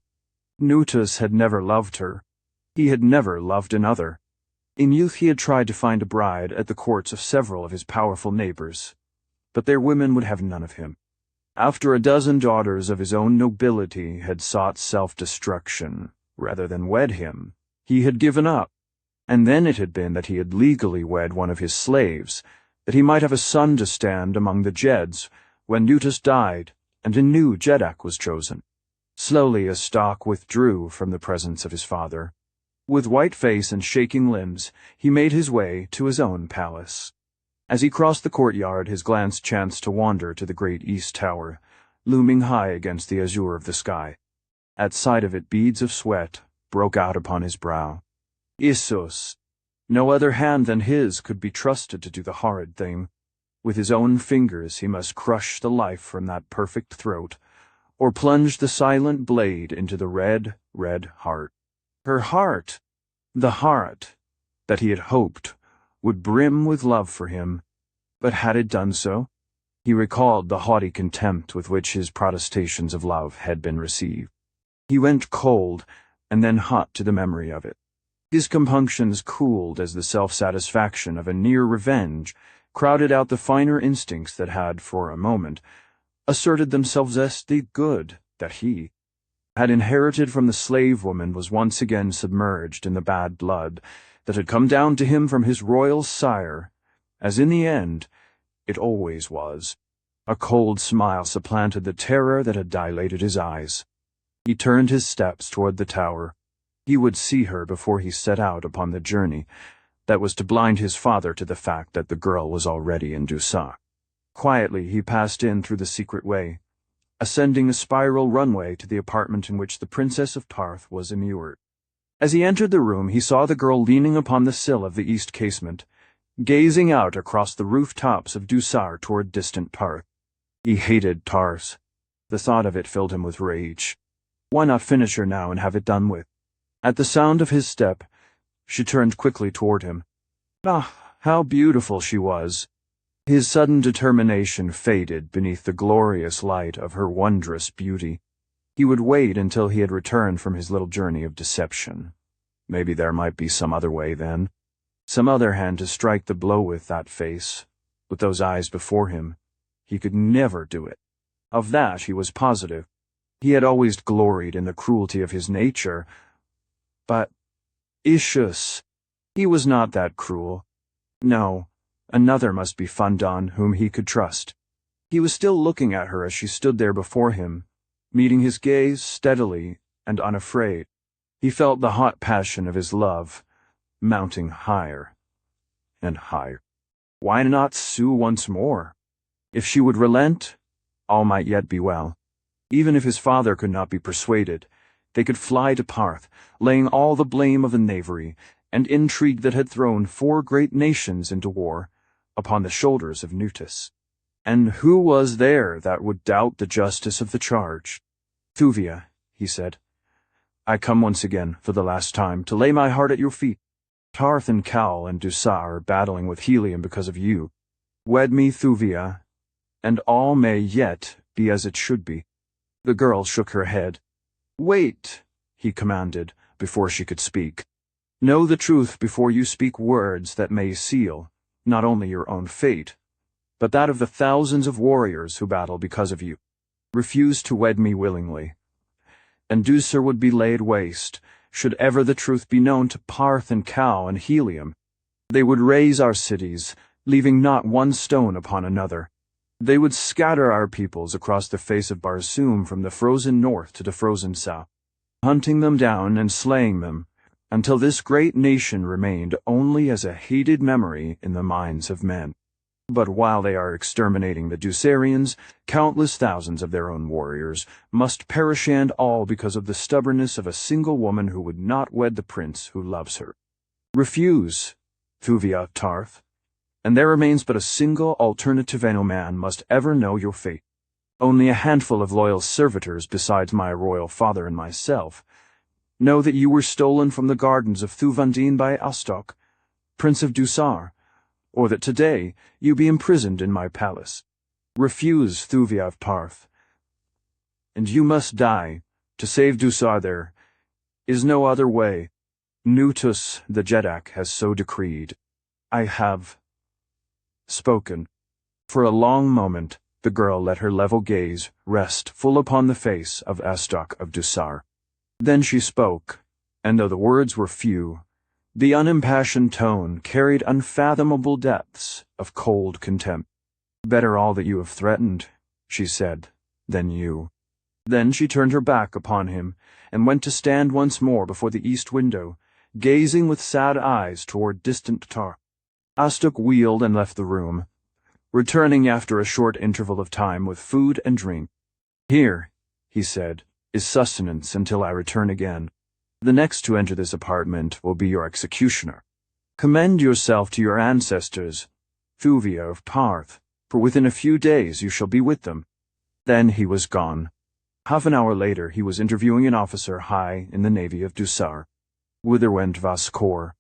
Nutus had never loved her. He had never loved another. In youth he had tried to find a bride at the courts of several of his powerful neighbors, but their women would have none of him. After a dozen daughters of his own nobility had sought self-destruction rather than wed him, he had given up, and then it had been that he had legally wed one of his slaves, that he might have a son to stand among the Jeds when Nutus died and a new Jeddak was chosen. Slowly Astok withdrew from the presence of his father. With white face and shaking limbs, he made his way to his own palace. As he crossed the courtyard, his glance chanced to wander to the great east tower, looming high against the azure of the sky. At sight of it, beads of sweat broke out upon his brow. Issus! No other hand than his could be trusted to do the horrid thing. With his own fingers he must crush the life from that perfect throat, or plunge the silent blade into the red, red heart. Her heart, the heart that he had hoped would brim with love for him, but had it done so? He recalled the haughty contempt with which his protestations of love had been received. He went cold and then hot to the memory of it. His compunctions cooled as the self-satisfaction of a near revenge crowded out the finer instincts that had, for a moment, asserted themselves as the good that he had inherited from the slave woman was once again submerged in the bad blood that had come down to him from his royal sire, as in the end it always was. A cold smile supplanted the terror that had dilated his eyes. He turned his steps toward the tower, He would see her before he set out upon the journey that was to blind his father to the fact that the girl was already in Dejah. Quietly he passed in through the secret way, ascending a spiral runway to the apartment in which the Princess of Tarth was immured. As he entered the room, he saw the girl leaning upon the sill of the east casement, gazing out across the rooftops of Dejah toward distant Tarth. He hated Thoris. The thought of it filled him with rage. Why not finish her now and have it done with? At the sound of his step, she turned quickly toward him. Ah, how beautiful she was! His sudden determination faded beneath the glorious light of her wondrous beauty. He would wait until he had returned from his little journey of deception. Maybe there might be some other way then. Some other hand to strike the blow with that face, with those eyes before him. He could never do it. Of that he was positive. He had always gloried in the cruelty of his nature. But, Ishus, he was not that cruel. No, another must be Fundan whom he could trust. He was still looking at her as she stood there before him, meeting his gaze steadily and unafraid. He felt the hot passion of his love mounting higher and higher. Why not sue once more? If she would relent, all might yet be well. Even if his father could not be persuaded, they could fly to Parth, laying all the blame of the knavery and intrigue that had thrown 4 great nations into war upon the shoulders of Nutus. And who was there that would doubt the justice of the charge? Thuvia, he said, I come once again, for the last time, to lay my heart at your feet. Tarth and Cal and Dejah are battling with Helium because of you. Wed me, Thuvia, and all may yet be as it should be. The girl shook her head. Wait, he commanded, before she could speak. Know the truth before you speak words that may seal not only your own fate, but that of the thousands of warriors who battle because of you. Refuse to wed me willingly, and Dusar would be laid waste, should ever the truth be known to Parth and Cal and Helium. They would raze our cities, leaving not one stone upon another. They would scatter our peoples across the face of Barsoom from the frozen north to the frozen south, hunting them down and slaying them, until this great nation remained only as a hated memory in the minds of men. But while they are exterminating the Dusarians, countless thousands of their own warriors must perish, and all because of the stubbornness of a single woman who would not wed the prince who loves her. Refuse, Thuvia of Tarth, and there remains but a single alternative, and no man must ever know your fate. Only a handful of loyal servitors besides my royal father and myself know that you were stolen from the gardens of Thuvandin by Astok, Prince of Dusar, or that today you be imprisoned in my palace. Refuse, Thuvia of Tarth, and you must die. To save Dusar there is no other way. Nutus the Jedak has so decreed. I have spoken. For a long moment the girl let her level gaze rest full upon the face of Astok of Dusar. Then she spoke, and though the words were few, the unimpassioned tone carried unfathomable depths of cold contempt. Better all that you have threatened, she said, than you. Then she turned her back upon him and went to stand once more before the east window, gazing with sad eyes toward distant Tar. Astok wheeled and left the room, returning after a short interval of time with food and drink. Here, he said, is sustenance until I return again. The next to enter this apartment will be your executioner. Commend yourself to your ancestors, Thuvia of Parth, for within a few days you shall be with them. Then he was gone. Half an hour later he was interviewing an officer high in the navy of Dusar. Whither went Vaskor?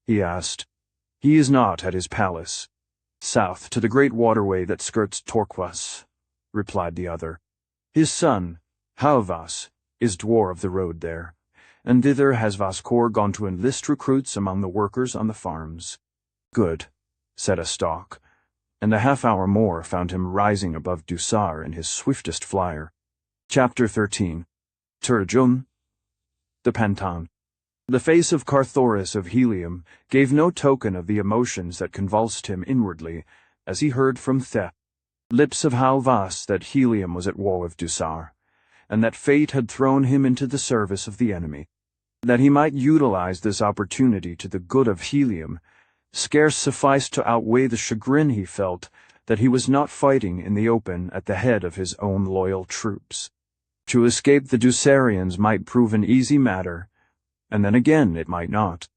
He asked. He is not at his palace. South to the great waterway that skirts Torquas, replied the other. His son, Halvas, is dwar of the road there, and thither has Vaskor gone to enlist recruits among the workers on the farms. Good, said Astok, and a half-hour more found him rising above Dusar in his swiftest flyer. Chapter 13. Turjum. The Pantan. The face of Carthoris of Helium gave no token of the emotions that convulsed him inwardly as he heard from The lips of Halvas that Helium was at war with Dusar, and that fate had thrown him into the service of the enemy. That he might utilize this opportunity to the good of Helium scarce sufficed to outweigh the chagrin he felt that he was not fighting in the open at the head of his own loyal troops. To escape the Ducerians might prove an easy matter, and then again it might not.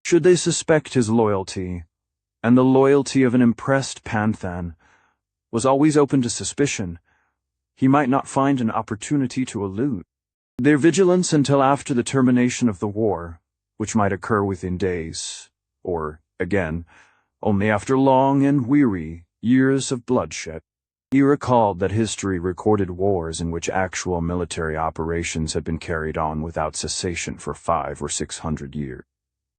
Should they suspect his loyalty, and the loyalty of an impressed Panthan was always open to suspicion, he might not find an opportunity to elude their vigilance until after the termination of the war, which might occur within days, or, again, only after long and weary years of bloodshed. He recalled that history recorded wars in which actual military operations had been carried on without cessation for 500 or 600 years.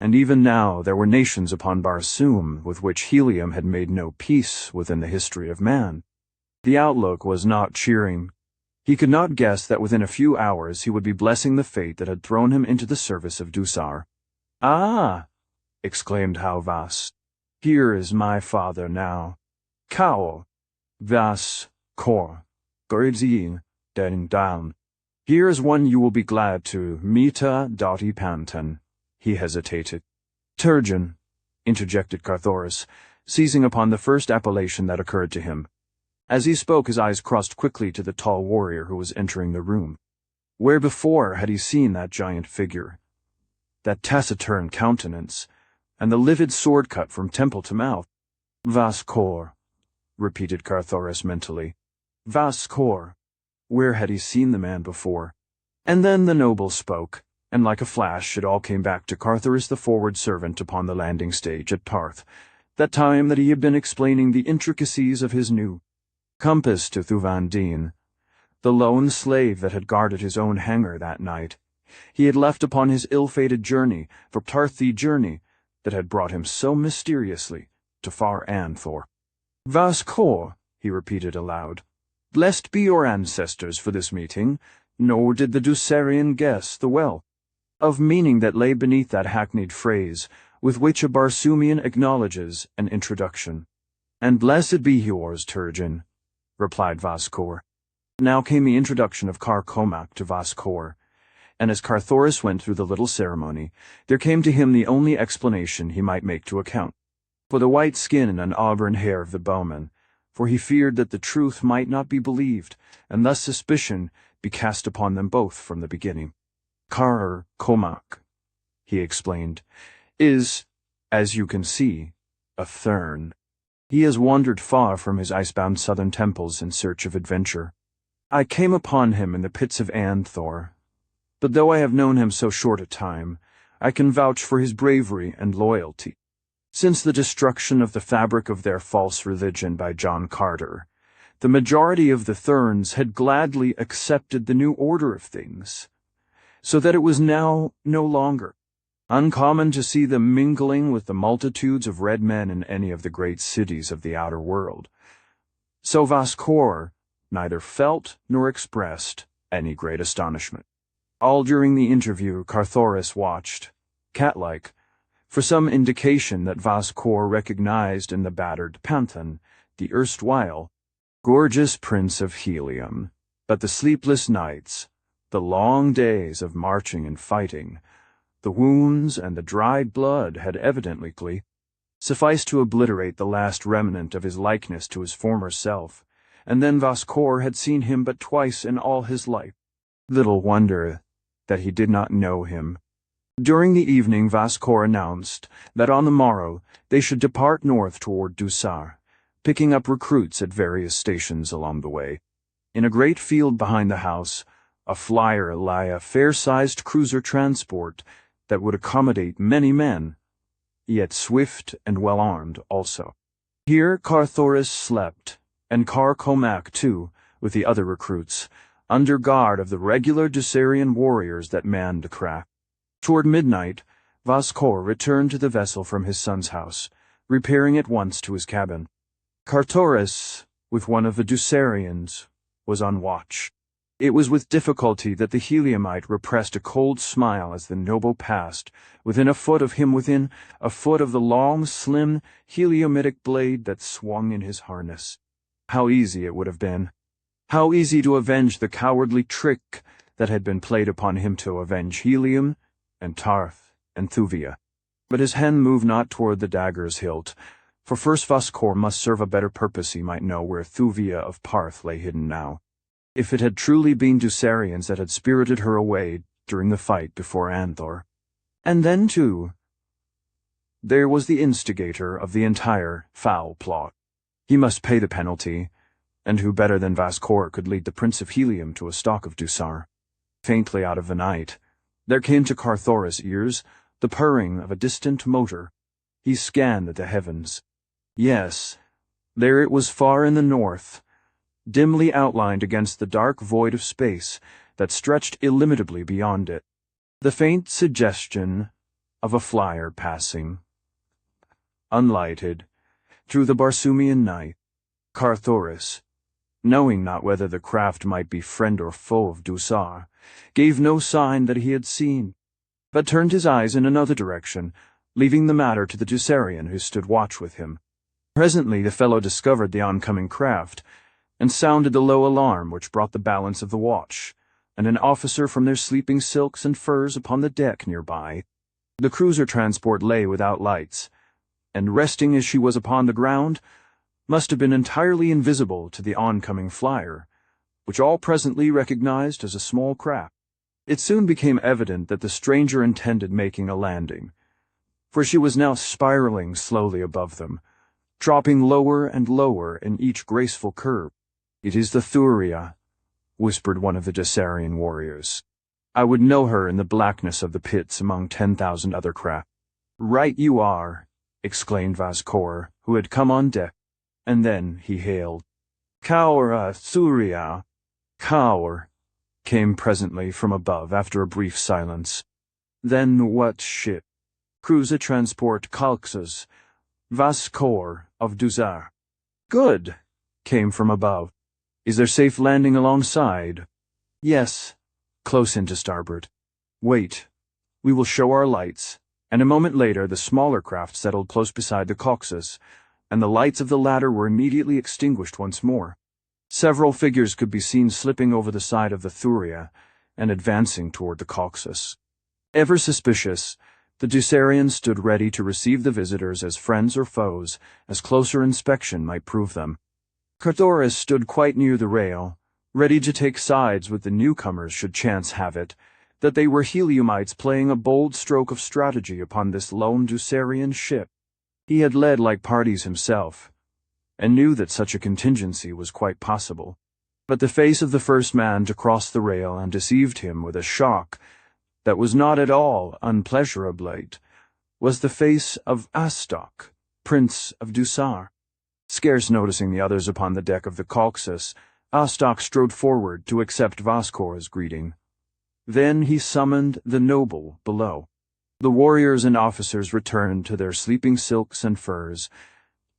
And even now there were nations upon Barsoom with which Helium had made no peace within the history of man. The outlook was not cheering. He could not guess that within a few hours he would be blessing the fate that had thrown him into the service of Dusar. "Ah!" exclaimed Hauvas. "Here is my father now. Kao, Vas, Kor, Gorizin, Den down. Here is one you will be glad to, Mita Doti Pantan." He hesitated. "Turgeon," interjected Carthoris, seizing upon the first appellation that occurred to him. As he spoke, his eyes crossed quickly to the tall warrior who was entering the room. Where before had he seen that giant figure, that taciturn countenance, and the livid sword cut from temple to mouth? "Vas-Kor," repeated Carthoris mentally. "Vas-Kor." Where had he seen the man before? And then the noble spoke, and like a flash it all came back to Carthoris, the forward servant upon the landing stage at Tarth, that time that he had been explaining the intricacies of his new compass to Thuvandine, the lone slave that had guarded his own hangar that night. He had left upon his ill-fated journey, for Tarthi journey, that had brought him so mysteriously to far Anthor. "Vas-Kor," he repeated aloud. "Blessed be your ancestors for this meeting, nor did the Ducerian guess the well of meaning that lay beneath that hackneyed phrase with which a Barsoomian acknowledges an introduction. And blessed be yours, Turgeon," replied Vas-Kor. Now came the introduction of Car-Comac to Vas-Kor, and as Carthoris went through the little ceremony, there came to him the only explanation he might make to account for the white skin and auburn hair of the bowman, for he feared that the truth might not be believed, and thus suspicion be cast upon them both from the beginning. "Car-Comac," he explained, "is, as you can see, a Thurn. He has wandered far from his icebound southern temples in search of adventure. I came upon him in the pits of Anthor, but though I have known him so short a time, I can vouch for his bravery and loyalty. Since the destruction of the fabric of their false religion by John Carter, the majority of the Thurns had gladly accepted the new order of things, so that it was now no longer uncommon to see them mingling with the multitudes of red men in any of the great cities of the outer world. So Vas-Kor neither felt nor expressed any great astonishment. All during the interview Carthoris watched, cat-like, for some indication that Vas-Kor recognized in the battered Panthan the erstwhile gorgeous prince of Helium. But the sleepless nights, the long days of marching and fighting, the wounds and the dried blood had evidently sufficed to obliterate the last remnant of his likeness to his former self, and then Vas-Kor had seen him but twice in all his life. Little wonder that he did not know him. During the evening Vas-Kor announced that on the morrow they should depart north toward Dusar, picking up recruits at various stations along the way. In a great field behind the house, a flyer lay a fair-sized cruiser transport that would accommodate many men, yet swift and well-armed also. Here Carthoris slept, and Car-Comac too, with the other recruits, under guard of the regular Ducerian warriors that manned the craft. Toward midnight, Vas-Kor returned to the vessel from his son's house, repairing at once to his cabin. Carthoris, with one of the Ducerians, was on watch. It was with difficulty that the Heliumite repressed a cold smile as the noble passed within a foot of him, within a foot of the long, slim, heliomitic blade that swung in his harness. How easy it would have been. How easy to avenge the cowardly trick that had been played upon him, to avenge Helium and Tarth, and Thuvia. But his hand moved not toward the dagger's hilt, for first Vaskor must serve a better purpose. He might know where Thuvia of Parth lay hidden now. If it had truly been Dusarians that had spirited her away during the fight before Anthor. And then, too, there was the instigator of the entire foul plot. He must pay the penalty, and who better than Vaskor could lead the Prince of Helium to a stalk of Dusar? Faintly out of the night, there came to Carthoris' ears the purring of a distant motor. He scanned the heavens. Yes, there it was far in the north, dimly outlined against the dark void of space that stretched illimitably beyond it. The faint suggestion of a flyer passing, unlighted, through the Barsoomian night. Carthoris, knowing not whether the craft might be friend or foe of Dusar, gave no sign that he had seen, but turned his eyes in another direction, leaving the matter to the Dusarian who stood watch with him. Presently the fellow discovered the oncoming craft, and sounded the low alarm which brought the balance of the watch, and an officer from their sleeping silks and furs upon the deck nearby. The cruiser transport lay without lights, and resting as she was upon the ground, must have been entirely invisible to the oncoming flyer, which all presently recognized as a small craft. It soon became evident that the stranger intended making a landing, for she was now spiraling slowly above them, dropping lower and lower in each graceful curve. "It is the Thuvia," whispered one of the Dusarian warriors. "I would know her in the blackness of the pits among 10,000 other craft." "Right you are," exclaimed Vaskor, who had come on deck, and then he hailed, "Kaura Thuvia." "Kaur," came presently from above after a brief silence. "Then what ship?" "Cruiser transport Kalxus, Vaskor of Dusar." "Good," came from above. "Is there safe landing alongside?" "Yes, close in to starboard." "Wait. We will show our lights." And a moment later the smaller craft settled close beside the Kalxus, and the lights of the latter were immediately extinguished once more. Several figures could be seen slipping over the side of the Thuvia and advancing toward the Kalxus. Ever suspicious, the Dusarians stood ready to receive the visitors as friends or foes, as closer inspection might prove them. Carthoris stood quite near the rail, ready to take sides with the newcomers should chance have it that they were Heliumites playing a bold stroke of strategy upon this lone Dusarian ship. He had led like parties himself, and knew that such a contingency was quite possible. But the face of the first man to cross the rail undeceived him with a shock that was not at all unpleasurable. Was the face of Astok, Prince of Dusar. Scarce noticing the others upon the deck of the Kalxus, Astok strode forward to accept Vaskor's greeting. Then he summoned the noble below. The warriors and officers returned to their sleeping silks and furs,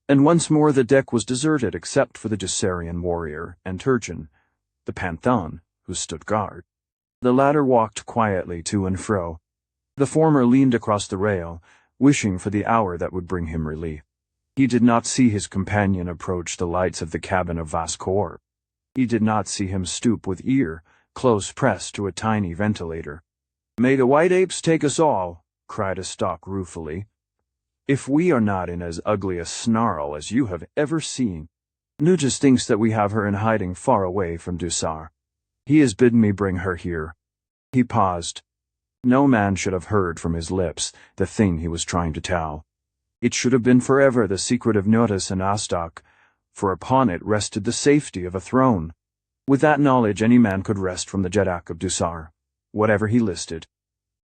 and once more the deck was deserted except for the Dusarian warrior and Turgeon, the Pantheon, who stood guard. The latter walked quietly to and fro. The former leaned across the rail, wishing for the hour that would bring him relief. He did not see his companion approach the lights of the cabin of Vaskor. He did not see him stoop with ear close pressed to a tiny ventilator. "May the white apes take us all," cried Astok ruefully, "if we are not in as ugly a snarl as you have ever seen. Nujas thinks that we have her in hiding far away from Dusar. He has bidden me bring her here." He paused. No man should have heard from his lips the thing he was trying to tell. It should have been forever the secret of Nujas and Astok, for upon it rested the safety of a throne. With that knowledge any man could wrest from the Jeddak of Dusar, whatever he listed.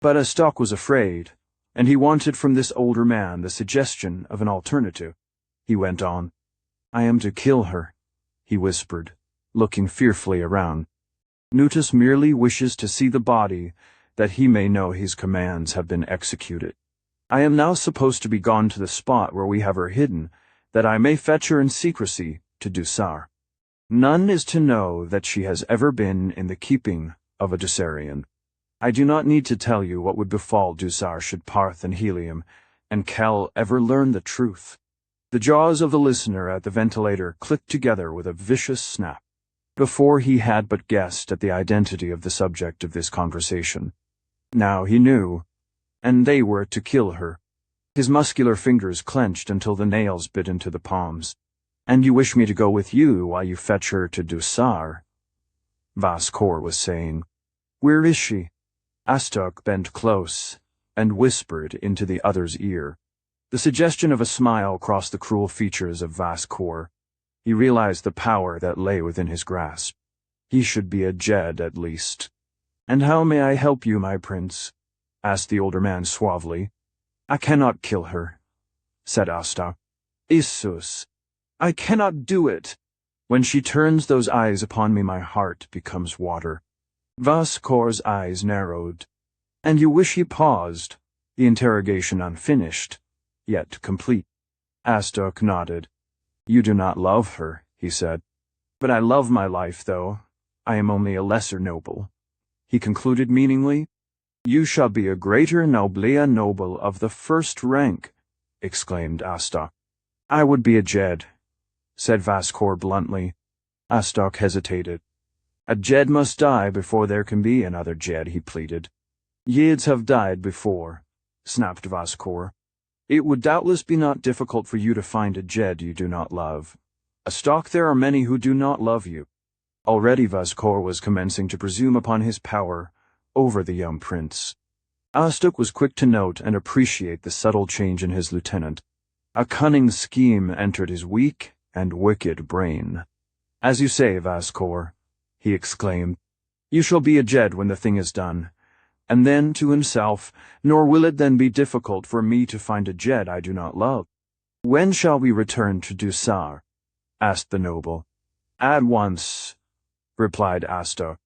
But Astok was afraid, and he wanted from this older man the suggestion of an alternative. He went on. "I am to kill her," he whispered, looking fearfully around. "Nujas merely wishes to see the body, that he may know his commands have been executed. I am now supposed to be gone to the spot where we have her hidden, that I may fetch her in secrecy to Dusar. None is to know that she has ever been in the keeping of a Dusarian. I do not need to tell you what would befall Dusar should Parth and Helium and Kel ever learn the truth." The jaws of the listener at the ventilator clicked together with a vicious snap. Before he had but guessed at the identity of the subject of this conversation. Now he knew, and they were to kill her. His muscular fingers clenched until the nails bit into the palms. "And you wish me to go with you while you fetch her to Dusar?" Vascour was saying. "Where is she?" Astok bent close and whispered into the other's ear. The suggestion of a smile crossed the cruel features of Vascour. He realized the power that lay within his grasp. He should be a Jed at least. "And how may I help you, my prince?" asked the older man suavely. "I cannot kill her," said Astok. "Issus, I cannot do it. When she turns those eyes upon me, my heart becomes water." Vascour's eyes narrowed. "And you wish," he paused, the interrogation unfinished, yet complete. Astok nodded. "You do not love her," he said. "But I love my life, though. I am only a lesser noble," he concluded meaningly. "You shall be a greater noblea noble of the first rank," exclaimed Astok. "I would be a Jed," said Vascour bluntly. Astok hesitated. "A Jed must die before there can be another Jed," he pleaded. "Yids have died before," snapped Vascour. "It would doubtless be not difficult for you to find a Jed you do not love. Astok, there are many who do not love you." Already Vascour was commencing to presume upon his power over the young prince. Astok was quick to note and appreciate the subtle change in his lieutenant. A cunning scheme entered his weak and wicked brain. "As you say, Vascour," he exclaimed, "you shall be a Jed when the thing is done." And then to himself, "Nor will it then be difficult for me to find a Jed I do not love." "When shall we return to Dusar?" asked the noble. "At once," replied Astok.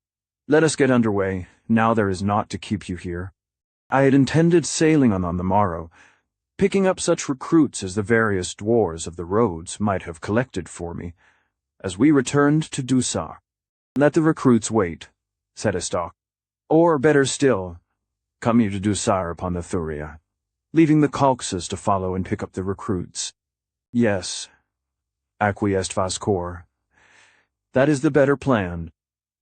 "Let us get under way, now there is naught to keep you here. I had intended sailing on the morrow, picking up such recruits as the various dwarves of the roads might have collected for me, as we returned to Dusar." "Let the recruits wait," said Astok. "Or, better still, come you to Dusar upon the Thuvia, leaving the Calxes to follow and pick up the recruits." "Yes," acquiesced Vascour. "That is the better plan.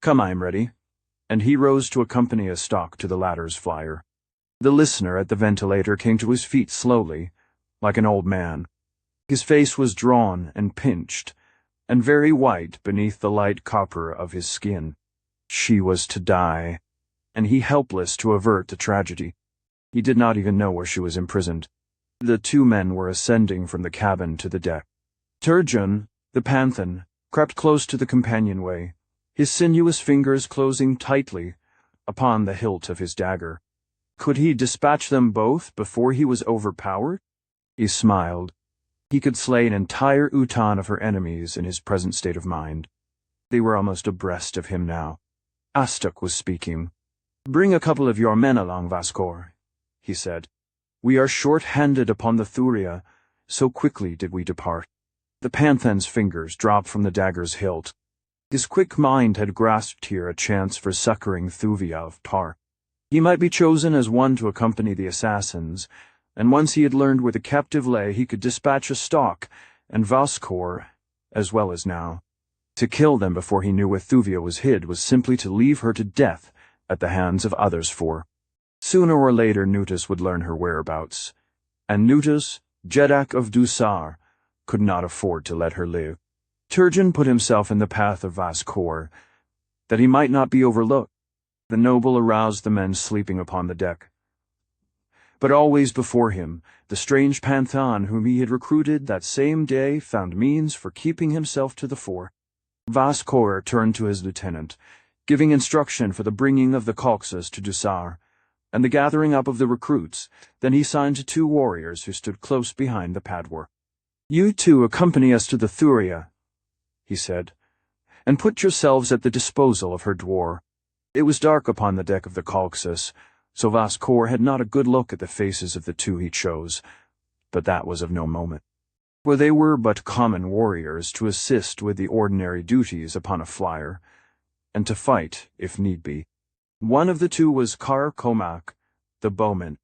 Come, I am ready." And he rose to accompany Astok to the latter's flyer. The listener at the ventilator came to his feet slowly, like an old man. His face was drawn and pinched, and very white beneath the light copper of his skin. She was to die, and he helpless to avert the tragedy. He did not even know where she was imprisoned. The two men were ascending from the cabin to the deck. Turgeon, the panthan, crept close to the companionway, his sinuous fingers closing tightly upon the hilt of his dagger. Could he dispatch them both before he was overpowered? He smiled. He could slay an entire Utan of her enemies in his present state of mind. They were almost abreast of him now. Astok was speaking. "Bring a couple of your men along, Vascour," he said. "We are short-handed upon the Thuvia, so quickly did we depart." The panthan's fingers dropped from the dagger's hilt. His quick mind had grasped here a chance for succoring Thuvia of Par. He might be chosen as one to accompany the assassins, and once he had learned where the captive lay, he could dispatch Astok and Vascour, as well as now. To kill them before he knew where Thuvia was hid was simply to leave her to death at the hands of others for. Sooner or later Nutus would learn her whereabouts, and Nutus, Jedak of Dusar, could not afford to let her live. Turgeon put himself in the path of Vascour, that he might not be overlooked. The noble aroused the men sleeping upon the deck. But always before him, the strange panthan whom he had recruited that same day found means for keeping himself to the fore. Vascour turned to his lieutenant, giving instruction for the bringing of the Calxes to Dusar, and the gathering up of the recruits. Then he signed to two warriors who stood close behind the padwar. "You two accompany us to the Thuvia," he said, "and put yourselves at the disposal of her dwar." It was dark upon the deck of the Calxes, so Vascour had not a good look at the faces of the two he chose, but that was of no moment, for they were but common warriors to assist with the ordinary duties upon a flyer, and to fight if need be. One of the two was Comac, the bowman.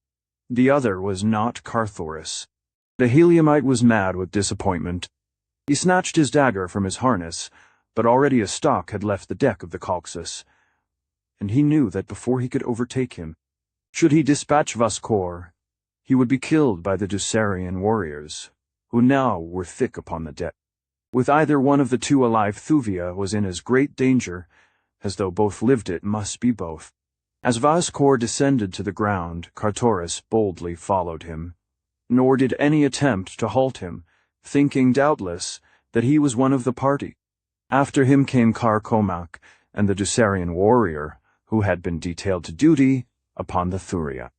The other was not Carthoris. The Heliumite was mad with disappointment. He snatched his dagger from his harness, but already Astok had left the deck of the Calxes, and he knew that before he could overtake him, Should he dispatch Vascour, he would be killed by the Dusarian warriors, who now were thick upon the deck. With either one of the two alive, Thuvia was in as great danger as though both lived it must be both. As Vascour descended to the ground, Carthoris boldly followed him, nor did any attempt to halt him, thinking doubtless that he was one of the party. After him came Carcomac and the Dusarian warrior, who had been detailed to duty upon the Thuvia.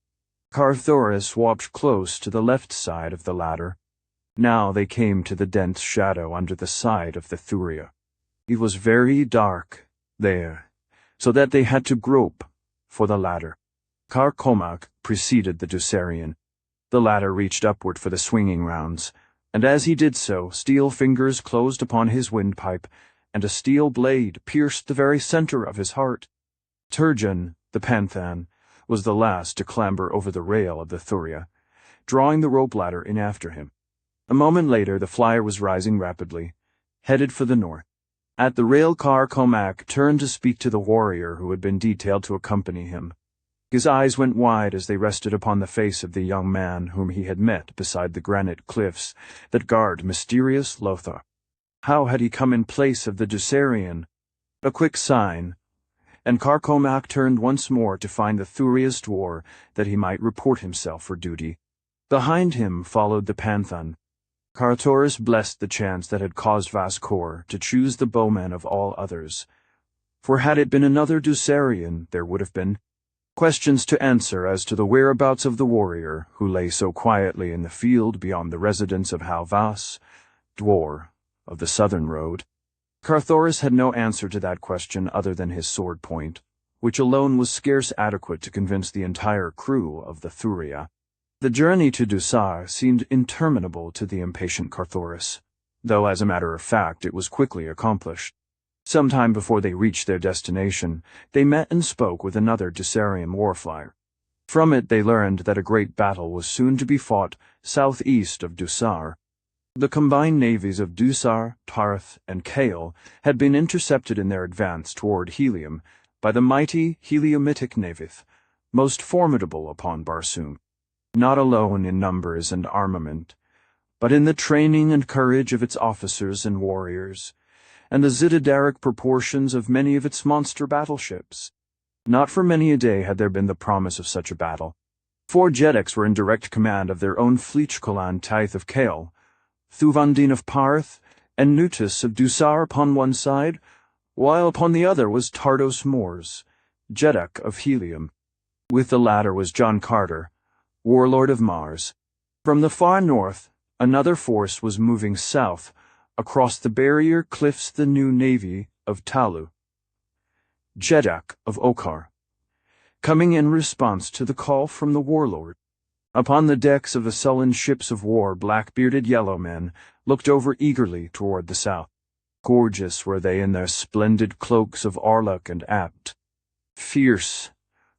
Carthoris walked close to the left side of the ladder. Now they came to the dense shadow under the side of the Thuvia. It was very dark there, so that they had to grope for the ladder. Carcomac preceded the Dusarian. The latter reached upward for the swinging rounds, and as he did so, steel fingers closed upon his windpipe, and a steel blade pierced the very center of his heart. Turgeon, the Panthan, was the last to clamber over the rail of the Thuvia, drawing the rope ladder in after him. A moment later the flyer was rising rapidly, headed for the north. At the rail Carcomac turned to speak to the warrior who had been detailed to accompany him. His eyes went wide as they rested upon the face of the young man whom he had met beside the granite cliffs that guard mysterious Lothar. How had he come in place of the Dusarian? A quick sign, and Carcomac turned once more to find the Thuvia's dwar that he might report himself for duty. Behind him followed the Panthan. Carthoris blessed the chance that had caused Vascour to choose the bowman of all others, for had it been another Dusarian, there would have been questions to answer as to the whereabouts of the warrior who lay so quietly in the field beyond the residence of Halvas, dwar of the southern road. Carthoris had no answer to that question other than his sword point, which alone was scarce adequate to convince the entire crew of the Thuvia. The journey to Dusar seemed interminable to the impatient Carthoris, though as a matter of fact it was quickly accomplished. Some time before they reached their destination, they met and spoke with another Dusarian warflyer. From it they learned that a great battle was soon to be fought southeast of Dusar. The combined navies of Dusar, Tarth, and Kale had been intercepted in their advance toward Helium by the mighty Heliomitic navith, most formidable upon Barsoom, not alone in numbers and armament, but in the training and courage of its officers and warriors, and the zitidaric proportions of many of its monster battleships. Not for many a day had there been the promise of such a battle. 4 Jedaks were in direct command of their own Fleechcolan Tithe of Kale, Thuvandine of Parth, and Nutus of Dusar upon one side, while upon the other was Tardos Mors, Jedak of Helium. With the latter was John Carter, warlord of Mars. From the far north, another force was moving south, across the barrier cliffs, the new navy of Talu, Jedak of Okar, coming in response to the call from the warlord. Upon the decks of the sullen ships of war, black-bearded yellow men looked over eagerly toward the south. Gorgeous were they in their splendid cloaks of Arluk and Apt, fierce,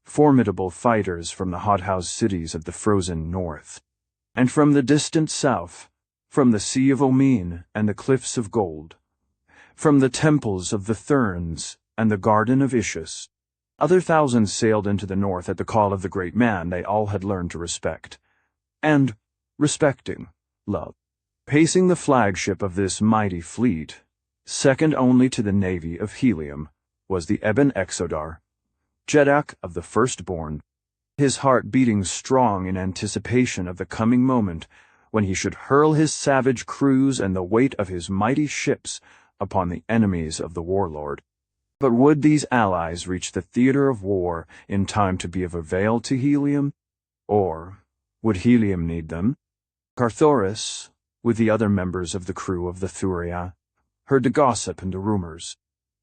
formidable fighters from the hothouse cities of the frozen north, and from the distant south, from the Sea of Omine and the Cliffs of Gold, from the temples of the Therns and the Garden of Ishus. Other thousands sailed into the north at the call of the great man they all had learned to respect, and, respecting, love. Pacing the flagship of this mighty fleet, second only to the navy of Helium, was the Ebon Exodar, Jedak of the Firstborn, his heart beating strong in anticipation of the coming moment when he should hurl his savage crews and the weight of his mighty ships upon the enemies of the warlord. But would these allies reach the theater of war in time to be of avail to Helium? Or would Helium need them? Carthoris, with the other members of the crew of the Thuvia, heard the gossip and the rumors.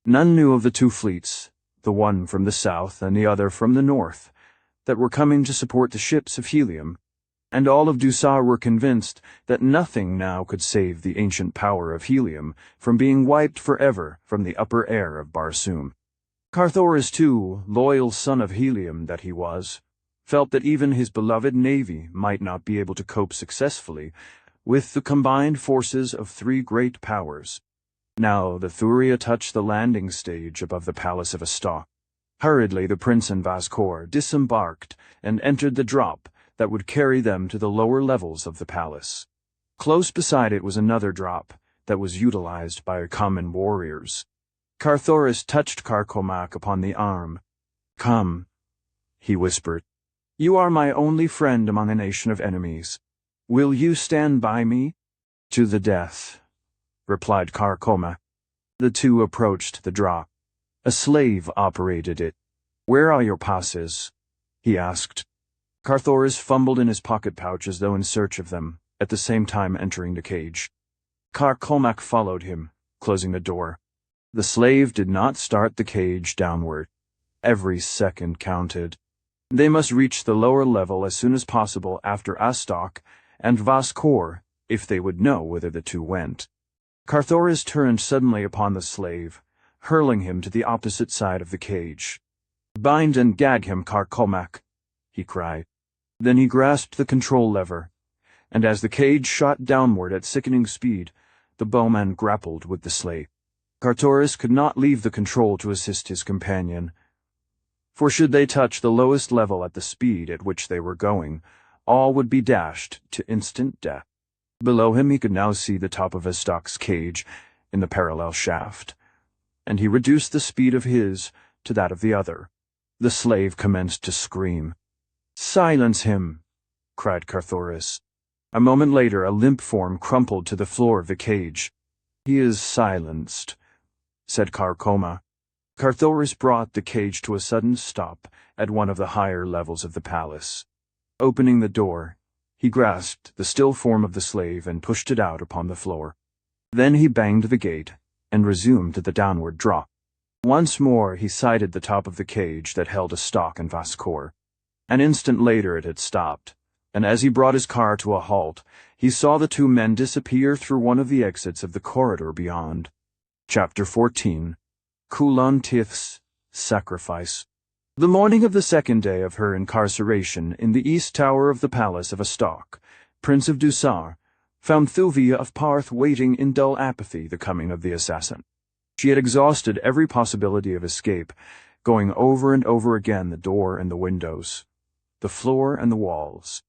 None knew of the 2 fleets, the one from the south and the other from the north, that were coming to support the ships of Helium, and all of Dusar were convinced that nothing now could save the ancient power of Helium from being wiped forever from the upper air of Barsoom. Carthoris, too, loyal son of Helium that he was, felt that even his beloved navy might not be able to cope successfully with the combined forces of 3 great powers. Now the Thuvia touched the landing stage above the palace of Astok. Hurriedly the prince and Vascour disembarked and entered the drop that would carry them to the lower levels of the palace. Close beside it was another drop that was utilized by common warriors. Carthoris touched Carcomac upon the arm. "Come," he whispered. "You are my only friend among a nation of enemies. Will you stand by me?" "To the death," replied Carcomac. The two approached the drop. A slave operated it. "Where are your passes?" he asked. Carthoris fumbled in his pocket pouch as though in search of them, at the same time entering the cage. Carcomac followed him, closing the door. The slave did not start the cage downward. Every second counted. They must reach the lower level as soon as possible after Astok and Vascour, if they would know whither the two went. Carthoris turned suddenly upon the slave, hurling him to the opposite side of the cage. "Bind and gag him, Carcomac," he cried. Then he grasped the control lever, and as the cage shot downward at sickening speed, the bowman grappled with the slave. Carthoris could not leave the control to assist his companion, for should they touch the lowest level at the speed at which they were going, all would be dashed to instant death. Below him he could now see the top of Astok's cage in the parallel shaft, and he reduced the speed of his to that of the other. The slave commenced to scream. "Silence him!" cried Carthoris. A moment later a limp form crumpled to the floor of the cage. "He is silenced," said Carcomac. Carthoris brought the cage to a sudden stop at one of the higher levels of the palace. Opening the door, he grasped the still form of the slave and pushed it out upon the floor. Then he banged the gate and resumed the downward drop. Once more he sighted the top of the cage that held Astok and Vascour. An instant later it had stopped, and as he brought his car to a halt, he saw the two men disappear through one of the exits of the corridor beyond. Chapter 14. Kulantith's Sacrifice. The morning of the second day of her incarceration in the east tower of the palace of Astok, Prince of Dusar, found Thuvia of Parth waiting in dull apathy the coming of the assassin. She had exhausted every possibility of escape, going over and over again the door and the windows, the floor and the walls.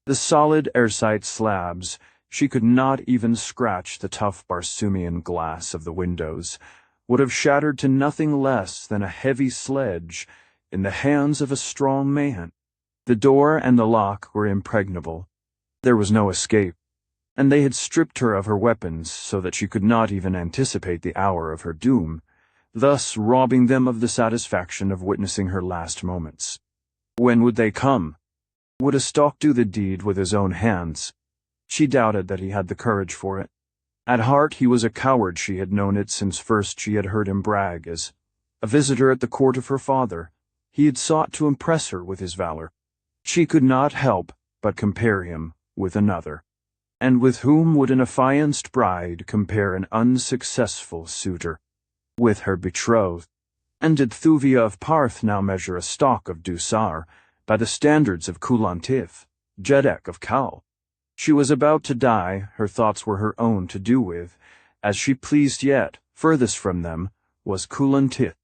The solid airtight slabs, she could not even scratch the tough Barsoomian glass of the windows, would have shattered to nothing less than a heavy sledge in the hands of a strong man. The door and the lock were impregnable. There was no escape, and they had stripped her of her weapons so that she could not even anticipate the hour of her doom, thus robbing them of the satisfaction of witnessing her last moments. When would they come? Would Astok do the deed with his own hands? She doubted that he had the courage for it. At heart he was a coward. She had known it since first she had heard him brag as, a visitor at the court of her father, he had sought to impress her with his valor. She could not help but compare him with another. And with whom would an affianced bride compare an unsuccessful suitor? With her betrothed. And did Thuvia of Parth now measure Astok of Dusar by the standards of Kulantith, Jedek of Kal? She was about to die, her thoughts were her own to do with, as she pleased, yet, furthest from them, was Kulantith.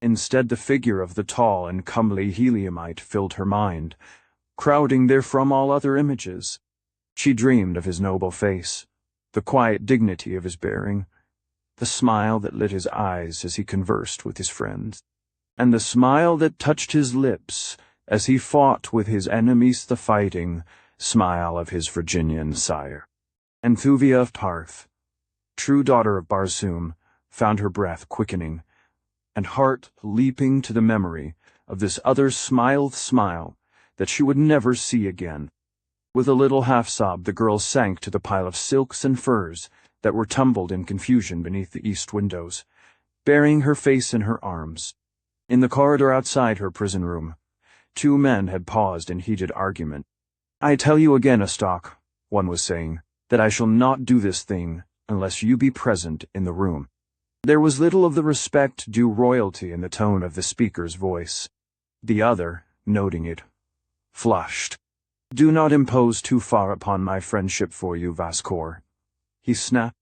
Instead the figure of the tall and comely Heliumite filled her mind, crowding therefrom all other images. She dreamed of his noble face, the quiet dignity of his bearing, the smile that lit his eyes as he conversed with his friends, and the smile that touched his lips as he fought with his enemies, the fighting smile of his Virginian sire. And Thuvia of Parth, true daughter of Barsoom, found her breath quickening, and heart leaping to the memory of this other smile that she would never see again. With a little half-sob the girl sank to the pile of silks and furs that were tumbled in confusion beneath the east windows, burying her face in her arms. In the corridor outside her prison room, two men had paused in heated argument. "I tell you again, Astok," one was saying, "that I shall not do this thing unless you be present in the room." There was little of the respect due royalty in the tone of the speaker's voice. The other, noting it, flushed. "Do not impose too far upon my friendship for you, Vascour," he snapped.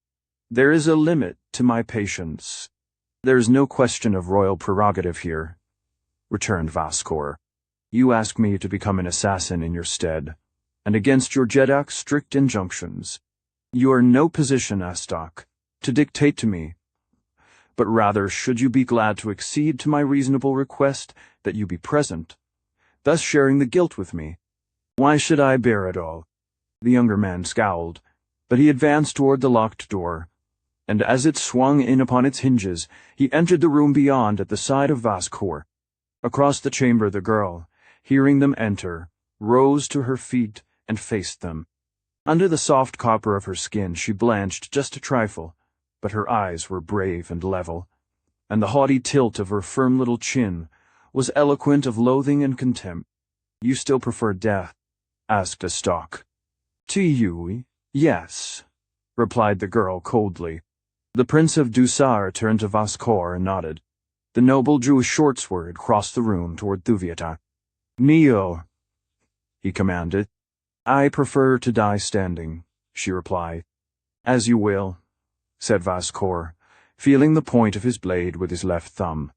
"There is a limit to my patience. There is no question of royal prerogative here. returned Vaskor. "You ask me to become an assassin in your stead, and against your Jedak's strict injunctions. You are in no position, Astok, to dictate to me, but rather should you be glad to accede to my reasonable request that you be present, thus sharing the guilt with me. Why should I bear it all?" The younger man scowled, but he advanced toward the locked door, and as it swung in upon its hinges, he entered the room beyond at the side of Vaskor. Across the chamber the girl, hearing them enter, rose to her feet and faced them. Under the soft copper of her skin she blanched just a trifle, but her eyes were brave and level, and the haughty tilt of her firm little chin was eloquent of loathing and contempt. "You still prefer death?" asked Astok. "To you, yes," replied the girl coldly. The Prince of Dusar turned to Vaskor and nodded. The noble drew a short sword, crossed the room toward Thuvia. "Kneel," he commanded. "I prefer to die standing," she replied. "As you will," said Vaskor, feeling the point of his blade with his left thumb.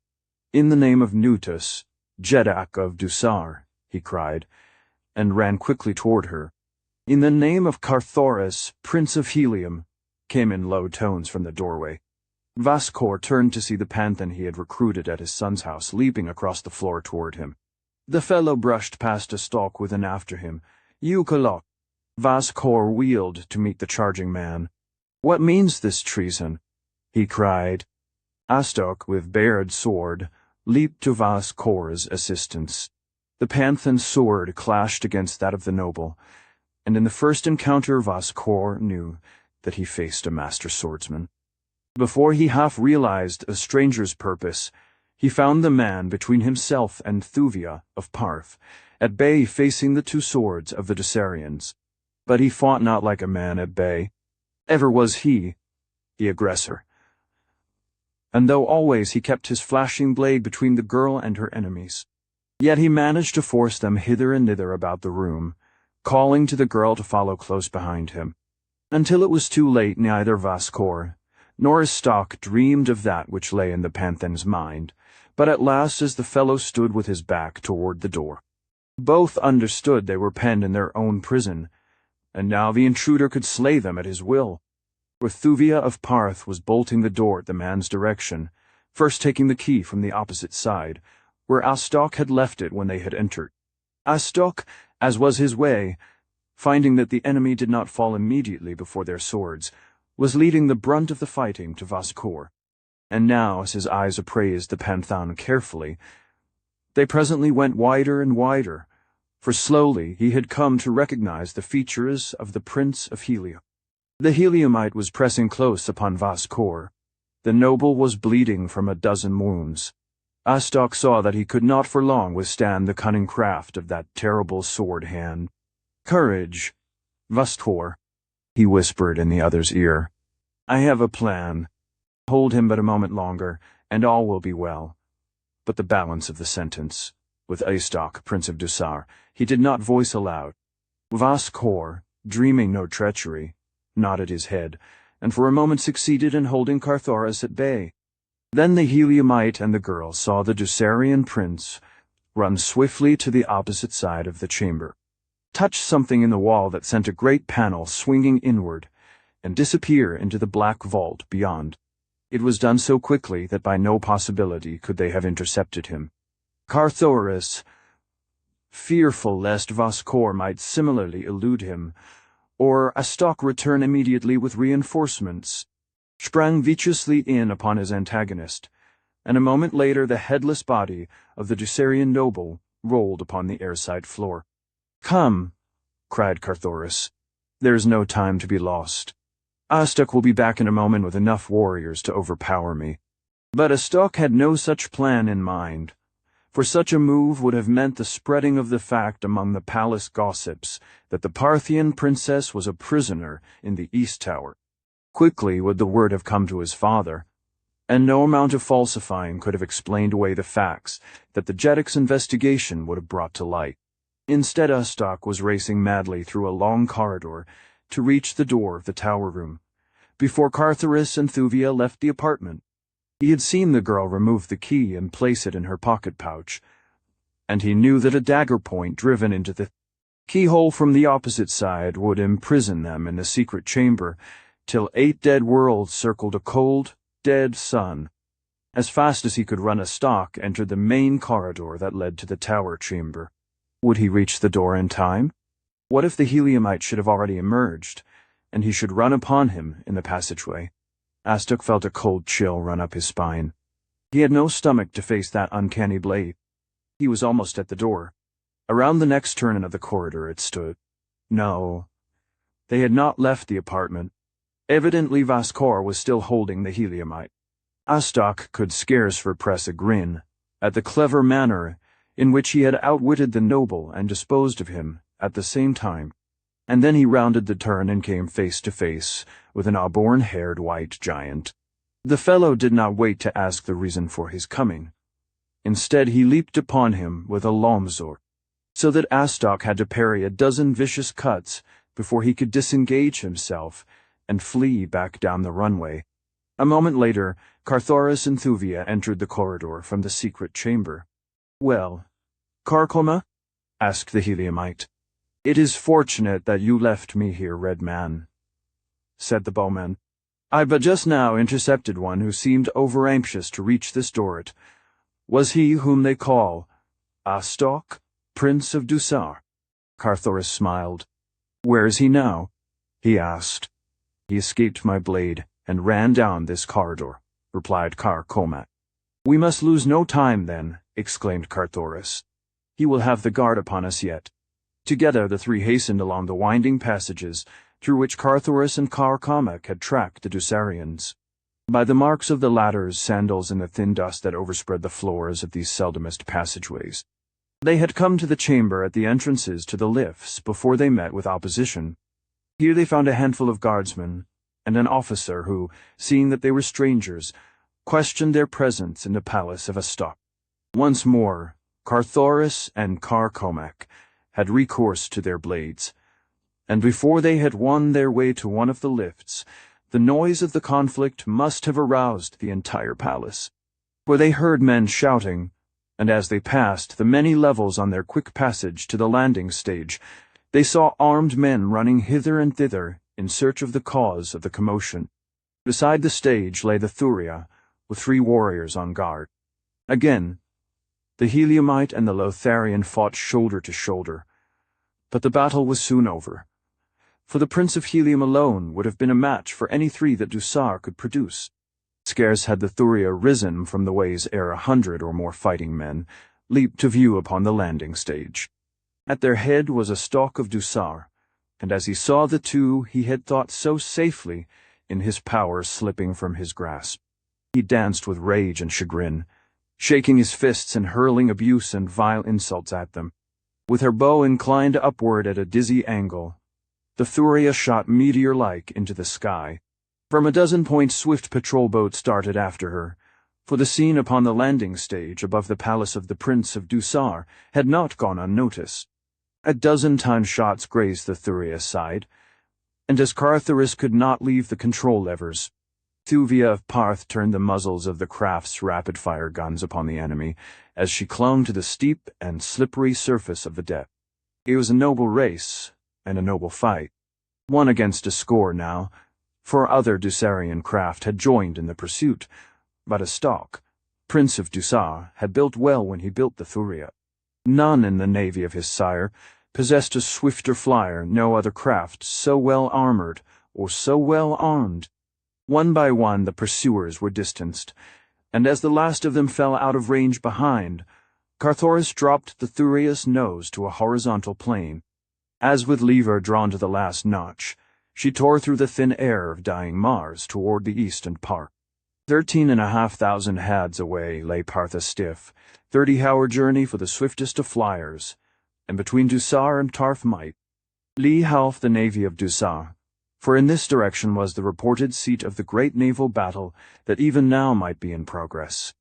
"In the name of Nutus, Jedak of Dusar," he cried, and ran quickly toward her. "In the name of Carthoris, Prince of Helium," came in low tones from the doorway. Vaskor turned to see the panthan he had recruited at his son's house leaping across the floor toward him. The fellow brushed past Astok with an after him. "Ukalok." Vaskor wheeled to meet the charging man. "What means this treason?" he cried. Astok, with bared sword, leaped to Vaskor's assistance. The panthan's sword clashed against that of the noble, and in the first encounter Vaskor knew that he faced a master swordsman. Before he half realized a stranger's purpose, he found the man between himself and Thuvia of Parth, at bay facing the two swords of the Dusarians. But he fought not like a man at bay. Ever was he, the aggressor. And though always he kept his flashing blade between the girl and her enemies, yet he managed to force them hither and thither about the room, calling to the girl to follow close behind him. Until it was too late, neither Vaskor nor Astok dreamed of that which lay in the panthan's mind, but at last as the fellow stood with his back toward the door, both understood they were penned in their own prison, and now the intruder could slay them at his will. For Thuvia of Parth was bolting the door at the man's direction, first taking the key from the opposite side, where Astok had left it when they had entered. Astok, as was his way, finding that the enemy did not fall immediately before their swords, was leading the brunt of the fighting to Vaskor. And now, as his eyes appraised the panthan carefully, they presently went wider and wider, for slowly he had come to recognize the features of the Prince of Helium. The Heliumite was pressing close upon Vaskor. The noble was bleeding from a dozen wounds. Astok saw that he could not for long withstand the cunning craft of that terrible sword hand. "Courage, Vaskor," he whispered in the other's ear. "I have a plan. Hold him but a moment longer, and all will be well." But the balance of the sentence, with Astok, Prince of Dusar, he did not voice aloud. Vaskor, dreaming no treachery, nodded his head, and for a moment succeeded in holding Carthoris at bay. Then the Heliumite and the girl saw the Dusarian prince run swiftly to the opposite side of the chamber, touch something in the wall that sent a great panel swinging inward, and disappear into the black vault beyond. It was done so quickly that by no possibility could they have intercepted him. Carthoris, fearful lest Vaskor might similarly elude him, or Astok return immediately with reinforcements, sprang viciously in upon his antagonist, and a moment later the headless body of the Dusarian noble rolled upon the airside floor. "Come," cried Carthoris. "There is no time to be lost. Astok will be back in a moment with enough warriors to overpower me." But Astok had no such plan in mind, for such a move would have meant the spreading of the fact among the palace gossips that the Parthian princess was a prisoner in the East Tower. Quickly would the word have come to his father, and no amount of falsifying could have explained away the facts that the Jedak's investigation would have brought to light. Instead, Astok was racing madly through a long corridor to reach the door of the tower room, before Carthoris and Thuvia left the apartment. He had seen the girl remove the key and place it in her pocket pouch, and he knew that a dagger point driven into the keyhole from the opposite side would imprison them in the secret chamber till 8 dead worlds circled a cold, dead sun. As fast as he could run, a stalk entered the main corridor that led to the tower chamber. Would he reach the door in time? What if the heliumite should have already emerged, and he should run upon him in the passageway? Astok felt a cold chill run up his spine. He had no stomach to face that uncanny blade. He was almost at the door. Around the next turn of the corridor it stood. No, they had not left the apartment. Evidently Vaskor was still holding the heliumite. Astok could scarce repress a grin at the clever manner in which he had outwitted the noble and disposed of him at the same time, and then he rounded the turn and came face to face with an auburn-haired white giant. The fellow did not wait to ask the reason for his coming. Instead he leaped upon him with a lomzor, so that Astok had to parry a dozen vicious cuts before he could disengage himself and flee back down the runway. A moment later, Carthoris and Thuvia entered the corridor from the secret chamber. "Well, Carcoma?" asked the heliumite. "It is fortunate that you left me here, Red Man," said the bowman. "I but just now intercepted one who seemed over-anxious to reach this door. It was he whom they call Astok, Prince of Dusar." Carthoris smiled. "Where is he now?" he asked. "He escaped my blade and ran down this corridor," replied Carcoma. "We must lose no time, then," exclaimed Carthoris. "He will have the guard upon us yet." Together the three hastened along the winding passages through which Carthoris and Carcomac had tracked the Dusarians. By the marks of the latter's sandals and the thin dust that overspread the floors of these seldomest passageways, they had come to the chamber at the entrances to the lifts before they met with opposition. Here they found a handful of guardsmen and an officer who, seeing that they were strangers, questioned their presence in the palace of Astok. Once more, Carthoris and Carcomac had recourse to their blades, and before they had won their way to one of the lifts, the noise of the conflict must have aroused the entire palace, for they heard men shouting, and as they passed the many levels on their quick passage to the landing stage, they saw armed men running hither and thither in search of the cause of the commotion. Beside the stage lay the Thuvia, with 3 warriors on guard. Again, the heliumite and the Lotharian fought shoulder to shoulder, but the battle was soon over, for the Prince of Helium alone would have been a match for any 3 that Dusar could produce. Scarce had the Thuvia risen from the ways ere 100 or more fighting men leaped to view upon the landing stage. At their head was a stalk of Dusar, and as he saw the 2 he had thought so safely in his power slipping from his grasp, he danced with rage and chagrin, shaking his fists and hurling abuse and vile insults at them. With her bow inclined upward at a dizzy angle, the Thuvia shot meteor-like into the sky. From a dozen points swift patrol boats darted after her, for the scene upon the landing stage above the palace of the Prince of Dusar had not gone unnoticed. A dozen ton shots grazed the Thuvia's side, and as Carthoris could not leave the control levers, Thuvia of Parth turned the muzzles of the craft's rapid-fire guns upon the enemy as she clung to the steep and slippery surface of the deck. It was a noble race and a noble fight, one against a score now, for other Dusarian craft had joined in the pursuit, but Astok, Prince of Dusar, had built well when he built the Thuvia. None in the navy of his sire possessed a swifter flyer, no other craft so well armored or so well armed. One by one the pursuers were distanced, and as the last of them fell out of range behind, Carthoris dropped the Thuvia's nose to a horizontal plane. As with lever drawn to the last notch, she tore through the thin air of dying Mars toward the east and Park. 13,500 hads away lay Partha stiff, 30-hour journey for the swiftest of flyers, and between Dusar and Tarf might Lee half the navy of Dusar, for in this direction was the reported seat of the great naval battle that even now might be in progress.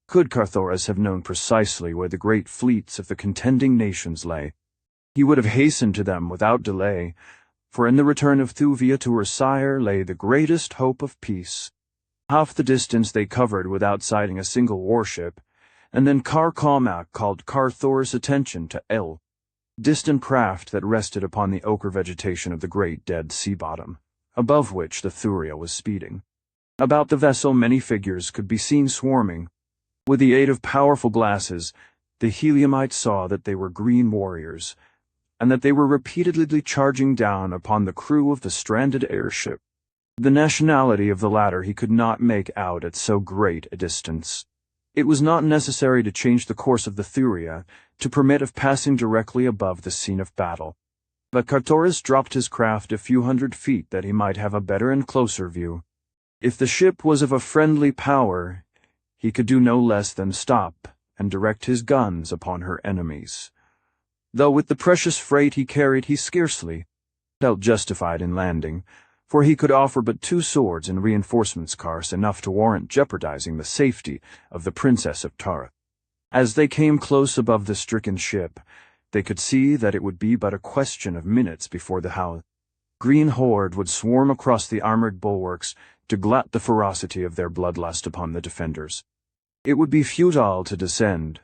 Could Carthoris have known precisely where the great fleets of the contending nations lay, he would have hastened to them without delay, for in the return of Thuvia to her sire lay the greatest hope of peace. Half the distance they covered without sighting a single warship, and then Carcomac called Carthoris' attention to distant craft that rested upon the ochre vegetation of the great dead sea bottom, above which the Thuvia was speeding. About the vessel many figures could be seen swarming. With the aid of powerful glasses, the Heliumite saw that they were green warriors, and that they were repeatedly charging down upon the crew of the stranded airship. The nationality of the latter he could not make out at so great a distance. It was not necessary to change the course of the Thuvia to permit of passing directly above the scene of battle. But Carthoris dropped his craft a few hundred feet that he might have a better and closer view. If the ship was of a friendly power, he could do no less than stop and direct his guns upon her enemies. Though with the precious freight he carried he scarcely felt justified in landing, for he could offer but 2 swords and reinforcements scarce enough to warrant jeopardizing the safety of the Princess of Thoris. As they came close above the stricken ship, they could see that it would be but a question of minutes before the green horde would swarm across the armored bulwarks to glut the ferocity of their bloodlust upon the defenders. "It would be futile to descend,"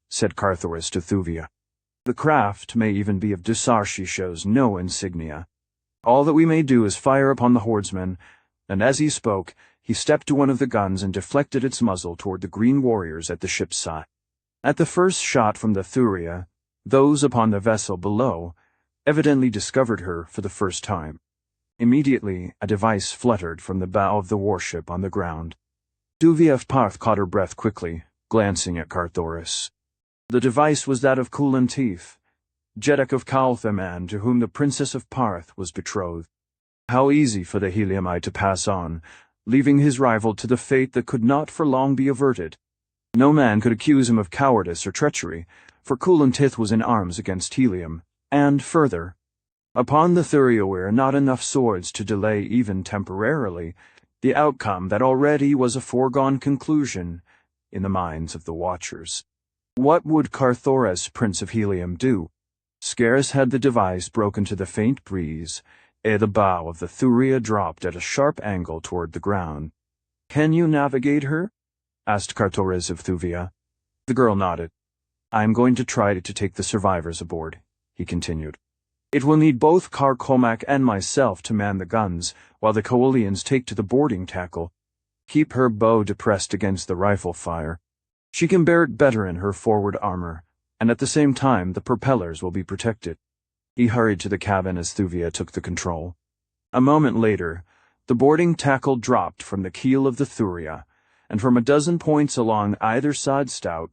said Carthoris to Thuvia. "The craft may even be of Dejah. She shows no insignia. All that we may do is fire upon the hordemen," and as he spoke, he stepped to one of the guns and deflected its muzzle toward the green warriors at the ship's side. At the first shot from the Thuvia, those upon the vessel below evidently discovered her for the first time. Immediately, a device fluttered from the bow of the warship on the ground. Thuvia of Parth caught her breath quickly, glancing at Carthoris. The device was that of Kulantif, Jeddak of Kalthaman, to whom the Princess of Parth was betrothed. How easy for the Heliumite to pass on, leaving his rival to the fate that could not for long be averted. No man could accuse him of cowardice or treachery, for Kulantif was in arms against Helium, and, further, upon the Thuvia were not enough swords to delay even temporarily the outcome that already was a foregone conclusion in the minds of the watchers. What would Carthoris, Prince of Helium, do? Scarce had the device broken to the faint breeze, ere the bow of the Thuvia dropped at a sharp angle toward the ground. "Can you navigate her?" asked Carthoris of Thuvia. The girl nodded. "I am going to try to take the survivors aboard," he continued. "It will need both Carcomac and myself to man the guns, while the Coalians take to the boarding tackle. Keep her bow depressed against the rifle fire. She can bear it better in her forward armor, and at the same time the propellers will be protected." He hurried to the cabin as Thuvia took the control. A moment later, the boarding tackle dropped from the keel of the Thuvia, and from a dozen points along either side stout,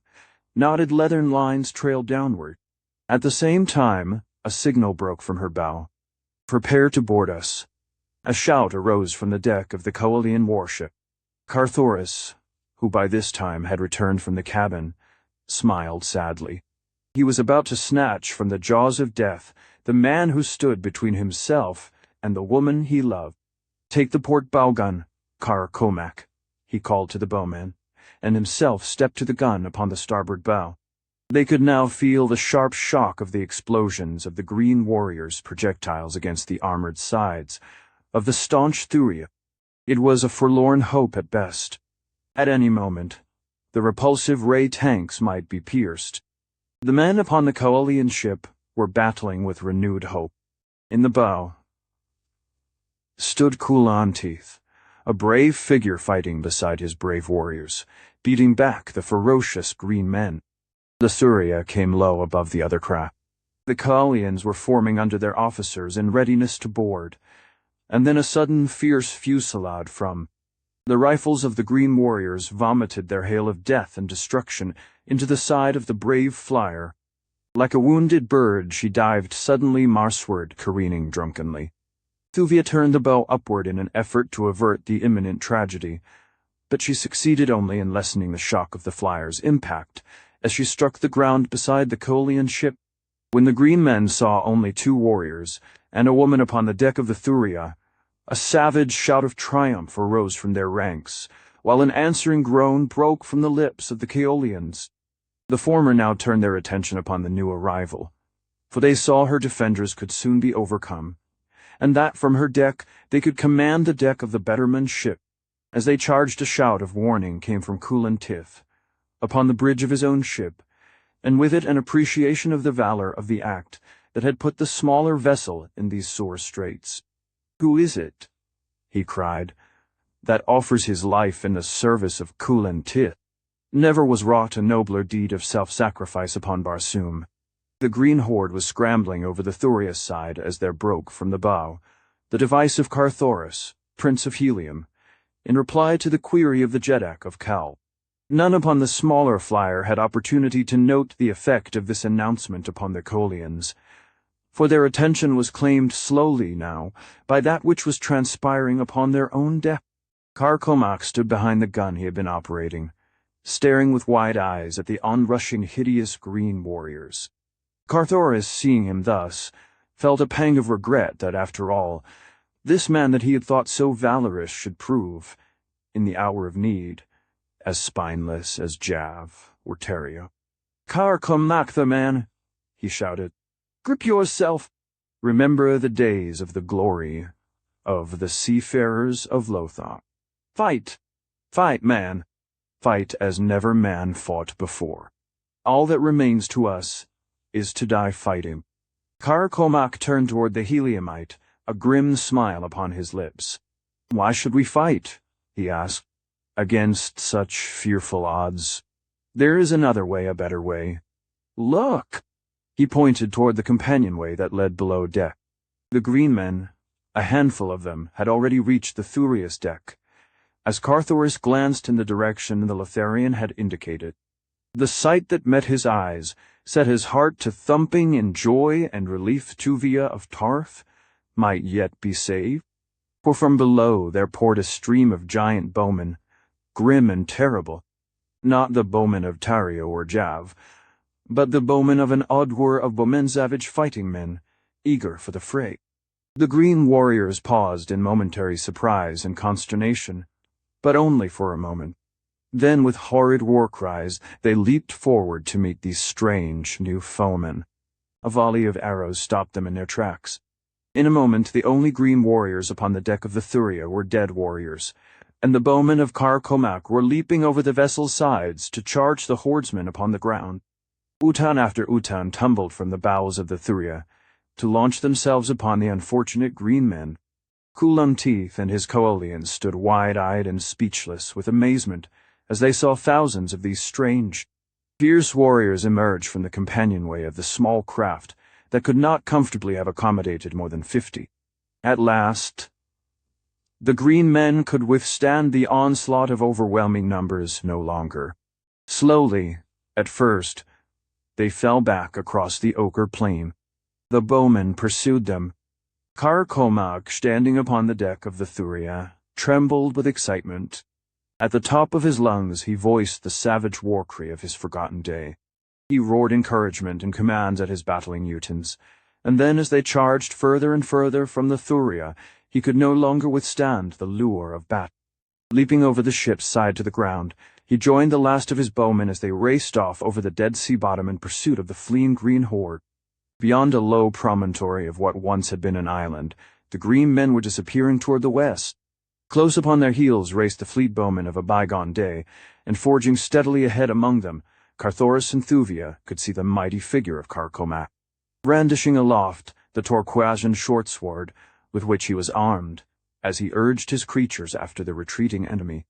knotted leathern lines trailed downward. At the same time, a signal broke from her bow. "Prepare to board us." A shout arose from the deck of the Coalian warship. Carthoris, who by this time had returned from the cabin, smiled sadly. He was about to snatch from the jaws of death the man who stood between himself and the woman he loved. "Take the port bow gun, Carcomac," he called to the bowman, and himself stepped to the gun upon the starboard bow. They could now feel the sharp shock of the explosions of the green warriors' projectiles against the armored sides of the staunch Thuvia. It was a forlorn hope at best. At any moment, the repulsive ray tanks might be pierced. The men upon the Coalian ship were battling with renewed hope. In the bow stood Kulantif, a brave figure fighting beside his brave warriors, beating back the ferocious green men. The Thuvia came low above the other craft. The Coalians were forming under their officers in readiness to board, and then a sudden fierce fusillade from the rifles of the green warriors vomited their hail of death and destruction into the side of the brave flyer. Like a wounded bird, she dived suddenly Marsward, careening drunkenly. Thuvia turned the bow upward in an effort to avert the imminent tragedy, but she succeeded only in lessening the shock of the flyer's impact as she struck the ground beside the Coalian ship. When the green men saw only 2 warriors and a woman upon the deck of the Thuvia, a savage shout of triumph arose from their ranks, while an answering groan broke from the lips of the Coalians. The former now turned their attention upon the new arrival, for they saw her defenders could soon be overcome, and that from her deck they could command the deck of the better men's ship. As they charged, a shout of warning came from Kulantif. upon the bridge of his own ship, and with it an appreciation of the valor of the act that had put the smaller vessel in these sore straits. "Who is it," he cried, "that offers his life in the service of Kulan Tith? Never was wrought a nobler deed of self-sacrifice upon Barsoom." The green horde was scrambling over the Thuria's side as there broke from the bow the device of Carthoris, Prince of Helium, in reply to the query of the Jeddak of Cal. None upon the smaller flyer had opportunity to note the effect of this announcement upon the Colians, for their attention was claimed slowly now by that which was transpiring upon their own deck. Carcomac stood behind the gun he had been operating, staring with wide eyes at the onrushing hideous green warriors. Carthoris, seeing him thus, felt a pang of regret that, after all, this man that he had thought so valorous should prove, in the hour of need, as spineless as Jav or Teria. "Carcomac the man," he shouted. "Grip yourself. Remember the days of the glory of the seafarers of Lothar. Fight! Fight, man! Fight as never man fought before. All that remains to us is to die fighting." Carcomac turned toward the Heliumite, a grim smile upon his lips. "Why should we fight?" he asked. "Against such fearful odds. There is another way, a better way. Look!" He pointed toward the companionway that led below deck. The green men, a handful of them, had already reached the Thuria's deck, as Carthoris glanced in the direction the Lotharian had indicated. The sight that met his eyes set his heart to thumping in joy and relief. Thuvia of Tarth might yet be saved, for from below there poured a stream of giant bowmen, grim and terrible, not the bowmen of Tario or Jav, but the bowmen of an Odwar of Bomenzavage fighting men, eager for the fray. The green warriors paused in momentary surprise and consternation, but only for a moment. Then, with horrid war cries, they leaped forward to meet these strange new foemen. A volley of arrows stopped them in their tracks. In a moment, the only green warriors upon the deck of the Thuria were dead warriors, and the bowmen of Carcomac were leaping over the vessel's sides to charge the hordemen upon the ground. Utan after Utan tumbled from the bows of the Thuria to launch themselves upon the unfortunate green men. Kulan Teeth and his coalians stood wide-eyed and speechless with amazement as they saw thousands of these strange, fierce warriors emerge from the companionway of the small craft that could not comfortably have accommodated more than 50. At last, the green men could withstand the onslaught of overwhelming numbers no longer. Slowly, at first, they fell back across the ochre plain. The bowmen pursued them. Carcomac, standing upon the deck of the Thuria, trembled with excitement. At the top of his lungs he voiced the savage war cry of his forgotten day. He roared encouragement and commands at his battling Utans, and then as they charged further and further from the Thuria, he could no longer withstand the lure of battle. Leaping over the ship's side to the ground, he joined the last of his bowmen as they raced off over the Dead Sea bottom in pursuit of the fleeing green horde. Beyond a low promontory of what once had been an island, the green men were disappearing toward the west. Close upon their heels raced the fleet bowmen of a bygone day, and forging steadily ahead among them, Carthoris and Thuvia could see the mighty figure of Carcomac, brandishing aloft the Torquasian short-sword with which he was armed, as he urged his creatures after the retreating enemy.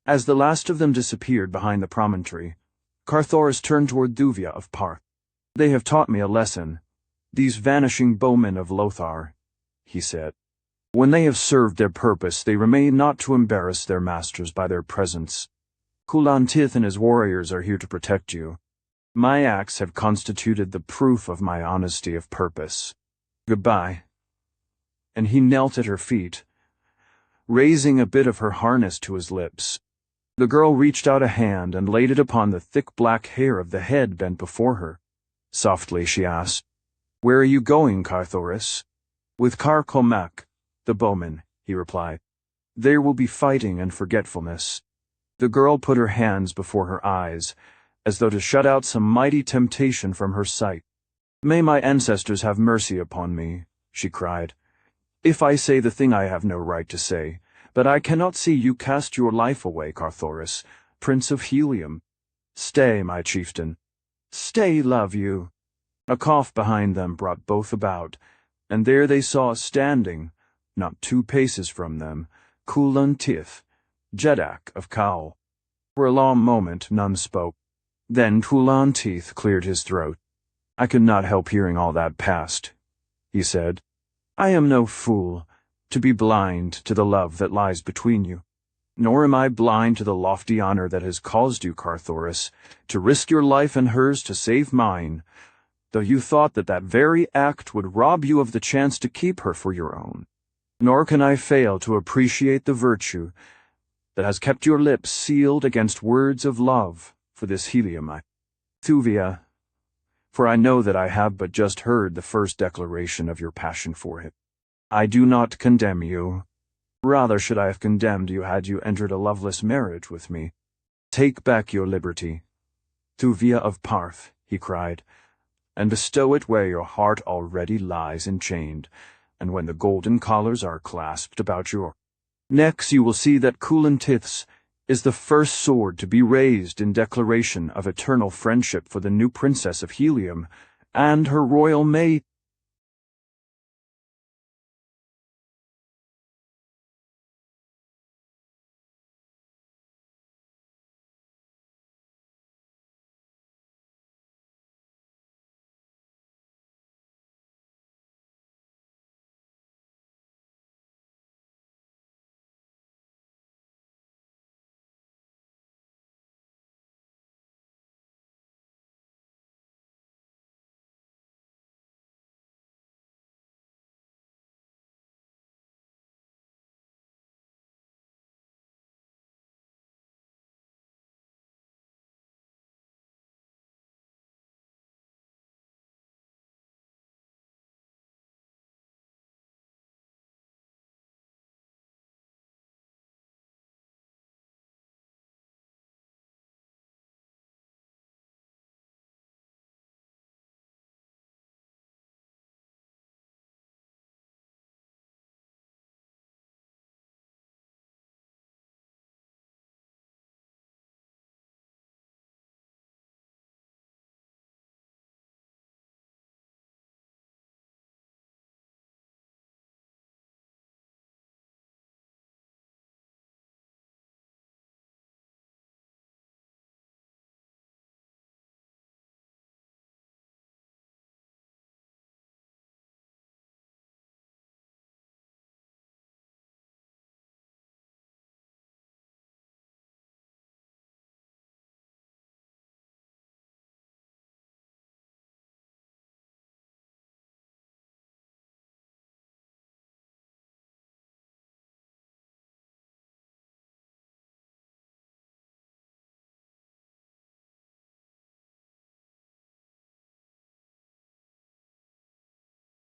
As the last of them disappeared behind the promontory, Carthoris turned toward Thuvia of Parth. "They have taught me a lesson, these vanishing bowmen of Lothar," he said. "When they have served their purpose, they remain not to embarrass their masters by their presence. Kulan Tith and his warriors are here to protect you. My acts have constituted the proof of my honesty of purpose. Goodbye." And he knelt at her feet, raising a bit of her harness to his lips. The girl reached out a hand and laid it upon the thick black hair of the head bent before her. Softly she asked, "Where are you going, Carthoris?" "With Carcomac, the bowman," he replied. "There will be fighting and forgetfulness." The girl put her hands before her eyes, as though to shut out some mighty temptation from her sight. "May my ancestors have mercy upon me," she cried, "if I say the thing I have no right to say, but I cannot see you cast your life away, Carthoris, Prince of Helium. Stay, my chieftain. Stay, love you. A cough behind them brought both about, and there they saw standing, not 2 paces from them, Kulan Tith, Jeddak of Kaul. For a long moment none spoke. Then Kulan Tith cleared his throat. I could not help hearing all that passed, he said. I am no fool, to be blind to the love that lies between you. Nor am I blind to the lofty honor that has caused you, Carthoris, to risk your life and hers to save mine, though you thought that that very act would rob you of the chance to keep her for your own. Nor can I fail to appreciate the virtue that has kept your lips sealed against words of love for this Heliumite. Thuvia, for I know that I have but just heard the first declaration of your passion for him. I do not condemn you. Rather should I have condemned you had you entered a loveless marriage with me. Take back your liberty, Thuvia of Parth, he cried, and bestow it where your heart already lies enchained, and when the golden collars are clasped about your necks you will see that Kulan Tith's is the first sword to be raised in declaration of eternal friendship for the new princess of Helium and her royal mate.